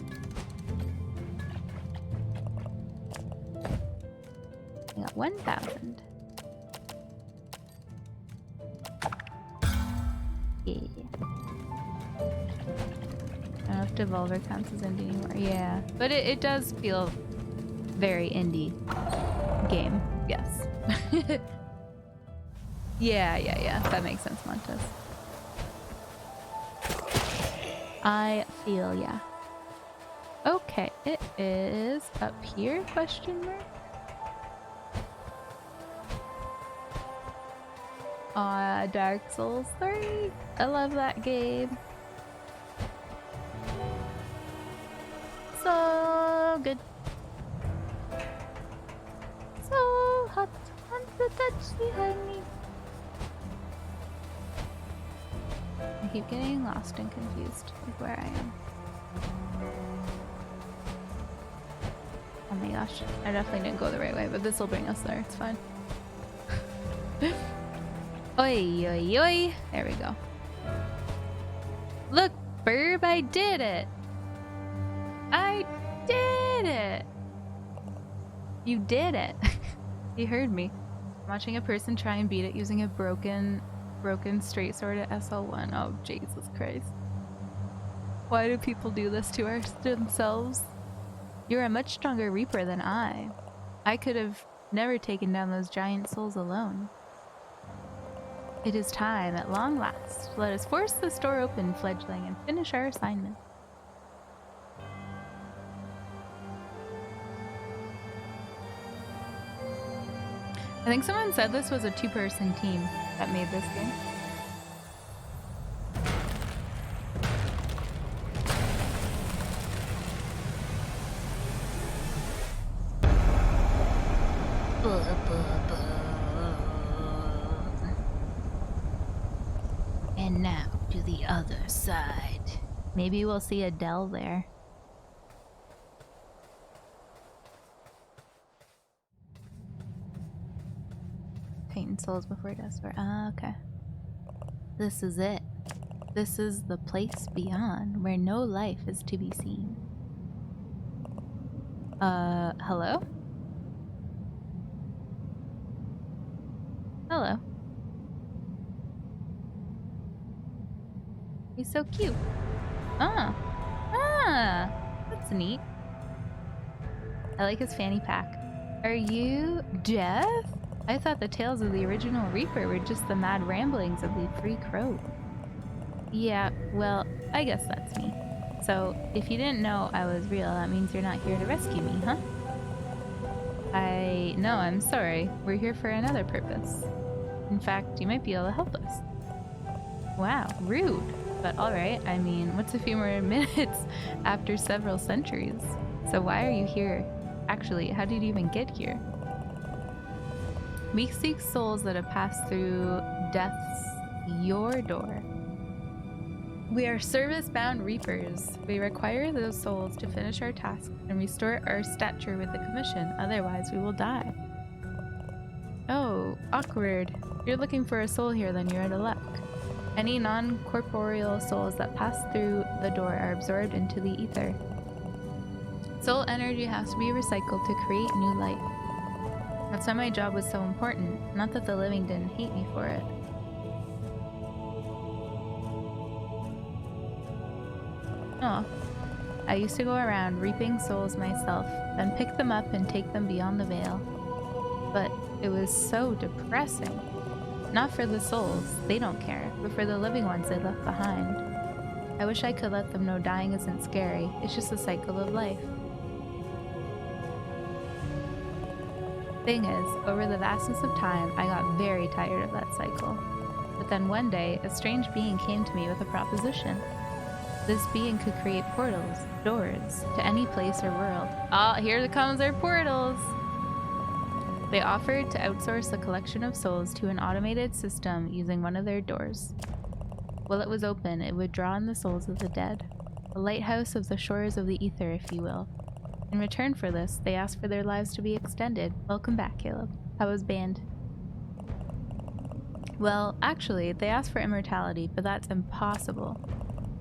I got 1,000. Yeah. I don't know if Devolver counts as indie anymore. Yeah. But it does feel very indie game. Yes. Yeah. That makes sense, Montes. I feel ya. Okay, it is up here, question mark? Dark Souls 3. I love that game. So good. So hot, want to touch behind me. I keep getting lost and confused with where I am. Oh my gosh, I definitely didn't go the right way, but this will bring us there, it's fine. Oi, oi, oi. There we go. Look, Burb, I did it! I did it! You did it! You heard me. Watching a person try and beat it using a broken straight sword at SL1. Oh, Jesus Christ. Why do people do this to themselves? You're a much stronger Reaper than I. I could have never taken down those giant souls alone. It is time, at long last. Let us force this door open, fledgling, and finish our assignment. I think someone said this was a two-person team that made this game. And now to the other side. Maybe we'll see Adele there. Titan souls before death. Ah, okay. This is it. This is the place beyond, where no life is to be seen. Hello? Hello. He's so cute. Ah, that's neat. I like his fanny pack. Are you Jeff? I thought the tales of the original Reaper were just the mad ramblings of the Free Crow. Yeah, well, I guess that's me. So, if you didn't know I was real, that means you're not here to rescue me, huh? No, I'm sorry. We're here for another purpose. In fact, you might be able to help us. Wow, rude. But alright, I mean, what's a few more minutes after several centuries? So why are you here? Actually, how did you even get here? We seek souls that have passed through death's your door. We are service-bound reapers. We require those souls to finish our task and restore our stature with the commission, otherwise we will die. Oh, awkward. If you're looking for a soul here, then you're out of luck. Any non-corporeal souls that pass through the door are absorbed into the ether. Soul energy has to be recycled to create new light. That's why my job was so important, not that the living didn't hate me for it. Oh, I used to go around reaping souls myself, then pick them up and take them beyond the veil. But it was so depressing. Not for the souls, they don't care, but for the living ones they left behind. I wish I could let them know dying isn't scary, it's just a cycle of life. Thing is, over the vastness of time, I got very tired of that cycle. But then one day, a strange being came to me with a proposition. This being could create portals, doors, to any place or world. Ah, here comes our portals! They offered to outsource the collection of souls to an automated system using one of their doors. While it was open, it would draw in the souls of the dead. A lighthouse of the shores of the ether, if you will. In return for this, they asked for their lives to be extended. Welcome back, Caleb. How was band? Well, actually, they asked for immortality, but that's impossible.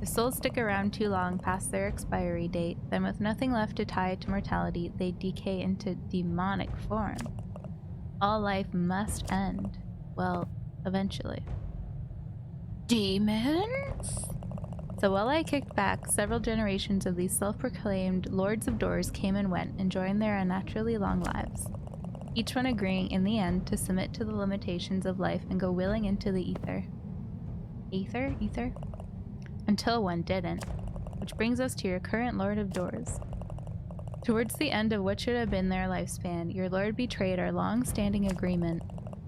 If souls stick around too long past their expiry date, then with nothing left to tie it to mortality, they decay into demonic form. All life must end. Well, eventually. Demons? So while I kicked back, several generations of these self-proclaimed Lords of Doors came and went, enjoying their unnaturally long lives. Each one agreeing, in the end, to submit to the limitations of life and go willing into the ether. Ether? Ether? Until one didn't. Which brings us to your current Lord of Doors. Towards the end of what should have been their lifespan, your Lord betrayed our long-standing agreement.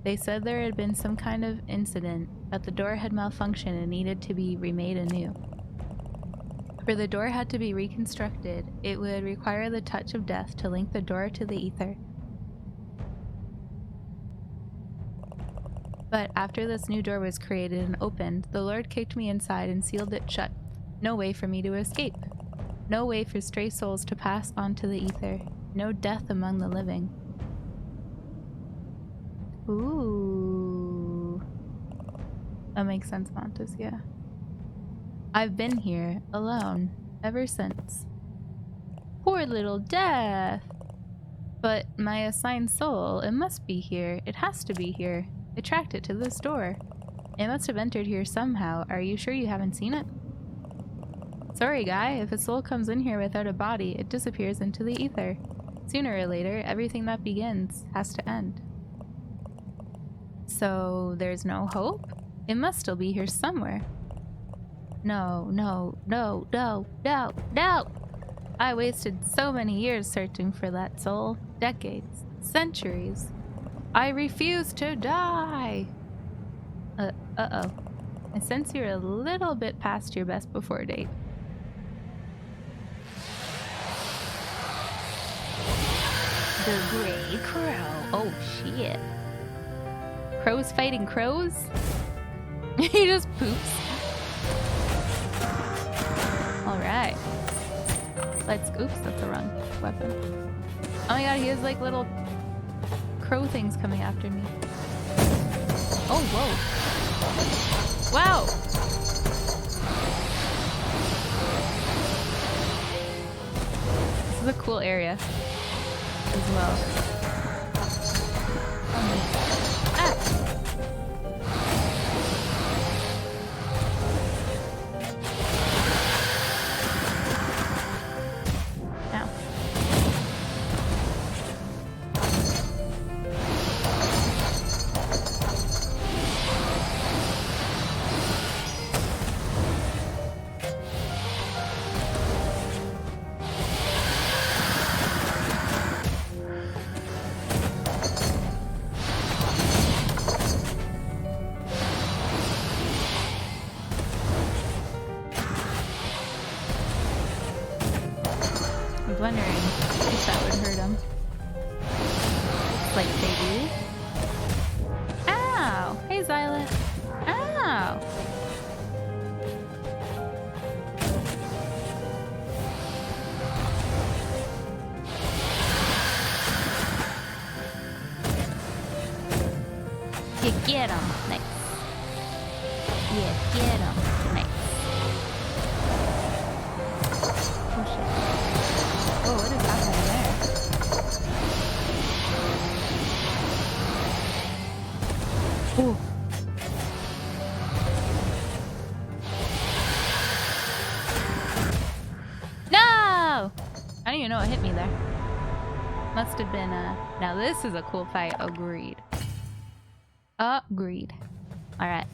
They said there had been some kind of incident, that the door had malfunctioned and needed to be remade anew. For the door had to be reconstructed, it would require the touch of death to link the door to the ether. But after this new door was created and opened, the Lord kicked me inside and sealed it shut. No way for me to escape. No way for stray souls to pass on to the ether. No death among the living. Ooh. That makes sense, Montes, yeah. I've been here, alone, ever since. Poor little Death! But my assigned soul, it must be here. It has to be here. I tracked it to this door. It must have entered here somehow. Are you sure you haven't seen it? Sorry, guy. If a soul comes in here without a body, it disappears into the ether. Sooner or later, everything that begins has to end. So, there's no hope? It must still be here somewhere. No, no, no, no, no, no! I wasted so many years searching for that soul. Decades. Centuries. I refuse to die! Uh-oh. I sense you're a little bit past your best before date. The Grey Crow. Oh, shit. Crows fighting crows? He just poops. Alright. Let's... Oops, that's the wrong weapon. Oh my god, he has like little crow things coming after me. Oh, whoa. Wow! This is a cool area as well. Ah! Ow. I was wondering if that would hurt him. Like they do. Ow! Hey, Xyla. Ow! You get him. Nice. Yeah, get him. Nice. Oh, shit. Oh, what is happening there? Ooh. No! I don't even know what hit me there. Must have been Now this is a cool fight. Agreed. Agreed. Alright.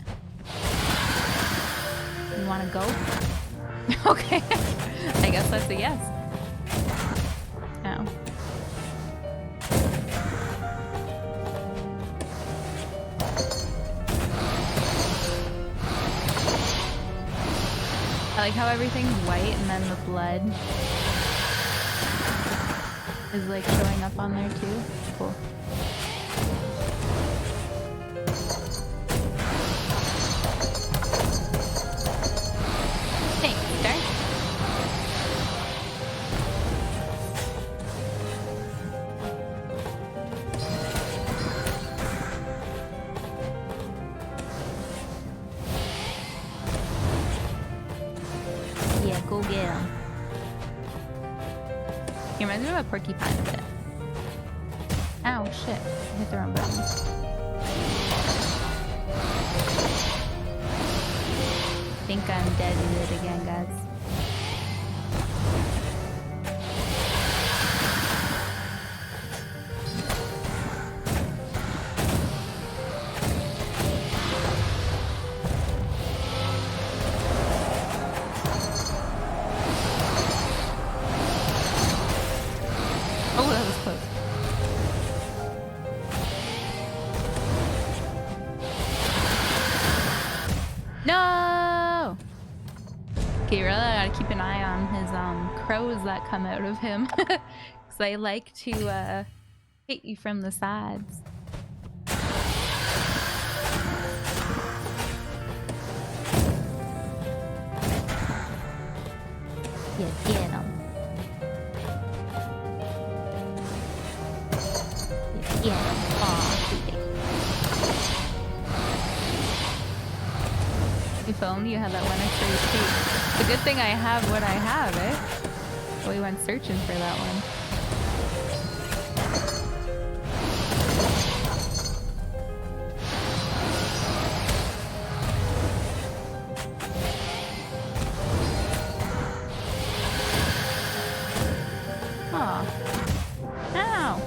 You wanna go? Okay. I guess that's a yes. No. I like how everything's white and then the blood is like showing up on there too. Cool. Reminds me of a porcupine a bit. Ow, shit. I hit the wrong button. I think I'm dead in it again, guys. Oh, that was close. No! Okay, really, I gotta keep an eye on his crows that come out of him. Because they like to hit you from the sides. Yeah, get him. Yeah, aw, if only you had that one extra escape. It's a good thing I have what I have, eh? We went searching for that one. Aw. Ow!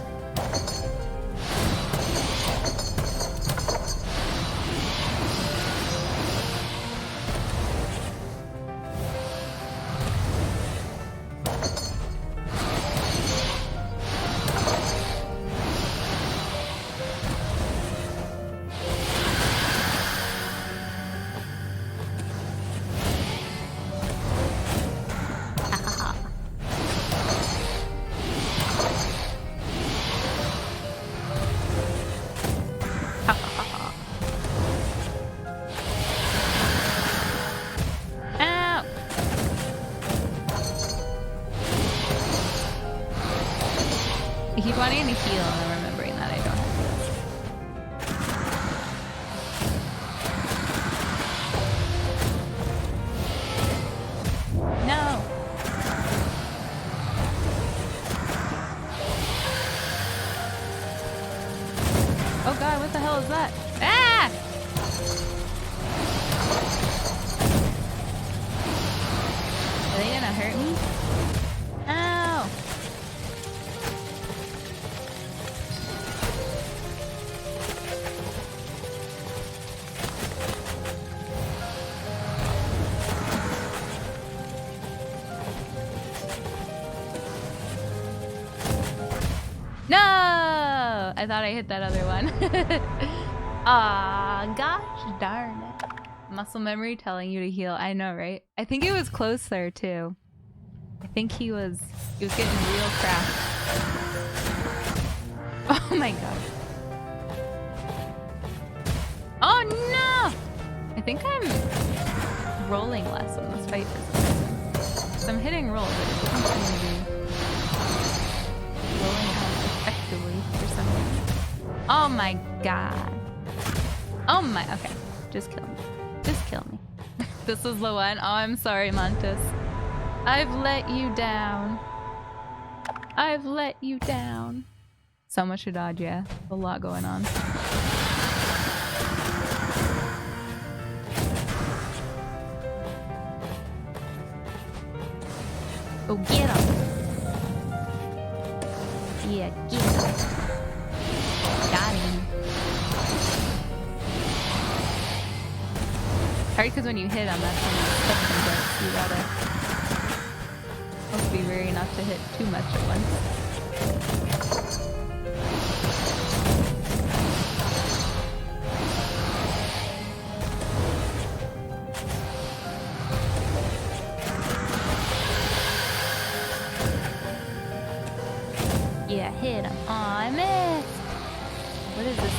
Ow! I keep wanting to heal and I'm remembering that I don't have heals. No! Oh god, what the hell is that? Ah! Are they gonna hurt me? Ow! No! I thought I hit that other one. Ah, gosh darn it. Muscle memory telling you to heal. I know, right? I think it was close there too. I think he was getting real crap. Oh my god. Oh no! I think I'm rolling less in this fight for some reason. So I'm hitting roll, but it doesn't seem to be rolling out effectively for some reason. Oh my god. Oh my, okay. Just kill me. Just kill me. This is the one. Oh, I'm sorry, Mantis. I've let you down. I've let you down. So much to dodge, yeah. A lot going on. Go get him. Yeah, get him. Got him. Hard because when you hit him, that's when the stuff comes out. You gotta be wary not to hit too much at once. Yeah, hit him. Aw, I missed. What is this?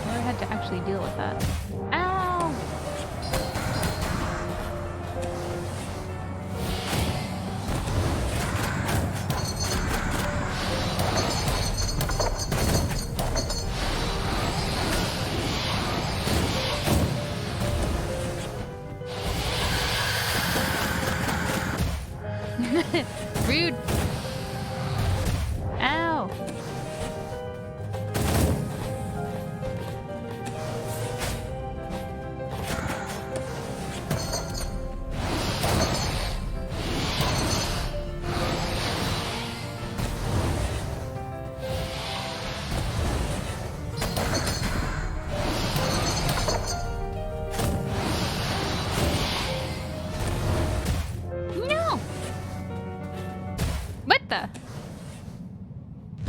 Never had to actually deal with that. Ow! Rude. Ow. No. What the?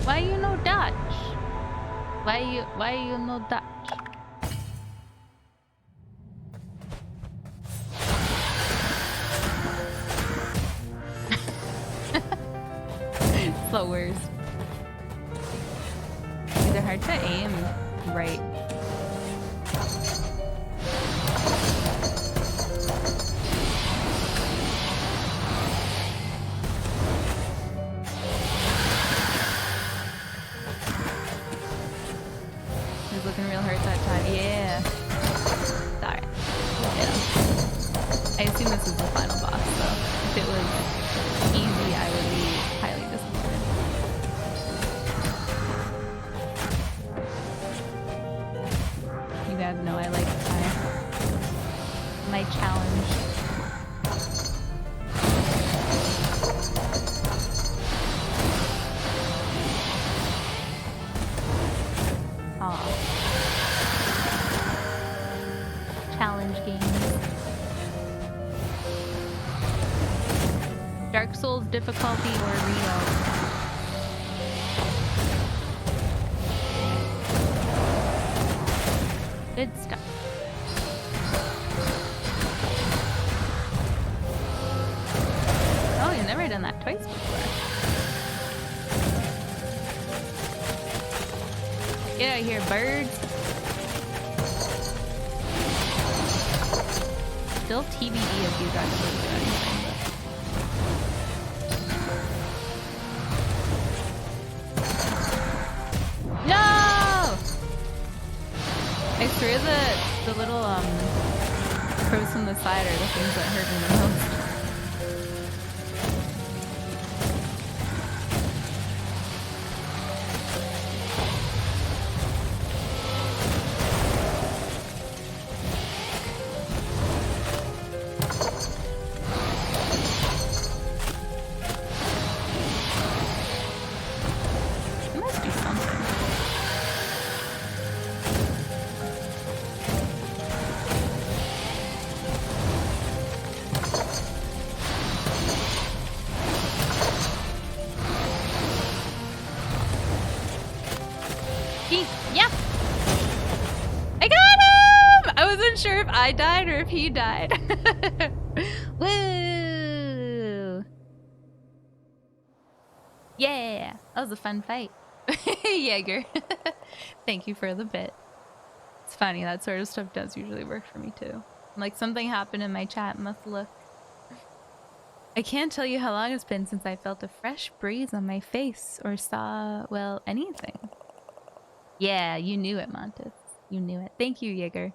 Why you no dodge? Why you no dodge? It's the worst. They're hard to aim right. He's looking real hurt that time. Yeah. Sorry. Yeah. I assume this is the final boss, so if it was easy, I would be highly disappointed. You guys know I like my challenge. Aw. Challenge games. Dark Souls difficulty or real? Good stuff. Oh, you've never done that twice before. Get out of here, birds. Still TBD if you got to do anything. No! I swear the little crows from the side are the things that hurt me the most. It must be something. Yeah! I got him! I wasn't sure if I died or if he died. Woo! Yeah! That was a fun fight. Jaeger. Thank you for the bit. It's funny, that sort of stuff does usually work for me too. Like something happened in my chat, must look. I can't tell you how long it's been since I felt a fresh breeze on my face or saw, well, anything. Yeah, you knew it, Montes. You knew it. Thank you, Jaeger.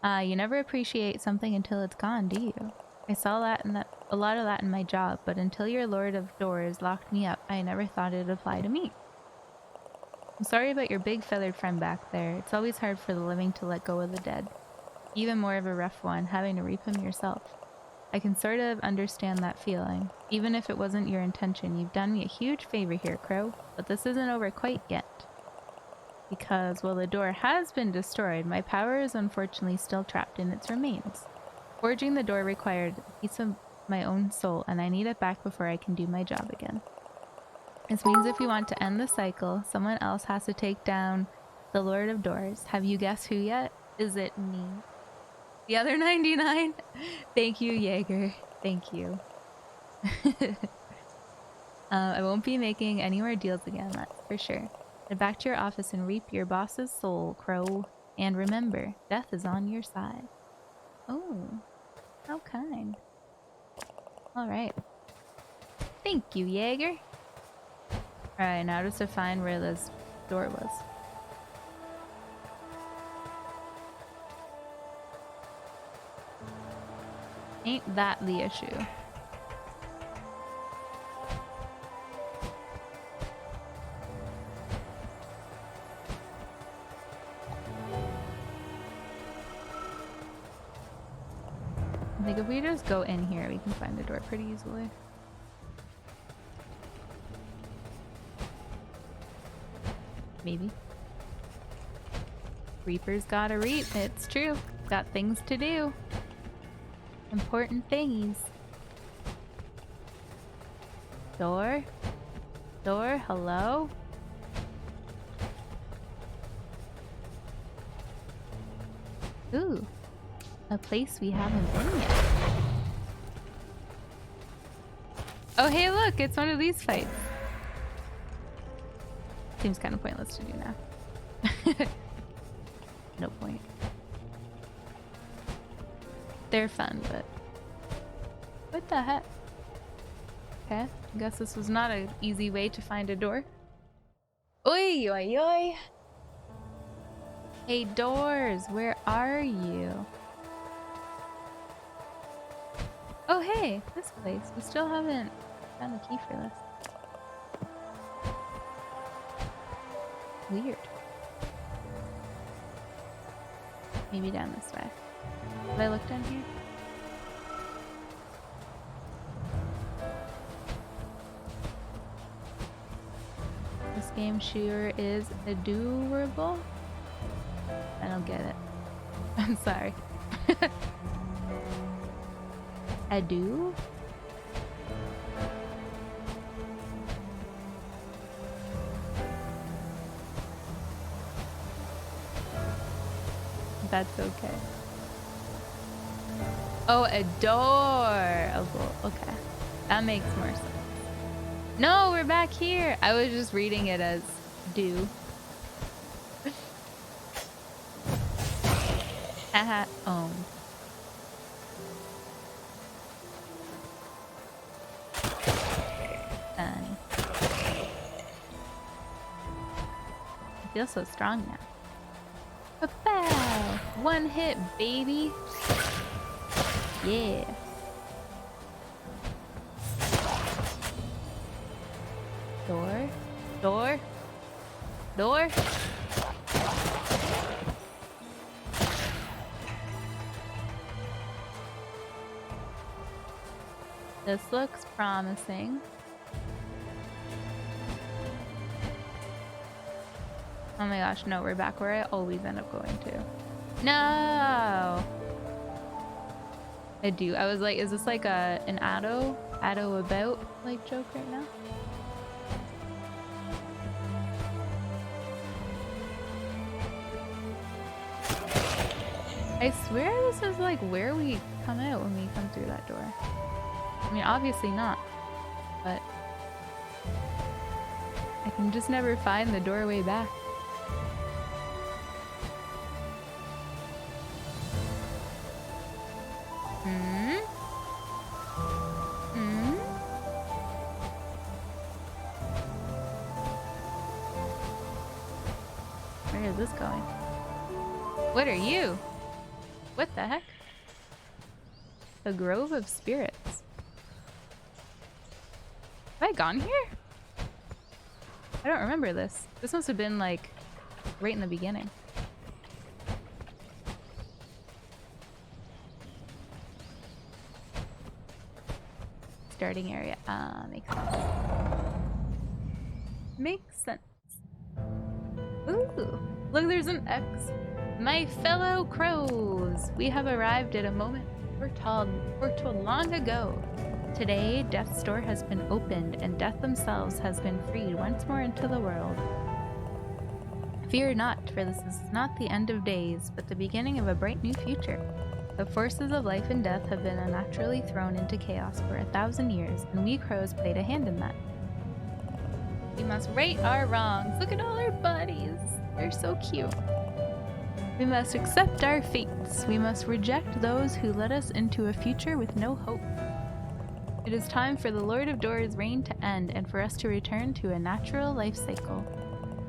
You never appreciate something until it's gone, do you? I saw that and a lot of that in my job, but until your Lord of Doors locked me up, I never thought it'd apply to me. I'm sorry about your big feathered friend back there. It's always hard for the living to let go of the dead. Even more of a rough one, having to reap him yourself. I can sort of understand that feeling. Even if it wasn't your intention, you've done me a huge favor here, Crow. But this isn't over quite yet. Because, while the door has been destroyed, my power is unfortunately still trapped in its remains. Forging the door required a piece of my own soul, and I need it back before I can do my job again. This means if you want to end the cycle, someone else has to take down the Lord of Doors. Have you guessed who yet? Is it me? The other 99? Thank you, Jaeger. Thank you. I won't be making any more deals again, that's for sure. Head back to your office and reap your boss's soul, Crow. And remember, death is on your side. Oh, how kind. Alright. Thank you, Jaeger. Alright, now just to find where this door was. Ain't that the issue? I think if we just go in here, we can find the door pretty easily. Maybe. Reaper's gotta reap. It's true. Got things to do. Important things. Door? Door? Hello? Ooh. A place we haven't been yet. Oh hey look! It's one of these fights. Seems kind of pointless to do now. No point. They're fun, but... What the heck? Okay, I guess this was not an easy way to find a door. Oi, oi, oi! Hey, doors, where are you? Oh, hey, this place. We still haven't found the key for this. Weird. Maybe down this way. Have I looked down here? This game sure is adorable. I don't get it. I'm sorry. Ado? That's okay. Oh, a door! Oh, cool. Okay. That makes more sense. No, we're back here! I was just reading it as do. Haha, own. Funny. I feel so strong now. Pow! One hit, baby! Yeah. Door? Door? Door? This looks promising. Oh my gosh, no, we're back where I always end up going to. No! I do. I was like, is this like an Addo about like joke right now? I swear this is like where we come out when we come through that door. I mean, obviously not, but I can just never find the doorway back. Where is this going? What are you? What the heck? The Grove of Spirits. Have I gone here? I don't remember this. This must have been like right in the beginning. Starting area. Makes sense. Makes sense. Ooh, look, there's an X. My fellow crows, we have arrived at a moment foretold long ago. Today, Death's door has been opened, and Death themselves has been freed once more into the world. Fear not, for this is not the end of days, but the beginning of a bright new future. The forces of life and death have been unnaturally thrown into chaos for 1,000 years, and we crows played a hand in that. We must right our wrongs. Look at all our buddies. They're so cute. We must accept our fates. We must reject those who led us into a future with no hope. It is time for the Lord of Doors' reign to end and for us to return to a natural life cycle.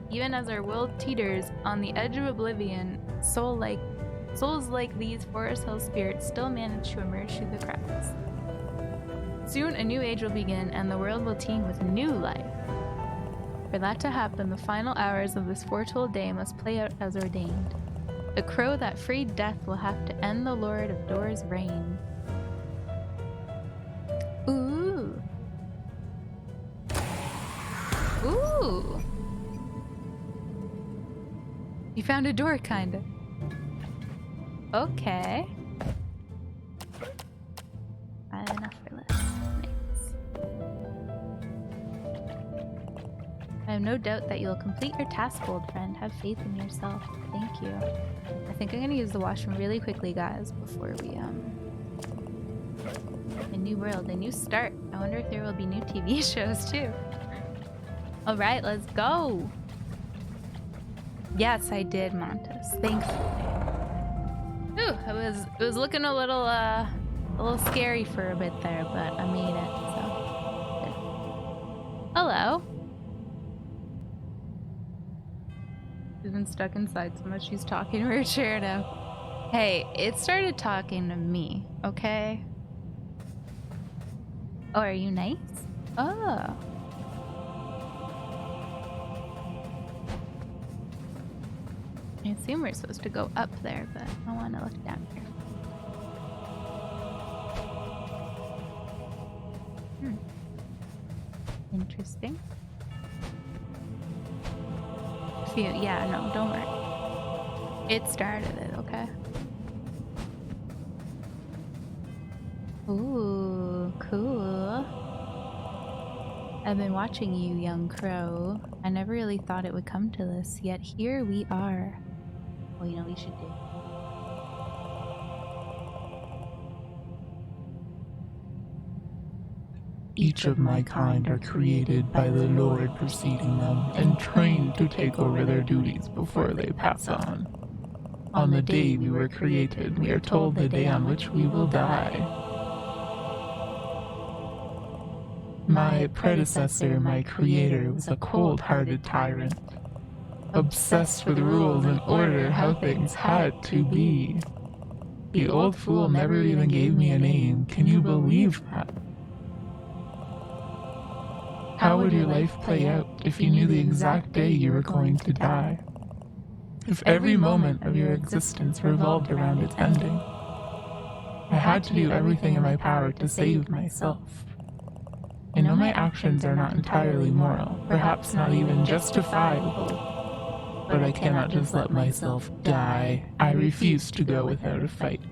Even as our world teeters on the edge of oblivion, souls like these Forest Hill spirits still manage to emerge through the cracks. Soon a new age will begin and the world will teem with new life. For that to happen, the final hours of this foretold day must play out as ordained. The crow that freed Death will have to end the Lord of Doors' reign. Ooh. You found a door, kinda. Okay. Enough for this. Nice. I have no doubt that you'll complete your task, old friend. Have faith in yourself. Thank you. I think I'm gonna use the washroom really quickly, guys, before we, a new world, a new start. I wonder if there will be new TV shows, too. Alright, let's go! Yes, I did, Montes. Thankfully. Ooh, it was looking a little scary for a bit there, but I made it, so. Good. Hello. She's been stuck inside so much she's talking to her chair now. Hey, it started talking to me, okay? Oh, are you nice? Oh. I assume we're supposed to go up there, but I want to look down here. Interesting. Yeah, no, don't worry. It started it, okay? Ooh, cool. I've been watching you, young crow. I never really thought it would come to this, yet here we are. Well, you know what we should do? Each of my kind are created by the Lord preceding them and trained to take over their duties before they pass on. On the day we were created, we are told the day on which we will die. My predecessor, my creator, was a cold-hearted tyrant, obsessed with rules and order, how things had to be. The old fool never even gave me a name. Can you believe that? How would your life play out if you knew the exact day you were going to die? If every moment of your existence revolved around its ending? I had to do everything in my power to save myself. I know my actions are not entirely moral, perhaps not even justifiable, but I cannot just let myself die. I refuse to go without a fight.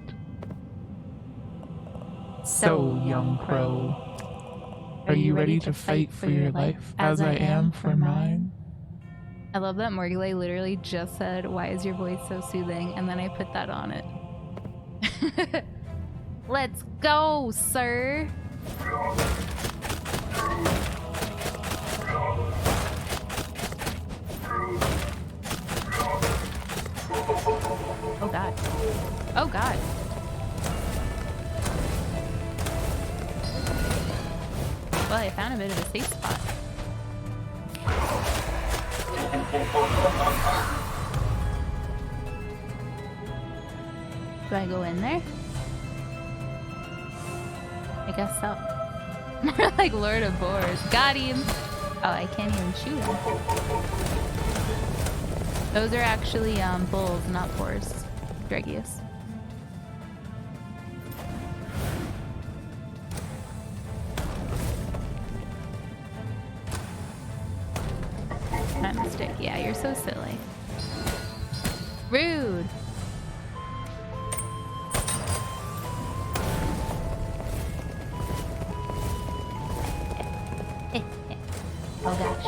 So, young crow, are you ready to fight for your life as I am for mine? I love that Morgulay literally just said, "Why is your voice so soothing?" And then I put that on it. Let's go, sir! Oh god. Oh god. Well, I found a bit of a safe spot. Do I go in there? I guess so. More like Lord of Boars. Got him! Oh, I can't even shoot him. Those are actually bulls, not boars. Dragius. Stick. Yeah, you're so silly. Rude. Oh gosh.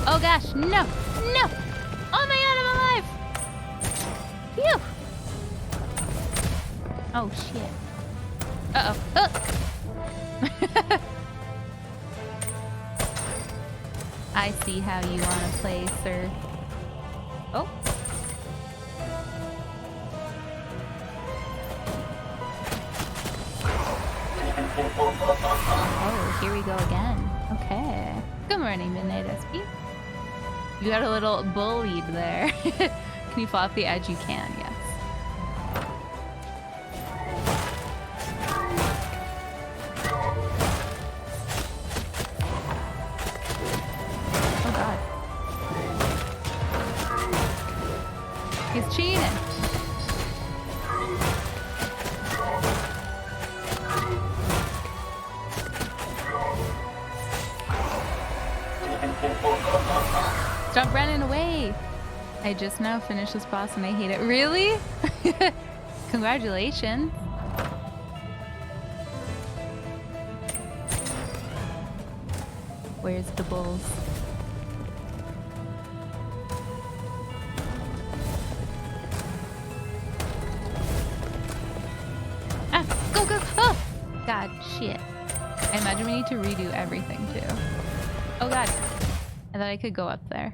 Oh gosh, no! No! Oh my god, I'm alive! Phew! Oh shit. Uh-oh. I see how you want to play, sir. Oh. Oh, here we go again. Okay. Good morning, Midnight SP. You got a little bull lead there. Can you fall off the edge? You can, yes. He's cheating. I just now finished this boss and I hate it. Really? Congratulations. Where's the bulls? Ah, go, go, oh! God, shit. I imagine we need to redo everything too. Oh god. I thought I could go up there.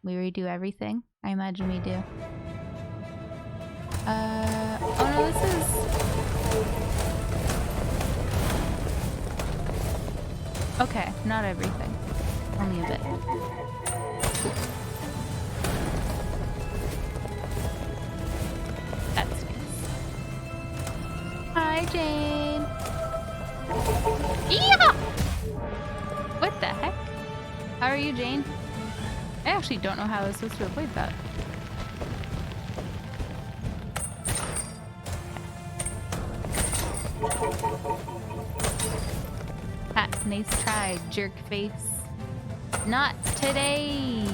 We redo everything? I imagine we do. Oh no, this is... Okay, not everything. Only a bit. Cool. That's nice. Hi, Jane. Yeah! What the heck? How are you, Jane? I actually don't know how I was supposed to avoid that. Ha, nice try, jerk face. Not today,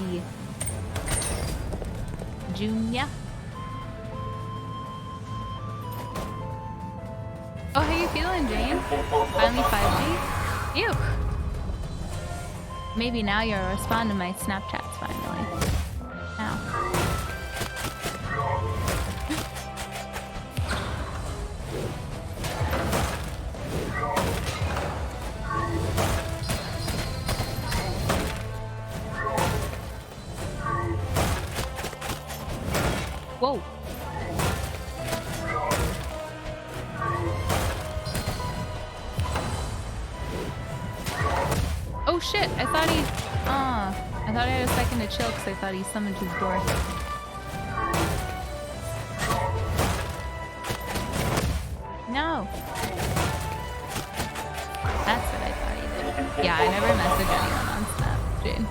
Junior. Oh, how you feeling, Jane? Finally 5G? Ew. Maybe now you'll respond to my Snapchats finally. Now. Whoa. Oh shit, I thought he... I thought I had a second to chill because I thought he summoned his door. No. That's what I thought he did. Yeah, I never message anyone on Snap, Jane.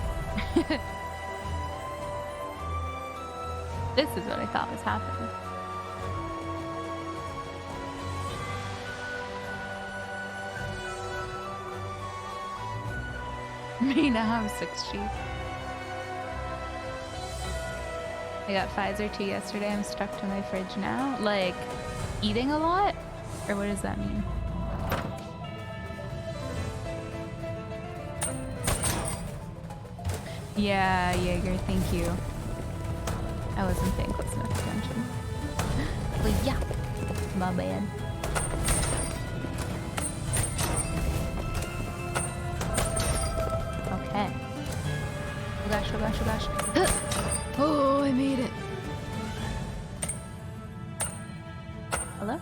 This is what I thought was happening. Me now have 6 sheep. I got Pfizer 2 yesterday. I'm stuck to my fridge now. Like, eating a lot? Or what does that mean? Yeah, Jaeger, thank you. I wasn't paying close enough attention. But yeah, my bad. Okay. Oh gosh, oh gosh, oh gosh. Oh, I made it. Hello?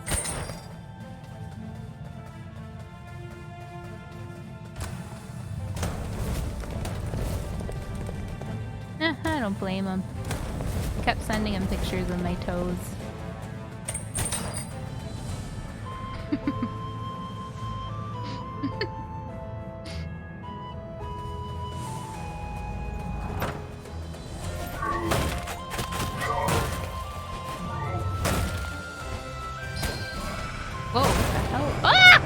I don't blame him. I kept sending him pictures of my toes. Whoa, what the hell? Ah!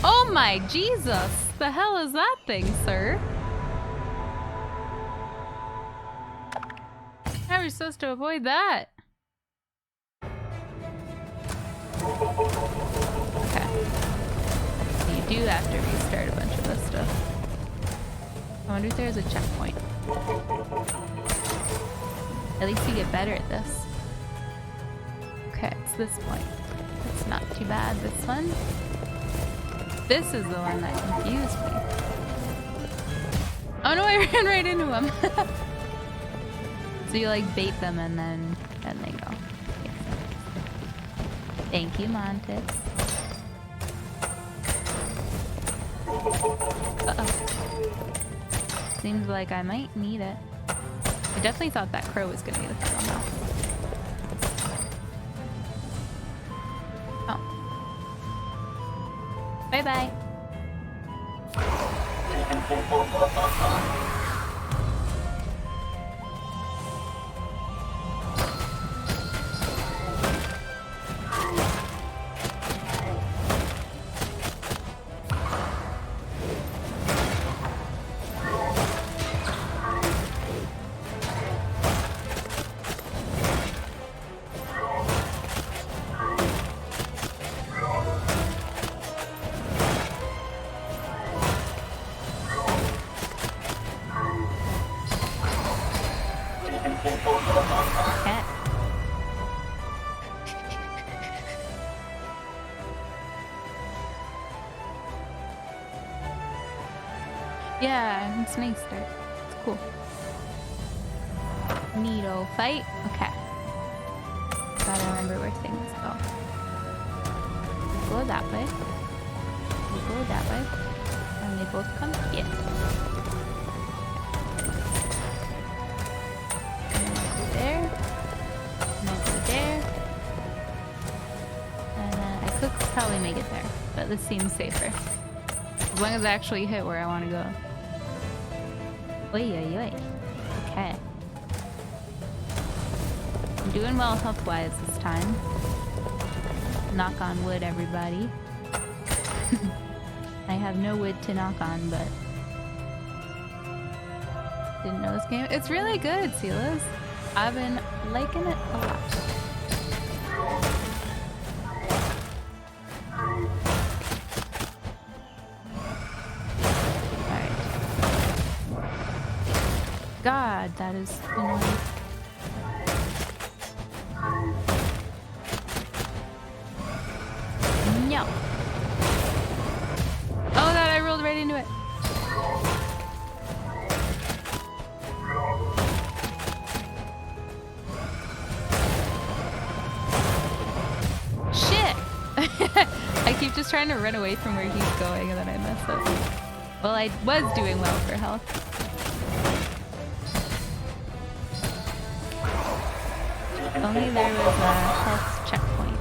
Oh my Jesus! The hell is that thing, sir? How are we supposed to avoid that? Okay. So you do have to restart a bunch of this stuff. I wonder if there's a checkpoint. At least you get better at this. Okay, it's this point. It's not too bad, this one. This is the one that confused me. Oh no, I ran right into him. So you like bait them and then they go. Yes. Thank you, Montes. Uh-oh. Seems like I might need it. I definitely thought that crow was gonna be the final boss. Oh. Bye-bye. Okay. Yeah, it's nice there. It's cool. Neato fight. Okay. Gotta remember where things go. Go that way. We go that way. And they both come here. And I'll go there. And I'll go there. And I could probably make it there. But this seems safer. As long as I actually hit where I want to go. Oi, oi, oi. Okay. I'm doing well health-wise this time. Knock on wood, everybody. I have no wood to knock on, but... Didn't know this game. It's really good, Silas. I've been liking it a lot. God, that is annoying. No. Oh God, I rolled right into it. Shit! I keep just trying to run away from where he's going and then I mess up. Well, I was doing well for health. If only there was a health checkpoint.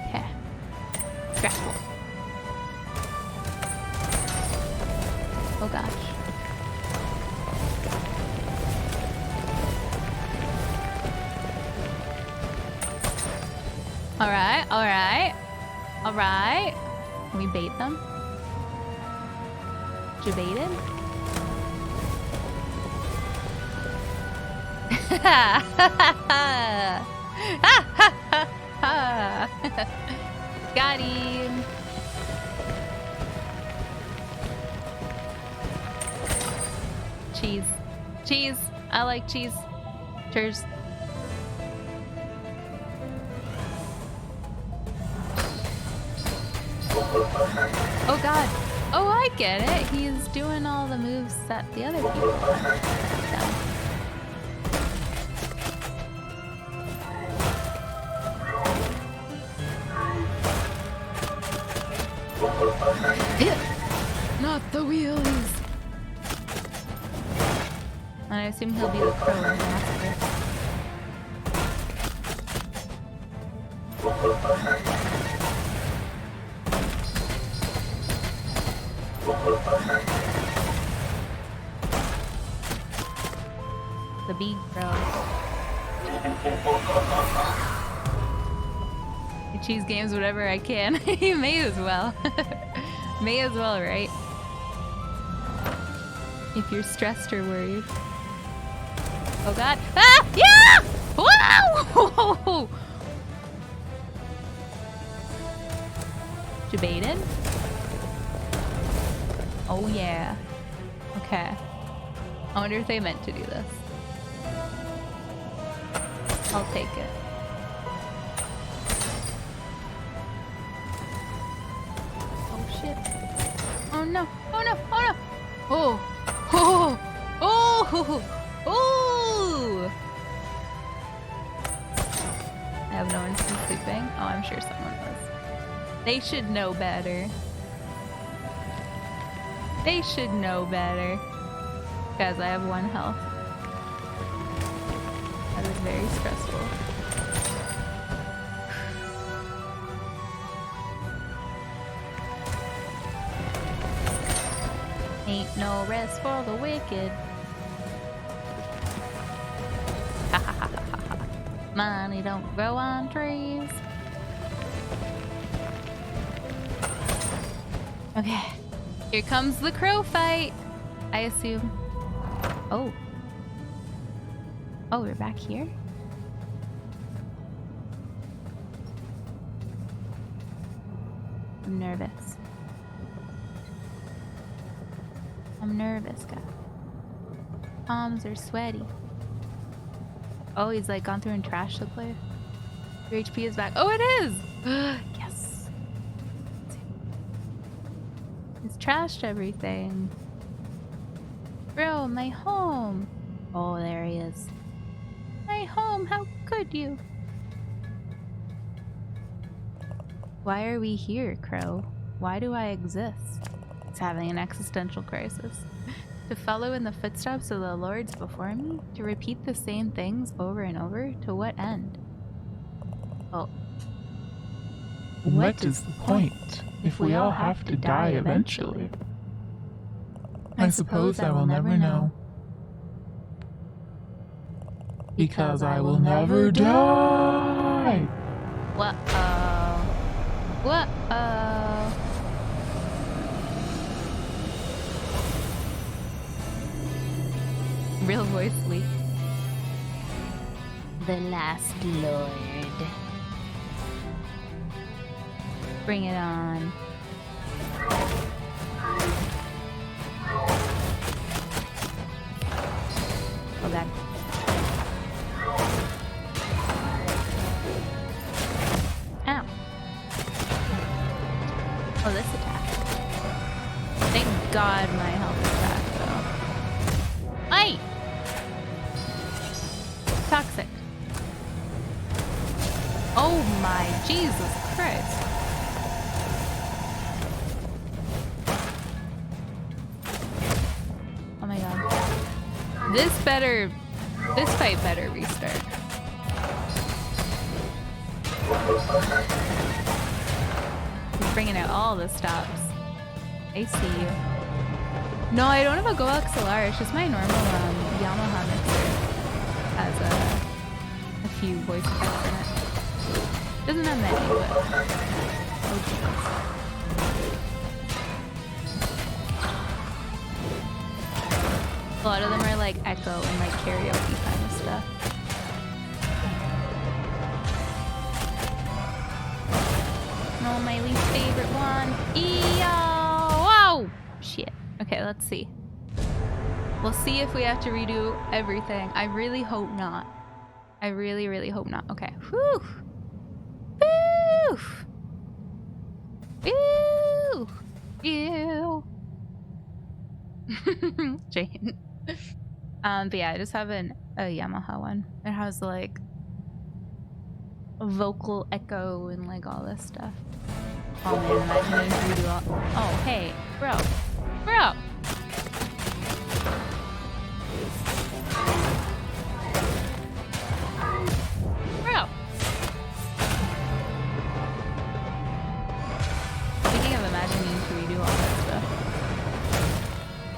Okay. Stressful. Oh gosh. Alright, alright. Alright. Can we bait them? You baited? Got him. Cheese. Cheese. I like cheese. Cheers. Oh God. Oh, I get it. He's doing all the moves that the other people have done. Not the wheelies. And I assume he'll be the crow in the master. The big crow. I choose games whatever I can. You may as well. May as well, right? If you're stressed or worried. Oh God. Ah! Yeah! Wow! Debated? Oh yeah. Okay. I wonder if they meant to do this. I'll take it. Oh shit. Oh no. Oh no. Oh no. Oh. Oh. Oh. Oh. I have no one sleeping. Oh, I'm sure someone was. They should know better. They should know better. Guys, I have 1 health. That is very stressful. Ain't no rest for the wicked. Ha ha ha ha ha. Money don't grow on trees. Okay. Here comes the crow fight, I assume. Oh. Oh, we're back here? I'm nervous. I'm nervous, guys. Palms are sweaty. Oh, he's like gone through and trashed the player. Your HP is back. Oh, it is! Yes! He's trashed everything. Bro, my home! Oh, there he is. My home, how could you? Why are we here, Crow? Why do I exist? He's having an existential crisis. To follow in the footsteps of the lords before me? To repeat the same things over and over? To what end? Oh. What is the point if we all have to die eventually? I suppose I will never know. Because I will never die! What-oh. What-oh. Real voice leak. The last lord. Bring it on. Oh god. Ow. Oh, this attack. Thank God my health is back though. Ay! Toxic. Oh my Jesus Christ. Oh my god. This fight better restart. He's bringing out all the stops. I see you. No, I don't have a Go XLR. It's just my normal Yamaha mixer. Has a few voice effects in it. Doesn't have many, but oh Jesus. A lot of them are like echo and like karaoke kind of stuff. No, my least favorite one. Whoa! Shit. Okay, let's see. We'll see if we have to redo everything. I really hope not. I really, really hope not. Okay. Whew. Whew. Ew. Ew. Jane. But yeah, I just have a Yamaha one. It has like a vocal echo and like all this stuff. Oh man, imagine if we do all. Oh hey, bro. Bro! Bro! Speaking of imagining to redo all that stuff.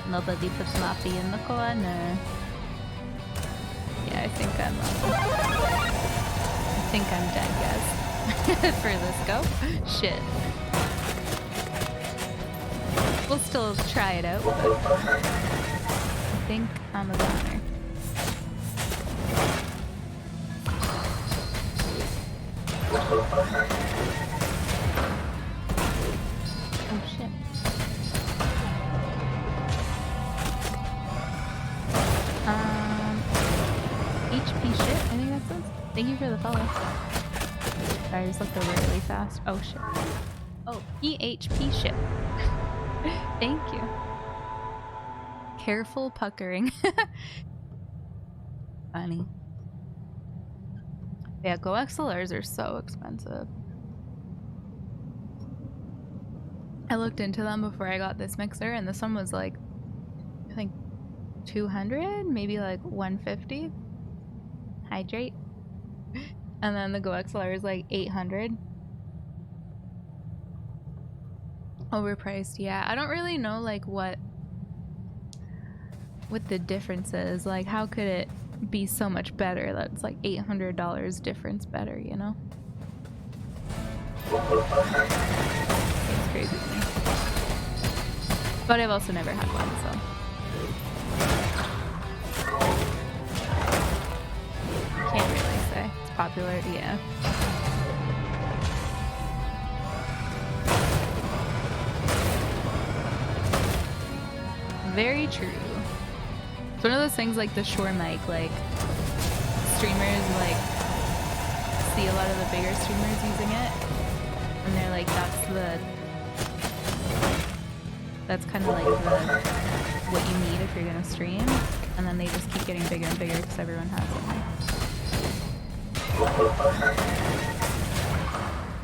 Nobody puts Floppy in the corner. Yeah, I think I'm dead, guys. For this go. Shit. We'll still try it out, but I think I'm a goner. Oh shit. HP shit, I think that says. Thank you for the follow. Sorry, I just looked over really fast. Oh shit. Oh, EHP shit. Thank you. Careful puckering. Funny. Yeah, Go XLRs are so expensive. I looked into them before I got this mixer, and this one was like, I think 200, maybe like 150. Hydrate. And then the Go XLR is like 800. Overpriced, yeah. I don't really know like what the difference is. Like how could it be so much better? That's like $800 difference better, you know? It's crazy to me. But I've also never had one, so. Can't really say. It's popular, yeah. very true. It's one of those things like the Shure mic, like streamers like see a lot of the bigger streamers using it, and they're like, that's kind of like what you need if you're gonna stream, and then they just keep getting bigger and bigger because everyone has it.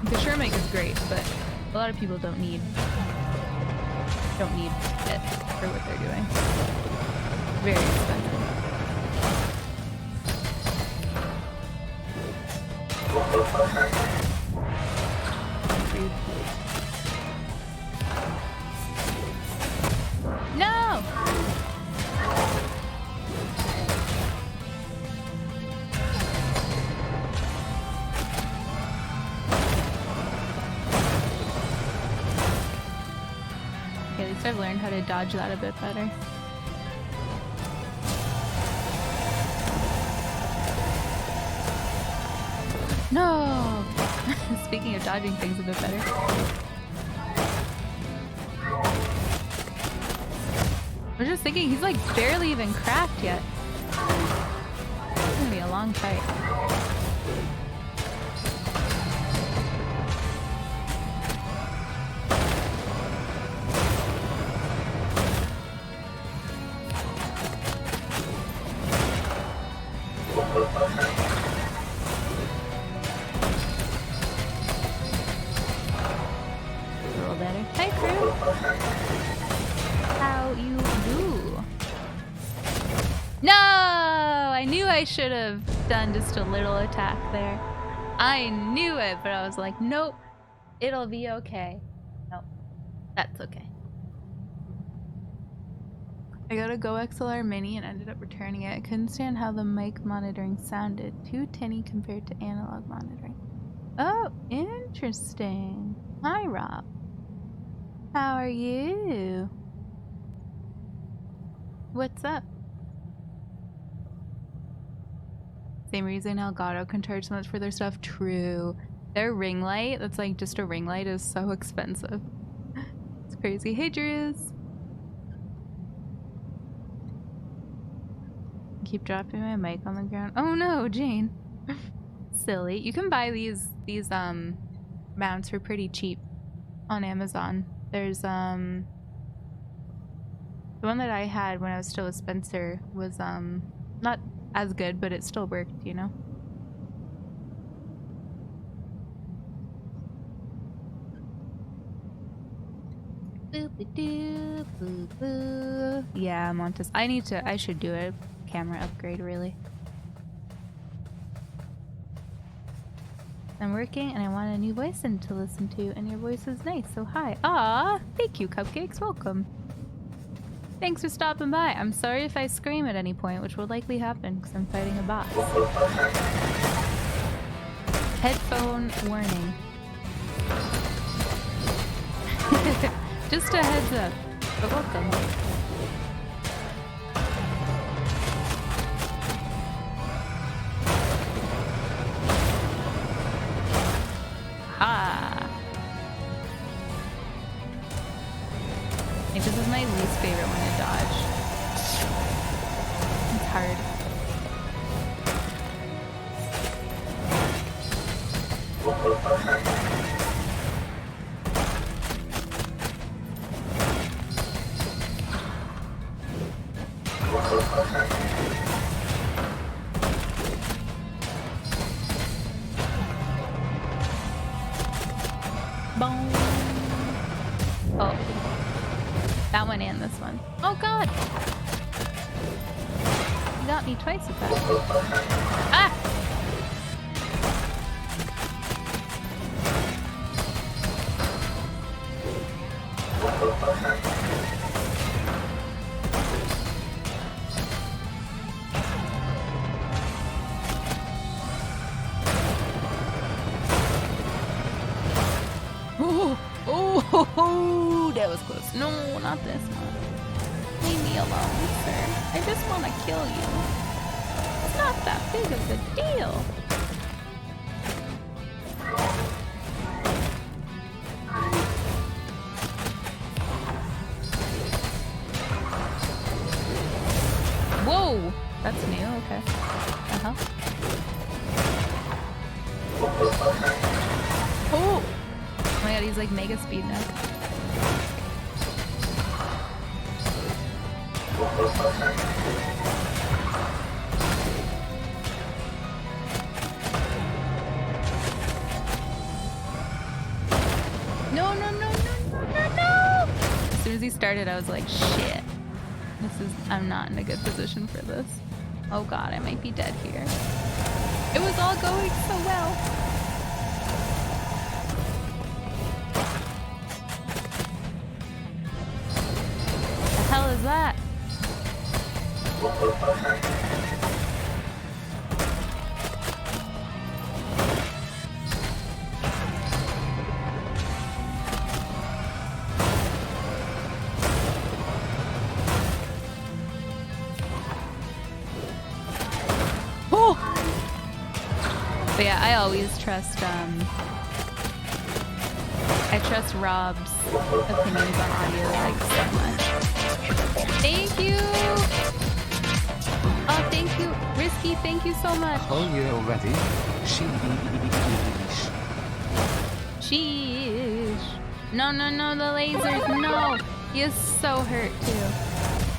The Shure mic is great, but a lot of people don't need it for what they're doing. Very expensive. No! Okay, at least I've learned how to dodge that a bit better. No! Speaking of dodging things a bit better. I was just thinking, he's like barely even cracked yet. It's gonna be a long fight. I should have done just a little attack there. I knew it, but I was like, nope, it'll be okay. Nope, that's okay. I got a Go XLR Mini and ended up returning it. I couldn't stand how the mic monitoring sounded. Too tinny compared to analog monitoring. Oh, interesting. Hi, Rob. How are you? What's up? Same reason Elgato can charge so much for their stuff. True. Their ring light, that's like just a ring light, is so expensive. It's crazy. Hey, Drews. Keep dropping my mic on the ground. Oh no, Jane. Silly. You can buy these mounts for pretty cheap on Amazon. There's the one that I had when I was still with Spencer was not as good, but it still worked, you know? Boop-a-doo, boo-boo. Yeah, Montes. I should do a camera upgrade, really. I'm working and I want a new voice to listen to, and your voice is nice, so hi. Ah, thank you, Cupcakes. Welcome. Thanks for stopping by. I'm sorry if I scream at any point, which will likely happen because I'm fighting a boss. Headphone warning. Just a heads up, but welcome. This is my least favorite one to dodge. It's hard. Boom. Oh. That one and this one. Oh god! You got me twice with that. Ah! Oh, that was close. No, not this one. Leave me alone, sir. I just want to kill you. It's not that big of a deal. he's like mega speed now. No, no, no, no, no, no, no! As soon as he started, I was like, shit. I'm not in a good position for this. Oh god, I might be dead here. It was all going so well. The hell is that? But yeah, I always trust I trust Rob's opinions on audio like so much. Thank you! Oh, thank you. Risky, thank you so much. Oh, you're ready? Sheesh. No, no, no, the lasers, no! He is so hurt too.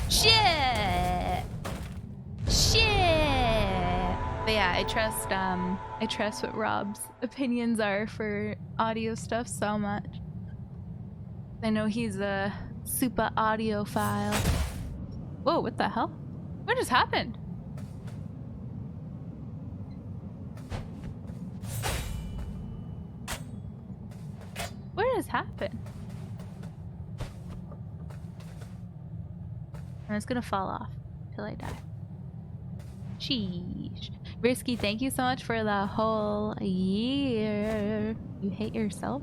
Shit! Shit! But yeah, I trust what Rob's opinions are for audio stuff so much. I know he's a super audiophile. Whoa, what the hell? What just happened? What has happened? I'm just gonna fall off till I die. Sheesh. Risky, thank you so much for the whole year. You hate yourself?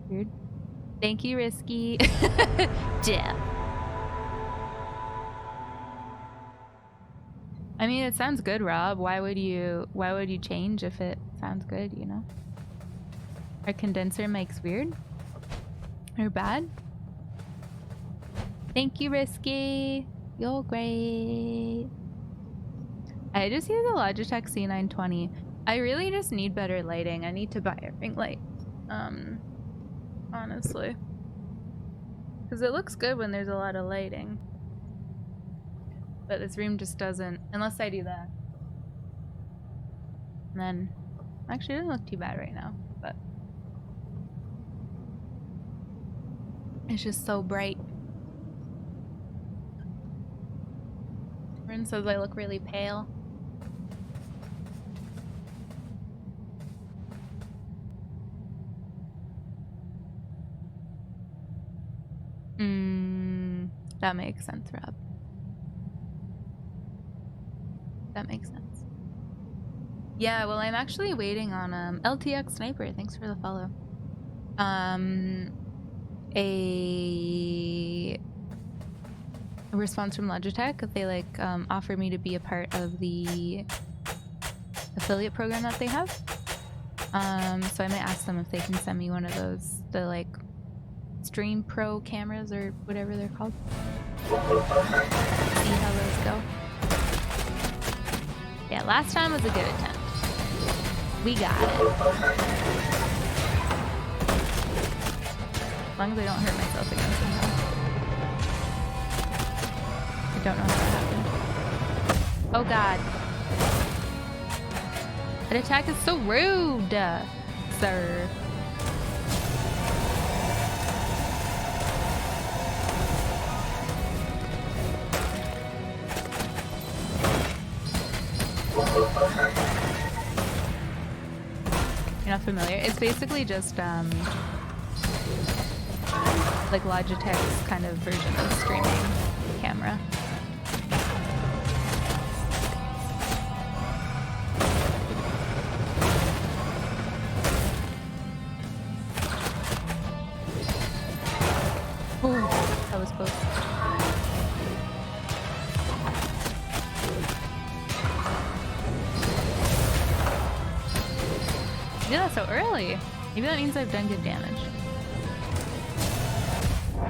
Weird. Thank you, Risky. Death. I mean, it sounds good, Rob. Why would you change if it sounds good, you know? Our condenser makes weird or bad. Thank you, Risky. You're great. I just use a Logitech C920. I really just need better lighting. I need to buy a ring light. Honestly. Because it looks good when there's a lot of lighting. But this room just doesn't, unless I do that. And then, actually it doesn't look too bad right now, but it's just so bright. Everyone says I look really pale. That makes sense, Rob. That makes sense. Yeah, well, I'm actually waiting on LTX Sniper. Thanks for the follow. A response from Logitech. They like offer me to be a part of the affiliate program that they have. So I might ask them if they can send me one of those, the like Stream Pro cameras or whatever they're called. See how those go. Yeah, last time was a good attempt. We got it. As long as I don't hurt myself again somehow. I don't know how that happened. Oh god. That attack is so rude, sir. You're not familiar? It's basically just like Logitech's kind of version of streaming camera. Ooh, that was close. You did that so early. Maybe that means I've done good damage.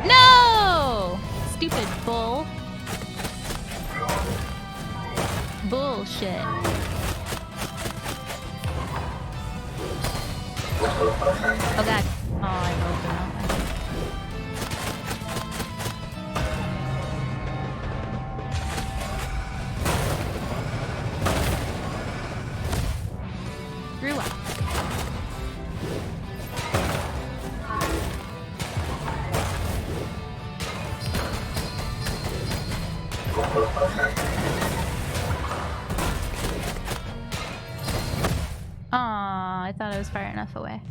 No! Stupid bull. Bullshit. Oh god. Oh, I rolled the wrong way. Grew up. Aw, I thought I was far enough away.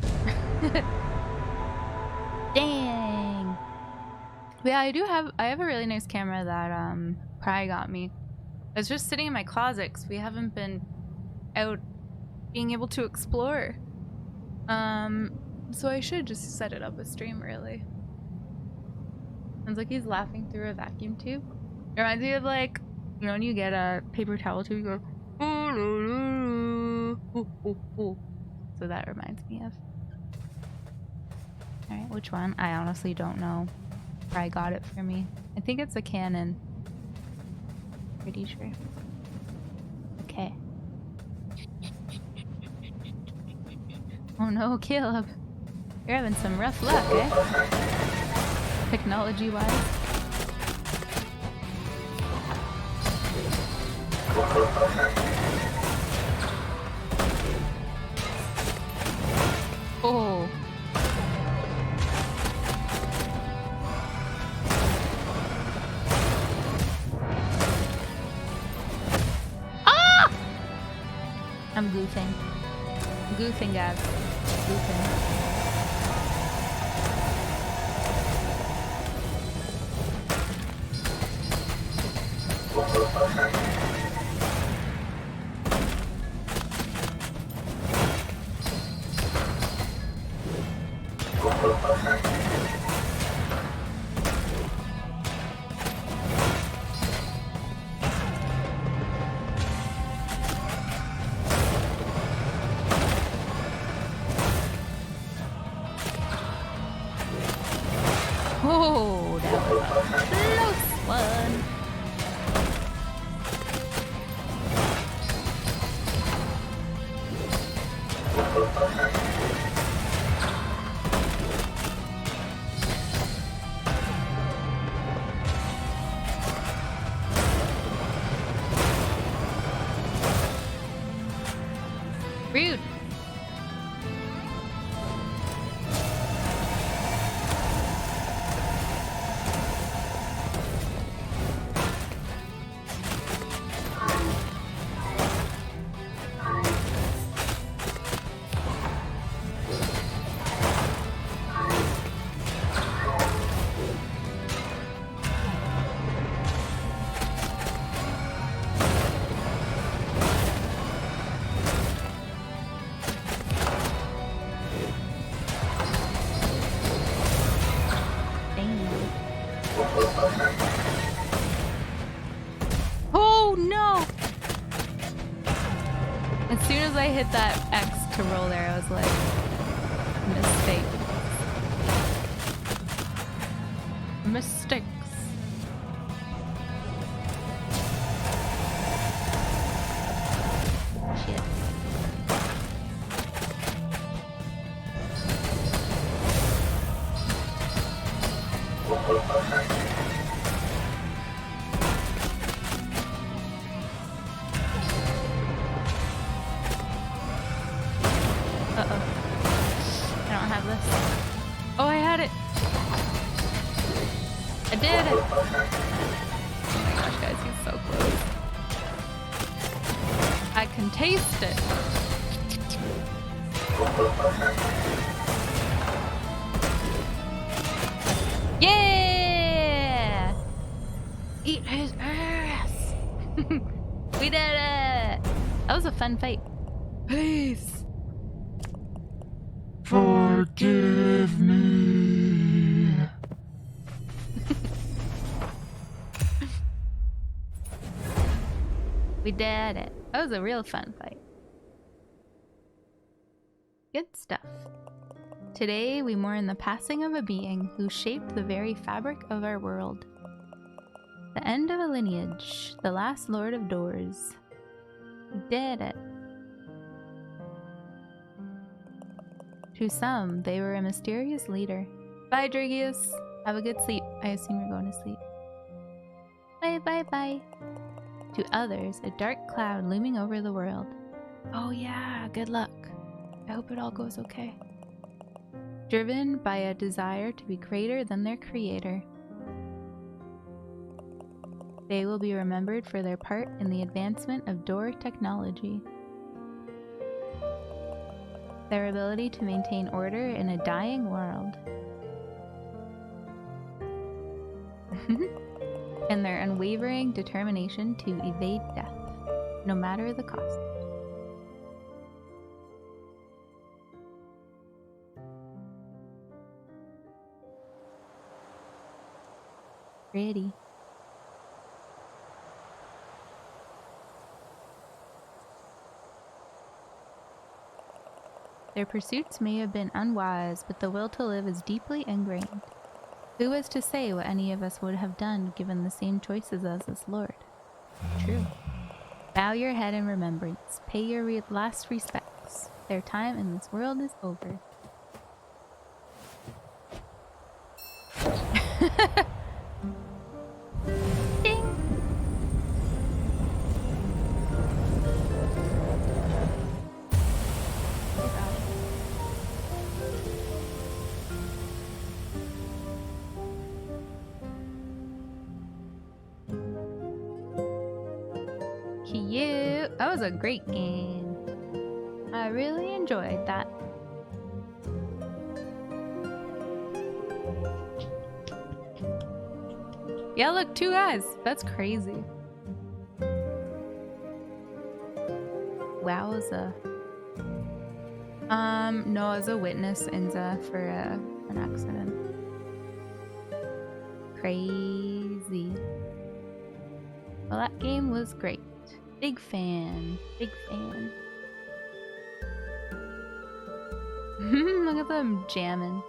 Dang. But yeah, I have a really nice camera that Pry got me. It's just sitting in my closet because we haven't been out being able to explore. So I should just set it up a stream, really. Sounds like he's laughing through a vacuum tube. It reminds me of, like, you know when you get a paper towel tube, you go ooh, ooh, ooh. So that reminds me of. Alright, which one? I honestly don't know. Pry got it for me. I think it's a Canon. Pretty sure. Okay. Oh no, Caleb. You're having some rough luck, eh? Technology-wise. Oh. Ah! I'm goofing. Goofing, guys. Goofing. Oh, that was a close one. Rude. Oh no! As soon as I hit that X to roll there, I was like, mistake. Mistakes. Shit. Uh-oh. I don't have this. Oh, I had it! I did it! Oh my gosh, guys, he's so close. I can taste it! Yeah! Eat his ass! We did it! That was a fun fight. Peace! Forgive me. We did it. That was a real fun fight. Good stuff. Today we mourn the passing of a being who shaped the very fabric of our world. The end of a lineage, the last Lord of Doors. We did it. To some, they were a mysterious leader. Bye, Drigius. Have a good sleep. I assume you're going to sleep. Bye, bye, bye. To others, a dark cloud looming over the world. Oh yeah, good luck. I hope it all goes okay. Driven by a desire to be greater than their creator. They will be remembered for their part in the advancement of door technology. Their ability to maintain order in a dying world. And their unwavering determination to evade death, no matter the cost. Pretty. Their pursuits may have been unwise, but the will to live is deeply ingrained. Who was to say what any of us would have done given the same choices as this lord? True. Bow your head in remembrance. Pay your last respects. Their time in this world is over. Ding! Oh god. Cute. That was a great game. I really enjoyed that. Yeah, look, 2 guys. That's crazy. Wowza. No, as a witness Inza for an accident. Crazy. Well, that game was great. Big fan. Big fan. Look at them jamming.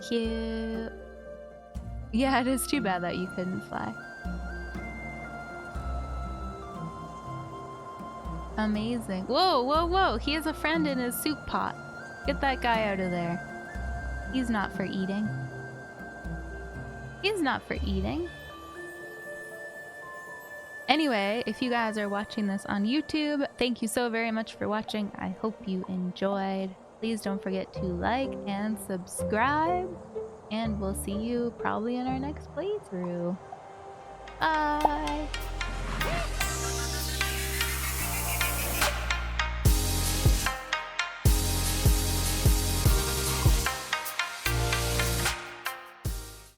Cute. Yeah, it is too bad that you couldn't fly. Amazing. Whoa, whoa, whoa! He has a friend in his soup pot. Get that guy out of there. He's not for eating. He's not for eating. Anyway, if you guys are watching this on YouTube, thank you so very much for watching. I hope you enjoyed. Please don't forget to like and subscribe. And we'll see you probably in our next playthrough. Bye!